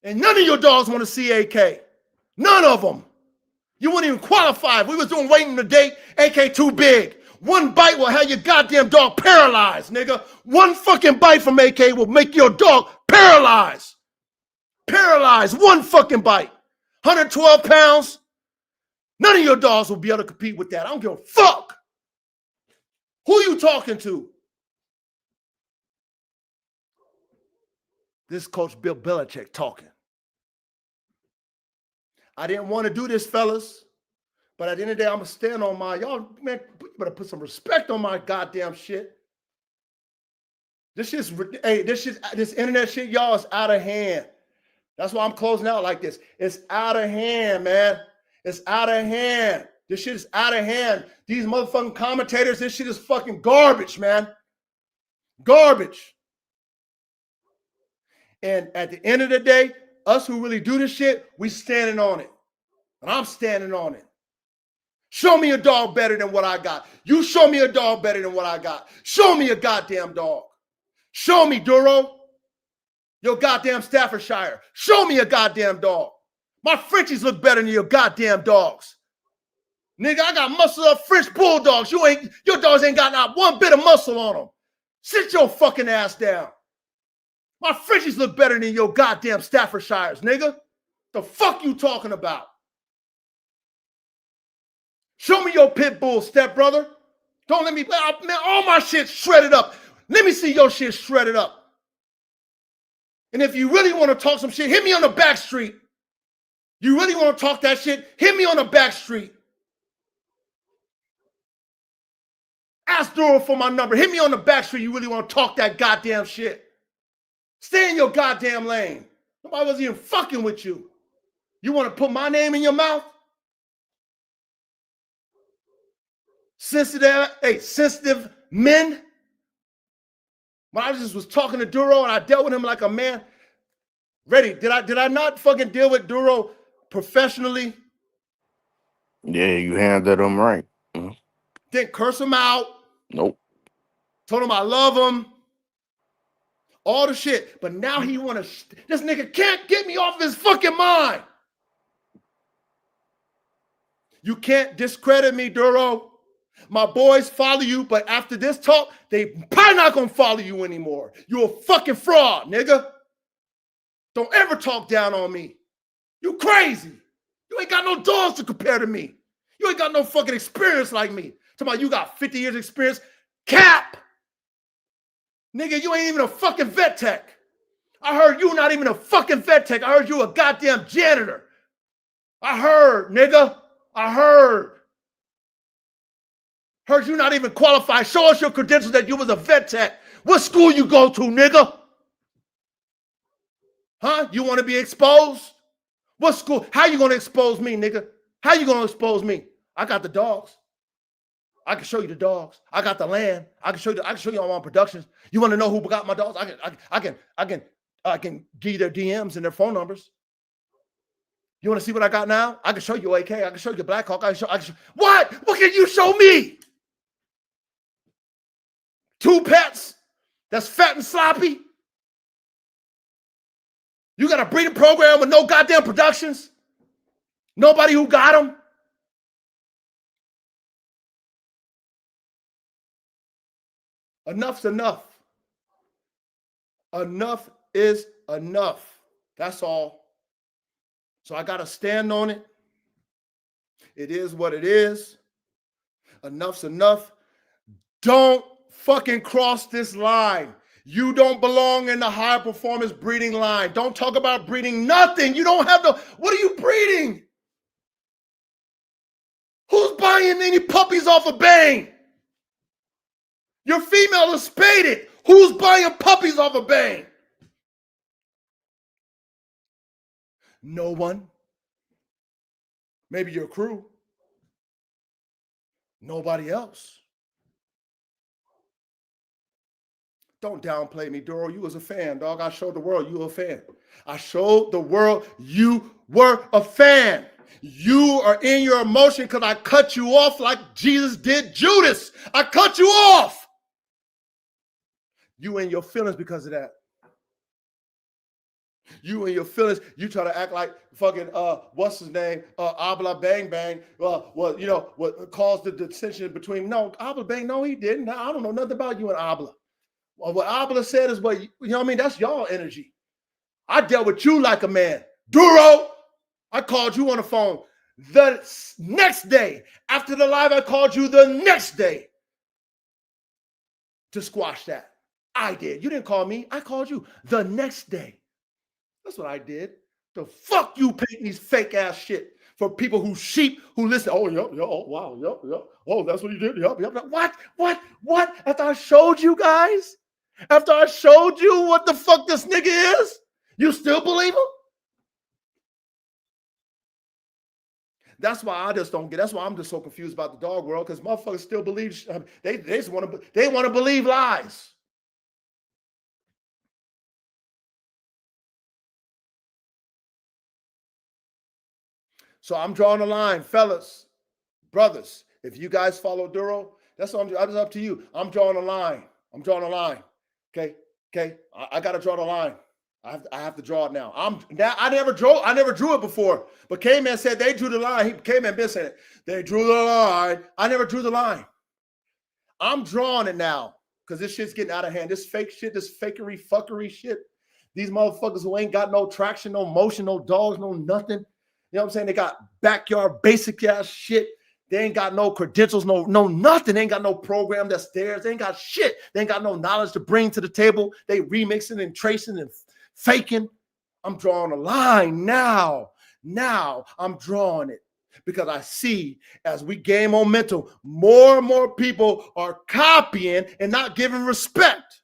And none of your dogs want to see AK. None of them. You wouldn't even qualify. If we was doing waiting to date, AK too big. One bite will have your goddamn dog paralyzed, nigga. One fucking bite from AK will make your dog paralyzed. Paralyzed. One fucking bite. 112 pounds. None of your dogs will be able to compete with that. I don't give a fuck. Who you talking to? This is Coach Bill Belichick talking. I didn't want to do this, fellas. But at the end of the day, I'm going to stand on my, y'all, man, you better put some respect on my goddamn shit. This internet shit, y'all, is out of hand. That's why I'm closing out like this. It's out of hand, man. It's out of hand. This shit is out of hand. These motherfucking commentators, this shit is fucking garbage, man. Garbage. And at the end of the day, us who really do this shit, we standing on it. And I'm standing on it. Show me a dog better than what I got. You show me a dog better than what I got. Show me a goddamn dog. Show me, Duro. Your goddamn Staffordshire. Show me a goddamn dog. My Frenchies look better than your goddamn dogs. Nigga, I got muscle up French bulldogs. Your dogs ain't got not one bit of muscle on them. Sit your fucking ass down. My Frenchies look better than your goddamn Staffordshires, nigga. The fuck you talking about? Show me your pit bull, stepbrother. Don't let me, man, all my shit shredded up. Let me see your shit shredded up. And if you really want to talk some shit, hit me on the back street. You really want to talk that shit, hit me on the back street. Ask Duro for my number. Hit me on the back street. You really want to talk that goddamn shit. Stay in your goddamn lane. Nobody was even fucking with you. You want to put my name in your mouth? Sensitive men. When I just was talking to Duro and I dealt with him like a man. Ready? Did I not fucking deal with Duro professionally? Yeah, you handled them right. Mhm. Didn't curse him out. Nope. Told him I love him. All the shit. But now he want to, this nigga can't get me off his fucking mind. You can't discredit me, Duro. My boys follow you, but after this talk, they probably not gonna follow you anymore. You a fucking fraud, nigga. Don't ever talk down on me. You crazy. You ain't got no dogs to compare to me. You ain't got no fucking experience like me. Talking about you got 50 years experience. Cap. Nigga, you ain't even a fucking vet tech. I heard you not even a fucking vet tech. I heard you a goddamn janitor. I heard, nigga. I heard. Heard you not even qualified. Show us your credentials that you was a vet tech. What school you go to, nigga? Huh? You want to be exposed? What school? How you going to expose me, nigga? How you going to expose me? I got the dogs. I can show you the dogs. I got the land. I can show you all my productions. You want to know who got my dogs? I can give you their DMs and their phone numbers. You want to see what I got now? I can show you AK. I can show you Black Hawk. I can show what? What can you show me? 2 pets that's fat and sloppy. You got a breeding program with no goddamn productions. Nobody who got them. Enough's enough. Enough is enough. That's all. So I got to stand on it. It is what it is. Enough's enough. Don't fucking cross this line. You don't belong in the high performance breeding line. Don't talk about breeding nothing. You don't have what are you breeding? Who's buying any puppies off of Bang? Your female is spaded. Who's buying puppies off of Bang? No one. Maybe your crew. Nobody else. Don't downplay me, Duro. You was a fan, dog. I showed the world you were a fan. I showed the world you were a fan. You are in your emotion because I cut you off like Jesus did Judas. I cut you off. You in your feelings because of that. You in your feelings, you try to act like fucking what's his name? Abla Bang Bang. What caused the dissension between Abla Bang, no, he didn't. I don't know nothing about you and Abla. Well, what Abla said is what you know what I mean? That's y'all energy. I dealt with you like a man. Duro, I called you on the phone the next day. After the live, I called you the next day to squash that. I did. You didn't call me. I called you the next day. That's what I did. The fuck you painting these fake ass shit for people who sheep who listen. Oh, yep, oh, wow, yep. Oh, that's what you did. Yep. What? After I showed you guys? After I showed you what the fuck this nigga is? You still believe him? That's why I just don't get. That's why I'm just so confused about the dog world, because motherfuckers still believe. They just want to believe lies. So I'm drawing a line, fellas, brothers. If you guys follow Duro, that's up to you. I'm drawing a line. Okay. I got to draw the line. I have to draw it now. I never drew it before. But K-Man said they drew the line. K-Man been saying it. They drew the line. I never drew the line. I'm drawing it now because this shit's getting out of hand. This fake shit, this fakery, fuckery shit. These motherfuckers who ain't got no traction, no motion, no dogs, no nothing. You know what I'm saying? They got backyard basic ass shit. They ain't got no credentials, no nothing. They ain't got no program that's theirs. They ain't got shit. They ain't got no knowledge to bring to the table. They remixing and tracing and faking. I'm drawing a line now. Now I'm drawing it because I see as we gain momentum, more and more people are copying and not giving respect.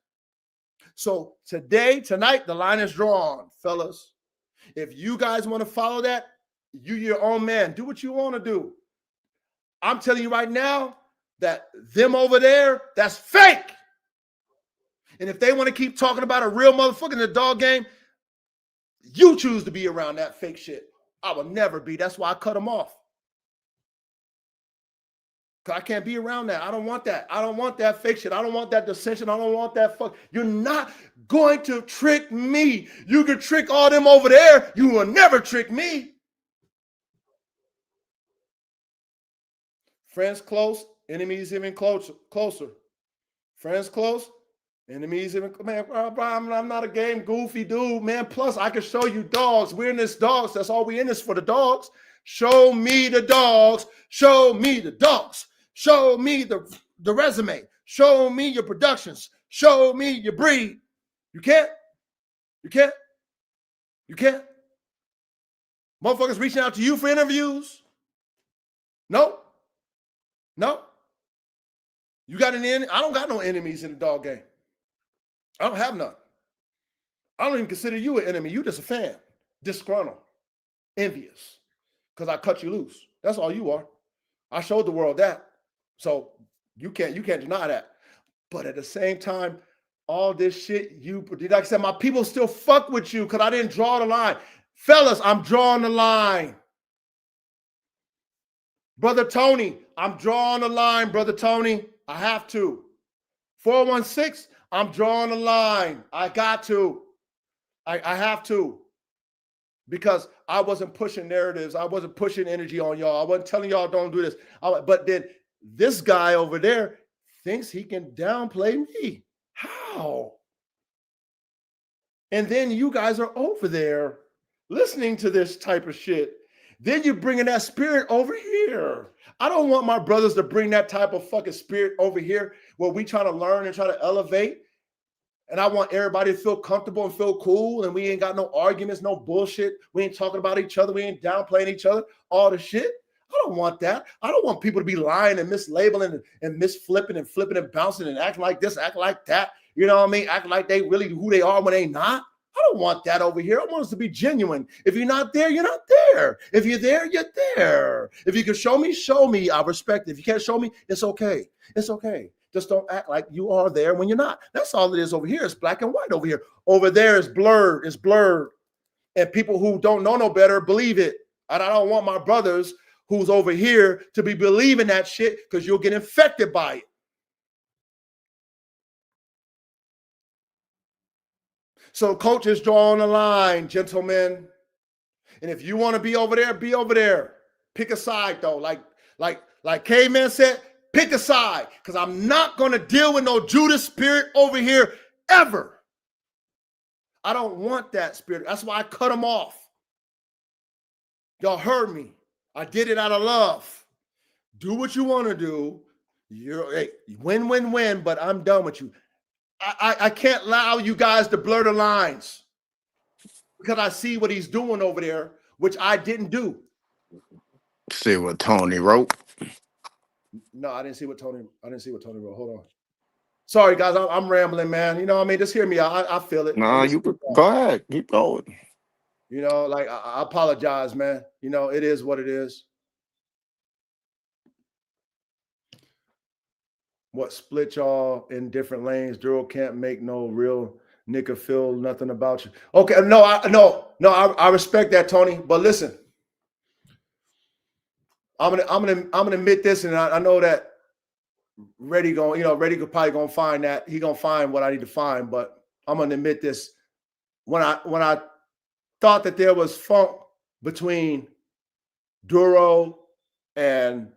So tonight, the line is drawn, fellas. If you guys want to follow that, you your own man. Do what you want to do. I'm telling you right now that them over there, that's fake. And if they want to keep talking about a real motherfucker in the dog game, you choose to be around that fake shit. I will never be. That's why I cut them off. Because I can't be around that. I don't want that. I don't want that fake shit. I don't want that dissension. I don't want that fuck. You're not going to trick me. You can trick all them over there. You will never trick me. Friends close, enemies even closer. Friends close, enemies even, man, I'm not a game goofy dude, man. Plus, I can show you dogs. We're in this dogs. That's all we in this for, the dogs. Show me the dogs. Show me the dogs. Show me the resume. Show me your productions. Show me your breed. You can't. Motherfuckers reaching out to you for interviews. No. You got any? I don't got no enemies in the dog game. I don't have none. I don't even consider you an enemy. You just a fan, disgruntled, envious, because I cut you loose. That's all you are. I showed the world that. So You can't deny that. But at the same time, all this shit, like I said, my people still fuck with you because I didn't draw the line. Fellas, I'm drawing the line. Brother Tony, I'm drawing the line, Brother Tony. I have to. 416, I'm drawing the line. I got to. I have to. Because I wasn't pushing narratives. I wasn't pushing energy on y'all. I wasn't telling y'all don't do this. But then this guy over there thinks he can downplay me. How? And then you guys are over there listening to this type of shit. Then you're bringing that spirit over here. I don't want my brothers to bring that type of fucking spirit over here where we trying to learn and try to elevate. And I want everybody to feel comfortable and feel cool. And we ain't got no arguments, no bullshit. We ain't talking about each other. We ain't downplaying each other, all the shit. I don't want that. I don't want people to be lying and mislabeling and misflipping and flipping and bouncing and acting like this, acting like that. You know what I mean? Acting like they really who they are when they not. I don't want that over here. I want us to be genuine. If you're not there, you're not there. If you're there, you're there. If you can show me, show me. I respect it. If you can't show me, it's okay. It's okay. Just don't act like you are there when you're not. That's all it is over here. It's black and white over here. Over there is blurred. It's blurred. And people who don't know no better believe it. And I don't want my brothers who's over here to be believing that shit because you'll get infected by it. So coach is drawing a line, gentlemen. And if you want to be over there, be over there. Pick a side though. Like Caveman said, pick a side. Because I'm not going to deal with no Judas spirit over here ever. I don't want that spirit. That's why I cut them off. Y'all heard me. I did it out of love. Do what you want to do. Hey, win, but I'm done with you. I can't allow you guys to blur the lines because I see what he's doing over there, which I didn't do. See what Tony wrote? No, I didn't see what Tony wrote. Hold on. Sorry, guys. I'm rambling, man. You know what I mean? Just hear me out. I feel it. No, you go ahead. Keep going. You know, like I apologize, man. You know, it is what it is. What split y'all in different lanes? Duro can't make no real nigga feel nothing about you. Okay, no, I respect that, Tony. But listen, I'm gonna admit this, and I know that Reddy could probably gonna find that. He gonna find what I need to find, but I'm gonna admit this. When I thought that there was funk between Duro and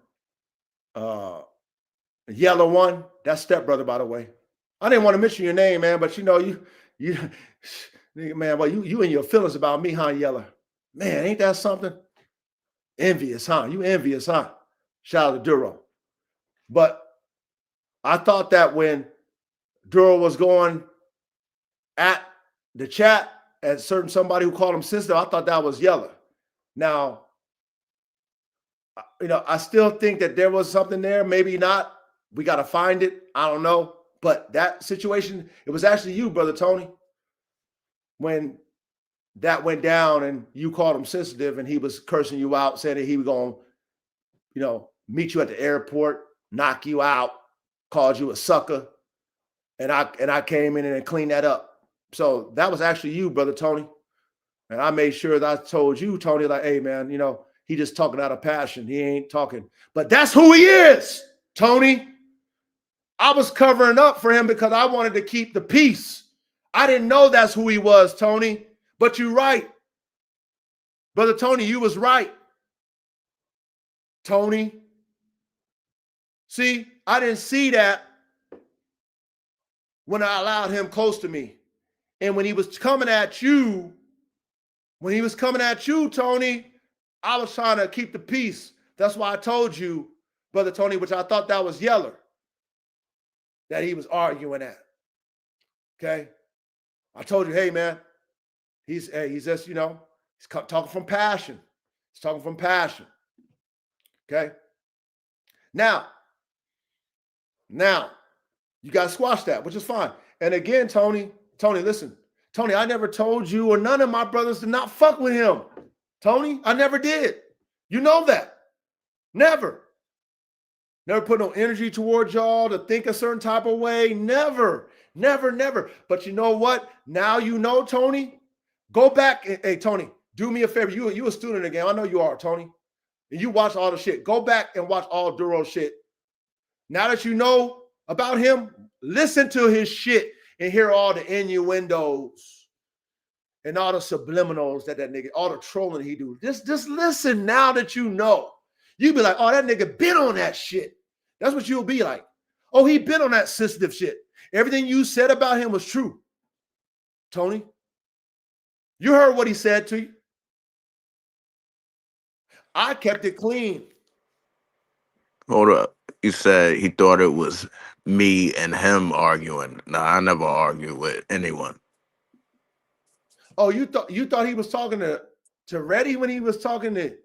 Yellow One, that's stepbrother, by the way. I didn't want to mention your name, man, but you know, you man, well, you and your feelings about me, huh, Yellow? Man, ain't that something? Envious, huh? You envious, huh? Shout out to Duro. But I thought that when Duro was going at the chat at somebody who called him sensitive, I thought that was Yellow. Now, you know, I still think that there was something there, maybe not. We got to find it. I don't know. But that situation, it was actually you, Brother Tony, when that went down and you called him sensitive and he was cursing you out, saying that he was going to, you know, meet you at the airport, knock you out, called you a sucker. And I came in and cleaned that up. So that was actually you, Brother Tony. And I made sure that I told you, Tony, like, hey, man, you know, he just talking out of passion. He ain't talking. But that's who he is, Tony. I was covering up for him because I wanted to keep the peace. I didn't know that's who he was, Tony. But you're right. Brother Tony, you was right. Tony. See, I didn't see that when I allowed him close to me. And when he was coming at you, Tony, I was trying to keep the peace. That's why I told you, Brother Tony, which I thought that was Yeller, that he was arguing at. Okay? I told you, hey, man, he's just, you know, he's talking from passion. He's talking from passion. Okay? Now, you got to squash that, which is fine. And again, Tony, listen. Tony, I never told you or none of my brothers to not fuck with him. Tony, I never did. You know that. Never. Never put no energy towards y'all to think a certain type of way. Never, never, never. But you know what? Now you know, Tony. Go back. Hey, Tony, do me a favor. You a student again. I know you are, Tony. And you watch all the shit. Go back and watch all Duro shit. Now that you know about him, listen to his shit and hear all the innuendos and all the subliminals that nigga, all the trolling he do. Just listen now that you know. You be like, oh, that nigga been on that shit. That's what you'll be like. Oh, he been on that sensitive shit. Everything you said about him was true. Tony, you heard what he said to you. I kept it clean. Hold up. You said he thought it was me and him arguing. No, I never argued with anyone. Oh, you thought he was talking to Reddy when he was talking to.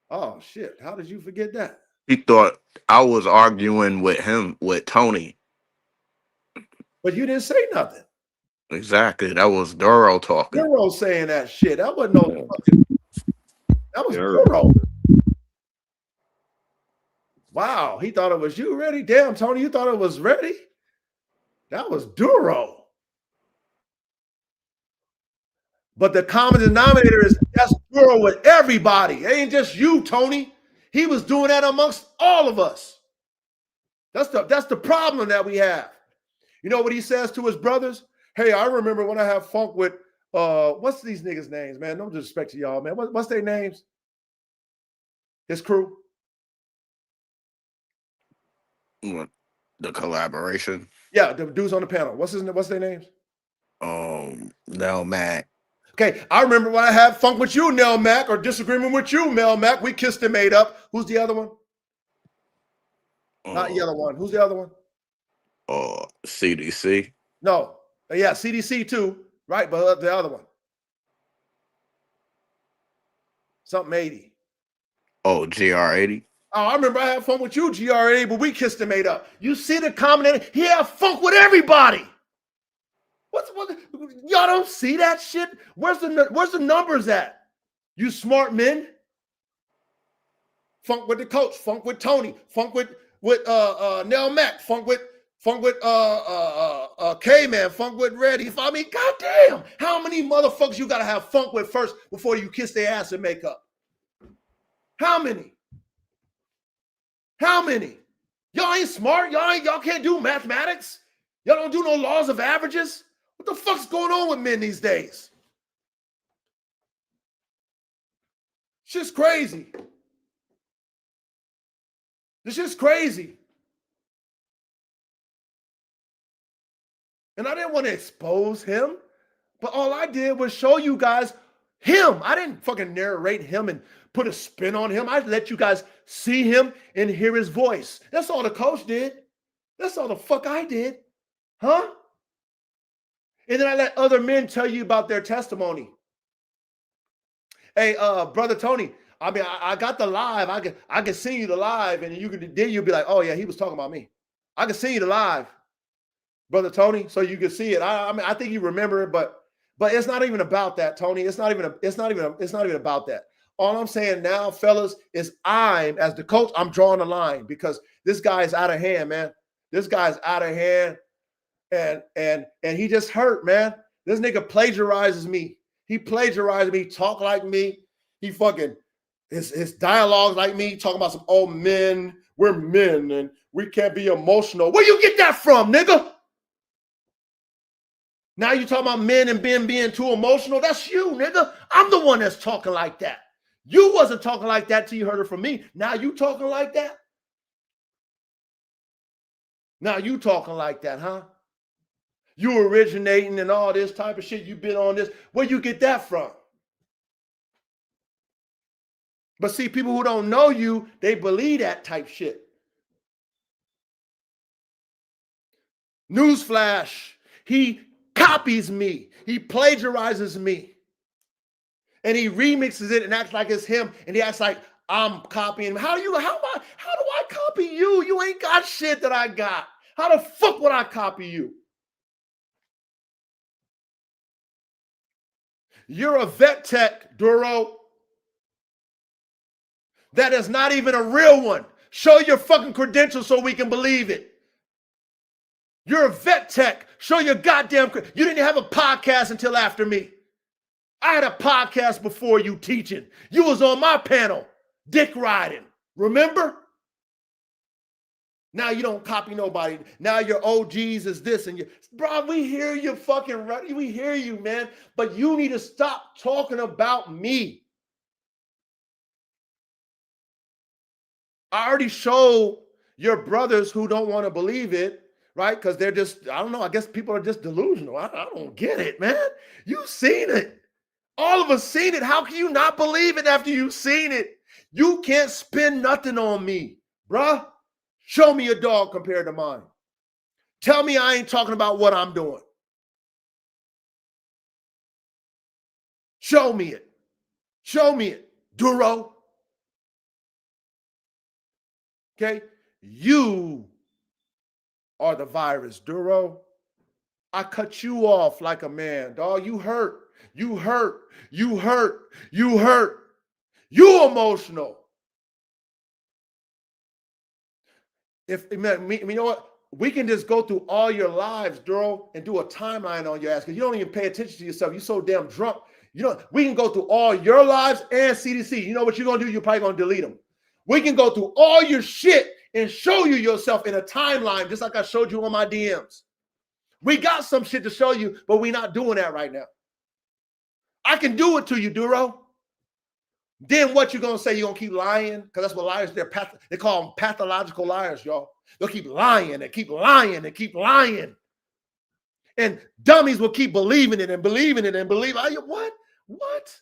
Oh shit! How did you forget that? He thought I was arguing with him, with Tony. But you didn't say nothing. Exactly. That was Duro talking. Duro saying that shit. That wasn't no fucking. That was Yeah. Duro. Wow, he thought it was you, Reddy. Damn, Tony, you thought it was Reddy? That was Duro. But the common denominator is that's Duro with everybody. It ain't just you, Tony. He was doing that amongst all of us. That's the problem that we have. You know what he says to his brothers? Hey, I remember when I have funk with what's these niggas' names, man? No disrespect to y'all, man. What's their names? His crew. What, the collaboration? Yeah, the dudes on the panel. What's their names? No, Mac. Okay, I remember when I had funk with you, Nell Mac, or disagreement with you, Mel Mac. We kissed and made up. Who's the other one? Not the other one. Who's the other one? CDC. No. Yeah, CDC too, right? But the other one. Something 80. Oh, GR80. Oh, I remember I had fun with you, GRA, but we kissed and made up. You see the comment? He had funk with everybody. What? Y'all don't see that shit? Where's the numbers at? You smart men. Funk with the coach. Funk with Tony. Funk with Nell Mac. Funk with K-Man. Funk with Reddy. I mean, goddamn, how many motherfuckers you gotta have funk with first before you kiss their ass and make up? How many? How many? Y'all ain't smart. Y'all can't do mathematics. Y'all don't do no laws of averages. What the fuck's going on with men these days? Shit's crazy. This shit's crazy. And I didn't want to expose him, but all I did was show you guys him. I didn't fucking narrate him and put a spin on him. I let you guys see him and hear his voice. That's all the coach did. That's all the fuck I did. Huh? And then I let other men tell you about their testimony. Hey, brother Tony, I mean, I got the live. I can see you the live, and you'll be like, oh yeah, he was talking about me. I can see you the live, brother Tony, so you can see it. I mean, I think you remember it, but it's not even about that, Tony. It's not even about that. All I'm saying now, fellas, is as the coach, I'm drawing a line because this guy is out of hand, man. This guy's out of hand, and he just hurt, man. This nigga plagiarizes me. He plagiarizes me, talk like me. He fucking his dialogues like me, talking about some old men. We're men and we can't be emotional. Where you get that from, nigga? Now you talking about men and being too emotional? That's you, nigga. I'm the one that's talking like that. You wasn't talking like that till you heard it from me. Now you talking like that? Now you talking like that, huh? You originating and all this type of shit. You been on this. Where you get that from? But see, people who don't know you, they believe that type shit. Newsflash, he copies me. He plagiarizes me. And he remixes it and acts like it's him. And he acts like I'm copying him. How do I copy you? You ain't got shit that I got. How the fuck would I copy you? You're a vet tech, Duro. That is not even a real one. Show your fucking credentials so we can believe it. You're a vet tech. Show your goddamn. You didn't have a podcast until after me. I had a podcast before you teaching. You was on my panel, dick riding. Remember? Now you don't copy nobody. Now your OGs is this and you, bro. We hear you fucking right. We hear you, man. But you need to stop talking about me. I already showed your brothers who don't want to believe it, right? Because they're just, I don't know. I guess people are just delusional. I don't get it, man. You've seen it. All of us seen it. How can you not believe it after you've seen it? You can't spin nothing on me, bruh. Show me a dog compared to mine. Tell me I ain't talking about what I'm doing. Show me it. Show me it. Duro. Okay? You are the virus, Duro. I cut you off like a man, dog. You hurt. You hurt. You hurt. You hurt. You emotional. If you know what? We can just go through all your lives, Duro, and do a timeline on your ass because you don't even pay attention to yourself. You're so damn drunk. You know, we can go through all your lives and CDC. You know what you're gonna do? You're probably gonna delete them. We can go through all your shit and show you yourself in a timeline, just like I showed you on my DMs. We got some shit to show you, but we're not doing that right now. I can do it to you, Duro. Then what you gonna say? You gonna keep lying? Because that's what liars, they call them pathological liars, y'all. They'll keep lying and keep lying and keep lying. And dummies will keep believing it and believing it and believing. What? What?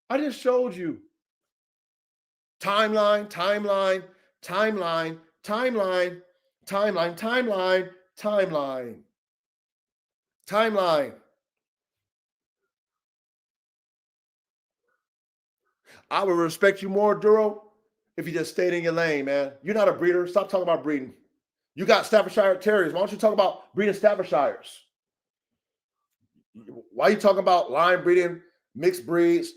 I just showed you. Timeline, timeline, timeline, timeline, timeline, timeline, timeline, timeline. I would respect you more, Duro, if you just stayed in your lane, man. You're not a breeder. Stop talking about breeding. You got Staffordshire Terriers. Why don't you talk about breeding Staffordshires? Why are you talking about line breeding, mixed breeds?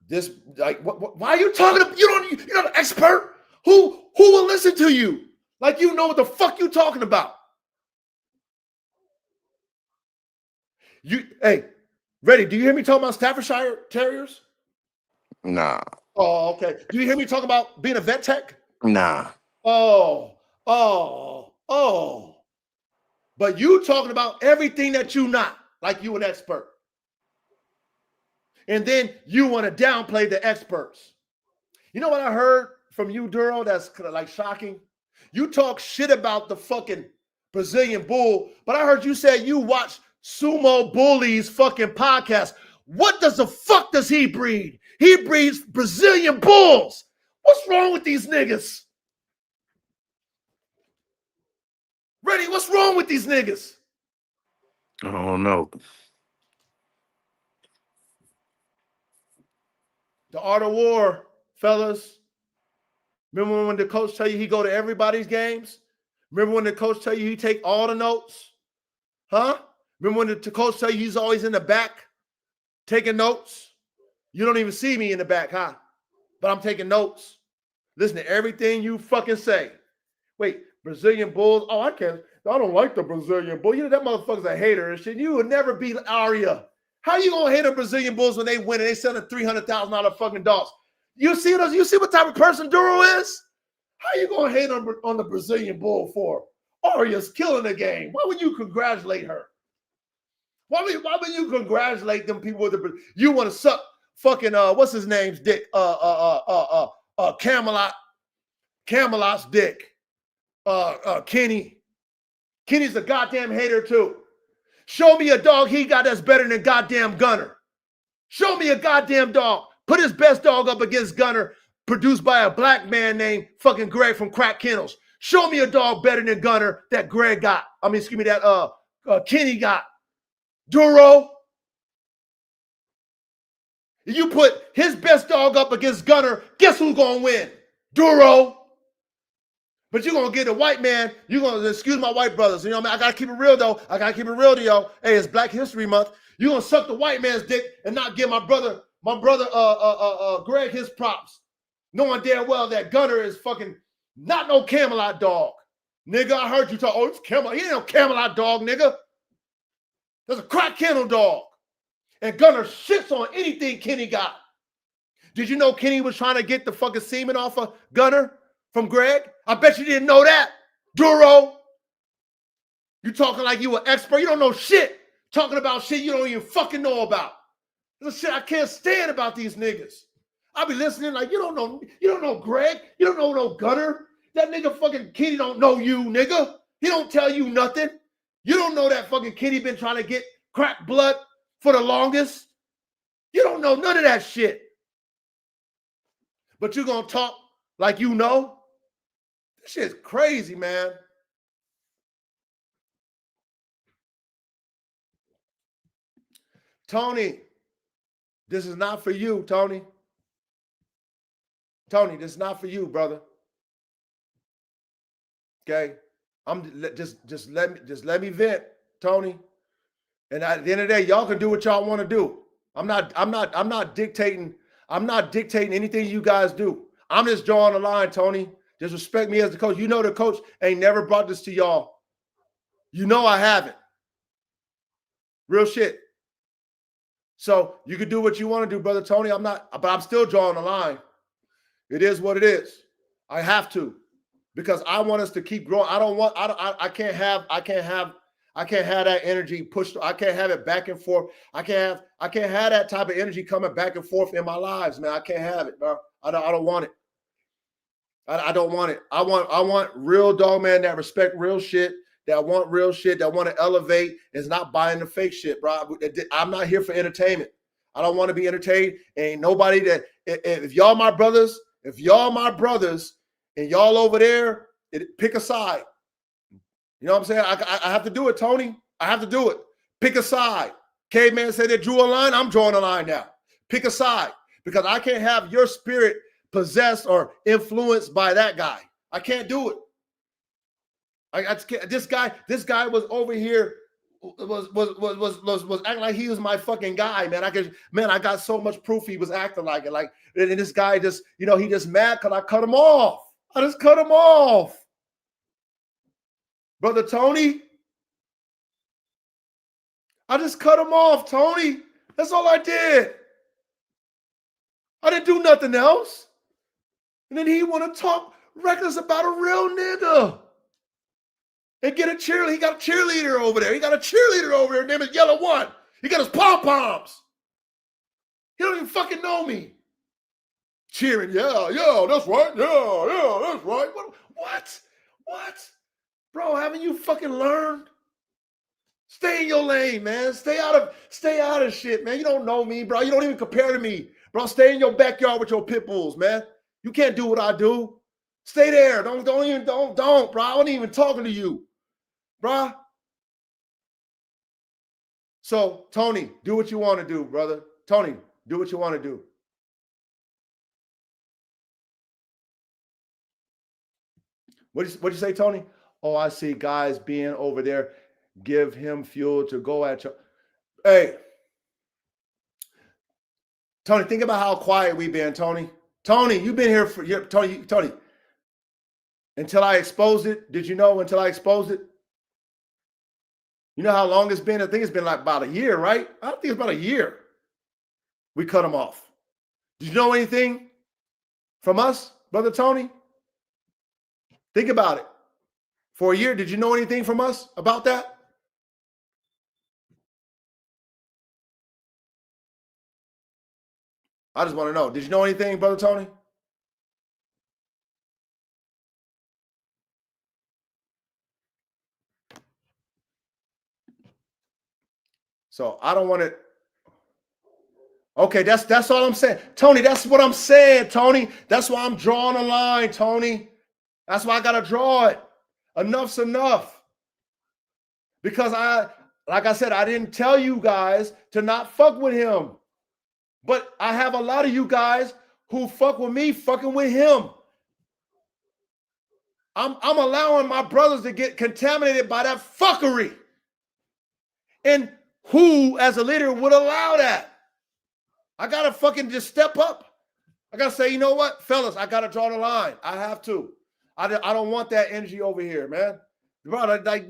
This, like, why are you talking about, you're not an expert. Who will listen to you? Like you know what the fuck you talking about. Hey, Reddy, do you hear me talking about Staffordshire Terriers? Nah. Oh, okay. Do you hear me talking about being a vet tech? Nah. Oh. But you talking about everything that you not, like you an expert. And then you want to downplay the experts. You know what I heard from you, Duro, that's kind of like shocking? You talk shit about the fucking Brazilian bull, but I heard you say you watch Sumo Bully's fucking podcast. What the fuck does he breed? He breeds Brazilian bulls. What's wrong with these niggas? Reddy, what's wrong with these niggas? I don't know. The art of war, fellas. Remember when the coach tell you he go to everybody's games? Remember when the coach tell you he take all the notes? Huh? Remember when the coach tell you he's always in the back taking notes? You don't even see me in the back, huh? But I'm taking notes. Listen to everything you fucking say. Wait, Brazilian bulls? Oh, I don't like the Brazilian bull. You know that motherfucker's a hater and shit. You would never beat Aria. How you gonna hate the Brazilian bulls when they win and they selling $300,000 fucking dogs? You see what type of person Duro is? How you gonna hate on the Brazilian bull for? Aria's killing the game. Why would you congratulate her? Why would you congratulate them people with the? You want to suck fucking what's his name's dick? Camelot's dick. Kenny. Kenny's a goddamn hater too. Show me a dog he got that's better than goddamn Gunner. Show me a goddamn dog. Put his best dog up against Gunner, produced by a black man named fucking Greg from Crack Kennels. Show me a dog better than Gunner that Greg got. That Kenny got. Duro. You put his best dog up against Gunner, guess who's gonna win? Duro. But you're going to get a white man. You're going to, excuse my white brothers. You know what I mean? I got to keep it real, though. I got to keep it real to y'all. Hey, it's Black History Month. You're going to suck the white man's dick and not give my brother, Greg his props. Knowing damn well that Gunner is fucking Not no Camelot dog. Nigga, I heard you talk. Oh, it's Camelot. He ain't no Camelot dog, nigga. That's a crack kennel dog. And Gunner shits on anything Kenny got. Did you know Kenny was trying to get the fucking semen off of Gunner from Greg? I bet you didn't know that. Duro. You talking like you an expert. You don't know shit. Talking about shit you don't even fucking know about. There's shit I can't stand about these niggas. I be listening like, you don't know Greg. You don't know no Gunner. That nigga fucking Kenny don't know you, nigga. He don't tell you nothing. You don't know that fucking Kenny been trying to get crack blood for the longest. You don't know none of that shit. But you gonna talk like you know? This shit's crazy, man. Tony, this is not for you, Tony. Tony, this is not for you, brother. Okay? Just let me vent, Tony. And at the end of the day, y'all can do what y'all want to do. I'm not dictating anything you guys do. I'm just drawing the line, Tony. Just respect me as the coach. You know the coach ain't never brought this to y'all. You know I haven't. Real shit. So you can do what you want to do, brother Tony. But I'm still drawing the line. It is what it is. I have to, because I want us to keep growing. I can't have that energy pushed. I can't have it back and forth. I can't have that type of energy coming back and forth in my lives, man. I can't have it, bro. I don't want it. I don't want it. I want real dog man that respect real shit, that want real shit, that want to elevate, is not buying the fake shit, bro. I'm not here for entertainment. I don't want to be entertained. Ain't nobody that, if y'all my brothers, and y'all over there, pick a side. You know what I'm saying? I have to do it, Tony. I have to do it. Pick a side. Caveman said they drew a line. I'm drawing a line now. Pick a side, because I can't have your spirit possessed or influenced by that guy. I can't do it. This guy was over here, was acting like he was my fucking guy, man. I got so much proof he was acting like it. Like, and this guy just, he just mad because I cut him off. I just cut him off. Brother Tony, I just cut him off, Tony. That's all I did. I didn't do nothing else. And then he want to talk reckless about a real nigga. And get a cheerleader. He got a cheerleader over there. Her name is Yellow One. He got his pom-poms. He don't even fucking know me. Cheering, yeah, that's right. Yeah, that's right. What? Bro, haven't you fucking learned? Stay in your lane, man. Stay out of shit, man. You don't know me, bro. You don't even compare to me. Bro, stay in your backyard with your pit bulls, man. You can't do what I do. Stay there. Don't, bro. I wasn't even talking to you, bro. So, Tony, do what you want to do, brother. Tony, do what you want to do. What'd you say, Tony? Oh, I see guys being over there. Give him fuel to go at you. Hey, Tony, think about how quiet we've been, Tony. Tony, you've been here for Tony. Until I exposed it. Did you know until I exposed it? You know how long it's been? I think it's been like about a year, right? I think it's about a year. We cut him off. Did you know anything from us, Brother Tony? Think about it. For a year, did you know anything from us about that? I just want to know. Did you know anything, Brother Tony? So I don't want to. Okay, that's all I'm saying. Tony, that's what I'm saying, Tony. That's why I'm drawing a line, Tony. That's why I got to draw it. Enough's enough. Because like I said, I didn't tell you guys to not fuck with him. But I have a lot of you guys who fuck with me fucking with him. I'm allowing my brothers to get contaminated by that fuckery. And who, as a leader, would allow that? I got to fucking just step up. I got to say, you know what, fellas, I got to draw the line. I have to. I don't want that energy over here, man. Bro, like,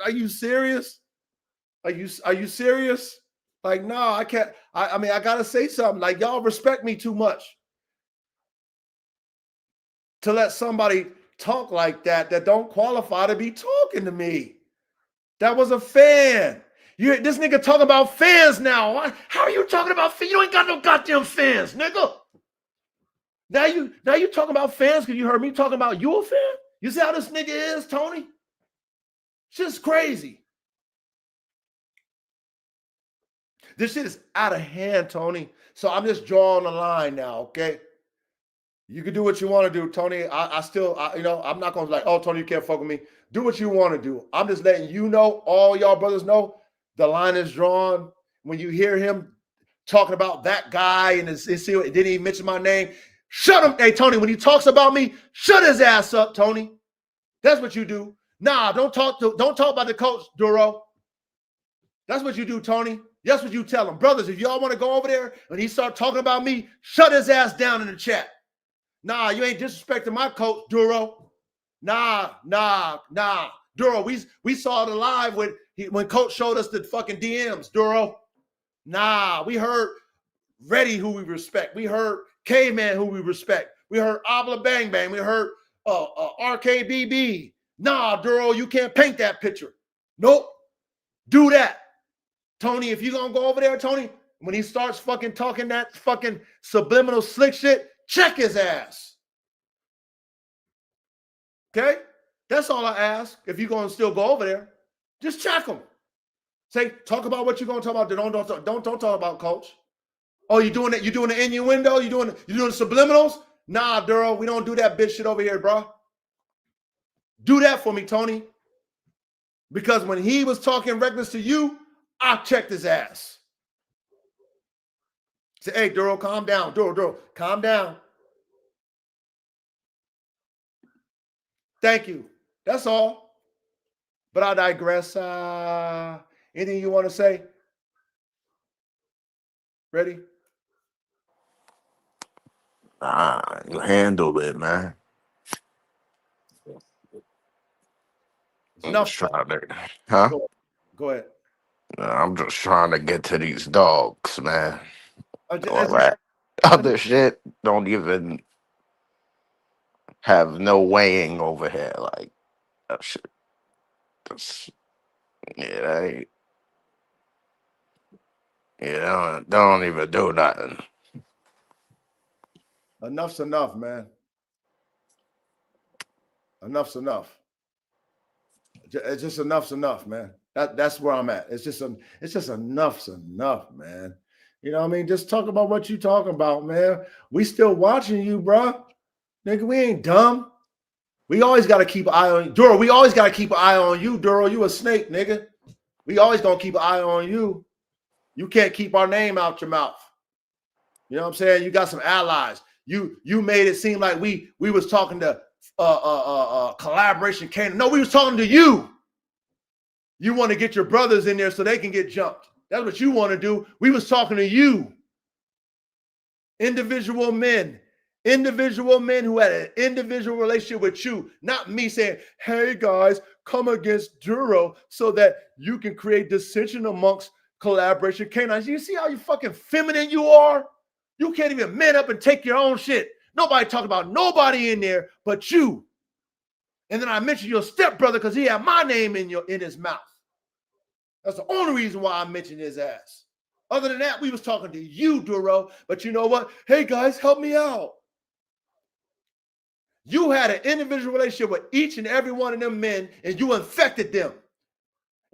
are you serious? Are you serious? Like, no, I can't. I mean, I gotta say something. Like, y'all respect me too much to let somebody talk like that don't qualify to be talking to me. That was a fan. This nigga talking about fans now. How are you talking about fans? You ain't got no goddamn fans, nigga. Now you talking about fans because you heard me talking about you a fan? You see how this nigga is, Tony? Just crazy. This shit is out of hand, Tony. So I'm just drawing a line now, okay? You can do what you want to do, Tony. I'm not going to be like, oh, Tony, you can't fuck with me. Do what you want to do. I'm just letting you know, all y'all brothers know, the line is drawn. When you hear him talking about that guy and didn't even mention my name, shut him. Hey, Tony, when he talks about me, shut his ass up, Tony. That's what you do. Nah, don't talk about the coach, Duro. That's what you do, Tony. That's what you tell him. Brothers, if y'all want to go over there and he start talking about me, shut his ass down in the chat. Nah, you ain't disrespecting my coach, Duro. Nah. Duro, we saw it live when coach showed us the fucking DMs, Duro. Nah, we heard Reddy, who we respect. We heard K-Man, who we respect. We heard Abla Bang Bang. We heard RKBB. Nah, Duro, you can't paint that picture. Nope. Do that. Tony, if you gonna go over there, Tony, when he starts fucking talking that fucking subliminal slick shit, check his ass. Okay? That's all I ask. If you're gonna still go over there, just check him. Say, talk about what you're gonna talk about. Don't talk about coach. Oh, you doing it? You doing the innuendo? You doing the subliminals? Nah, Duro, we don't do that bitch shit over here, bro. Do that for me, Tony. Because when he was talking reckless to you, I checked his ass. Say, hey, Duro, calm down. Duro, calm down. Thank you. That's all. But I digress. Anything you want to say? Ready? You handled it, man. I'm Enough. just trying to, huh? Go ahead. I'm just trying to get to these dogs, man. All Just, that other shit don't even have no weighing over here. Like that shit. That ain't. Don't even do nothing. enough's enough, man. Enough's enough. It's just enough's enough, man. That's where I'm at. It's just enough's enough, man. You know what I mean? Just talk about what you talking about, man. We still watching you, bro. Nigga, we ain't dumb. We always got to keep an eye on you. Duro, we always got to keep an eye on you, Duro. You a snake, nigga. We always going to keep an eye on you. You can't keep our name out your mouth. You know what I'm saying? You got some allies. You made it seem like we was talking to collaboration Canaan. No, we was talking to you. You want to get your brothers in there so they can get jumped. That's what you want to do. We was talking to you. Individual men who had an individual relationship with you, not me saying, hey guys, come against Duro so that you can create dissension amongst collaboration canines. You see how you fucking feminine you are? You can't even man up and take your own shit. Nobody talking about nobody in there but you. And then I mentioned your stepbrother because he had my name in his mouth. That's the only reason why I mentioned his ass. Other than that, we was talking to you, Duro. But you know what? Hey, guys, help me out. You had an individual relationship with each and every one of them men, and you infected them.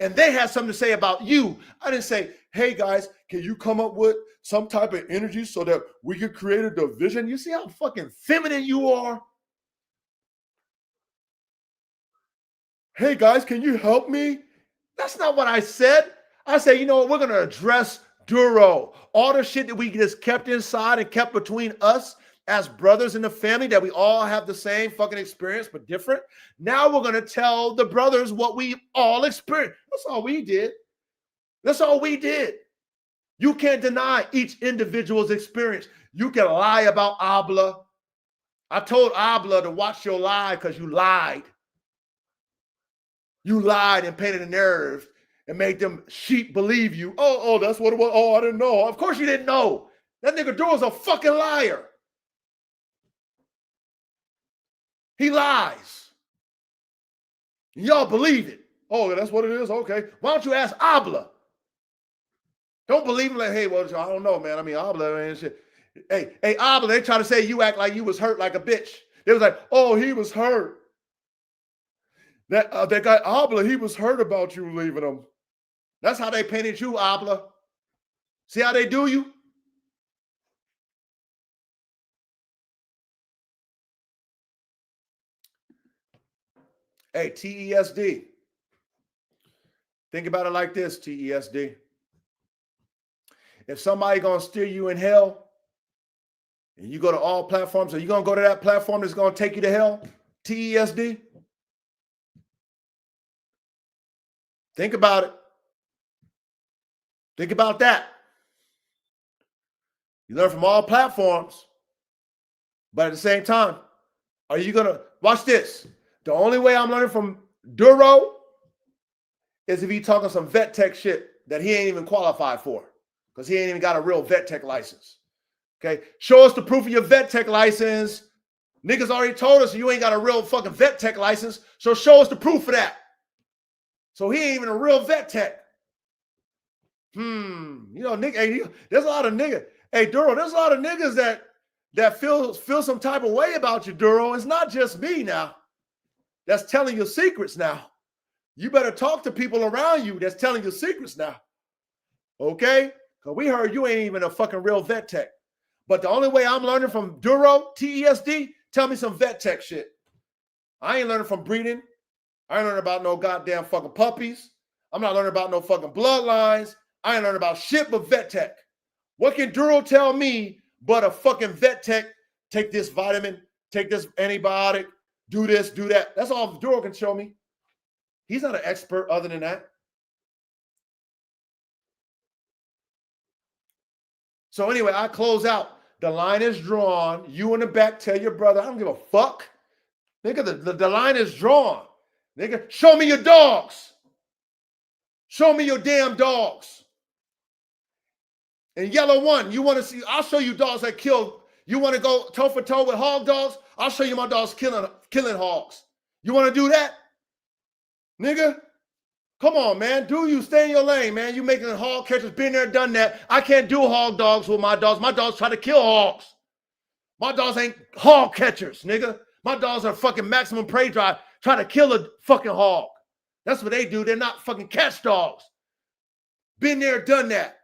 And they had something to say about you. I didn't say, hey, guys, can you come up with some type of energy so that we could create a division? You see how fucking feminine you are? Hey, guys, can you help me? That's not what I said. I said, you know what? We're going to address Duro. All the shit that we just kept inside and kept between us as brothers in the family, that we all have the same fucking experience, but different. Now we're going to tell the brothers what we all experienced. That's all we did. That's all we did. You can't deny each individual's experience. You can lie about Abla. I told Abla to watch your lie because you lied. You lied and painted a narrative and made them sheep believe you. Oh, that's what it was. Oh, I didn't know. Of course you didn't know. That nigga Duro's a fucking liar. He lies. Y'all believe it. Oh, that's what it is? Okay. Why don't you ask Abla? Don't believe him like, hey, well, I don't know, man. I mean, Abla and shit. Hey, Abla, they try to say you act like you was hurt like a bitch. They was like, oh, he was hurt. That guy Abla, he was hurt about you leaving him. That's how they painted you, Abla. See how they do you? Hey, TESD. Think about it like this, TESD. If somebody gonna steer you in hell, and you go to all platforms, are you gonna go to that platform that's gonna take you to hell? TESD. Think about it. Think about that. You learn from all platforms, but at the same time, are you gonna watch this? The only way I'm learning from Duro is if he talking some vet tech shit that he ain't even qualified for, because he ain't even got a real vet tech license. Okay, show us the proof of your vet tech license. Niggas already told us you ain't got a real fucking vet tech license, so show us the proof of that. So he ain't even a real vet tech. You know, nigga, hey, there's a lot of niggas. Hey, Duro, there's a lot of niggas that feel some type of way about you, Duro. It's not just me now that's telling you secrets now. You better talk to people around you that's telling you secrets now. Okay? Because we heard you ain't even a fucking real vet tech. But the only way I'm learning from Duro, TESD, tell me some vet tech shit. I ain't learning from breeding. I ain't learning about no goddamn fucking puppies. I'm not learning about no fucking bloodlines. I ain't learning about shit but vet tech. What can Duro tell me but a fucking vet tech? Take this vitamin, take this antibiotic, do this, do that. That's all Duro can show me. He's not an expert other than that. So anyway, I close out. The line is drawn. You in the back tell your brother, I don't give a fuck. Nigga, the line is drawn. Nigga, show me your dogs. Show me your damn dogs. And yellow one, you want to see, I'll show you dogs that kill. You want to go toe for toe with hog dogs? I'll show you my dogs killing hogs. You want to do that? Nigga, come on, man. Do you stay in your lane, man? You making hog catchers, been there, done that. I can't do hog dogs with my dogs. My dogs try to kill hogs. My dogs ain't hog catchers, nigga. My dogs are fucking maximum prey drive, trying to kill a fucking hog. That's what they do. They're not fucking catch dogs. Been there, done that.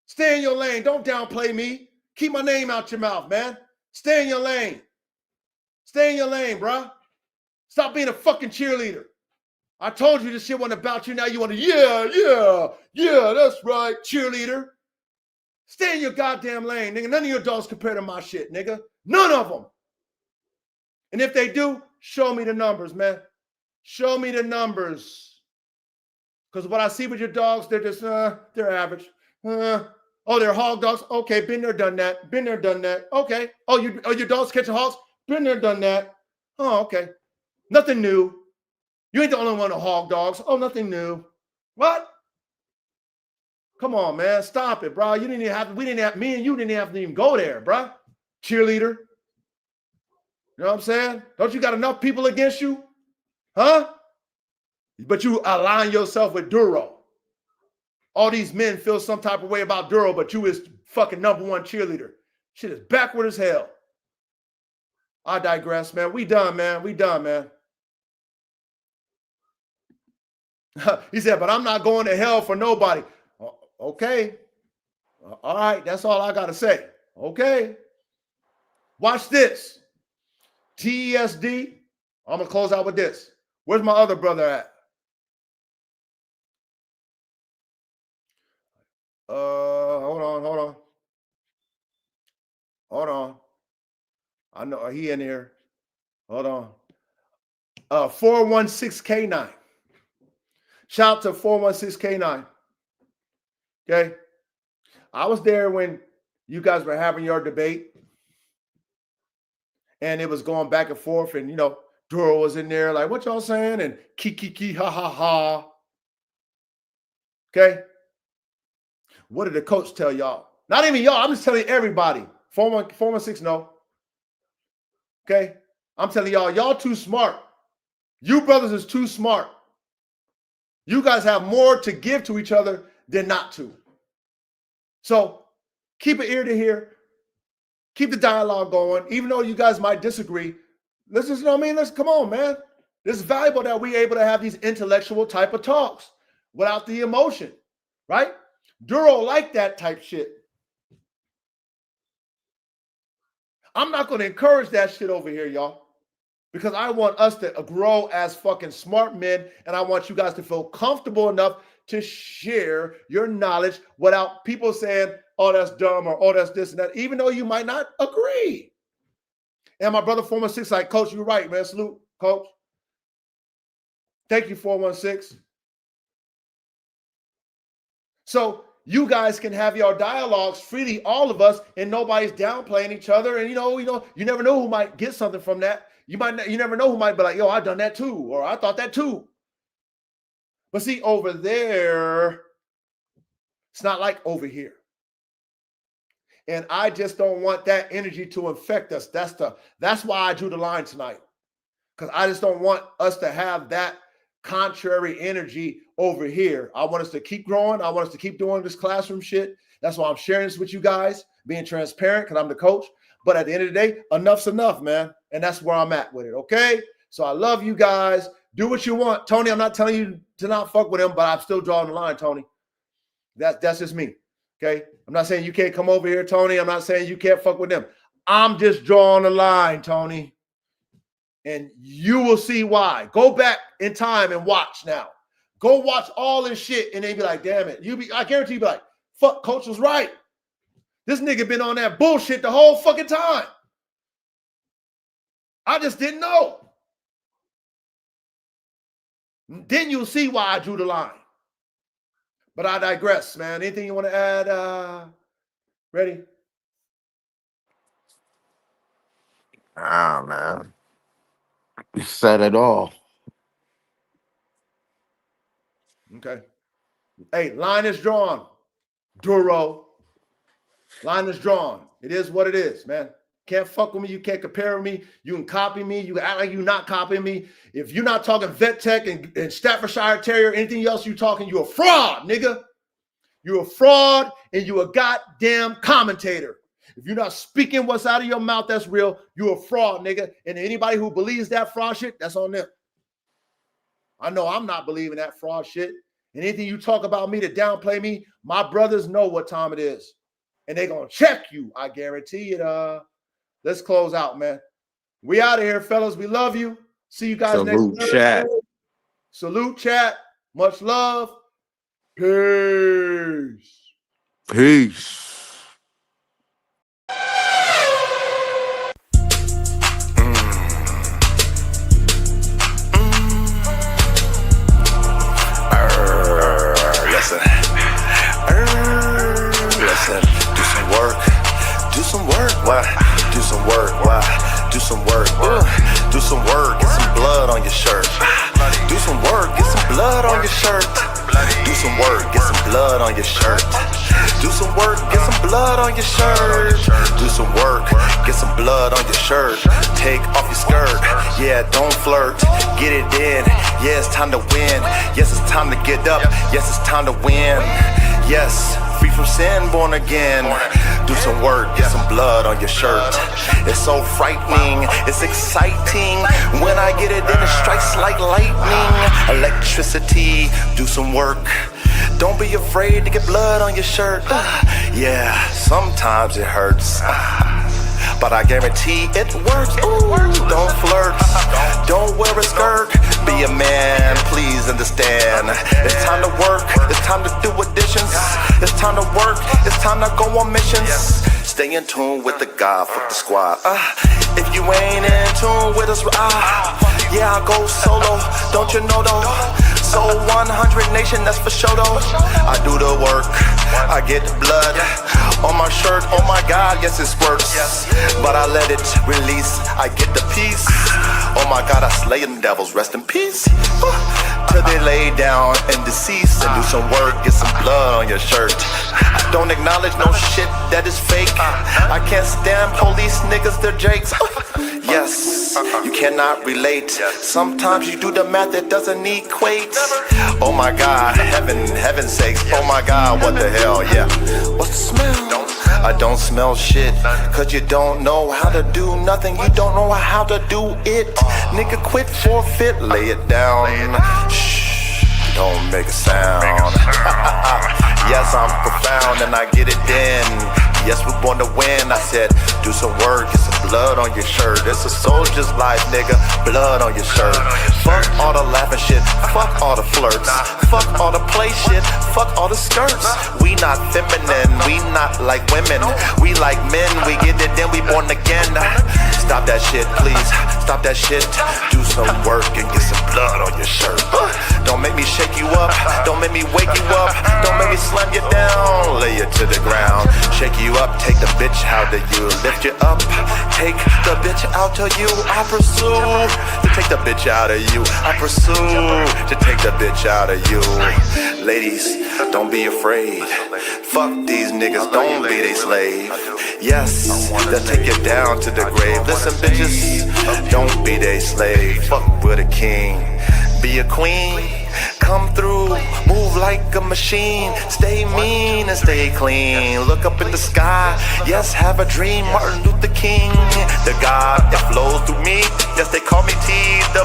Stay in your lane. Don't downplay me. Keep my name out your mouth, man. Stay in your lane. Stay in your lane, bro. Stop being a fucking cheerleader. I told you this shit wasn't about you. Now you want to, yeah, that's right, cheerleader. Stay in your goddamn lane, nigga. None of your dogs compare to my shit, nigga. None of them. And if they do, show me the numbers, man. Show me the numbers. Because what I see with your dogs, they're just, they're average. Oh, they're hog dogs. Okay, been there, done that. Been there, done that. Okay. Oh, your dogs catching hogs? Been there, done that. Oh, okay. Nothing new. You ain't the only one of hog dogs. Oh, nothing new. What? Come on, man. Stop it, bro. You didn't even have, me and you didn't have to even go there, bro. Cheerleader. You know what I'm saying? Don't you got enough people against you? Huh? But you align yourself with Duro. All these men feel some type of way about Duro, but you is fucking #1 cheerleader. Shit is backward as hell. I digress, man. We done, man. We done, man. He said, but I'm not going to hell for nobody. Okay. All right. That's all I got to say. Okay. Watch this. TESD. I'm going to close out with this. Where's my other brother at? Hold on. I know he in here. Hold on. 416K9. Shout out to 416K9. Okay. I was there when you guys were having your debate. and it was going back and forth, and you know, Duro was in there like, what y'all saying? And ki ha ha ha. Okay. What did the coach tell y'all? Not even y'all. I'm just telling everybody. 416, no. Okay. I'm telling y'all too smart. You brothers is too smart. You guys have more to give to each other than not to. So keep an ear to hear. Keep the dialogue going. Even though you guys might disagree, let's just, you know what I mean? Let's come on, man. This is valuable that we're able to have these intellectual type of talks without the emotion, right? Duro like that type shit. I'm not going to encourage that shit over here, y'all, because I want us to grow as fucking smart men, and I want you guys to feel comfortable enough to share your knowledge without people saying, oh, that's dumb, or oh, that's this and that, even though you might not agree. And my brother 416, like, Coach, you're right, man. Salute, Coach. Thank you, 416. So you guys can have your dialogues freely, all of us, and nobody's downplaying each other. And you never know who might get something from that. You never know who might be like, yo, I done that too, or I thought that too. But see, over there, it's not like over here. And I just don't want that energy to infect us. That's why I drew the line tonight. Because I just don't want us to have that contrary energy over here. I want us to keep growing. I want us to keep doing this classroom shit. That's why I'm sharing this with you guys, being transparent, because I'm the coach. But at the end of the day, enough's enough, man. And that's where I'm at with it, okay? So I love you guys. Do what you want. Tony, I'm not telling you to not fuck with him, but I'm still drawing the line, Tony. That's just me, okay? I'm not saying you can't come over here, Tony. I'm not saying you can't fuck with them. I'm just drawing the line, Tony. And you will see why. Go back in time and watch now. Go watch all this shit and then be like, damn it. I guarantee you be like, fuck, Coach was right. This nigga been on that bullshit the whole fucking time. I just didn't know. Then you'll see why I drew the line. But I digress, man. Anything you want to add? Ready? Man. You said it all. Okay. Hey, line is drawn. Duro. Line is drawn. It is what it is, man. Can't fuck with me. You can't compare with me. You can copy me. You act like you're not copying me. If you're not talking vet tech and Staffordshire Terrier, anything else you talking, you're a fraud, nigga. You're a fraud and you're a goddamn commentator. If you're not speaking what's out of your mouth that's real, you're a fraud, nigga. And anybody who believes that fraud shit, that's on them. I know I'm not believing that fraud shit. And anything you talk about me to downplay me, my brothers know what time it is. And they're going to check you. I guarantee it. Let's close out, man. We out of here, fellas. We love you. See you guys next Salute, chat. Salute, chat. Much love. Peace. Peace. Listen, do some work. Do some work, why? Do some work, why? Do some work, do some work, get some blood on your shirt. Do some work, get some blood on your shirt. Do some work, get some blood on your shirt. Do some work, get some blood on your shirt. Do some work, get some blood on your shirt. Take off your skirt, yeah, don't flirt. Get it in, yeah, it's time to win. Yes, it's time to get up, yes, it's time to win. Yes, free from sin, born again. Do some work, get some blood on your shirt. It's so frightening, it's exciting. When I get it, then it strikes like lightning. Electricity, do some work. Don't be afraid to get blood on your shirt. Yeah, sometimes it hurts. But I guarantee it works. Ooh, don't flirt, don't wear a skirt. Be a man, please understand. It's time to work, it's time to do additions. It's time to work, it's time to go on missions. Stay in tune with the God, fuck the squad. If you ain't in tune with us, yeah, I go solo. Don't you know though? So 100 nation, that's for show though. I do the work, I get the blood on my shirt. Oh my God, yes it squirts, but I let it release. I get the peace. Oh my God, I slay them devils, rest in peace. Till they lay down and deceased, and do some work, get some blood on your shirt. Don't acknowledge no shit that is fake. I can't stand police niggas, they're jakes. Yes, you cannot relate. Sometimes you do the math that doesn't equate. Oh my God, heaven's sakes. Oh my God, what the hell, yeah. What's the smell? I don't smell shit, cause you don't know how to do nothing. You don't know how to do it. Nigga, quit, forfeit, lay it down. Shh, don't make a sound. Yes, I'm profound and I get it in. Yes, we're born to win. I said, do some work, get some blood on your shirt. It's a soldier's life, nigga, blood on your shirt. Fuck all the laughing shit, fuck all the flirts, fuck all the play shit, fuck all the skirts. We not feminine, we not like women. We like men, we get it, then we born again. Stop that shit, please, stop that shit. Do some work and get some blood on your shirt. Don't make me shake you up, don't make me wake you up, don't make me slam you down, lay you to the ground. Shake you up, take the bitch out of you, lift you up, take the bitch out of you. I pursue to take the bitch out of you. I pursue to take the bitch out of you. Ladies, don't be afraid. Fuck these niggas, don't be they slave. Yes, they'll take you down to the grave. Listen, bitches, don't be they slave. Fuck with a king, be a queen. Come through, move like a machine. Stay mean and stay clean. Look up in the sky, yes, have a dream. Martin Luther King, the God that flows through me. Yes, they call me T-E-E-S-I-R-E-T.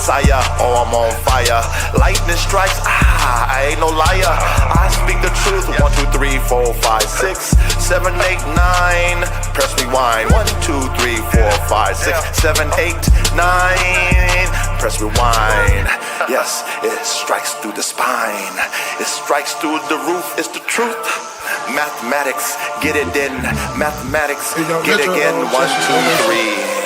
Sire, oh, I'm on fire. Lightning strikes, I ain't no liar. I speak the truth. 1, 2, 3, 4, 5, 6, 7, 8, 9. Press rewind. 1, 2, 3, 4, 5, 6, 7, 8, 9. Press rewind. Yes, it strikes through the spine. It strikes through the roof. It's the truth. Mathematics, get it in. Mathematics, get again. 1, 2, 3.